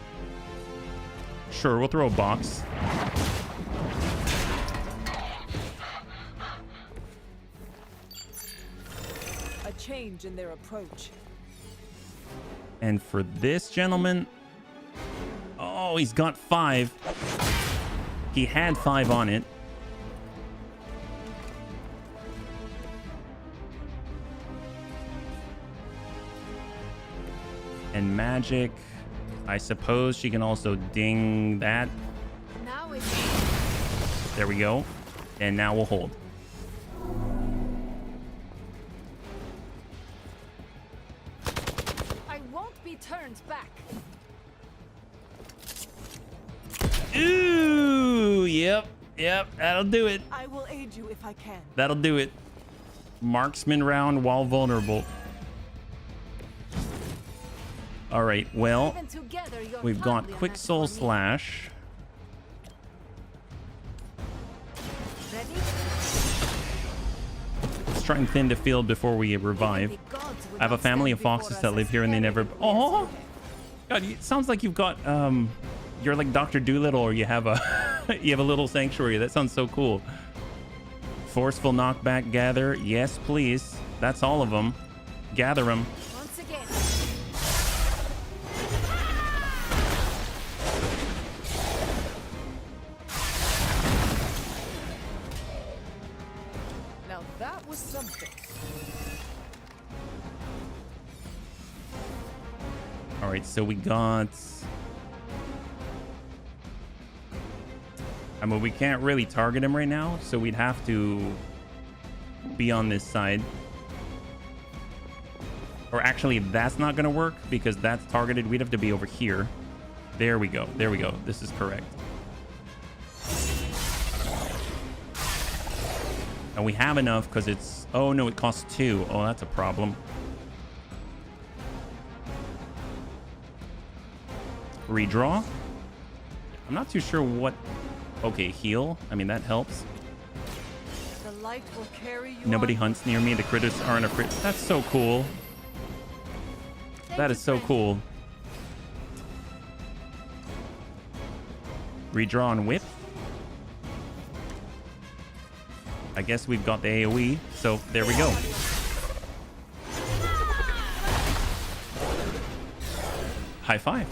Sure, we'll throw a box. A change in their approach. And for this gentleman, oh, he's got 5. He had 5 on it. And magic, I suppose she can also ding that. Now it's... There we go. And now we'll hold. I won't be turned back. Ooh, yep, that'll do it. I will aid you if I can. That'll do it. Marksman round while vulnerable. All right, well, we've got quick soul slash. Let's try and thin the field before we revive. I have a family of foxes that live here and they never... Oh, God, it sounds like you've got, you're like Dr. Doolittle, or you have a, you have a little sanctuary. That sounds so cool. Forceful knockback gather. Yes, please. That's all of them. Gather them. Once again. Now that was something. All right, so we got... I mean, we can't really target him right now, so we'd have to be on this side. Or actually, that's not going to work because that's targeted. We'd have to be over here. There we go. There we go. This is correct. And we have enough because it's... Oh, no, it costs 2. Oh, that's a problem. Redraw. I'm not too sure what... Okay, heal. I mean, that helps. The light will carry you. Nobody hunts near me. The critters aren't afraid. That's so cool. That is so cool. Redraw and whip. I guess we've got the AoE, so there we go. High five.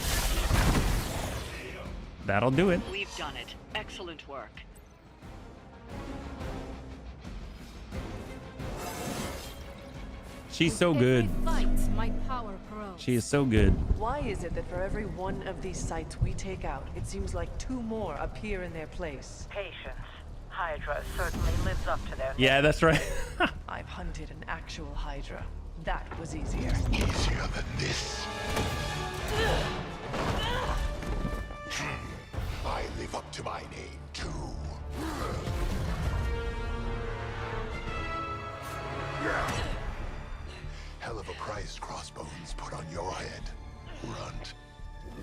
That'll do it. We've done it. Excellent work. She's so good. Fight, my power grows. She is so good. Why is it that for every one of these sites we take out, it seems like 2 more appear in their place? Patience. Hydra certainly lives up to their name. Yeah, that's right. I've hunted an actual Hydra. That was easier. Easier than this. I live up to my name, too. Hell of a price Crossbones put on your head. runt.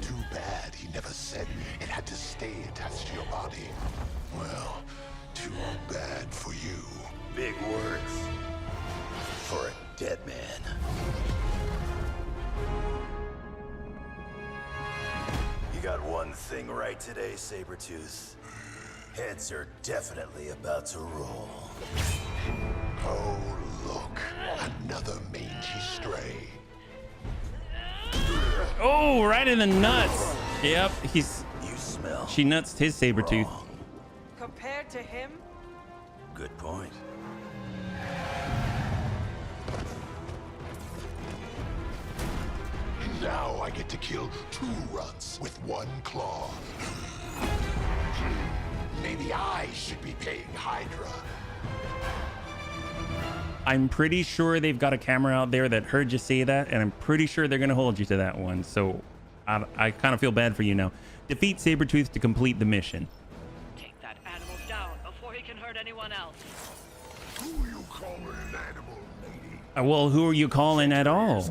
Too bad he never said it had to stay attached to your body. Well, too bad for you. Big words for a dead man. You got one thing right today, Sabretooth. Heads are definitely about to roll. Oh, look. Another mangy stray. Oh, right in the nuts. Yep, he's... You smell. She nuts his Sabretooth. Compared to him? Good point. Now I get to kill 2 runts with 1 claw. Maybe I should be paying Hydra. I'm pretty sure they've got a camera out there that heard you say that, and I'm pretty sure they're going to hold you to that one. So I kind of feel bad for you now. Defeat Sabretooth to complete the mission. Take that animal down before he can hurt anyone else. Who you calling an animal, lady? Well, who are you calling at all?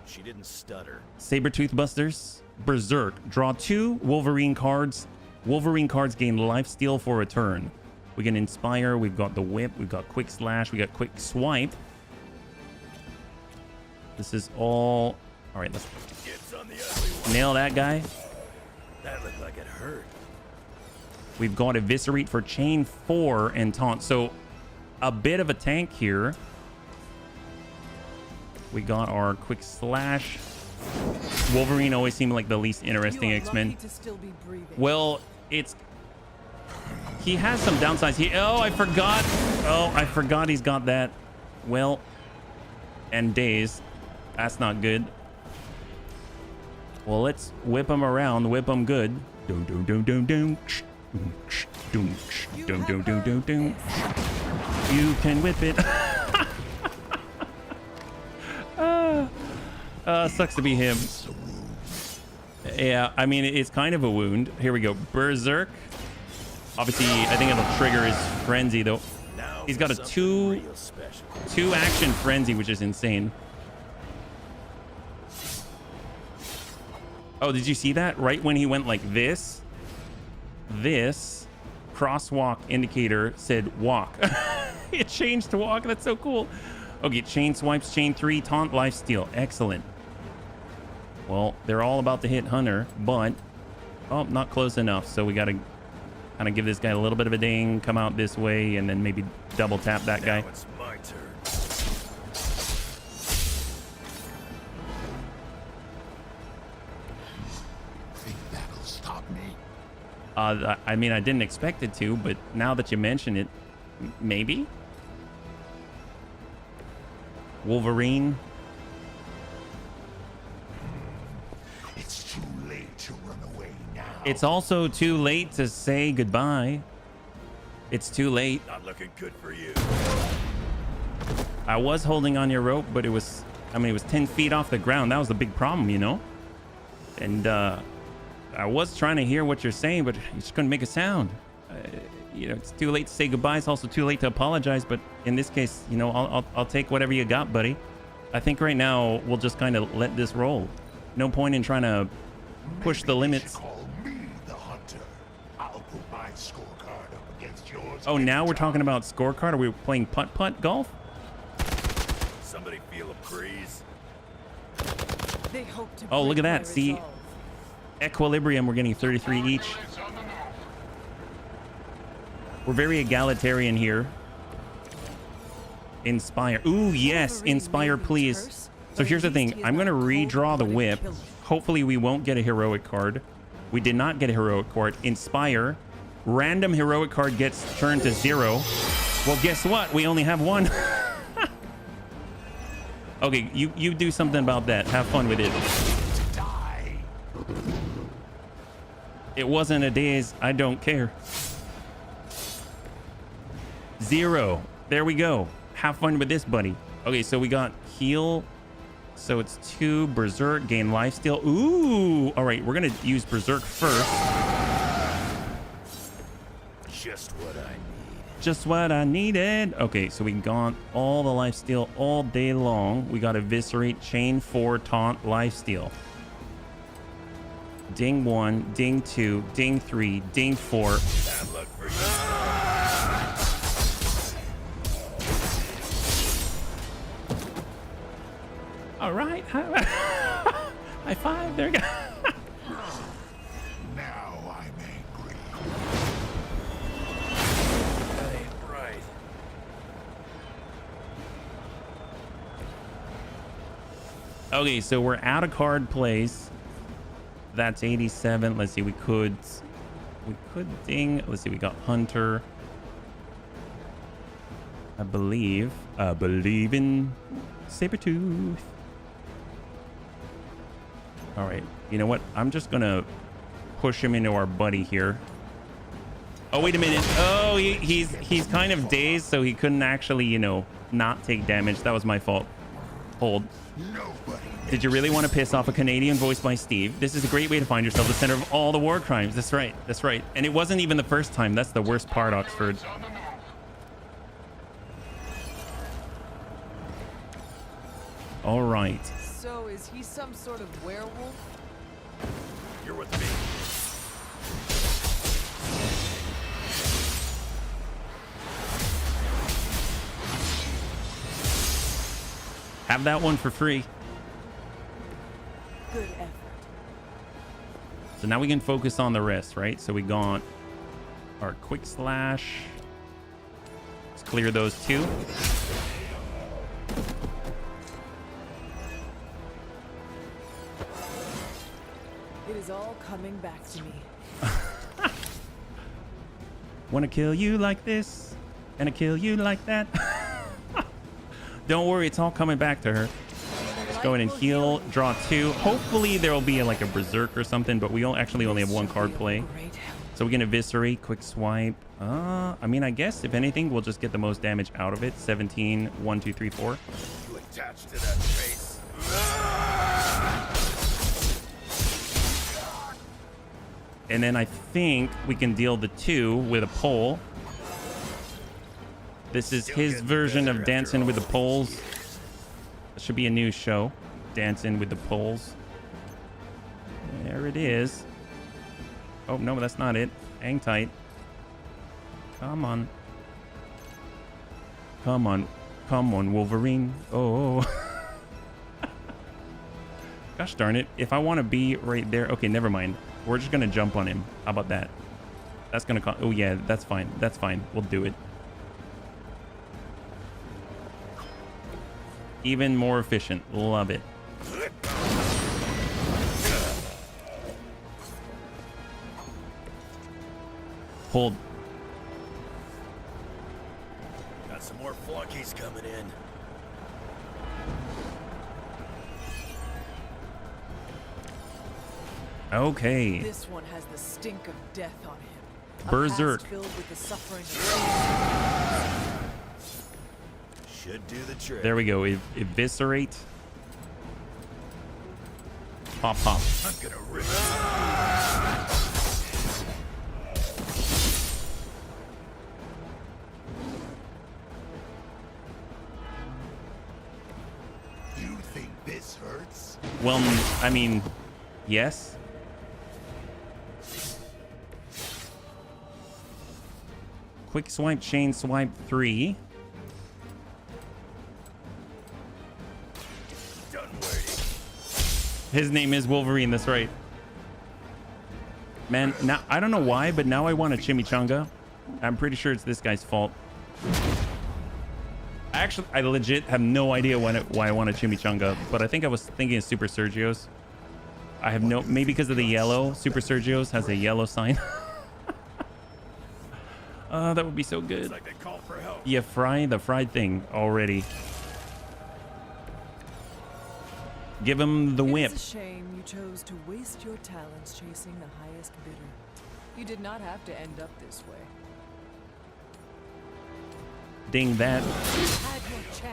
She didn't stutter. Sabretooth Busters, Berserk. Draw 2 Wolverine cards. Wolverine cards gain lifesteal for a turn. We can Inspire, we've got the Whip, we've got Quick Slash, we got Quick Swipe. This is all... Alright, let's nail that guy. That looked like it hurt. We've got Eviscerate for Chain 4 and Taunt. So, a bit of a tank here. We got our Quick Slash. Wolverine always seemed like the least interesting X-Men. Well, it's... He has some downsides. Oh, I forgot. Oh, I forgot he's got that. Well, and days. That's not good. Well, let's whip him around. Whip him good. Doom, doom, doom, doom, doom. Doom, doom, doom, doom, doom, doom. You can whip it. Sucks to be him. Yeah, I mean, it's kind of a wound. Here we go. Berserk. Obviously, I think it'll trigger his frenzy, though. He's got a two action frenzy, which is insane. Oh, did you see that? Right when he went like this, crosswalk indicator said walk. It changed to walk. That's so cool. Okay, chain swipes, chain 3, taunt, lifesteal. Excellent. Well, they're all about to hit Hunter, but oh, not close enough. So we got to kind of give this guy a little bit of a ding, come out this way, and then maybe double tap that guy. Now it's my turn. Think that'll stop me? I mean, I didn't expect it to, but now that you mention it, maybe? Wolverine. It's too late to run away now. It's also too late to say goodbye. It's too late. Not looking good for you. I was holding on your rope, but it was, I mean, it was 10 feet off the ground. That was the big problem, you know? And I was trying to hear what you're saying, but you just couldn't make a sound. You know, it's too late to say goodbye. It's also too late to apologize. But in this case, you know, I'll take whatever you got, buddy. I think right now we'll just kind of let this roll. No point in trying to push the limits. Call me the hunter. I'll put my scorecard up against yours. Oh, now we're talking about scorecard? Are we playing putt-putt golf? Somebody feel a breeze? They hope to Oh, look at break that. my See, resolve. equilibrium, we're getting 33 each. We're very egalitarian here. Inspire. Ooh, yes. Inspire, please. So here's the thing. I'm going to redraw the whip. Hopefully we won't get a heroic card. We did not get a heroic card. Inspire. Random heroic card gets turned to 0. Well, guess what? We only have 1. Okay, you do something about that. Have fun with it. It wasn't a daze. I don't care. 0. There we go. Have fun with this, buddy. Okay, so we got heal. So it's 2. Berserk. Gain lifesteal. Ooh. All right, we're going to use Berserk first. Just what I need. Just what I needed. Okay, so we got all the lifesteal all day long. We got Eviscerate, Chain 4, Taunt, lifesteal. Ding 1, ding 2, ding 3, ding 4. Bad luck for you. All right. High five. There we go. Now I'm angry. That ain't right. Okay, so we're out of card plays. That's 87. Let's see. We could ding. Let's see. We got Hunter. I believe in Sabretooth. All right. You know what? I'm just gonna push him into our buddy here. Oh, wait a minute. Oh, he's kind of dazed, so he couldn't actually, you know, not take damage. That was my fault. Hold. Did you really want to piss off a Canadian voiced by Steve? This is a great way to find yourself the center of all the war crimes. That's right. That's right. And it wasn't even the first time. That's the worst part, Oxford. All right. So is he some sort of werewolf? You're with me. Have that one for free. Good effort. So now we can focus on the rest, right? So we got our quick slash. Let's clear those two. It is all coming back to me. Wanna kill you like this, and I kill you like that. Don't worry, it's all coming back to her. Let's go in and heal, draw 2. Hopefully there will be like a berserk or something, but we actually only have 1 card play. So we can eviscerate, quick swipe. I mean, I guess if anything, we'll just get the most damage out of it. 17, 1, 2, 3, 4. You attached to that face. And then I think we can deal the 2 with a pole. This is his version of Dancing with the Poles. It should be a new show. Dancing with the Poles. There it is. Oh, no, that's not it. Hang tight. Come on. Come on. Come on, Wolverine. Oh. Gosh darn it. If I want to be right there. Okay, never mind. We're just going to jump on him. How about that? That's going to... Oh, yeah, that's fine. That's fine. We'll do it. Even more efficient. Love it. Hold. Got some more flunkies coming in. Okay. This one has the stink of death on him. Berserk. A past filled with the suffering of Should do the trick. There we go. Eviscerate. Pop, pop. I'm gonna rip. You think this hurts? Well, I mean, yes. Quick swipe, chain swipe 3. Done waiting. His name is Wolverine, that's right. Man, now I don't know why, but now I want a chimichanga. I'm pretty sure it's this guy's fault. I legit have no idea why I want a chimichanga, but I think I was thinking of Super Sergio's. I have no... Maybe because of the yellow. Super Sergio's has a yellow sign. That would be so good. Like they call for help. Yeah, the fried thing already. Give him the whip. It's a shame you chose to waste your talents chasing the highest bidder. You did not have to end up this way. Ding that.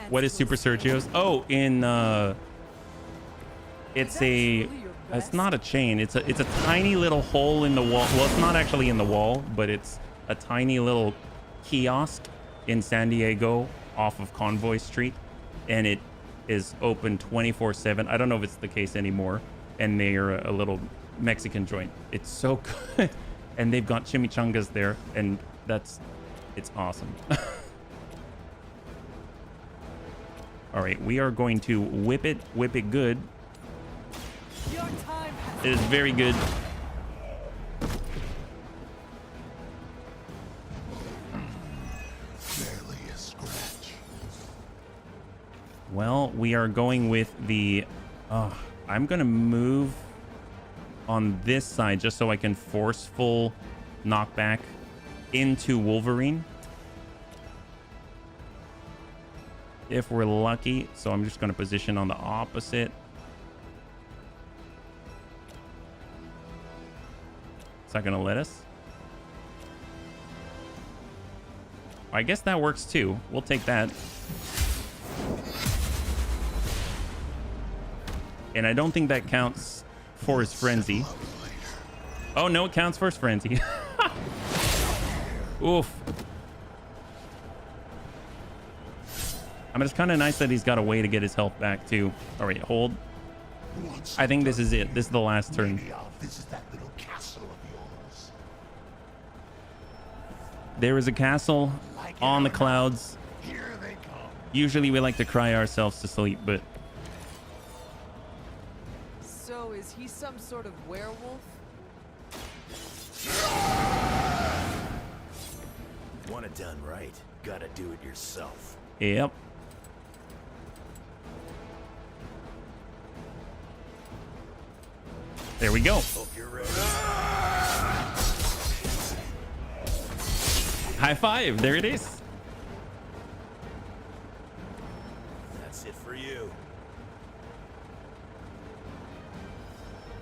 What is Super Sergio's? Oh, it's not a chain. It's a tiny little hole in the wall. Well, it's not actually in the wall, but it's a tiny little kiosk in San Diego off of Convoy Street, and it is open 24/7. I don't know if it's the case anymore, and they're a little Mexican joint. It's so good. And they've got chimichangas there, and it's awesome. All right, we are going to whip it good. It is very good. Barely a scratch. Well, we are going with the... I'm going to move on this side just so I can forceful knockback into Wolverine. If we're lucky. So I'm just going to position on the opposite. Is that going to let us? I guess that works too. We'll take that. And I don't think that counts for his frenzy. Oh, no, it counts for his frenzy. Oof. I mean, it's kind of nice that he's got a way to get his health back, too. All right, hold. I think this is it. This is the last turn. There is a castle on the clouds. Usually we like to cry ourselves to sleep, but... So is he some sort of werewolf? Want it done right, gotta do it yourself. Yep. There we go. Hope you're ready. High five. There it is. That's it for you.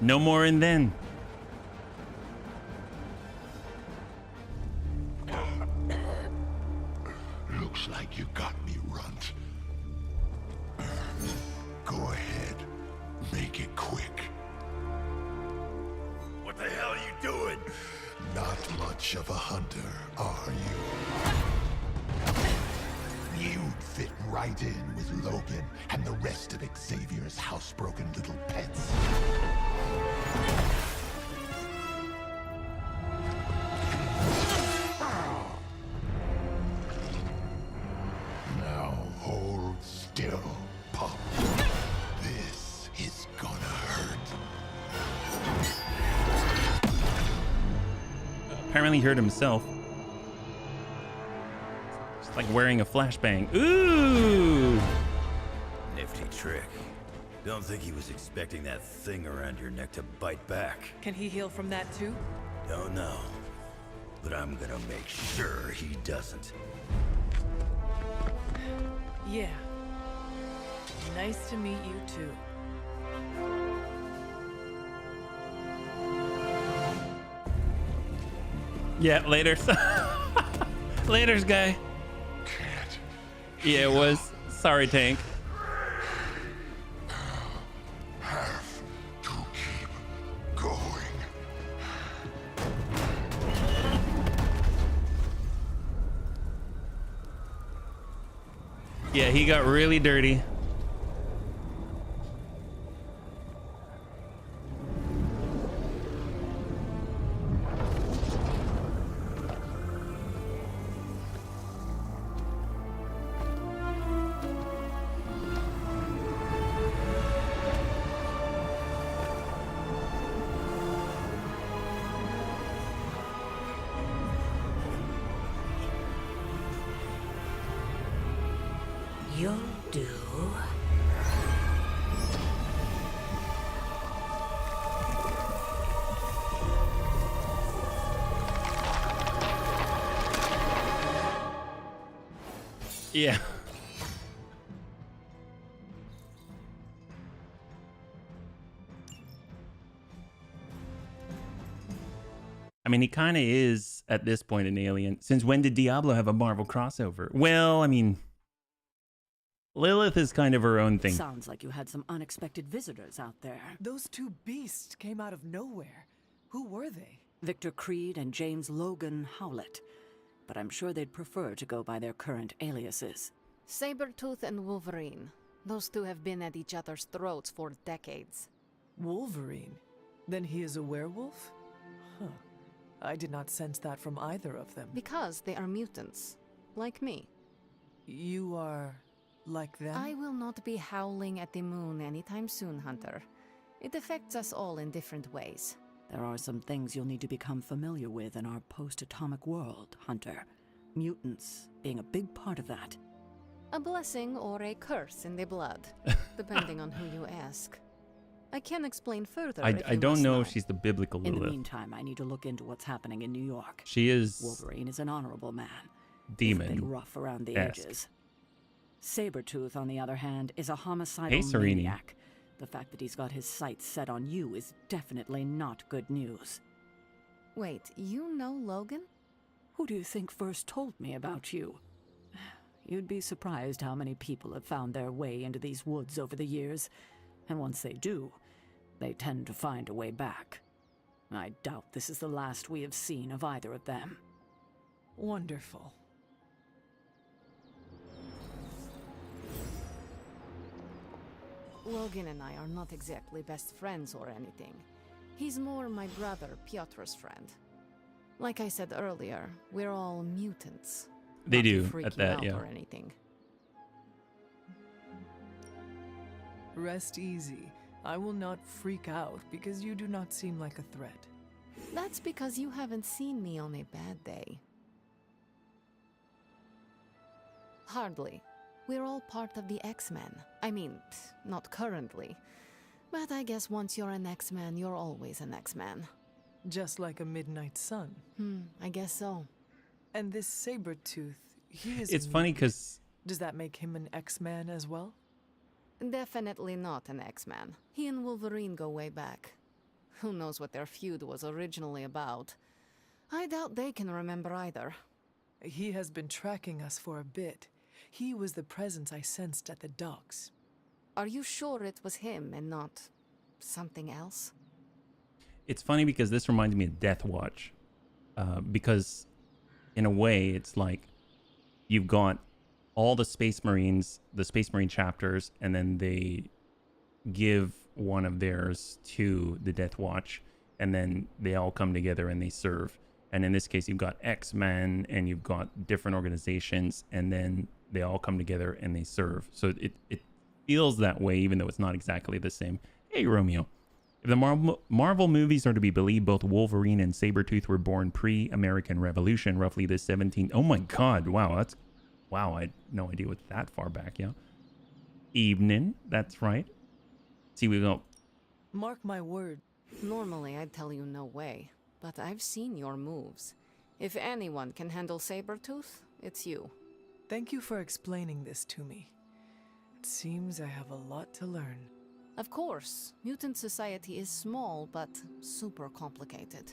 No more and then. Looks like you got me, Runt. Go ahead. Make it quick. What the hell are you doing? Not much of a hunter, are you? You'd fit right in with Logan and the rest of Xavier's housebroken little pets. Now hold still, Pop. This is gonna hurt. Apparently hurt himself. It's like wearing a flashbang. Ooh! Nifty trick. Don't think he was expecting that thing around your neck to bite back. Can he heal from that too? Don't know. But I'm gonna make sure he doesn't. Yeah. Nice to meet you too. Yeah, later. Later's guy. Yeah, it was. Sorry, Tank. Have to keep going. Yeah, he got really dirty. You'll do. Yeah. I mean, he kind of is at this point an alien. Since when did Diablo have a Marvel crossover? Well, I mean, Lilith is kind of her own thing. Sounds like you had some unexpected visitors out there. Those two beasts came out of nowhere. Who were they? Victor Creed and James Logan Howlett. But I'm sure they'd prefer to go by their current aliases. Sabretooth and Wolverine. Those two have been at each other's throats for decades. Wolverine? Then he is a werewolf? Huh. I did not sense that from either of them. Because they are mutants, like me. You are like them? I will not be howling at the moon anytime soon, Hunter. It affects us all in different ways. There are some things you'll need to become familiar with in our post-atomic world, Hunter. Mutants being a big part of that. A blessing or a curse in the blood, depending on who you ask. I can explain further. I don't know if she's the biblical Lilith. In the meantime, I need to look into what's happening in New York. She is... Wolverine is an honorable man. Demon. A bit rough around the edges. Sabretooth, on the other hand, is a homicidal Hey, Serene. maniac. The fact that he's got his sights set on you is definitely not good news. Wait, you know Logan? Who do you think first told me about you? You'd be surprised how many people have found their way into these woods over the years, and once they do, they tend to find a way back. I doubt this is the last we have seen of either of them. Wonderful. Logan and I are not exactly best friends or anything. He's more my brother Piotr's friend. Like I said earlier, we're all mutants. They Not to do, freak at you that, out yeah. Or anything. Rest easy. I will not freak out because you do not seem like a threat. That's because you haven't seen me on a bad day. Hardly. We're all part of the X-Men. I mean, not currently. But I guess once you're an X-Man, you're always an X-Man. Just like a midnight sun. I guess so. And this Sabretooth, he is... It's funny because... Does that make him an X-Man as well? Definitely not an X-Man. He and Wolverine go way back. Who knows what their feud was originally about. I doubt they can remember either. He has been tracking us for a bit. He was the presence I sensed at the docks. Are you sure it was him and not something else? It's funny because this reminds me of Death Watch. Because in a way, it's like you've got all the Space Marines, the Space Marine chapters, and then they give one of theirs to the Death Watch, and then they all come together and they serve. And in this case, you've got X-Men and you've got different organizations, and then they all come together and they serve. So it feels that way, even though it's not exactly the same. Hey, Romeo. If the Marvel movies are to be believed, both Wolverine and Sabretooth were born pre-American Revolution, roughly the 17th. Oh my God. Wow. Wow. I had no idea what's that far back. Yeah. Evening. That's right. See, we go. Mark my word. Normally, I'd tell you no way. But I've seen your moves. If anyone can handle Sabretooth, it's you. Thank you for explaining this to me. It seems I have a lot to learn. Of course, mutant society is small, but super complicated.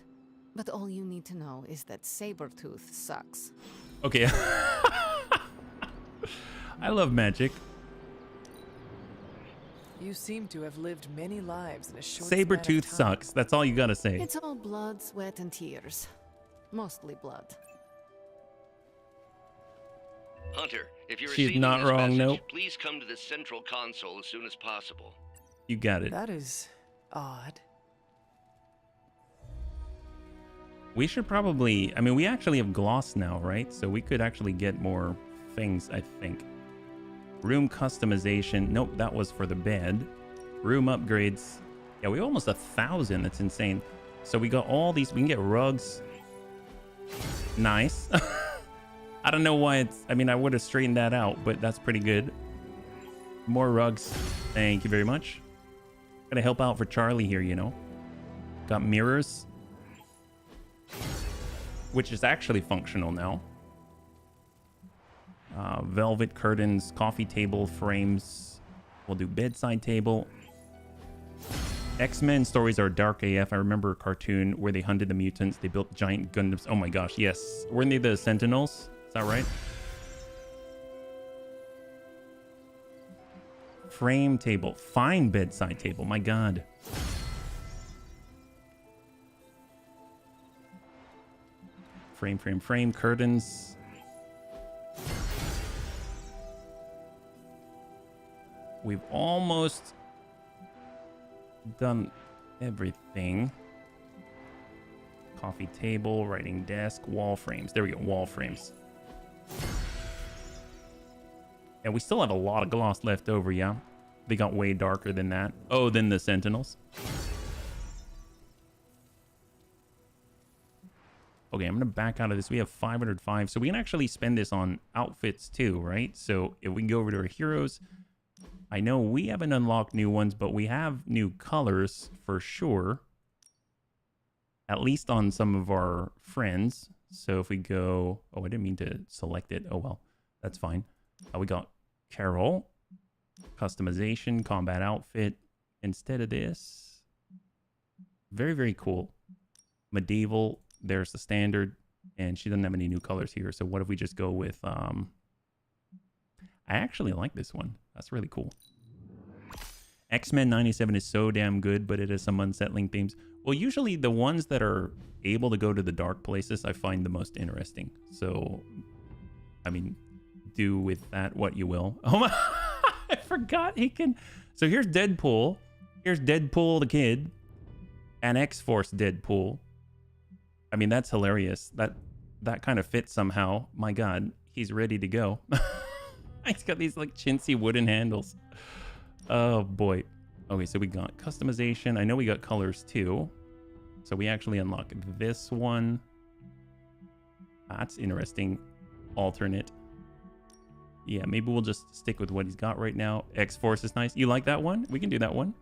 But all you need to know is that Sabretooth sucks. Okay. I love magic. You seem to have lived many lives in a short Sabretooth span of time. sucks. That's all you gotta say. It's all blood, sweat, and tears. Mostly blood. Hunter, if you're She's receiving not this wrong, message, nope. please come to the central console as soon as possible. You got it. That is odd. We should probably... I mean, we actually have gloss now, right? So we could actually get more things, I think. Room customization. Nope, that was for the bed. Room upgrades. Yeah, we almost 1,000. That's insane. So we got all these. We can get rugs. Nice. I don't know why it's... I mean, I would have straightened that out, but that's pretty good. More rugs. Thank you very much. Gonna help out for Charlie here, you know. Got mirrors. Which is actually functional now. Velvet curtains, coffee table frames. We'll do bedside table. X-Men stories are dark AF. I remember a cartoon where they hunted the mutants. They built giant Gundams. Oh my gosh, yes. Weren't they the Sentinels? Is that right? Frame table. Fine bedside table. My God. Frame. Curtains. We've almost done everything. Coffee table, writing desk, wall frames. There we go, wall frames. And we still have a lot of gloss left over, yeah? They got way darker than that. Oh, than the Sentinels. Okay, I'm going to back out of this. We have 505. So we can actually spend this on outfits too, right? So if we go over to our heroes, I know we haven't unlocked new ones, but we have new colors for sure. At least on some of our friends. So if we go... Oh, I didn't mean to select it. Oh, well, that's fine. We got Carol. Customization, combat outfit. Instead of this... Very, very cool. Medieval, there's the standard. And she doesn't have any new colors here. So what if we just go with... I actually like this one. That's really cool. X-Men 97 is so damn good, but it has some unsettling themes. Well, usually the ones that are able to go to the dark places, I find the most interesting. So, I mean, do with that what you will. Oh my, I forgot he can. So here's Deadpool. Here's Deadpool the kid. And X-Force Deadpool. I mean, that's hilarious. That kind of fits somehow. My God, he's ready to go. He's got these like chintzy wooden handles. Oh boy. Okay, so we got customization. I know we got colors too. So we actually unlock this one. That's interesting. Alternate. Yeah, maybe we'll just stick with what he's got right now. X-Force is nice. You like that one? We can do that one.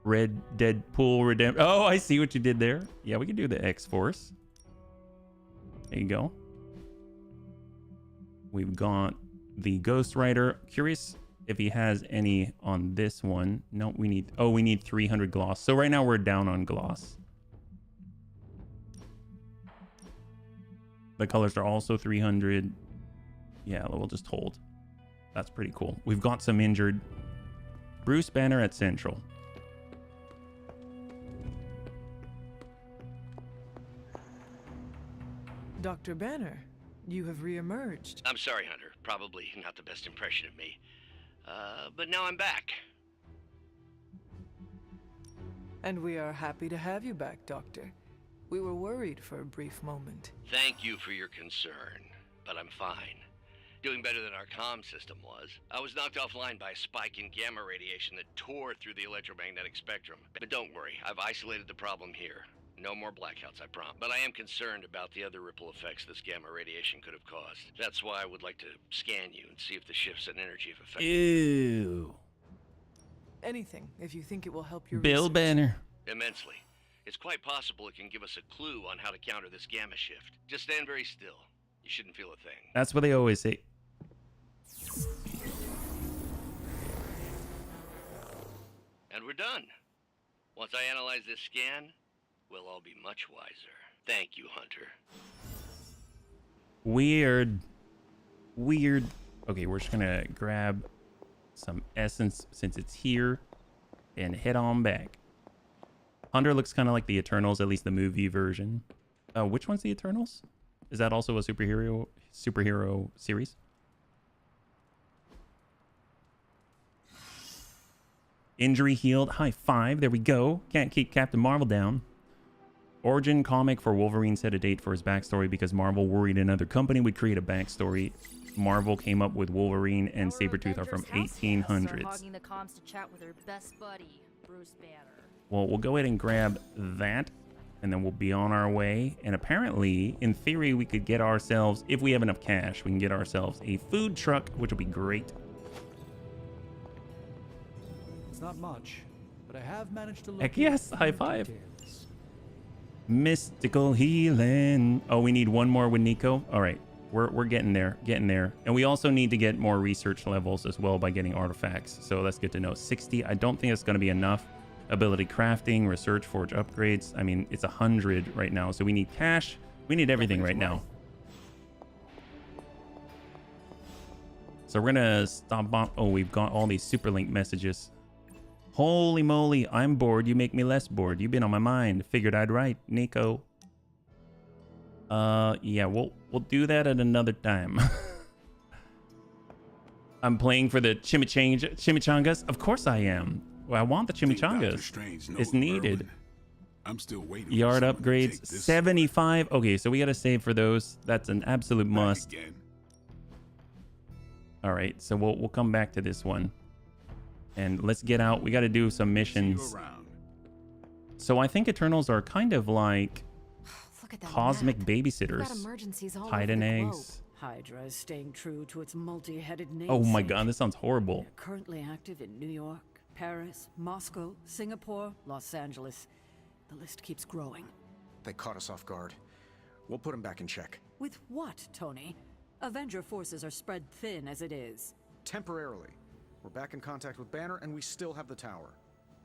Red Deadpool Redemption. Oh, I see what you did there. Yeah, we can do the X-Force. There you go. We've got the Ghost Rider. Curious if he has any on this one. No, we need 300 gloss. So right now we're down on gloss. The colors are also 300. Yeah, we'll just hold. That's pretty cool. We've got some injured. Bruce Banner at Central. Dr. Banner, you have reemerged. I'm sorry, Hunter. Probably not the best impression of me. But now I'm back. And we are happy to have you back, Doctor. We were worried for a brief moment. Thank you for your concern, but I'm fine. Doing better than our comm system was. I was knocked offline by a spike in gamma radiation that tore through the electromagnetic spectrum. But don't worry, I've isolated the problem here. No more blackouts, I promise. But I am concerned about the other ripple effects this gamma radiation could have caused. That's why I would like to scan you and see if the shifts in energy have affected Ew. Anything, if you think it will help your Bill research. Banner. Immensely. It's quite possible it can give us a clue on how to counter this gamma shift. Just stand very still. You shouldn't feel a thing. That's what they always say. And we're done. Once I analyze this scan, we'll all be much wiser. Thank you, Hunter. Weird. Weird. Okay, we're just gonna grab some essence since it's here and head on back. Hunter looks kind of like the Eternals, at least the movie version. Which one's the Eternals? Is that also a superhero series? Injury healed. High five. There we go. Can't keep Captain Marvel down. Origin comic for Wolverine set a date for his backstory because Marvel worried another company would create a backstory. Marvel came up with Wolverine and Sabretooth are from 1800s. Hogging the comms to chat with her best buddy, Bruce Banner. Well, we'll go ahead and grab that, and then we'll be on our way. And apparently, in theory, we could get ourselves, if we have enough cash, we can get ourselves a food truck, which will be great. It's not much, but I have managed to look. Heck yes, high five. Mystical healing. Oh, we need one more with Nico. All right, we're getting there, And we also need to get more research levels as well by getting artifacts. So that's good to know. 60. I don't think it's going to be enough. Ability crafting, research, forge upgrades. I mean, it's 100 right now. So we need cash. We need everything right now. So we're gonna stop on. Oh, we've got all these super link messages. Holy moly, I'm bored. You make me less bored. You've been on my mind. Figured I'd write. Nico. Yeah, we'll do that at another time. I'm playing for the chimichangas. Of course I am. Well, I want the chimichangas. It's needed. I'm still waiting. Yard upgrades 75. Okay, so we got to save for those. That's an absolute must. All right, so we'll come back to this one. And let's get out. We got to do some missions. So I think Eternals are kind of like cosmic babysitters. Titan eggs. Hydra is staying true to its multi-headed namesake. Oh my god, this sounds horrible. They're currently active in New York, Paris, Moscow, Singapore, Los Angeles. The list keeps growing. They caught us off guard. We'll put them back in check. With what, Tony? Avenger forces are spread thin as it is. Temporarily. We're back in contact with Banner, and we still have the tower.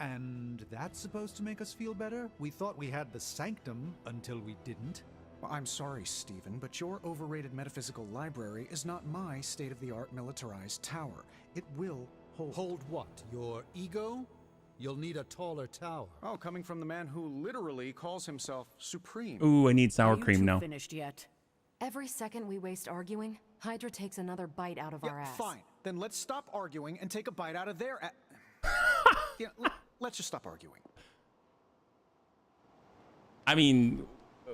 And that's supposed to make us feel better? We thought we had the Sanctum until we didn't. Well, I'm sorry, Stephen, but your overrated metaphysical library is not my state-of-the-art militarized tower. It will hold... Hold what? Your ego? You'll need a taller tower. Oh, coming from the man who literally calls himself Supreme. Ooh, I need sour cream now. Finished yet? Every second we waste arguing, Hydra takes another bite out of our ass. Fine. Then let's stop arguing and take a bite out of their ass. Yeah, let's just stop arguing. I mean,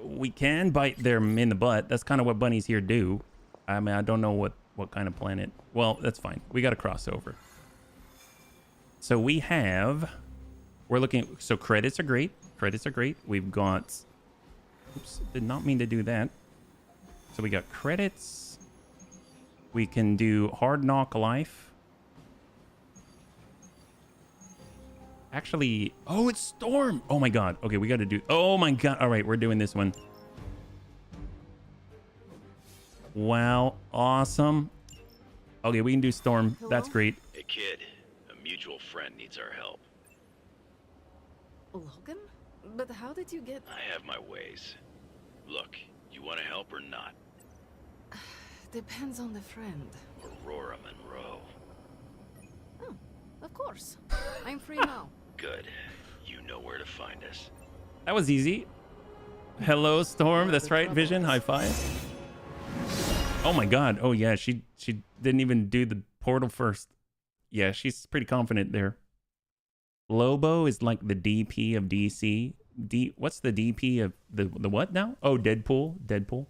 we can bite them in the butt. That's kind of what bunnies here do. I mean, I don't know what kind of planet. Well, that's fine. We got to cross over. So we have, we're looking, so credits are great. Credits are great. We've got, oops, did not mean to do that. So we got credits. We can do Hard Knock Life. Actually, oh, it's Storm. Oh my God. Okay, we got to do, oh my God. All right, we're doing this one. Wow, awesome. Okay, we can do Storm. Hello? That's great. Hey, kid. A mutual friend needs our help. Logan? But how did you get... I have my ways. Look, you want to help or not? Depends on the friend. Aurora Monroe. Oh, of course. I'm free now. Good. You know where to find us. That was easy. Hello, Storm. That's right, Vision. High five. Oh my God. Oh yeah, she didn't even do the portal first. Yeah, she's pretty confident there. Lobo is like the DP of DC. What's the DP of the what now? Oh, Deadpool. Deadpool.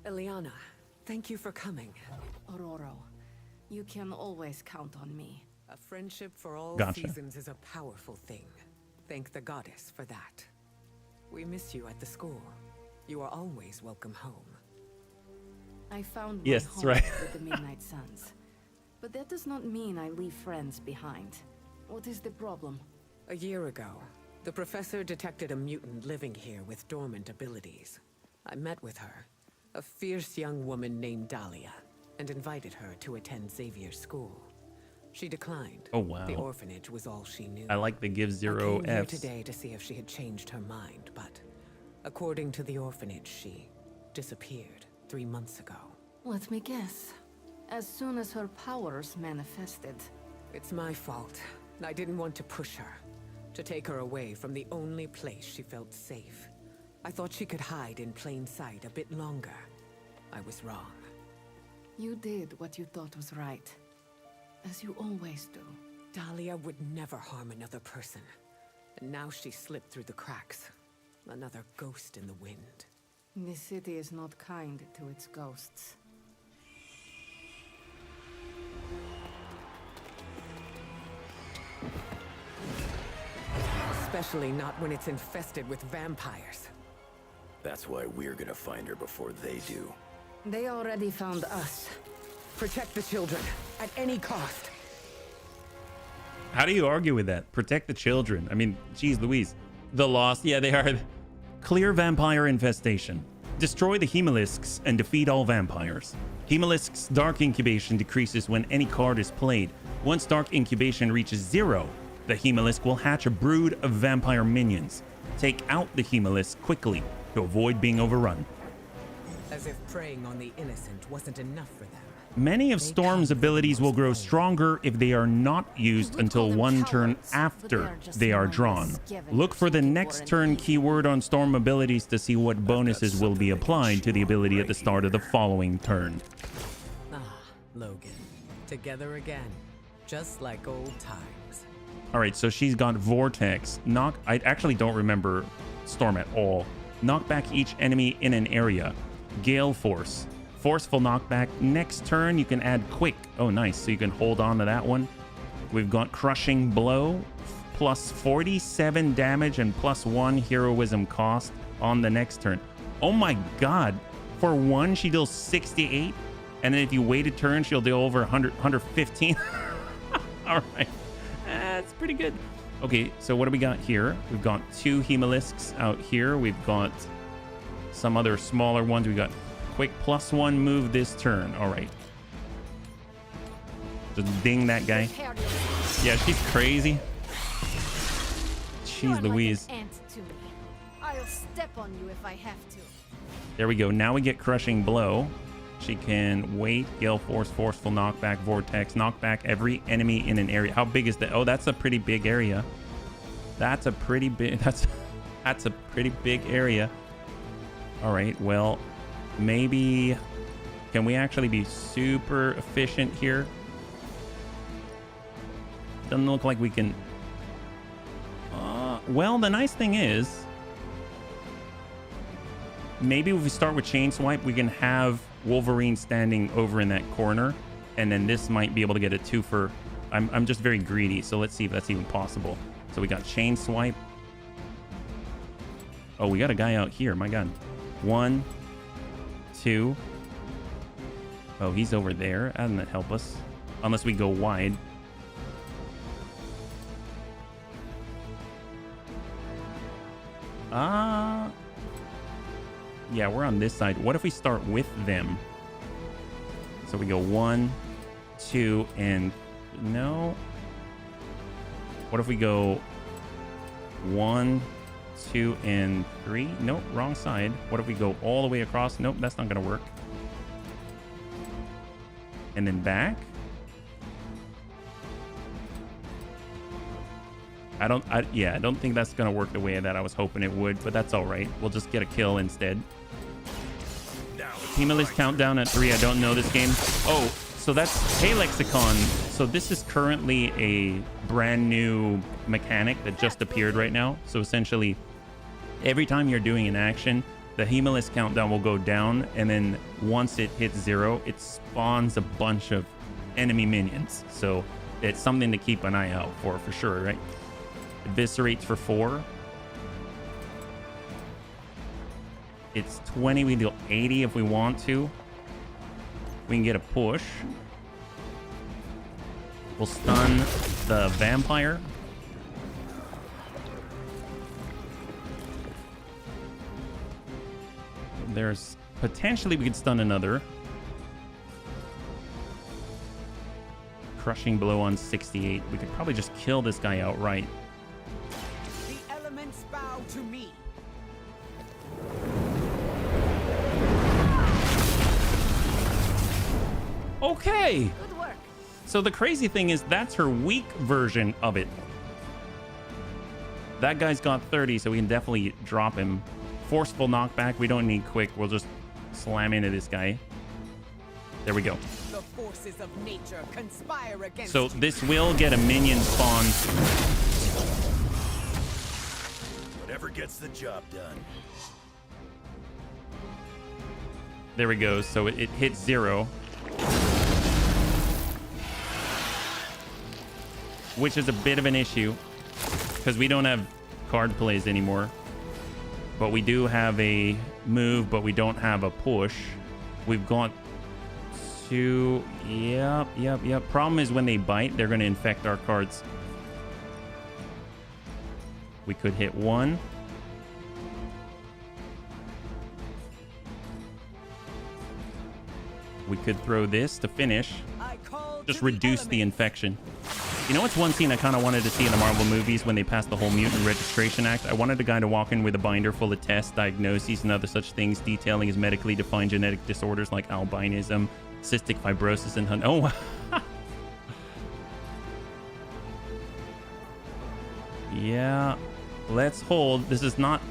Eliana, thank you for coming. Aurora, you can always count on me. A friendship for all Gotcha. seasons is a powerful thing. Thank the goddess for that. We miss you at the school. You are always welcome home. I found my Yes, home right. with the Midnight Suns. But that does not mean I leave friends behind. What is the problem? A year ago, the professor detected a mutant living here with dormant abilities. I met with her, a fierce young woman named Dahlia, and invited her to attend Xavier's school. She declined. Oh, wow. The orphanage was all she knew. I like the give I 0 came here Fs. today to see if she had changed her mind, but according to the orphanage, she disappeared 3 months ago. Let me guess. As soon as her powers manifested. It's my fault. I didn't want to push her, to take her away from the only place she felt safe. I thought she could hide in plain sight a bit longer. I was wrong. You did what you thought was right. As you always do. Dahlia would never harm another person. And now she slipped through the cracks. Another ghost in the wind. This city is not kind to its ghosts. Especially not when it's infested with vampires. That's why we're gonna find her before they do. They already found us. Protect the children, at any cost. How do you argue with that? Protect the children. I mean, geez Louise. The Lost. Yeah, they are. Clear vampire infestation. Destroy the Hemolisks and defeat all vampires. Hemolisks' dark incubation decreases when any card is played. Once dark incubation reaches 0, the Hemolisk will hatch a brood of vampire minions. Take out the Hemolisk quickly to avoid being overrun. As if preying on the innocent wasn't enough for them. Many of Storm's abilities will grow stronger if they are not used until one turn after they are drawn. Look for the next turn keyword on Storm abilities to see what bonuses will be applied to the ability at the start of the following turn. Ah, Logan. Together again. Just like old times. All right, so she's got Vortex. I actually don't remember Storm at all. Knock back each enemy in an area. Gale Force. Forceful knockback. Next turn, you can add Quick. Oh, nice. So you can hold on to that one. We've got Crushing Blow. Plus 47 damage and plus 1 heroism cost on the next turn. Oh my god. For one, she deals 68. And then if you wait a turn, she'll deal over 115. All right. That's pretty good. Okay, so what do we got here? We've got 2 Hemolisks out here. We've got some other smaller ones. We got Quick +1 move this turn. All right. Just ding that guy. Yeah, she's crazy. Jeez Louise. Like an ant to me. I'll step on you if I have to. There we go. Now we get Crushing Blow. She can wait, Gale Force, Forceful Knockback, Vortex, knock back every enemy in an area. How big is that? Oh, that's a pretty big area. That's a pretty big, that's a pretty big area. All right, well, maybe, can we actually be super efficient here? Doesn't look like we can. Well, the nice thing is, maybe if we start with Chain Swipe, we can have Wolverine standing over in that corner, and then this might be able to get a 2 for. I'm just very greedy, so let's see if that's even possible. So we got Chain Swipe. Oh, we got a guy out here. My god. 1, 2. Oh, he's over there. Doesn't that help us? Unless we go wide. Yeah, we're on this side. What if we start with them? So we go 1, 2, and no. What if we go 1, 2, and 3? Nope, wrong side. What if we go all the way across? Nope, that's not gonna work. And then back. I don't think that's gonna work the way that I was hoping it would, but that's all right. We'll just get a kill instead. Hemolis countdown at 3. I don't know this game. Oh, so that's Hey Lexicon. So this is currently a brand new mechanic that just appeared right now. So essentially, every time you're doing an action, the Hemolis countdown will go down, and then once it hits 0, it spawns a bunch of enemy minions. So it's something to keep an eye out for sure, right? Eviscerates for 4. It's 20. We deal 80 if we want to. We can get a push. We'll stun the vampire. There's potentially we could stun another. Crushing Blow on 68. We could probably just kill this guy outright. The elements bow to me. Okay. Good work. So the crazy thing is that's her weak version of it. That guy's got 30, so we can definitely drop him. Forceful knockback. We don't need Quick. We'll just slam into this guy. There we go. The forces of nature conspire against So this will get a minion spawn. Whatever gets the job done. There we go. So it hits 0. Which is a bit of an issue because we don't have card plays anymore. But we do have a move, but we don't have a push. We've got 2. Yep. Problem is when they bite, they're going to infect our cards. We could hit 1. We could throw this to finish. Just reduce the infection. You know what's one scene I kind of wanted to see in the Marvel movies when they passed the whole Mutant Registration Act? I wanted a guy to walk in with a binder full of tests, diagnoses, and other such things detailing his medically defined genetic disorders like albinism, cystic fibrosis, and... Oh, yeah. Let's hold. This is not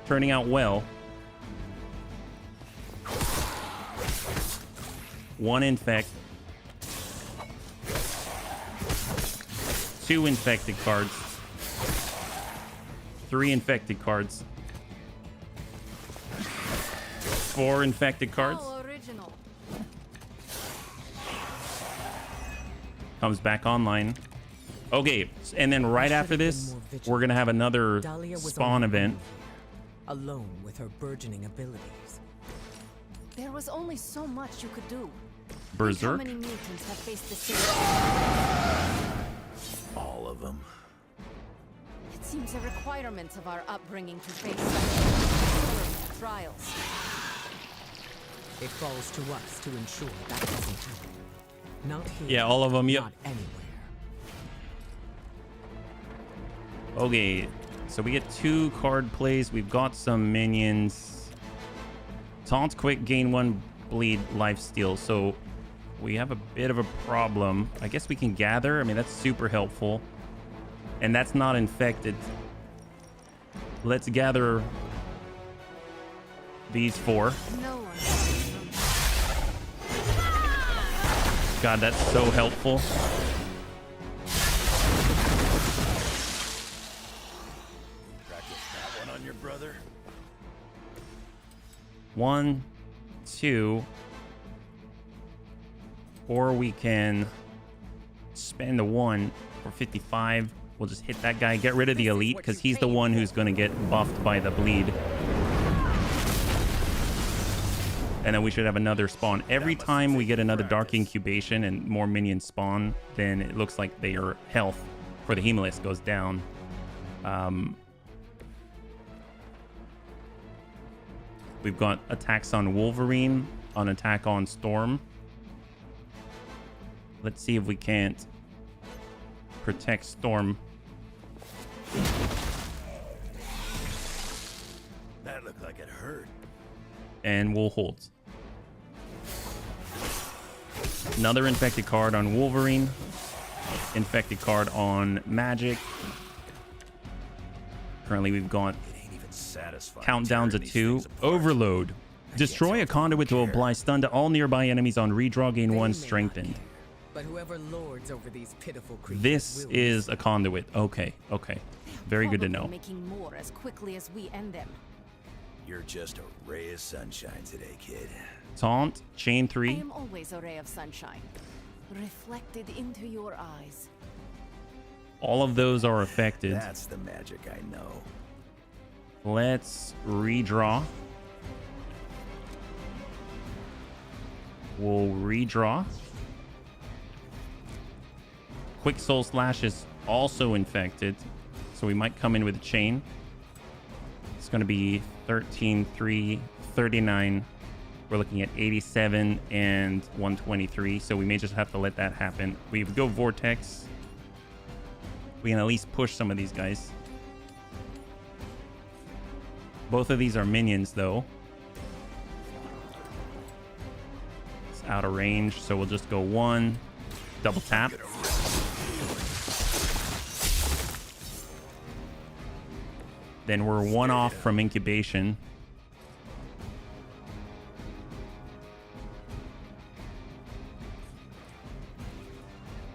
turning out well. 1 infect. 2 infected cards. 3 infected cards. 4 infected cards. Original. Comes back online. Okay, and then right after this, we're gonna have another spawn event. Alone with her burgeoning abilities. There was only so much you could do. Berserk. How many mutants have faced the same? All of them. It seems a requirement of our upbringing to face such trials. It falls to us to ensure that doesn't happen. Not here. Yeah, all of them. Yep. Not anywhere. Okay, so we get 2 card plays. We've got some minions. Taunt quick, gain 1 bleed, life steal. So we have a bit of a problem. I guess we can gather. I mean, that's super helpful. And that's not infected. Let's gather these 4. No one. God, that's so helpful. Practice that one on your brother. 1, 2, or we can spend a 1 for 55. We'll just hit that guy, get rid of the elite, because he's the one who's going to get buffed by the bleed. And then we should have another spawn. Every time we get another dark incubation and more minions spawn, then it looks like their health for the Hemolist goes down. We've got attacks on Wolverine, on attack on Storm. Let's see if we can't protect Storm. That looked like it hurt. And we'll hold. Another infected card on Wolverine. Infected card on Magic. Currently we've got countdown to 2. Overload. Destroy a conduit to apply stun to all nearby enemies on redraw, gain 1 strengthened. But whoever lords over these pitiful creatures This is a conduit. Okay, okay. Very good to know. Making more as quickly as we end them. You're just a ray of sunshine today, kid. Taunt, chain 3. I am always a ray of sunshine, reflected into your eyes. All of those are affected. That's the magic I know. Let's redraw. We'll redraw. Quick Soul Slash is also infected, so we might come in with a chain. It's going to be 13, 3, 39. We're looking at 87 and 123, so we may just have to let that happen. We go Vortex. We can at least push some of these guys. Both of these are minions, though. It's out of range, so we'll just go 1. Double tap. Then we're 1 off from incubation.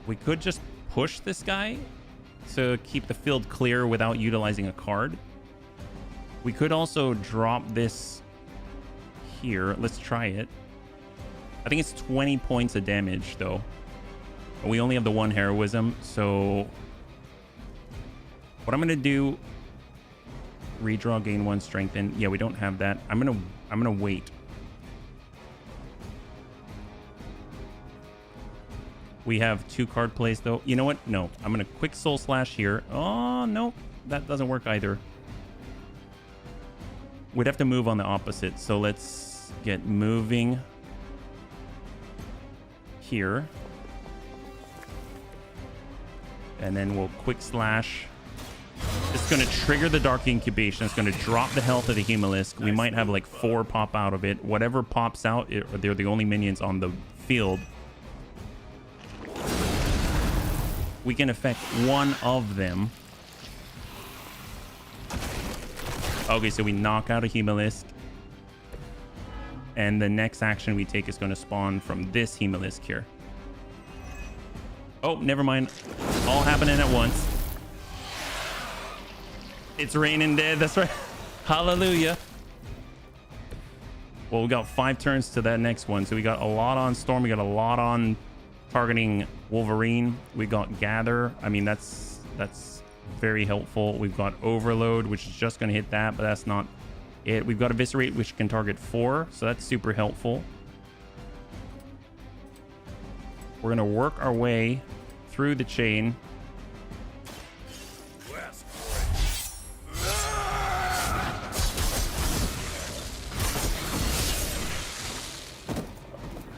We could just push this guy to keep the field clear without utilizing a card. We could also drop this here. Let's try it. I think it's 20 points of damage, though. We only have the 1 heroism, so what I'm gonna do, redraw, gain 1 strengthen. Yeah, we don't have that. I'm gonna wait. We have 2 card plays, though. You know what? No, I'm gonna quick Soul Slash here. Oh no, that doesn't work either. We'd have to move on the opposite, so let's get moving here. And then we'll quick slash. It's going to trigger the dark incubation. It's going to drop the health of the Hemolisk. We might have like 4 pop out of it. Whatever pops out, they're the only minions on the field. We can affect 1 of them. Okay, so we knock out a Hemolisk. And the next action we take is going to spawn from this Hemolisk here. Oh, never mind. All happening at once. It's raining dead. That's right. Hallelujah. Well, we got 5 turns to that next one. So we got a lot on Storm. We got a lot on targeting Wolverine. We got Gather. I mean, that's very helpful. We've got Overload, which is just going to hit that, but that's not it. We've got Eviscerate, which can target 4. So that's super helpful. We're going to work our way through the chain.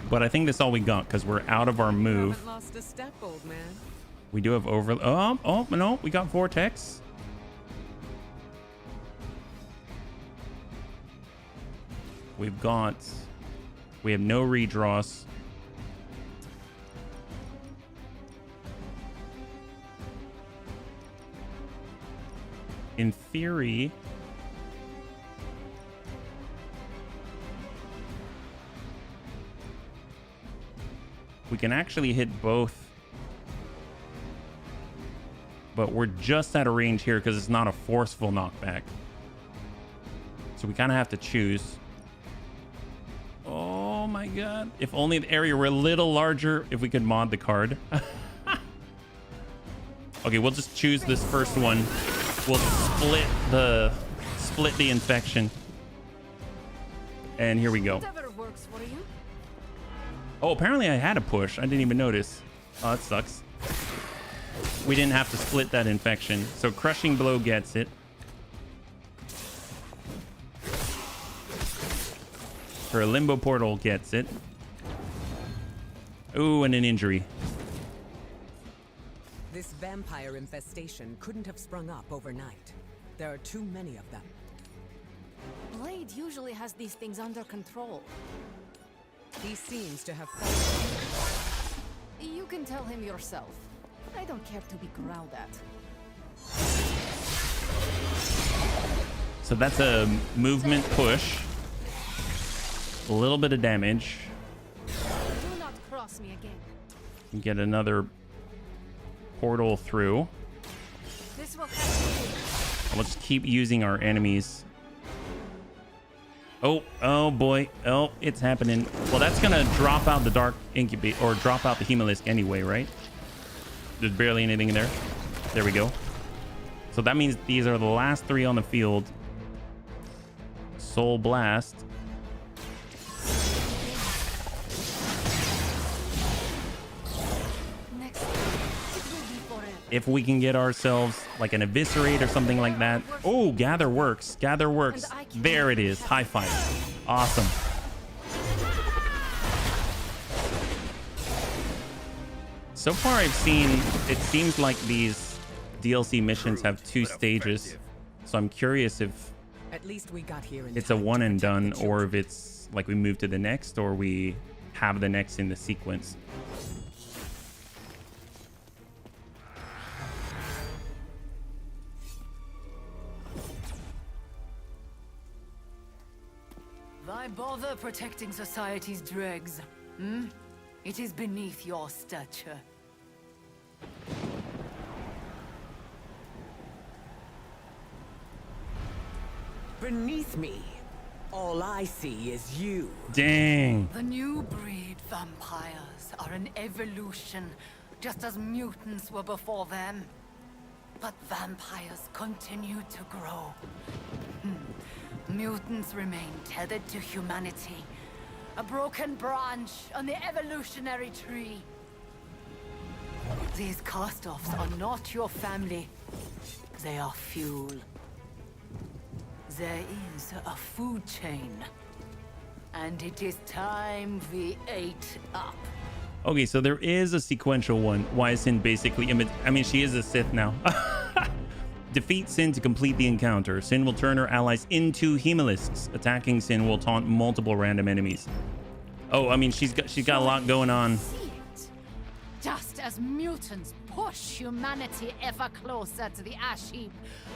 But I think that's all we got because we're out of our move. Haven't lost a step, old man. We do have oh no, we got Vortex. We have no redraws. In theory, we can actually hit both, but we're just out of range here because it's not a forceful knockback. So we kind of have to choose. Oh my god. If only the area were a little larger, if we could mod the card. Okay, we'll just choose this first one. We'll split the infection. And here we go. Whatever works for you. Oh, apparently I had a push. I didn't even notice. Oh, that sucks. We didn't have to split that infection. So Crushing Blow gets it. Her Limbo Portal gets it. Ooh, and an injury. This vampire infestation couldn't have sprung up overnight. There are too many of them. Blade usually has these things under control. He seems to have... You can tell him yourself. I don't care to be growled at. So that's a movement push. A little bit of damage. Do not cross me again. Get another portal through. This will have Let's keep using our enemies. Oh boy. Oh, it's happening. Well, that's gonna drop out the Dark Incubate, or drop out the Hemalisk anyway, right? There's barely anything in there. There we go. So that means these are the last 3 on the field. Soul Blast. If we can get ourselves like an Eviscerate or something like that. Oh, Gather works. Gather works. There it is. High five. Awesome. So far I've seen, it seems like these DLC missions have 2 stages. So I'm curious if At least we got here in it's a one and done, or if it's like we move to the next, or we have the next in the sequence. Why bother protecting society's dregs? It is beneath your stature. Beneath me, all I see is you. Dang. The new breed vampires are an evolution, just as mutants were before them. But vampires continue to grow. Mutants remain tethered to humanity, a broken branch on the evolutionary tree. These cast-offs are not your family. They are fuel. There is a food chain, and it is time we ate up. Okay, so there is a sequential one. Why is Sin basically... I mean, she is a Sith now. Defeat Sin to complete the encounter. Sin will turn her allies into Hemalisks. Attacking Sin will taunt multiple random enemies. Oh, I mean, she's got a lot going on. Just as mutants push humanity ever closer to the ash heap,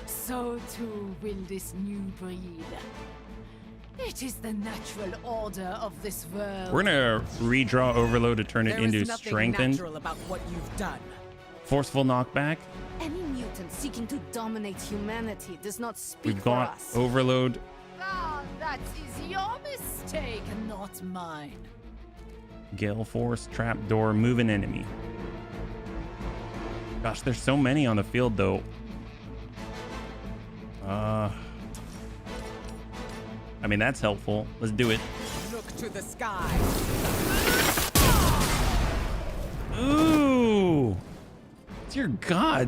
so too will this new breed. It is the natural order of this world. We're gonna redraw Overload to turn it There into is nothing Strengthened. natural about what you've done. Forceful Knockback. Any mutant seeking to dominate humanity does not speak We've for got us. Overload. Ah, that is your mistake, not mine. Gale Force, Trapdoor, Move an Enemy. Gosh, there's so many on the field though. I mean, that's helpful. Let's do it. Look to the sky. Ooh. Dear God.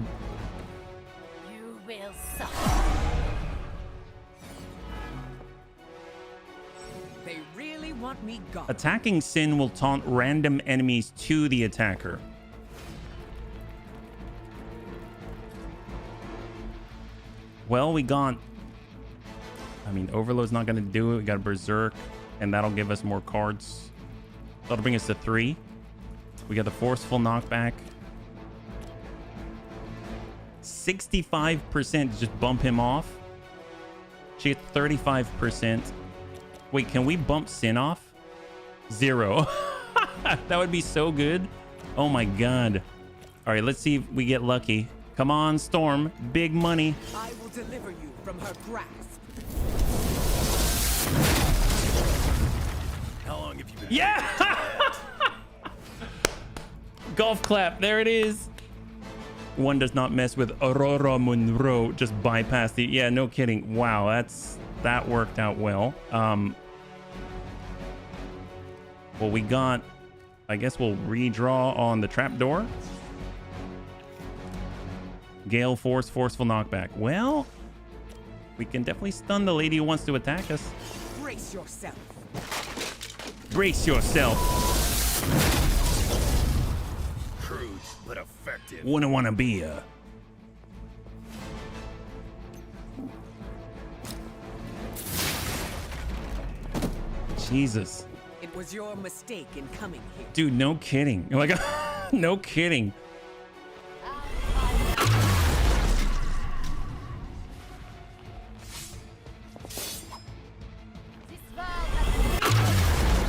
You will suffer. They really want me gone. Attacking Sin will taunt random enemies to the attacker. Well, we got... I mean, Overload's not going to do it. We got Berserk, and that'll give us more cards. That'll bring us to 3. We got the Forceful Knockback. 65% to just bump him off. She gets 35%. Wait, can we bump Sin off? 0. That would be so good. Oh my God. All right, let's see if we get lucky. Come on, Storm. Big money. I will deliver you from her grasp. How long have you been? Yeah! Golf clap. There it is. One does not mess with Aurora Monroe. Just bypass the... Yeah, no kidding. Wow, that worked out well. Well, we got... I guess we'll redraw on the trapdoor. Gale Force, Forceful Knockback. Well, we can definitely stun the lady who wants to attack us. Brace yourself. Brace yourself. Crude, but effective. Wouldn't want to be a... Jesus. It was your mistake in coming here. Dude, no kidding. Like, no kidding.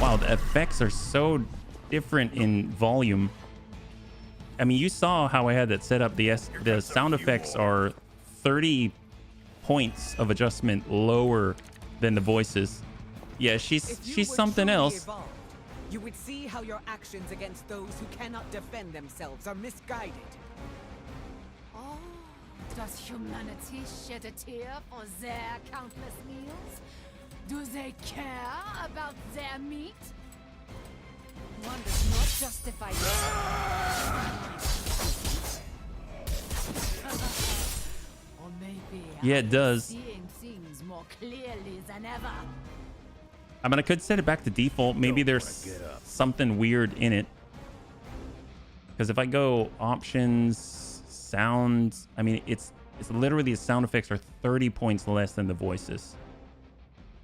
Wow, the effects are so different in volume. I mean, you saw how I had that set up. The sound effects are 30 points of adjustment lower than the voices. Yeah, she's something else. Evolved, you would see how your actions against those who cannot defend themselves are misguided. Oh, does humanity shed a tear for their countless meals? Do they care about their meat? One does not justify or maybe Yeah, it does. seeing things more clearly than ever. I mean, I could set it back to default. Maybe there's something weird in it. Because if I go options, sounds, I mean, it's literally the sound effects are 30 points less than the voices.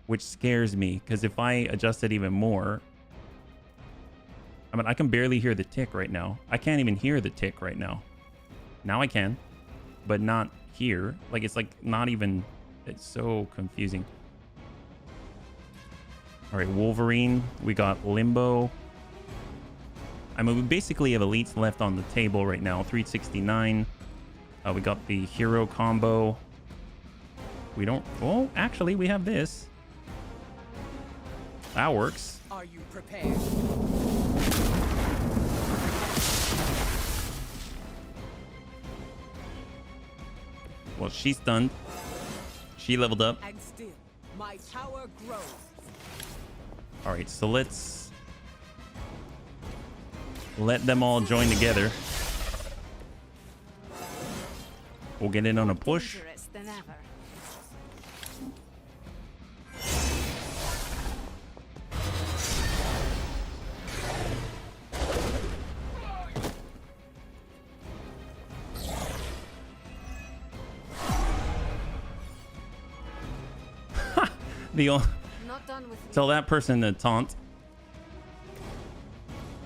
Which scares me, because if I adjust it even more, I mean, I can barely hear the tick right now. I can't even hear the tick right now. Now I can, but not here. Like, it's like not even, it's so confusing. All right, Wolverine. We got Limbo. I mean, we basically have elites left on the table right now. 369. We got the hero combo. We don't, oh, actually, we have this. That works. Are you prepared? Well, she's stunned. She leveled up. And still, my power grows. All right, so let's let them all join together. We'll get in on a push. Dangerous than ever. Not done with Tell that person to taunt.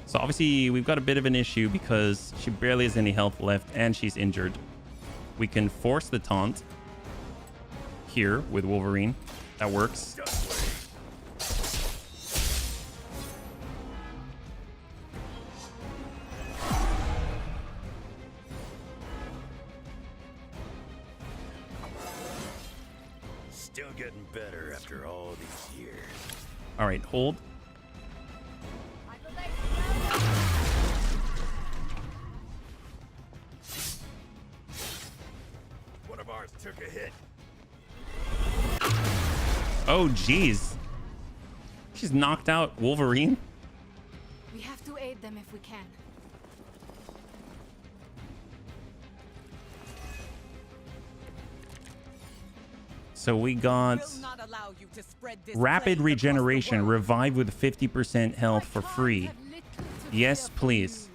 So obviously we've got a bit of an issue because she barely has any health left and she's injured. We can force the taunt here with Wolverine. That works. Still getting better after all these years. All right, hold. One of ours took a hit. Oh, jeez. She's knocked out Wolverine. We have to aid them if we can. So we got rapid regeneration, revive with 50% health for free. Yes, please.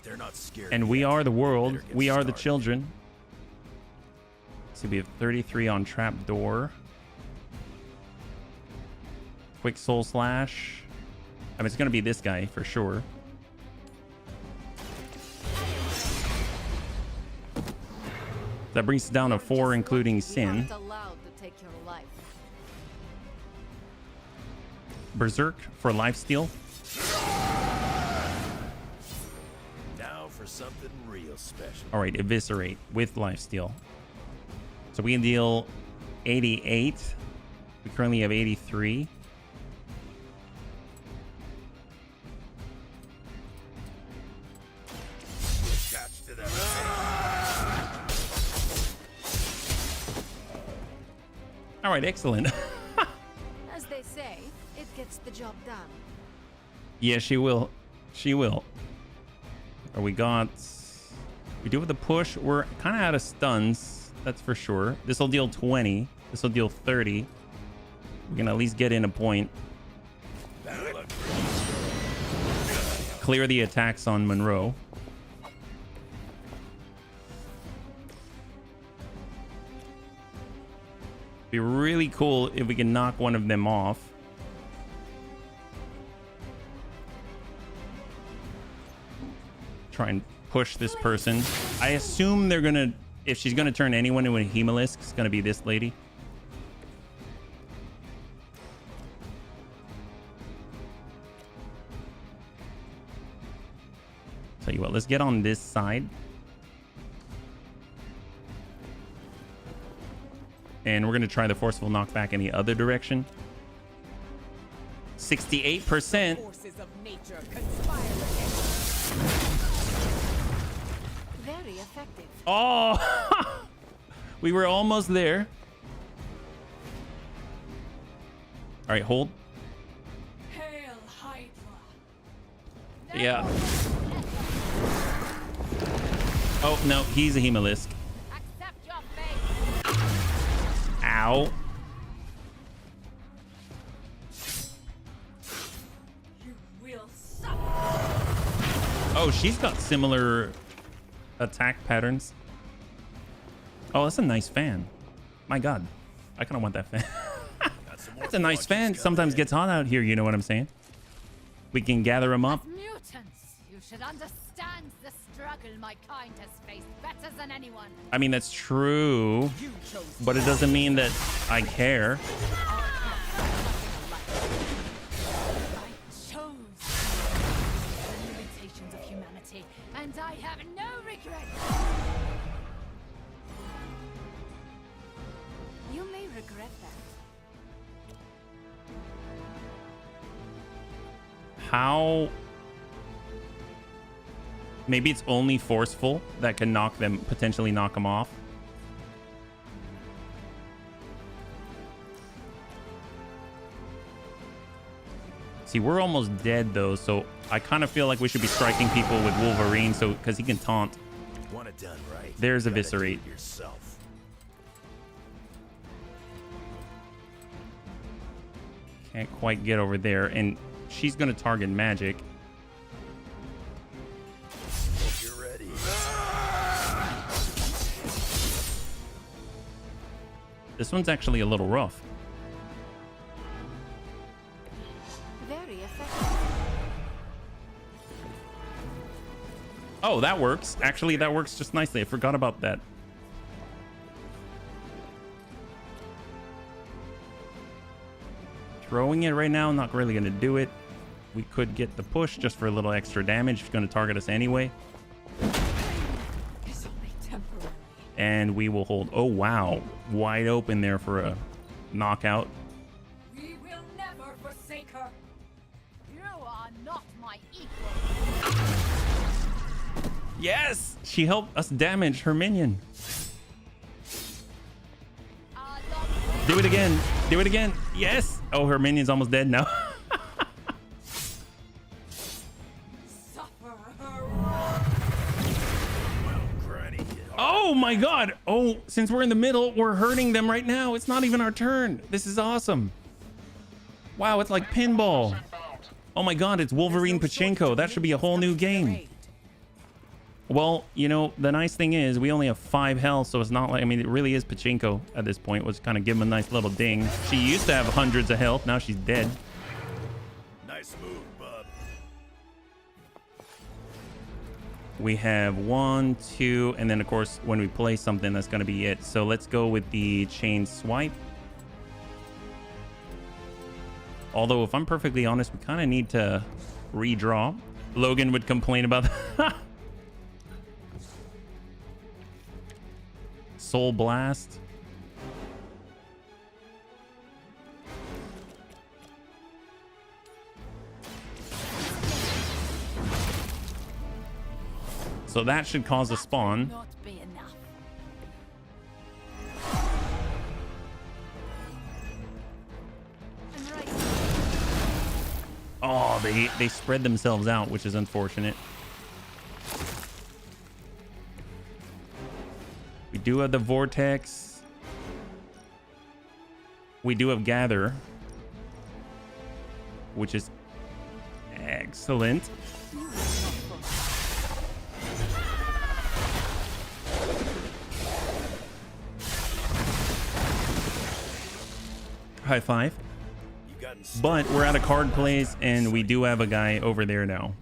They're not scared. And we are the world. We are the children. So we have 33 on trapdoor. Quick soul slash. I mean, it's going to be this guy for sure. That brings it down to 4, including Sin. Berserk for lifesteal. Now for something real special. All right, eviscerate with lifesteal. So we can deal 88. We currently have 83. All right, excellent. As they say, it gets the job done. Yeah, she will. She will. Or we got... We do with the push. We're kind of out of stuns. That's for sure. This will deal 20. This will deal 30. We can at least get in a point. Clear the attacks on Monroe. Be really cool if we can knock one of them off. Try and push this person. I assume they're gonna, if she's gonna turn anyone into a Hemolisk, it's gonna be this lady. Tell you what, let's get on this side. And we're going to try the forceful knockback in the other direction. 68%. Forces of nature conspire Very effective. Oh! We were almost there. All right, hold. Hail Hydra. Yeah. Oh, no, he's a Hemolisk. Ow. You will suffer. Oh, she's got similar attack patterns. Oh, that's a nice fan. My God. I kind of want that fan. That's a nice fan. Sometimes gets hot out here, you know what I'm saying? We can gather them up. As mutants, you should understand the struggle my kind has faced better than anyone. I mean, that's true, but it doesn't mean that I care. I chose the limitations of humanity, and I have no regrets. You may regret that. How... Maybe it's only forceful that can knock them, potentially knock them off. See, we're almost dead though, so I kind of feel like we should be striking people with Wolverine, so because he can taunt. Want it done right. There's eviscerate. Yourself. Can't quite get over there, and she's gonna target magic. Hope you're ready. This one's actually a little rough. Very effective. Oh, that works. Actually, that works just nicely. I forgot about that. Throwing it right now, not really going to do it. We could get the push just for a little extra damage. It's going to target us anyway. It's only temporary. And we will hold. Oh, wow. Wide open there for a knockout. We will never forsake her. You are not my equal. Yes! She helped us damage her minion. Do it again. Do it again. Yes! Oh, her minion's almost dead now. Oh my god! Oh, since we're in the middle, we're hurting them right now. It's not even our turn. This is awesome. Wow, it's like pinball. Oh my god, it's Wolverine Pachinko. That should be a whole new game. Well, you know, the nice thing is we only have 5 health, so it's not like, I mean, it really is Pachinko at this point. Let's kind of give him a nice little ding. She used to have hundreds of health. Now she's dead. Nice move, bub. We have 1, 2, and then of course when we play something, that's going to be it. So let's go with the chain swipe. Although if I'm perfectly honest, we kind of need to redraw. Logan would complain about that. Soul Blast. So that should cause a spawn. Not be enough. Oh, they spread themselves out, which is unfortunate. We do have the Vortex. We do have Gather, which is excellent. High five. But we're out of card plays, and we do have a guy over there now.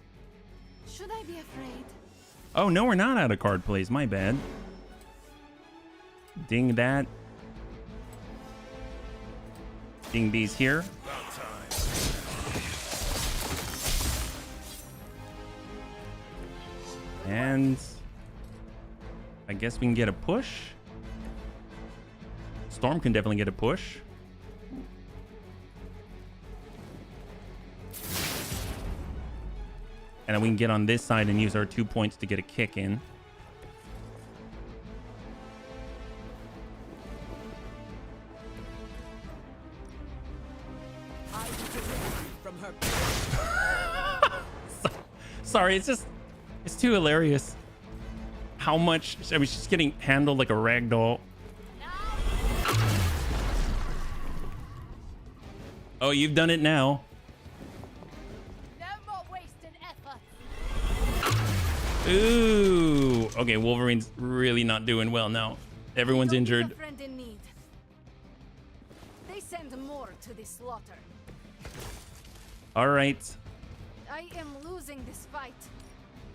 Should I be afraid? Oh, no, we're not out of card plays. My bad. Ding that. Ding these here. And I guess we can get a push. Storm can definitely get a push. And then we can get on this side and use our 2 points to get a kick in. Sorry, it's too hilarious. How much, I mean, she's getting handled like a rag doll. Oh, you've done it now. No more wasted effort. Ooh. Okay, Wolverine's really not doing well now. Everyone's injured. A friend in need. They send more to the slaughter. All right. I am losing this fight.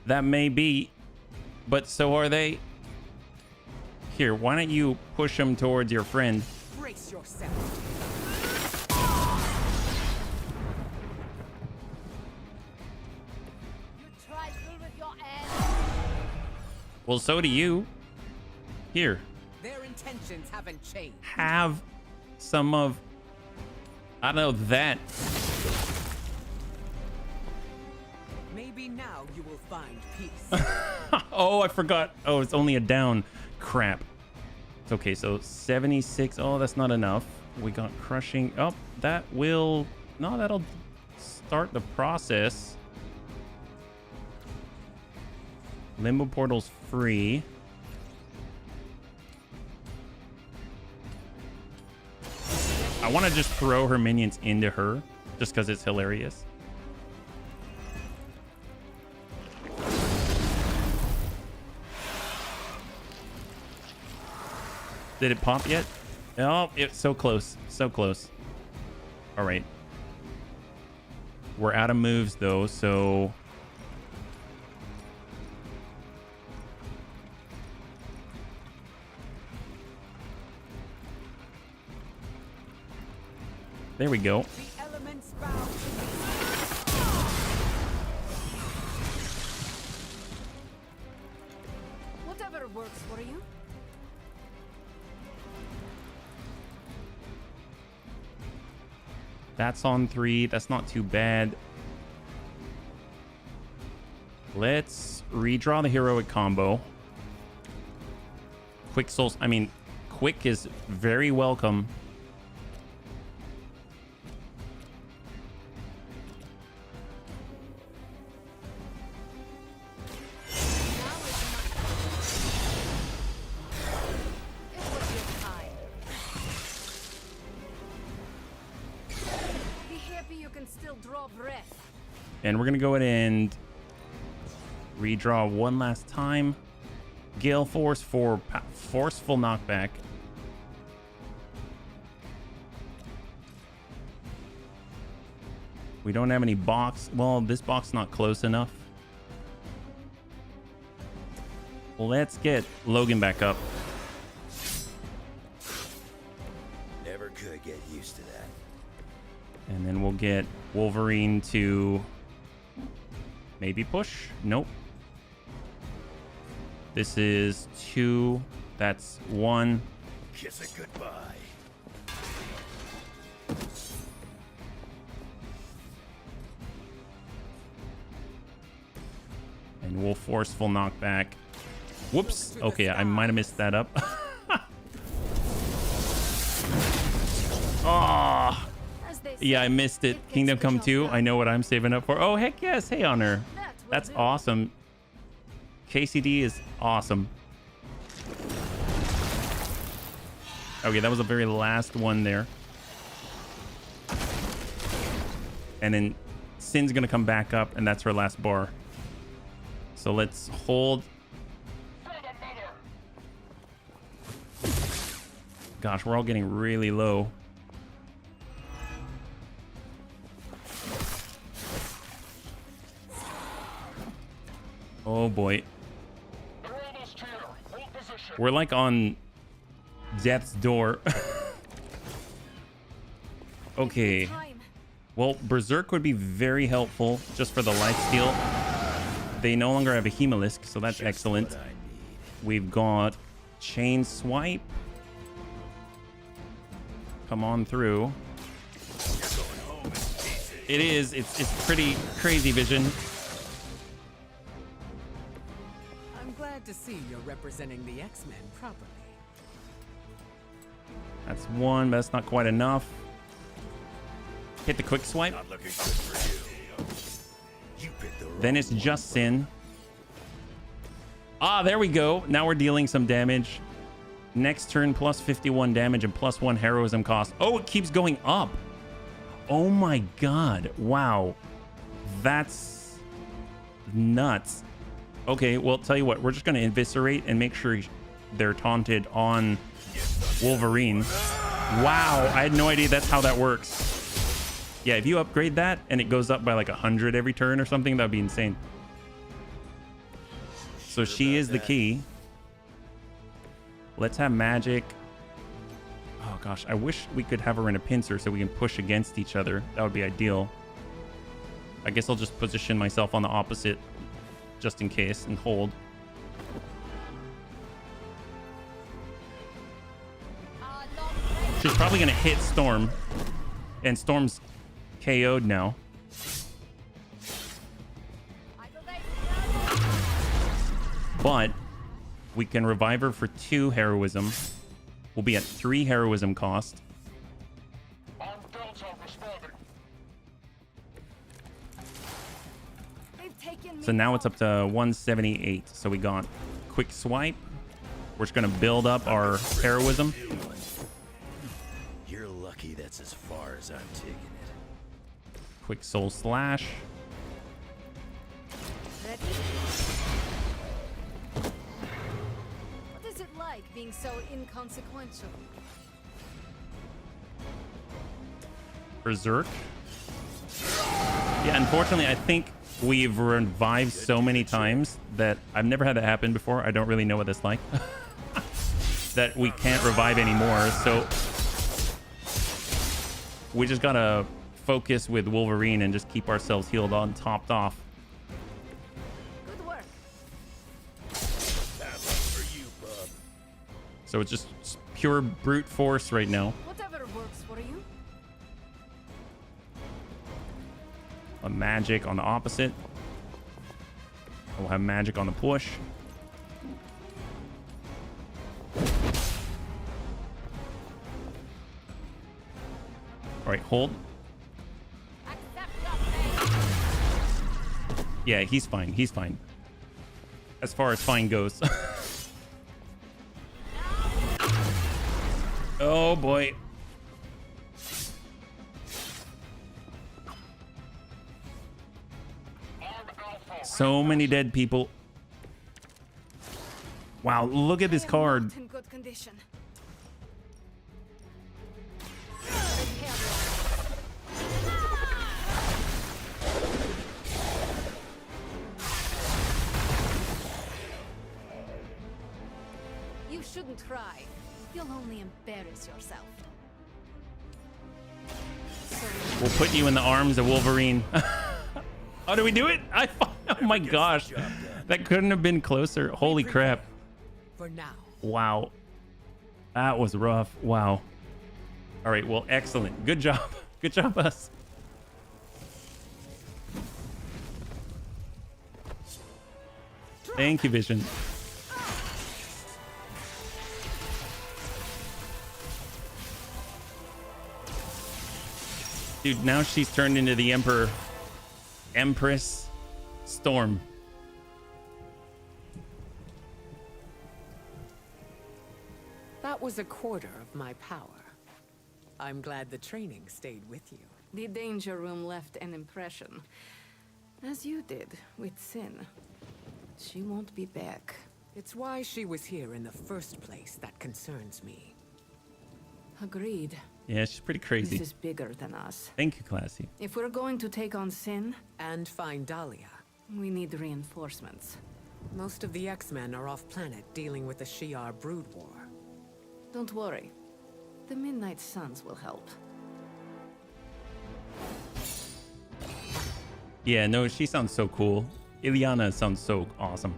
That may be, but so are they. Here, why don't you push them towards your friend? Brace yourself. You trifle with your end. Well, so do you. Here, Their intentions haven't changed. have some of, I don't know, that. Maybe now you will find peace. Oh, I forgot. Oh, it's only a down. Crap. It's okay, so 76. Oh, that's not enough. We got crushing. Oh, that will... No, that'll start the process. Limbo Portal's free. I want to just throw her minions into her, just because it's hilarious. Did it pop yet? Oh, it's so close. So close. All right. We're out of moves, though, so... There we go. The elements bow to me. Whatever works for you. That's on 3. That's not too bad. Let's redraw the heroic combo. Quick souls. I mean, quick is very welcome. And we're going to go ahead and redraw one last time. Gale Force for forceful knockback. We don't have any box. Well, this box not close enough. Let's get Logan back up. Never could get used to that. And then we'll get Wolverine to maybe push. Nope. This is 2. That's 1. Kiss it goodbye. And we'll forceful knockback. Whoops. Okay, I might have messed that up. Oh. Yeah, I missed it. Kingdom Come 2. I know what I'm saving up for. Oh, heck yes. Hey, Honor. That's awesome. KCD is awesome. Okay, that was the very last one there. And then Sin's going to come back up, and that's her last bar. So let's hold. Gosh, we're all getting really low. Oh boy. We're like on death's door. Okay. Well, Berserk would be very helpful just for the lifesteal. They no longer have a Hemalisk, so that's excellent. We've got Chain Swipe. Come on through. It is. It's pretty crazy, Vision. I'm glad to see you're representing the X-Men properly. That's 1, but that's not quite enough. Hit the quick swipe. Not looking good for you. You picked the wrong Then it's just Sin. Ah, there we go. Now we're dealing some damage. Next turn, plus 51 damage and plus 1 heroism cost. Oh, it keeps going up. Oh my god. Wow. That's nuts. Okay, well, tell you what. We're just going to eviscerate and make sure they're taunted on Wolverine. Wow, I had no idea that's how that works. Yeah, if you upgrade that and it goes up by like 100 every turn or something, that'd be insane. So she is the key. Let's have magic. Oh gosh, I wish we could have her in a pincer so we can push against each other. That would be ideal. I guess I'll just position myself on the opposite just in case and hold. She's probably going to hit Storm. And Storm's KO'd now. But we can revive her for 2 heroism. We'll be at 3 heroism cost. So now it's up to 178. So we got quick swipe. We're just going to build up our heroism. You're lucky that's as far as I'm taking it. Quick soul slash. Ready? What is it like being so inconsequential? Berserk. Yeah, unfortunately, I think we've revived so many times that I've never had that happen before. I don't really know what it's like. That we can't revive anymore. So we just gotta focus with Wolverine and just keep ourselves healed on, topped off. Good work. That's for you, bub. So it's just pure brute force right now. Whatever works for you. A magic on the opposite. We'll have magic on the push. All right, hold. Yeah, he's fine. He's fine. As far as fine goes. Oh boy. So many dead people. Wow, look at this card. In good condition. You shouldn't try. You'll only embarrass yourself. We'll put you in the arms of Wolverine. Oh, did we do it? Oh my gosh. That couldn't have been closer. Holy crap. For now. Wow. That was rough. Wow. All right, well, excellent. Good job. Good job, us. Thank you, Vision. Dude, now she's turned into the Empress Storm. That was a quarter of my power. I'm glad the training stayed with you. The danger room left an impression. As you did with Sin. She won't be back. It's why she was here in the first place that concerns me. Agreed. Yeah, she's pretty crazy. This is bigger than us. Thank you, Classy. If we're going to take on Sin and find Dahlia, we need reinforcements. Most of the X-Men are off-planet dealing with the Shi'ar brood war. Don't worry. The Midnight Suns will help. Yeah, no, she sounds so cool. Ileana sounds so awesome.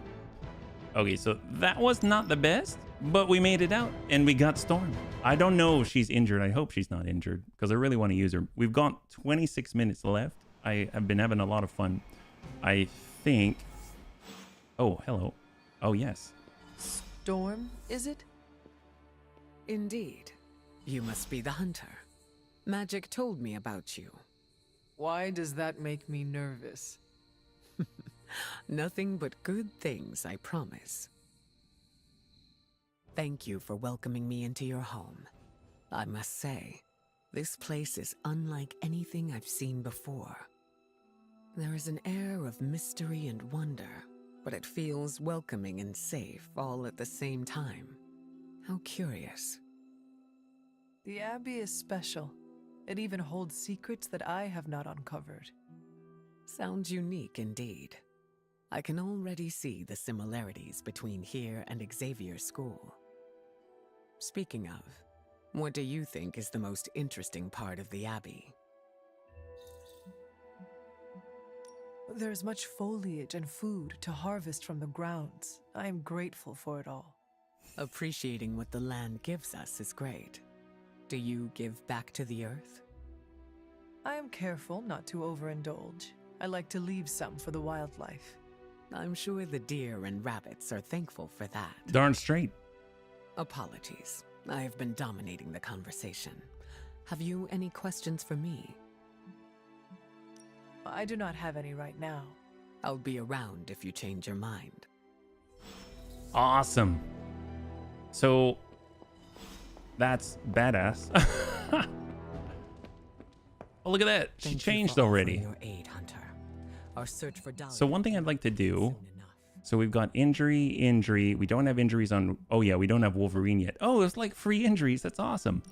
Okay, so that was not the best, but we made it out and we got Storm. I don't know if she's injured. I hope she's not injured because I really want to use her. We've got 26 minutes left. I have been having a lot of fun. I think... Oh, hello. Oh, yes. Storm, is it? Indeed. You must be the hunter. Magic told me about you. Why does that make me nervous? Nothing but good things, I promise. Thank you for welcoming me into your home. I must say, this place is unlike anything I've seen before. There is an air of mystery and wonder, but it feels welcoming and safe all at the same time. How curious. The Abbey is special. It even holds secrets that I have not uncovered. Sounds unique indeed. I can already see the similarities between here and Xavier's school. Speaking of, what do you think is the most interesting part of the Abbey? There's much foliage and food to harvest from the grounds. I am grateful for it all. Appreciating what the land gives us is great. Do you give back to the earth? I am careful not to overindulge. I like to leave some for the wildlife. I'm sure the deer and rabbits are thankful for that. Darn straight. Apologies. I have been dominating the conversation. Have you any questions for me? I do not have any right now. I'll be around if you change your mind. Awesome. So, that's badass. Oh, look at that. She changed already. Your aid, Hunter. Our search for Dahlia. So one thing I'd like to do, so we've got injury. We don't have injuries on, oh yeah, we don't have Wolverine yet. Oh, it's like free injuries. That's awesome.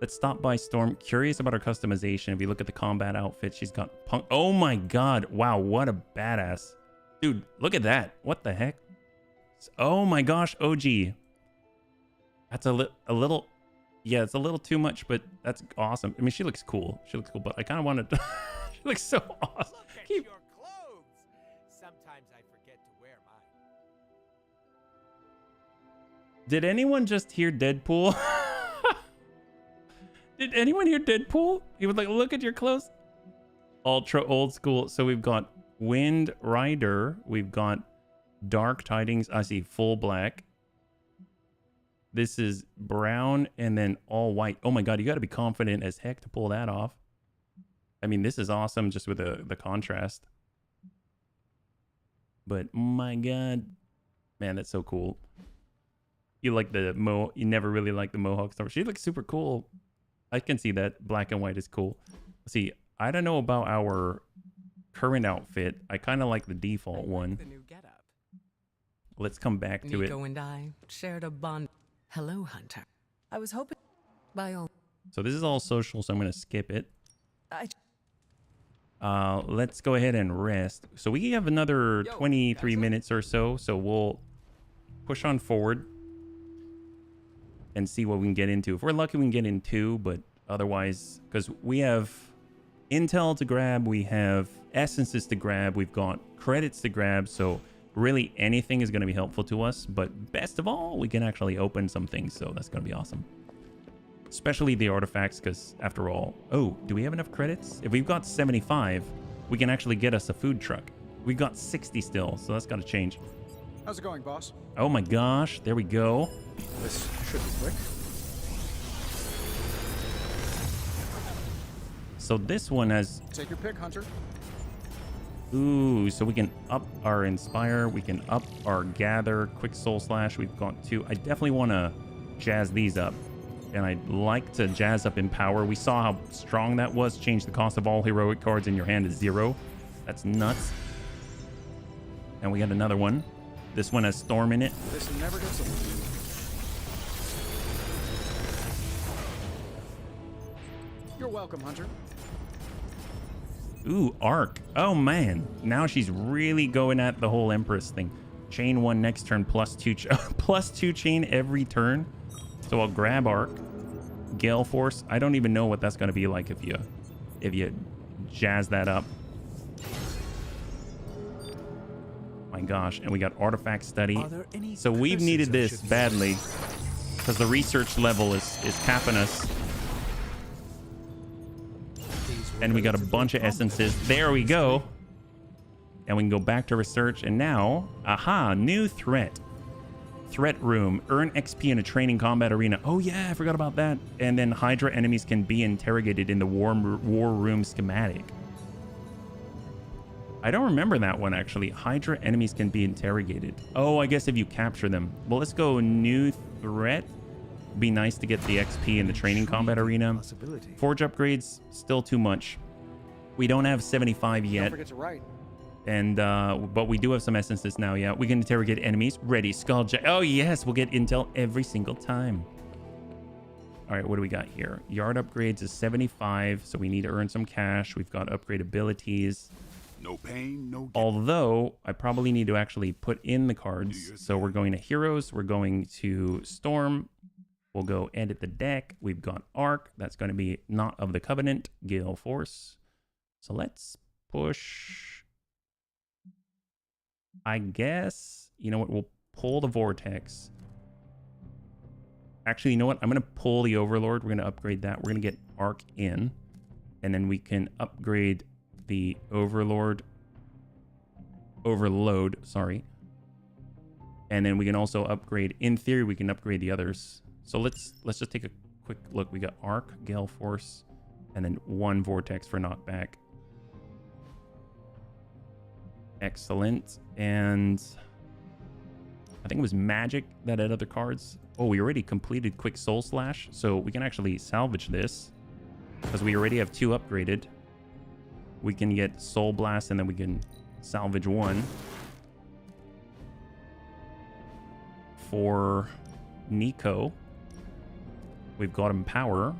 Let's stop by Storm. Curious about her customization. If you look at the combat outfit, she's got punk. Oh my God. Wow. What a badass. Dude, look at that. What the heck? Oh my gosh. OG. That's a little, yeah, it's a little too much, but that's awesome. I mean, she looks cool. She looks cool, but I kind of wanted to, she looks so awesome. Your clothes. Sometimes I forget to wear mine. Did anyone just hear Deadpool? Did anyone hear Deadpool? He was like, look at your clothes. ultra old school. So we've got Wind Rider. We've got Dark Tidings. I see full black. This is brown and then all white. Oh my god, you got to be confident as heck to pull that off. I mean, this is awesome just with the contrast. But my god, man, that's so cool. You like the you never really liked the Mohawk Star. She looks super cool. I can see that black and white is cool. Let's see, I don't know about our current outfit. I kind of like the default one. The new getup. Let's come back to Nico it. and I shared a bond. Hello, Hunter. I was hoping. By all. So this is all social, so I'm going to skip it. Let's go ahead and rest. So we have another 23 minutes or so. So we'll push on forward and see what we can get into. If we're lucky, we can get in 2, but otherwise, because we have intel to grab, we have essences to grab, we've got credits to grab, so really anything is going to be helpful to us. But best of all, we can actually open some things, so that's going to be awesome. Especially the artifacts, because after all... Oh, do we have enough credits? If we've got 75, we can actually get us a food truck. We've got 60 still, so that's got to change. How's it going, boss? Oh my gosh, there we go. This should be quick. So this one has... Take your pick, Hunter. Ooh, so we can up our Inspire, we can up our Gather, Quick Soul Slash. We've got 2. I definitely want to jazz these up. And I'd like to jazz up Empower. We saw how strong that was. Change the cost of all heroic cards in your hand to 0. That's nuts. And we got another one. This one has Storm in it. This never gets old. You're welcome, Hunter. Ooh, Arc. Oh man, now she's really going at the whole Empress thing. Chain 1 next turn, +2 +2 chain every turn. So I'll grab Arc. Gale Force. I don't even know what that's going to be like if you jazz that up. My gosh, and we got Artifact Study. So we've needed this badly because the research level is capping us. And we got a bunch of essences. There we go. And we can go back to research. And now, aha, new threat. Threat room. Earn XP in a training combat arena. Oh yeah, I forgot about that. And then Hydra enemies can be interrogated in the war room schematic. I don't remember that one actually. Hydra enemies can be interrogated. Oh, I guess if you capture them. Well, let's go new threat. Be nice to get the XP in the training combat arena. Forge upgrades, still too much. We don't have 75 yet. Don't forget to write. And but we do have some essences now. Yeah, we can interrogate enemies. Ready, Skulljack. Oh yes, we'll get intel every single time. All right, what do we got here? Yard upgrades is 75, so we need to earn some cash. We've got upgrade abilities. No pain, no gain. Although I probably need to actually put in the cards. So we're going to Heroes. We're going to Storm. We'll go edit the deck. We've got Arc. That's going to be not of the Covenant. Gale Force. So let's push. I guess, you know what? We'll pull the Vortex. Actually, you know what? I'm going to pull the Overlord. We're going to upgrade that. We're going to get Arc in. And then we can upgrade the Overload, sorry. And then we can also upgrade, in theory, we can upgrade the others. So let's just take a quick look. We got Arc, Gale Force, and then 1 Vortex for knockback. Excellent. And I think it was Magic that had other cards. Oh, we already completed Quick Soul Slash, so we can actually salvage this because we already have 2 upgraded. We can get Soul Blast and then we can salvage 1. For Nico, we've got Empower.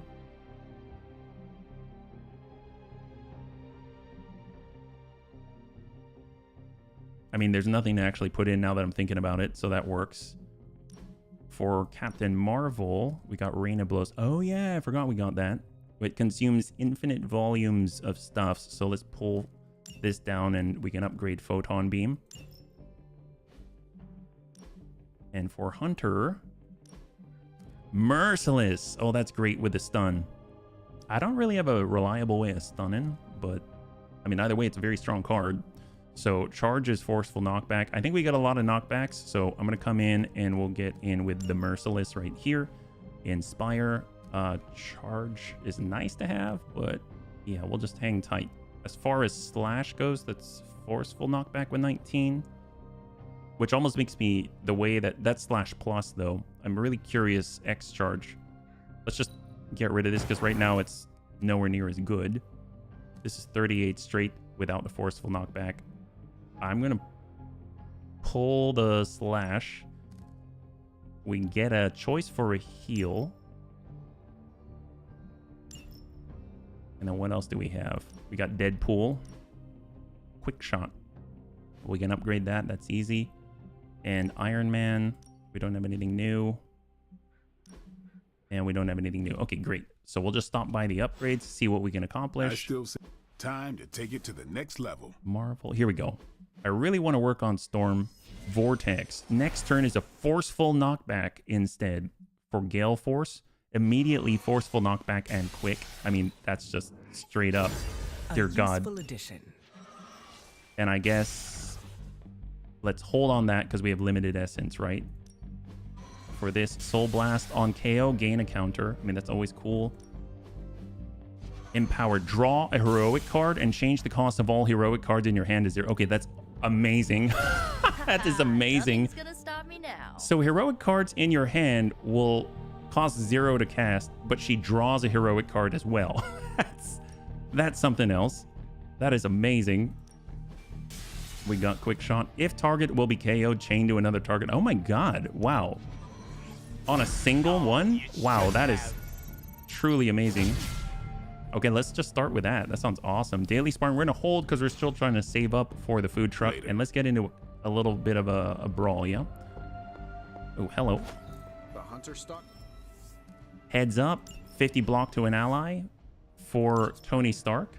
I mean, there's nothing to actually put in now that I'm thinking about it, so that works. For Captain Marvel, we got Rain of Blows. Oh yeah, I forgot we got that. It consumes infinite volumes of stuff, so let's pull this down and we can upgrade Photon Beam. And for Hunter, Merciless. Oh, that's great with the stun. I don't really have a reliable way of stunning, but I mean, either way, it's a very strong card. So charge is forceful knockback. I think we got a lot of knockbacks. So I'm going to come in and we'll get in with the Merciless right here. Inspire. Charge is nice to have, but yeah, we'll just hang tight. As far as slash goes, that's forceful knockback with 19. Which almost makes me the way that's slash plus though. I'm really curious. X charge. Let's just get rid of this because right now it's nowhere near as good. This is 38 straight without the forceful knockback. I'm going to pull the slash. We get a choice for a heal. And then what else do we have? We got Deadpool. Quick shot. We can upgrade that. That's easy. And Iron Man. We don't have anything new. And we don't have anything new. Okay, great. So we'll just stop by the upgrades, see what we can accomplish. I still say time to take it to the next level. Marvel. Here we go. I really want to work on Storm. Vortex. Next turn is a forceful knockback instead for Gale Force. Immediately forceful knockback and quick. I mean, that's just straight up. Dear God. Addition. And I guess let's hold on that because we have limited essence, right? For this, Soul Blast on KO, gain a counter. I mean, that's always cool. Empower, draw a heroic card and change the cost of all heroic cards in your hand to 0. Okay, that's amazing. That is amazing. Nothing's gonna stop me now. So heroic cards in your hand will cost 0 to cast, but she draws a heroic card as well. That's something else. That is amazing. We got quick shot. If target will be KO'd, chained to another target. Oh my God. Wow. On a single one? Wow, that is truly amazing. Okay, let's just start with that. That sounds awesome. Daily Sparring, we're going to hold because we're still trying to save up for the food truck. And let's get into a little bit of a brawl, yeah? Oh, hello. The hunter stock. Heads up, 50 block to an ally for Tony Stark.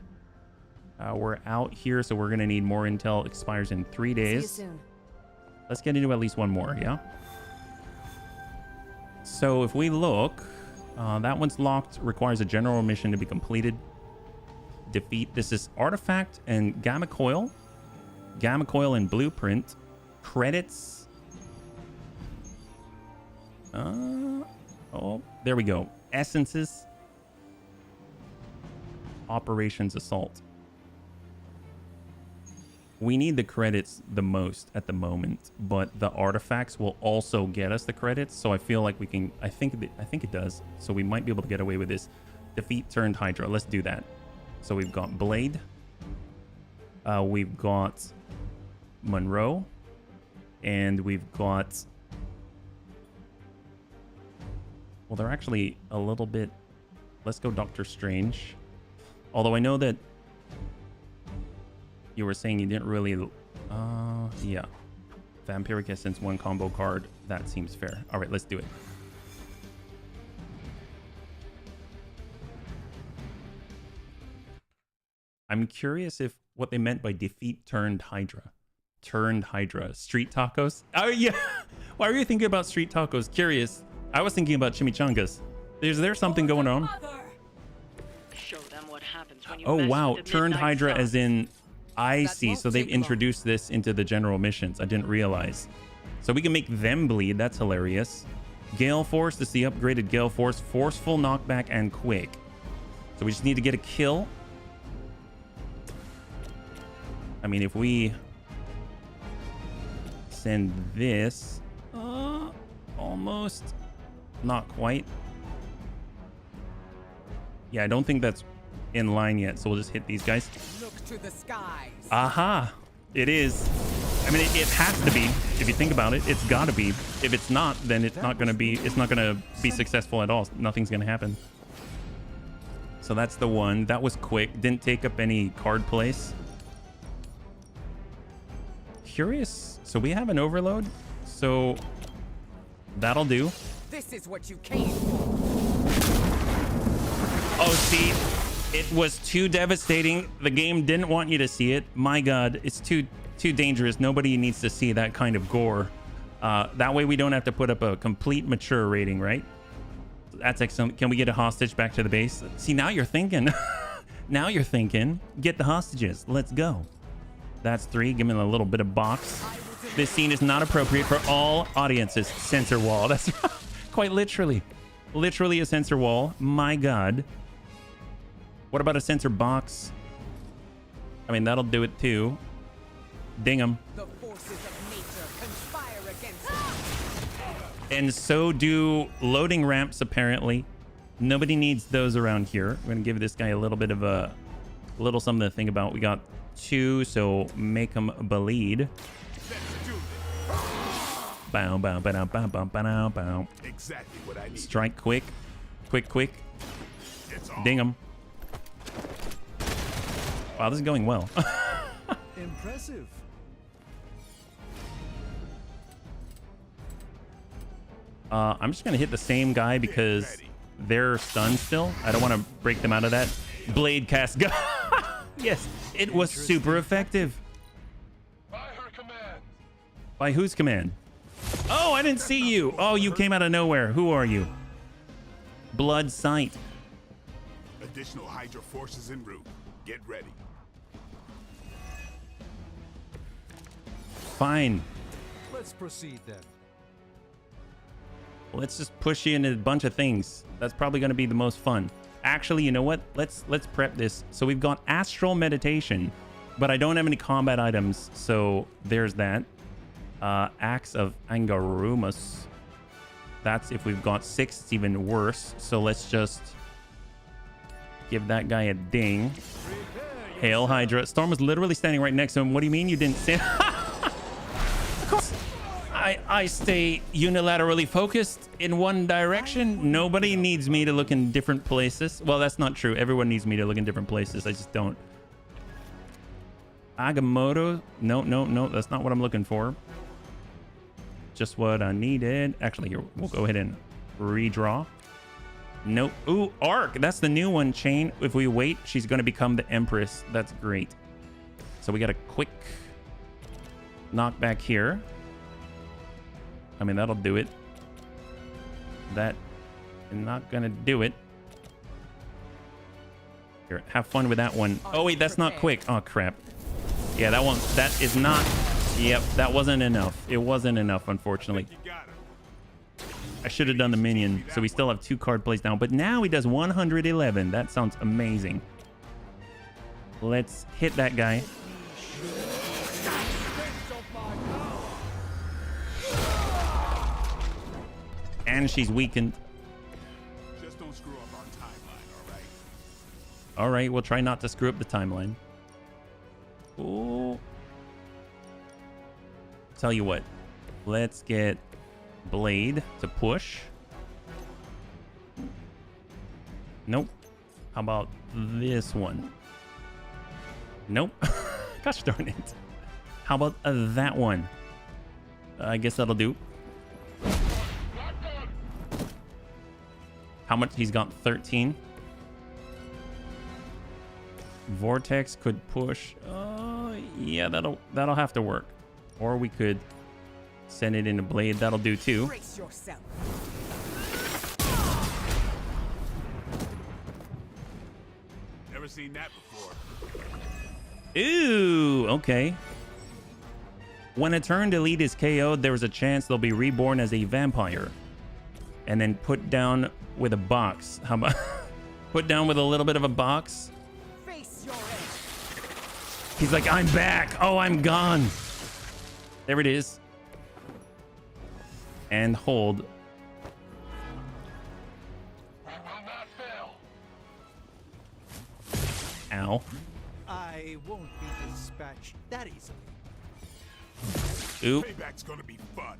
We're out here, so we're going to need more intel. Expires in 3 days. See you soon. Let's get into at least one more, yeah? So if we look, that one's locked, requires a general mission to be completed. Defeat. This is Artifact and Gamma Coil. Gamma Coil and Blueprint. Credits. Oh, there we go. Essences. Operations Assault. We need the credits the most at the moment, but the artifacts will also get us the credits. So I feel like we can. I think it does. So we might be able to get away with this. Defeat turned Hydra. Let's do that. So we've got Blade. We've got Monroe, and we've got. Well, they're actually a little bit. Let's go Doctor Strange. Although I know that. You were saying you didn't really, yeah. Vampiric Essence, 1 combo card. That seems fair. All right, let's do it. I'm curious if what they meant by defeat turned Hydra. Turned Hydra. Street tacos? Oh, yeah. Why were you thinking about street tacos? Curious. I was thinking about chimichangas. Is there something going on? Show them what happens when you Oh, mess wow. with the Turned Midnight Hydra Sun. as in... I see. So they've introduced this into the general missions. I didn't realize. So we can make them bleed. That's hilarious. Gale Force. This is the upgraded Gale Force. Forceful, knockback, and quick. So we just need to get a kill. I mean, if we send this... almost. Not quite. Yeah, I don't think that's in line yet. So we'll just hit these guys. Look to the skies. Aha, it is. I mean, it has to be. If you think about it, it's got to be. If it's not, then it's not going to be. It's not going to be successful at all. Nothing's going to happen. So that's the one. That was quick. Didn't take up any card place. Curious. So we have an overload. So that'll do. This is what you came for. Oh, see. It was too devastating. The game didn't want you to see it. My God, it's too dangerous. Nobody needs to see that kind of gore. That way we don't have to put up a complete mature rating, right? That's excellent. Can we get a hostage back to the base? See, now you're thinking. Now you're thinking, get the hostages. Let's go. That's 3. Give me a little bit of box. This scene is not appropriate for all audiences. Censor wall. That's quite literally. Literally a censor wall. My God. What about a censor box? I mean, that'll do it too. Ding 'em. The forces of nature conspire against us. And so do loading ramps, apparently. Nobody needs those around here. We're gonna give this guy a little bit of a little something to think about. We got 2, so make him bleed. Bow, bow, bow, bow, bow, bow, bow. Exactly what I need. Strike quick. Quick. Ding him. Wow, this is going well. Impressive. I'm just gonna hit the same guy because they're stunned still. I don't want to break them out of that. Blade cast. Yes, it was super effective. By whose command? Oh, I didn't see you. Oh, you came out of nowhere. Who are you? Blood sight. Additional Hydra forces en route. Get ready. Fine. Let's proceed then. Let's just push you into a bunch of things. That's probably going to be the most fun. Actually, you know what? Let's prep this. So we've got astral meditation, but I don't have any combat items, so there's that. Axe of Angarumus. That's if we've got 6, it's even worse. So let's just give that guy a ding. Hail Hydra. Storm was literally standing right next to him. What do you mean you didn't stand? Of course. I stay unilaterally focused in one direction. Nobody needs me to look in different places. Well, that's not true. Everyone needs me to look in different places. I just don't. Agamotto. No. That's not what I'm looking for. Just what I needed. Actually, here, we'll go ahead and redraw. Nope. Ooh, Arc. That's the new one. Chain. If we wait, she's going to become the Empress. That's great. So we got a quick knockback here. I mean, that'll do it. That is not gonna do it. Here, have fun with that one. Oh wait, that's not quick. Oh crap. Yeah, that one. That is not. Yep, that wasn't enough. It wasn't enough, unfortunately. I should have done the minion. So we still have 2 card plays now, but now he does 111. That sounds amazing. Let's hit that guy. And she's weakened. Just don't screw up our timeline, all right? All right, we'll try not to screw up the timeline. Ooh. Tell you what, let's get Blade to push. Nope. How about this one? Nope. Gosh darn it. How about that one? I guess that'll do. How much? He's got 13. Vortex could push. Yeah, that'll have to work. Or we could send it into Blade. That'll do too. Brace yourself. Never seen that before. Ooh, okay. When a turned elite is KO'd, there is a chance they'll be reborn as a vampire. And then put down with a box. How about put down with a little bit of a box? Face your edge. He's like, I'm back. Oh, I'm gone. There it is. And hold. Ow. I won't be dispatched that easily. Oop. Payback's gonna be fun.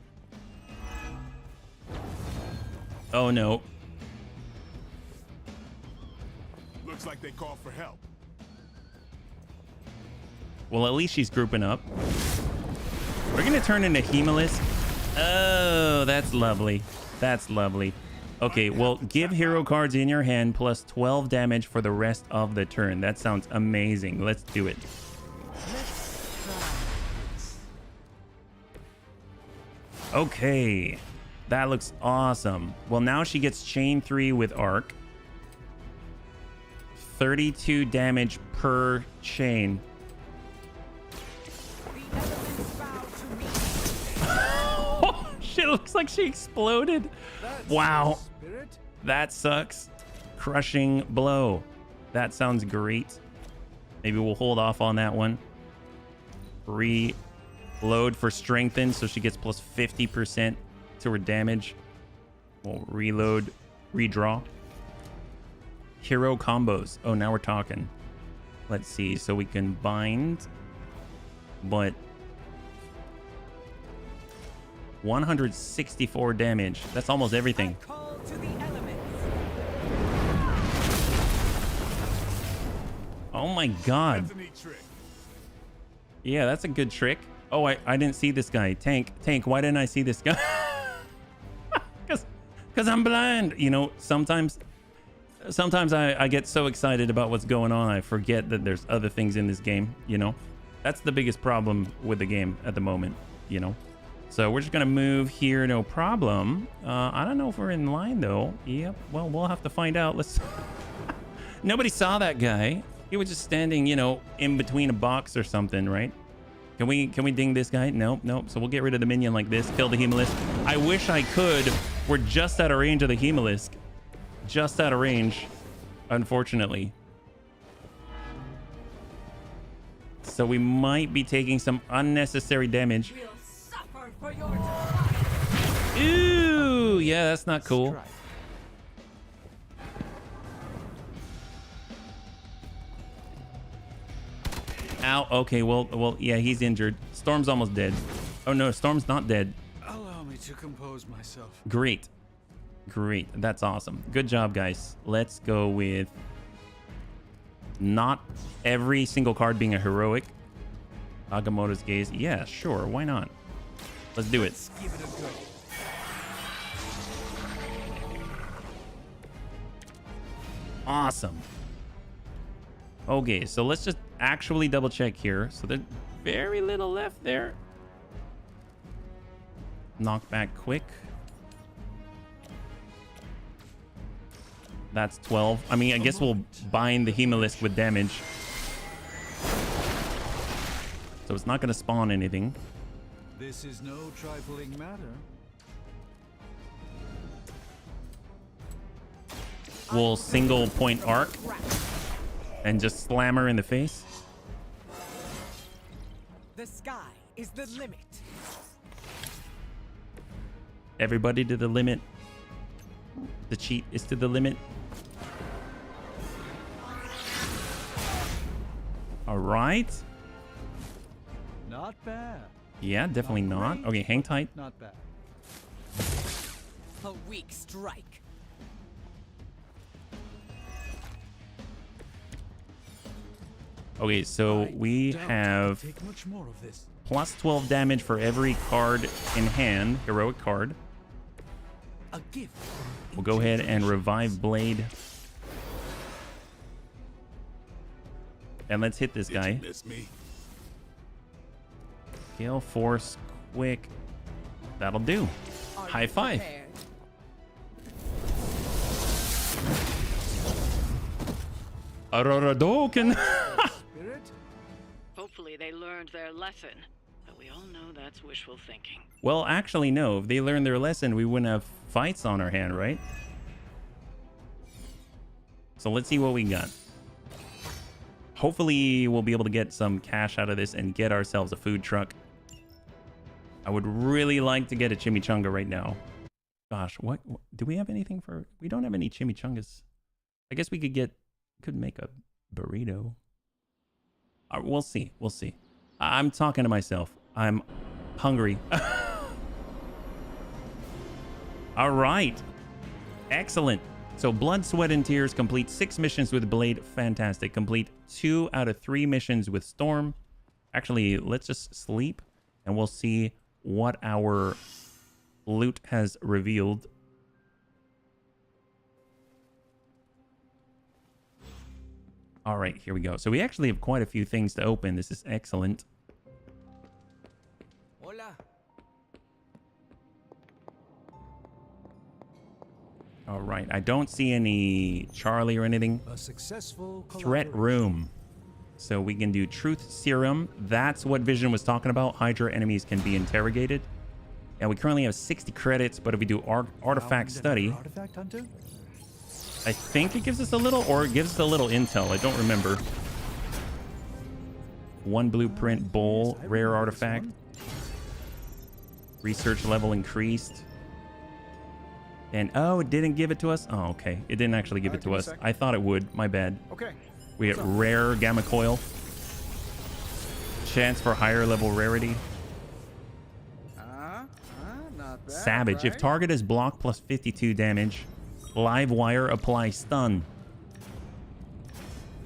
Oh no. Looks like they called for help. Well, at least she's grouping up. We're gonna turn into Hemolis. Oh, that's lovely. That's lovely. Okay, well, give hero cards in your hand plus 12 damage for the rest of the turn. That sounds amazing. Let's do it. Okay, that looks awesome. Well, now she gets chain 3 with Arc. 32 damage per chain. Oh, shit, looks like she exploded. Wow. That sucks. Crushing blow. That sounds great. Maybe we'll hold off on that one. Reload for strengthen, so she gets plus 50% to her damage. We'll reload, redraw. Hero combos. Oh, now we're talking. Let's see. So we can bind, but 164 damage. That's almost everything. Oh my god. Yeah, that's a good trick. Oh, I didn't see this guy. Tank, why didn't I see this guy? Because I'm blind. You know, sometimes I get so excited about what's going on, I forget that there's other things in this game, you know? That's the biggest problem with the game at the moment, you know? So we're just going to move here, no problem. I don't know if we're in line, though. Yep, well, we'll have to find out. Let's... Nobody saw that guy. He was just standing, you know, in between a box or something, right? Can we ding this guy? Nope. So we'll get rid of the minion like this. Kill the Hemolisk. I wish I could. We're just out of range of the Hemolisk. Just out of range, unfortunately. So we might be taking some unnecessary damage. Ooh, yeah, that's not cool. Ow. Okay, well, yeah, he's injured. Storm's almost dead. Oh no, Storm's not dead. Allow me to compose myself. Great. That's awesome. Good job, guys. Let's go with not every single card being a heroic. Agamotto's Gaze. Yeah, sure. Why not? Let's do it. Let's give it a go. Awesome. Okay, so let's just actually double check here. So there's very little left there. Knock back quick. That's 12. I mean, I guess we'll bind the Hemolisk with damage. So it's not going to spawn anything. This is no trifling matter. We'll single point arc and just slam her in the face. The sky is the limit. Everybody to the limit. The cheat is to the limit. All right. Not bad. Yeah, definitely not. Okay, hang tight. Not bad. A weak strike. Okay, so we have Take much more of this. plus 12 damage for every card in hand, heroic card. A gift. We'll go ahead and revive Blade. And let's hit this guy. Gale Force, quick. That'll do. High five. Aurora Doken. Hopefully they learned their lesson, but we all know that's wishful thinking. Well, actually, no. If they learned their lesson, we wouldn't have fights on our hand, right? So let's see what we got. Hopefully, we'll be able to get some cash out of this and get ourselves a food truck. I would really like to get a chimichanga right now. Gosh, what do we have anything for? We don't have any chimichangas. I guess we could make a burrito. We'll see. We'll see. I'm talking to myself. I'm hungry. All right. Excellent. So Blood, Sweat, and Tears complete 6 missions with Blade. Fantastic. Complete 2 out of 3 missions with Storm. Actually, let's just sleep and we'll see what our loot has revealed. All right, here we go. So we actually have quite a few things to open. This is excellent. Hola. All right. I don't see any Charlie or anything. A successful Threat room. So we can do truth serum. That's what Vision was talking about. Hydra enemies can be interrogated. And we currently have 60 credits, but if we do artifact study, artifact hunter? I think it gives us a little, or it gives us a little intel. I don't remember. One blueprint bowl, rare artifact. Research level increased. And oh, it didn't give it to us. Oh, okay. It didn't actually give it to us. I thought it would. My bad. Okay. We get rare gamma coil. Chance for higher level rarity. Not bad, Savage. If right? target is blocked plus 52 damage, live wire apply stun.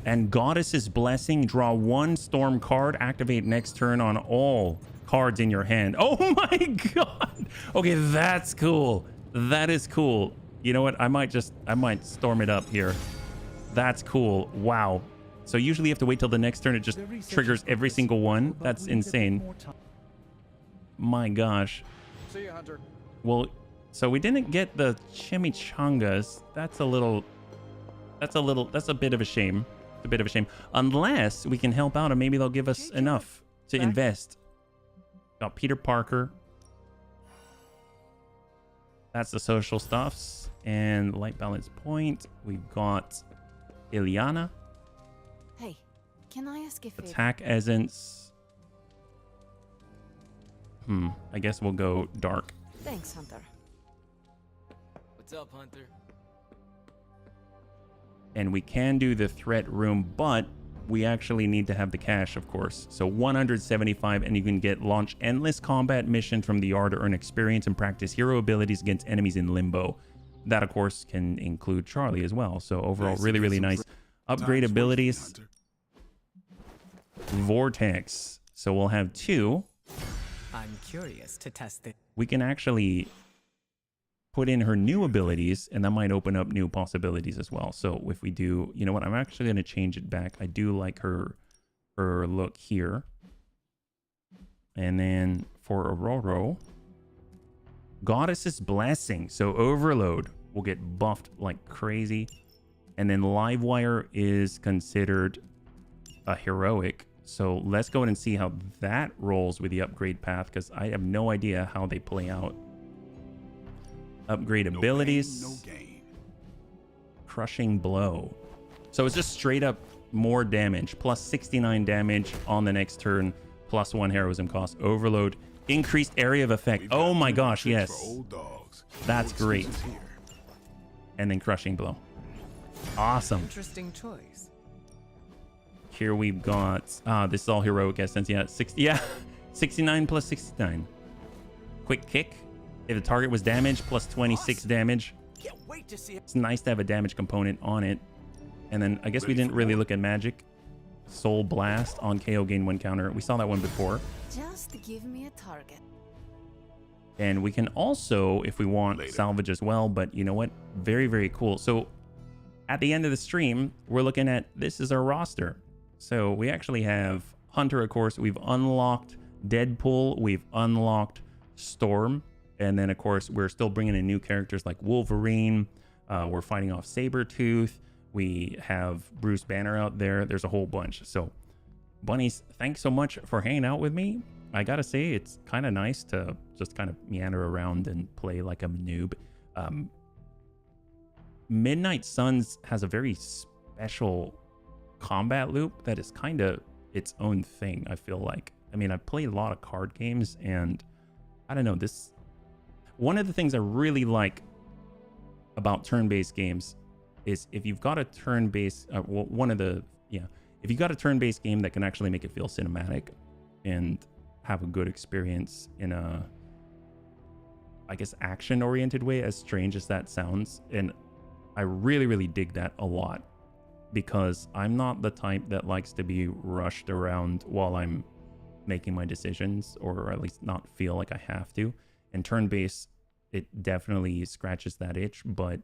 And Goddess's Blessing, draw one storm card, activate next turn on all cards in your hand. Oh my god. Okay, that's cool. That is cool. You know what? I might storm it up here. That's cool. Wow. So usually you have to wait till the next turn. It just triggers every single one. That's insane. My gosh. See you, Hunter. Well, so we didn't get the chimichangas. That's a bit of a shame. It's a bit of a shame. Unless we can help out and maybe they'll give us enough to invest. Got Peter Parker. That's the social stuffs. And light balance point. We've got Ileana. Hey, can I ask a favor? Attack essence. I guess we'll go dark. Thanks, Hunter. What's up, Hunter? And we can do the threat room, but we actually need to have the cash, of course. So 175, and you can launch endless combat missions from the yard to earn experience and practice hero abilities against enemies in limbo. That, of course, can include Charlie as well. So overall, really, really nice. Upgrade abilities. Vortex. So we'll have 2. I'm curious to test it. We can actually put in her new abilities, and that might open up new possibilities as well. So if we do, you know what, I'm actually going to change it back. I do like her look here. And then for Aurora, Goddess's Blessing. So Overload will get buffed like crazy. And then Livewire is considered a heroic. So let's go ahead and see how that rolls with the upgrade path, because I have no idea how they play out. Upgrade abilities. No gain. Crushing Blow. So it's just straight up more damage. Plus 69 damage on the next turn. Plus 1 heroism cost. Overload. Increased area of effect. Oh my gosh, yes. That's great. And then Crushing Blow. Awesome. Interesting choice. Here we've got... this is all heroic essence. Yeah, 69 plus 69. Quick Kick. If the target was damaged, plus 26 damage. Can't wait to see it. It's nice to have a damage component on it. And then I guess we didn't really look at magic. Soul Blast on KO, gain 1 counter. We saw that one before. Just give me a target. And we can also, if we want, salvage as well. But you know what? Very, very cool. So at the end of the stream, we're looking at, this is our roster. So we actually have Hunter, of course. We've unlocked Deadpool. We've unlocked Storm. And then, of course, we're still bringing in new characters like Wolverine. We're fighting off Sabretooth. We have Bruce Banner out there. There's a whole bunch. So, bunnies, thanks so much for hanging out with me. I gotta say, it's kind of nice to just kind of meander around and play like a noob. Midnight Suns has a very special combat loop that is kind of its own thing, I feel like. I mean, I've played a lot of card games, and I don't know, this... One of the things I really like about turn-based games is if you've got a turn-based... if you've got a turn-based game that can actually make it feel cinematic and have a good experience in a, I guess, action-oriented way, as strange as that sounds. And I really, really dig that a lot, because I'm not the type that likes to be rushed around while I'm making my decisions, or at least not feel like I have to. And turn-based, it definitely scratches that itch, but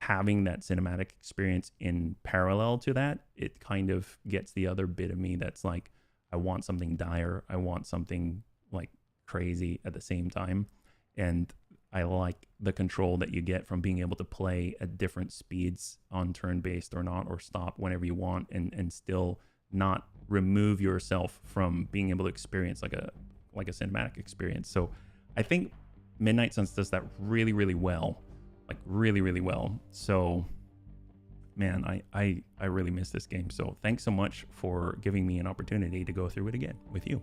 having that cinematic experience in parallel to that, it kind of gets the other bit of me that's like, I want something dire, I want something like crazy at the same time. And I like the control that you get from being able to play at different speeds on turn-based or not, or stop whenever you want, and still not remove yourself from being able to experience like a cinematic experience. So I think Midnight Suns does that really, really well, like really, really well. So man, I really miss this game. So thanks so much for giving me an opportunity to go through it again with you.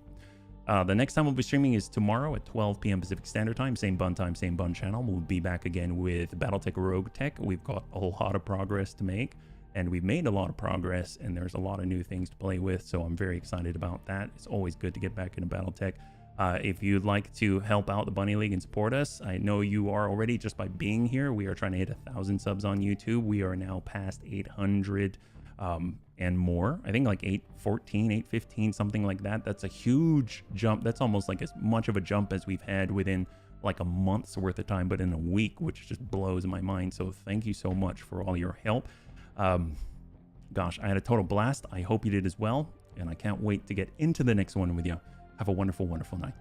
The next time we'll be streaming is tomorrow at 12 p.m. Pacific Standard Time, same bun time, same bun channel. We'll be back again with Battletech Rogue Tech. We've got a lot of progress to make, and we've made a lot of progress, and there's a lot of new things to play with, so I'm very excited about that. It's always good to get back into Battletech. If you'd like to help out the Bunny League and support us, I know you are already just by being here. We are trying to hit 1,000 subs on YouTube. We are now past 800 and more. I think like 814, 815, something like that. That's a huge jump. That's almost like as much of a jump as we've had within like a month's worth of time, but in a week, which just blows my mind. So thank you so much for all your help. Gosh, I had a total blast. I hope you did as well, and I can't wait to get into the next one with you. Have a wonderful, wonderful night.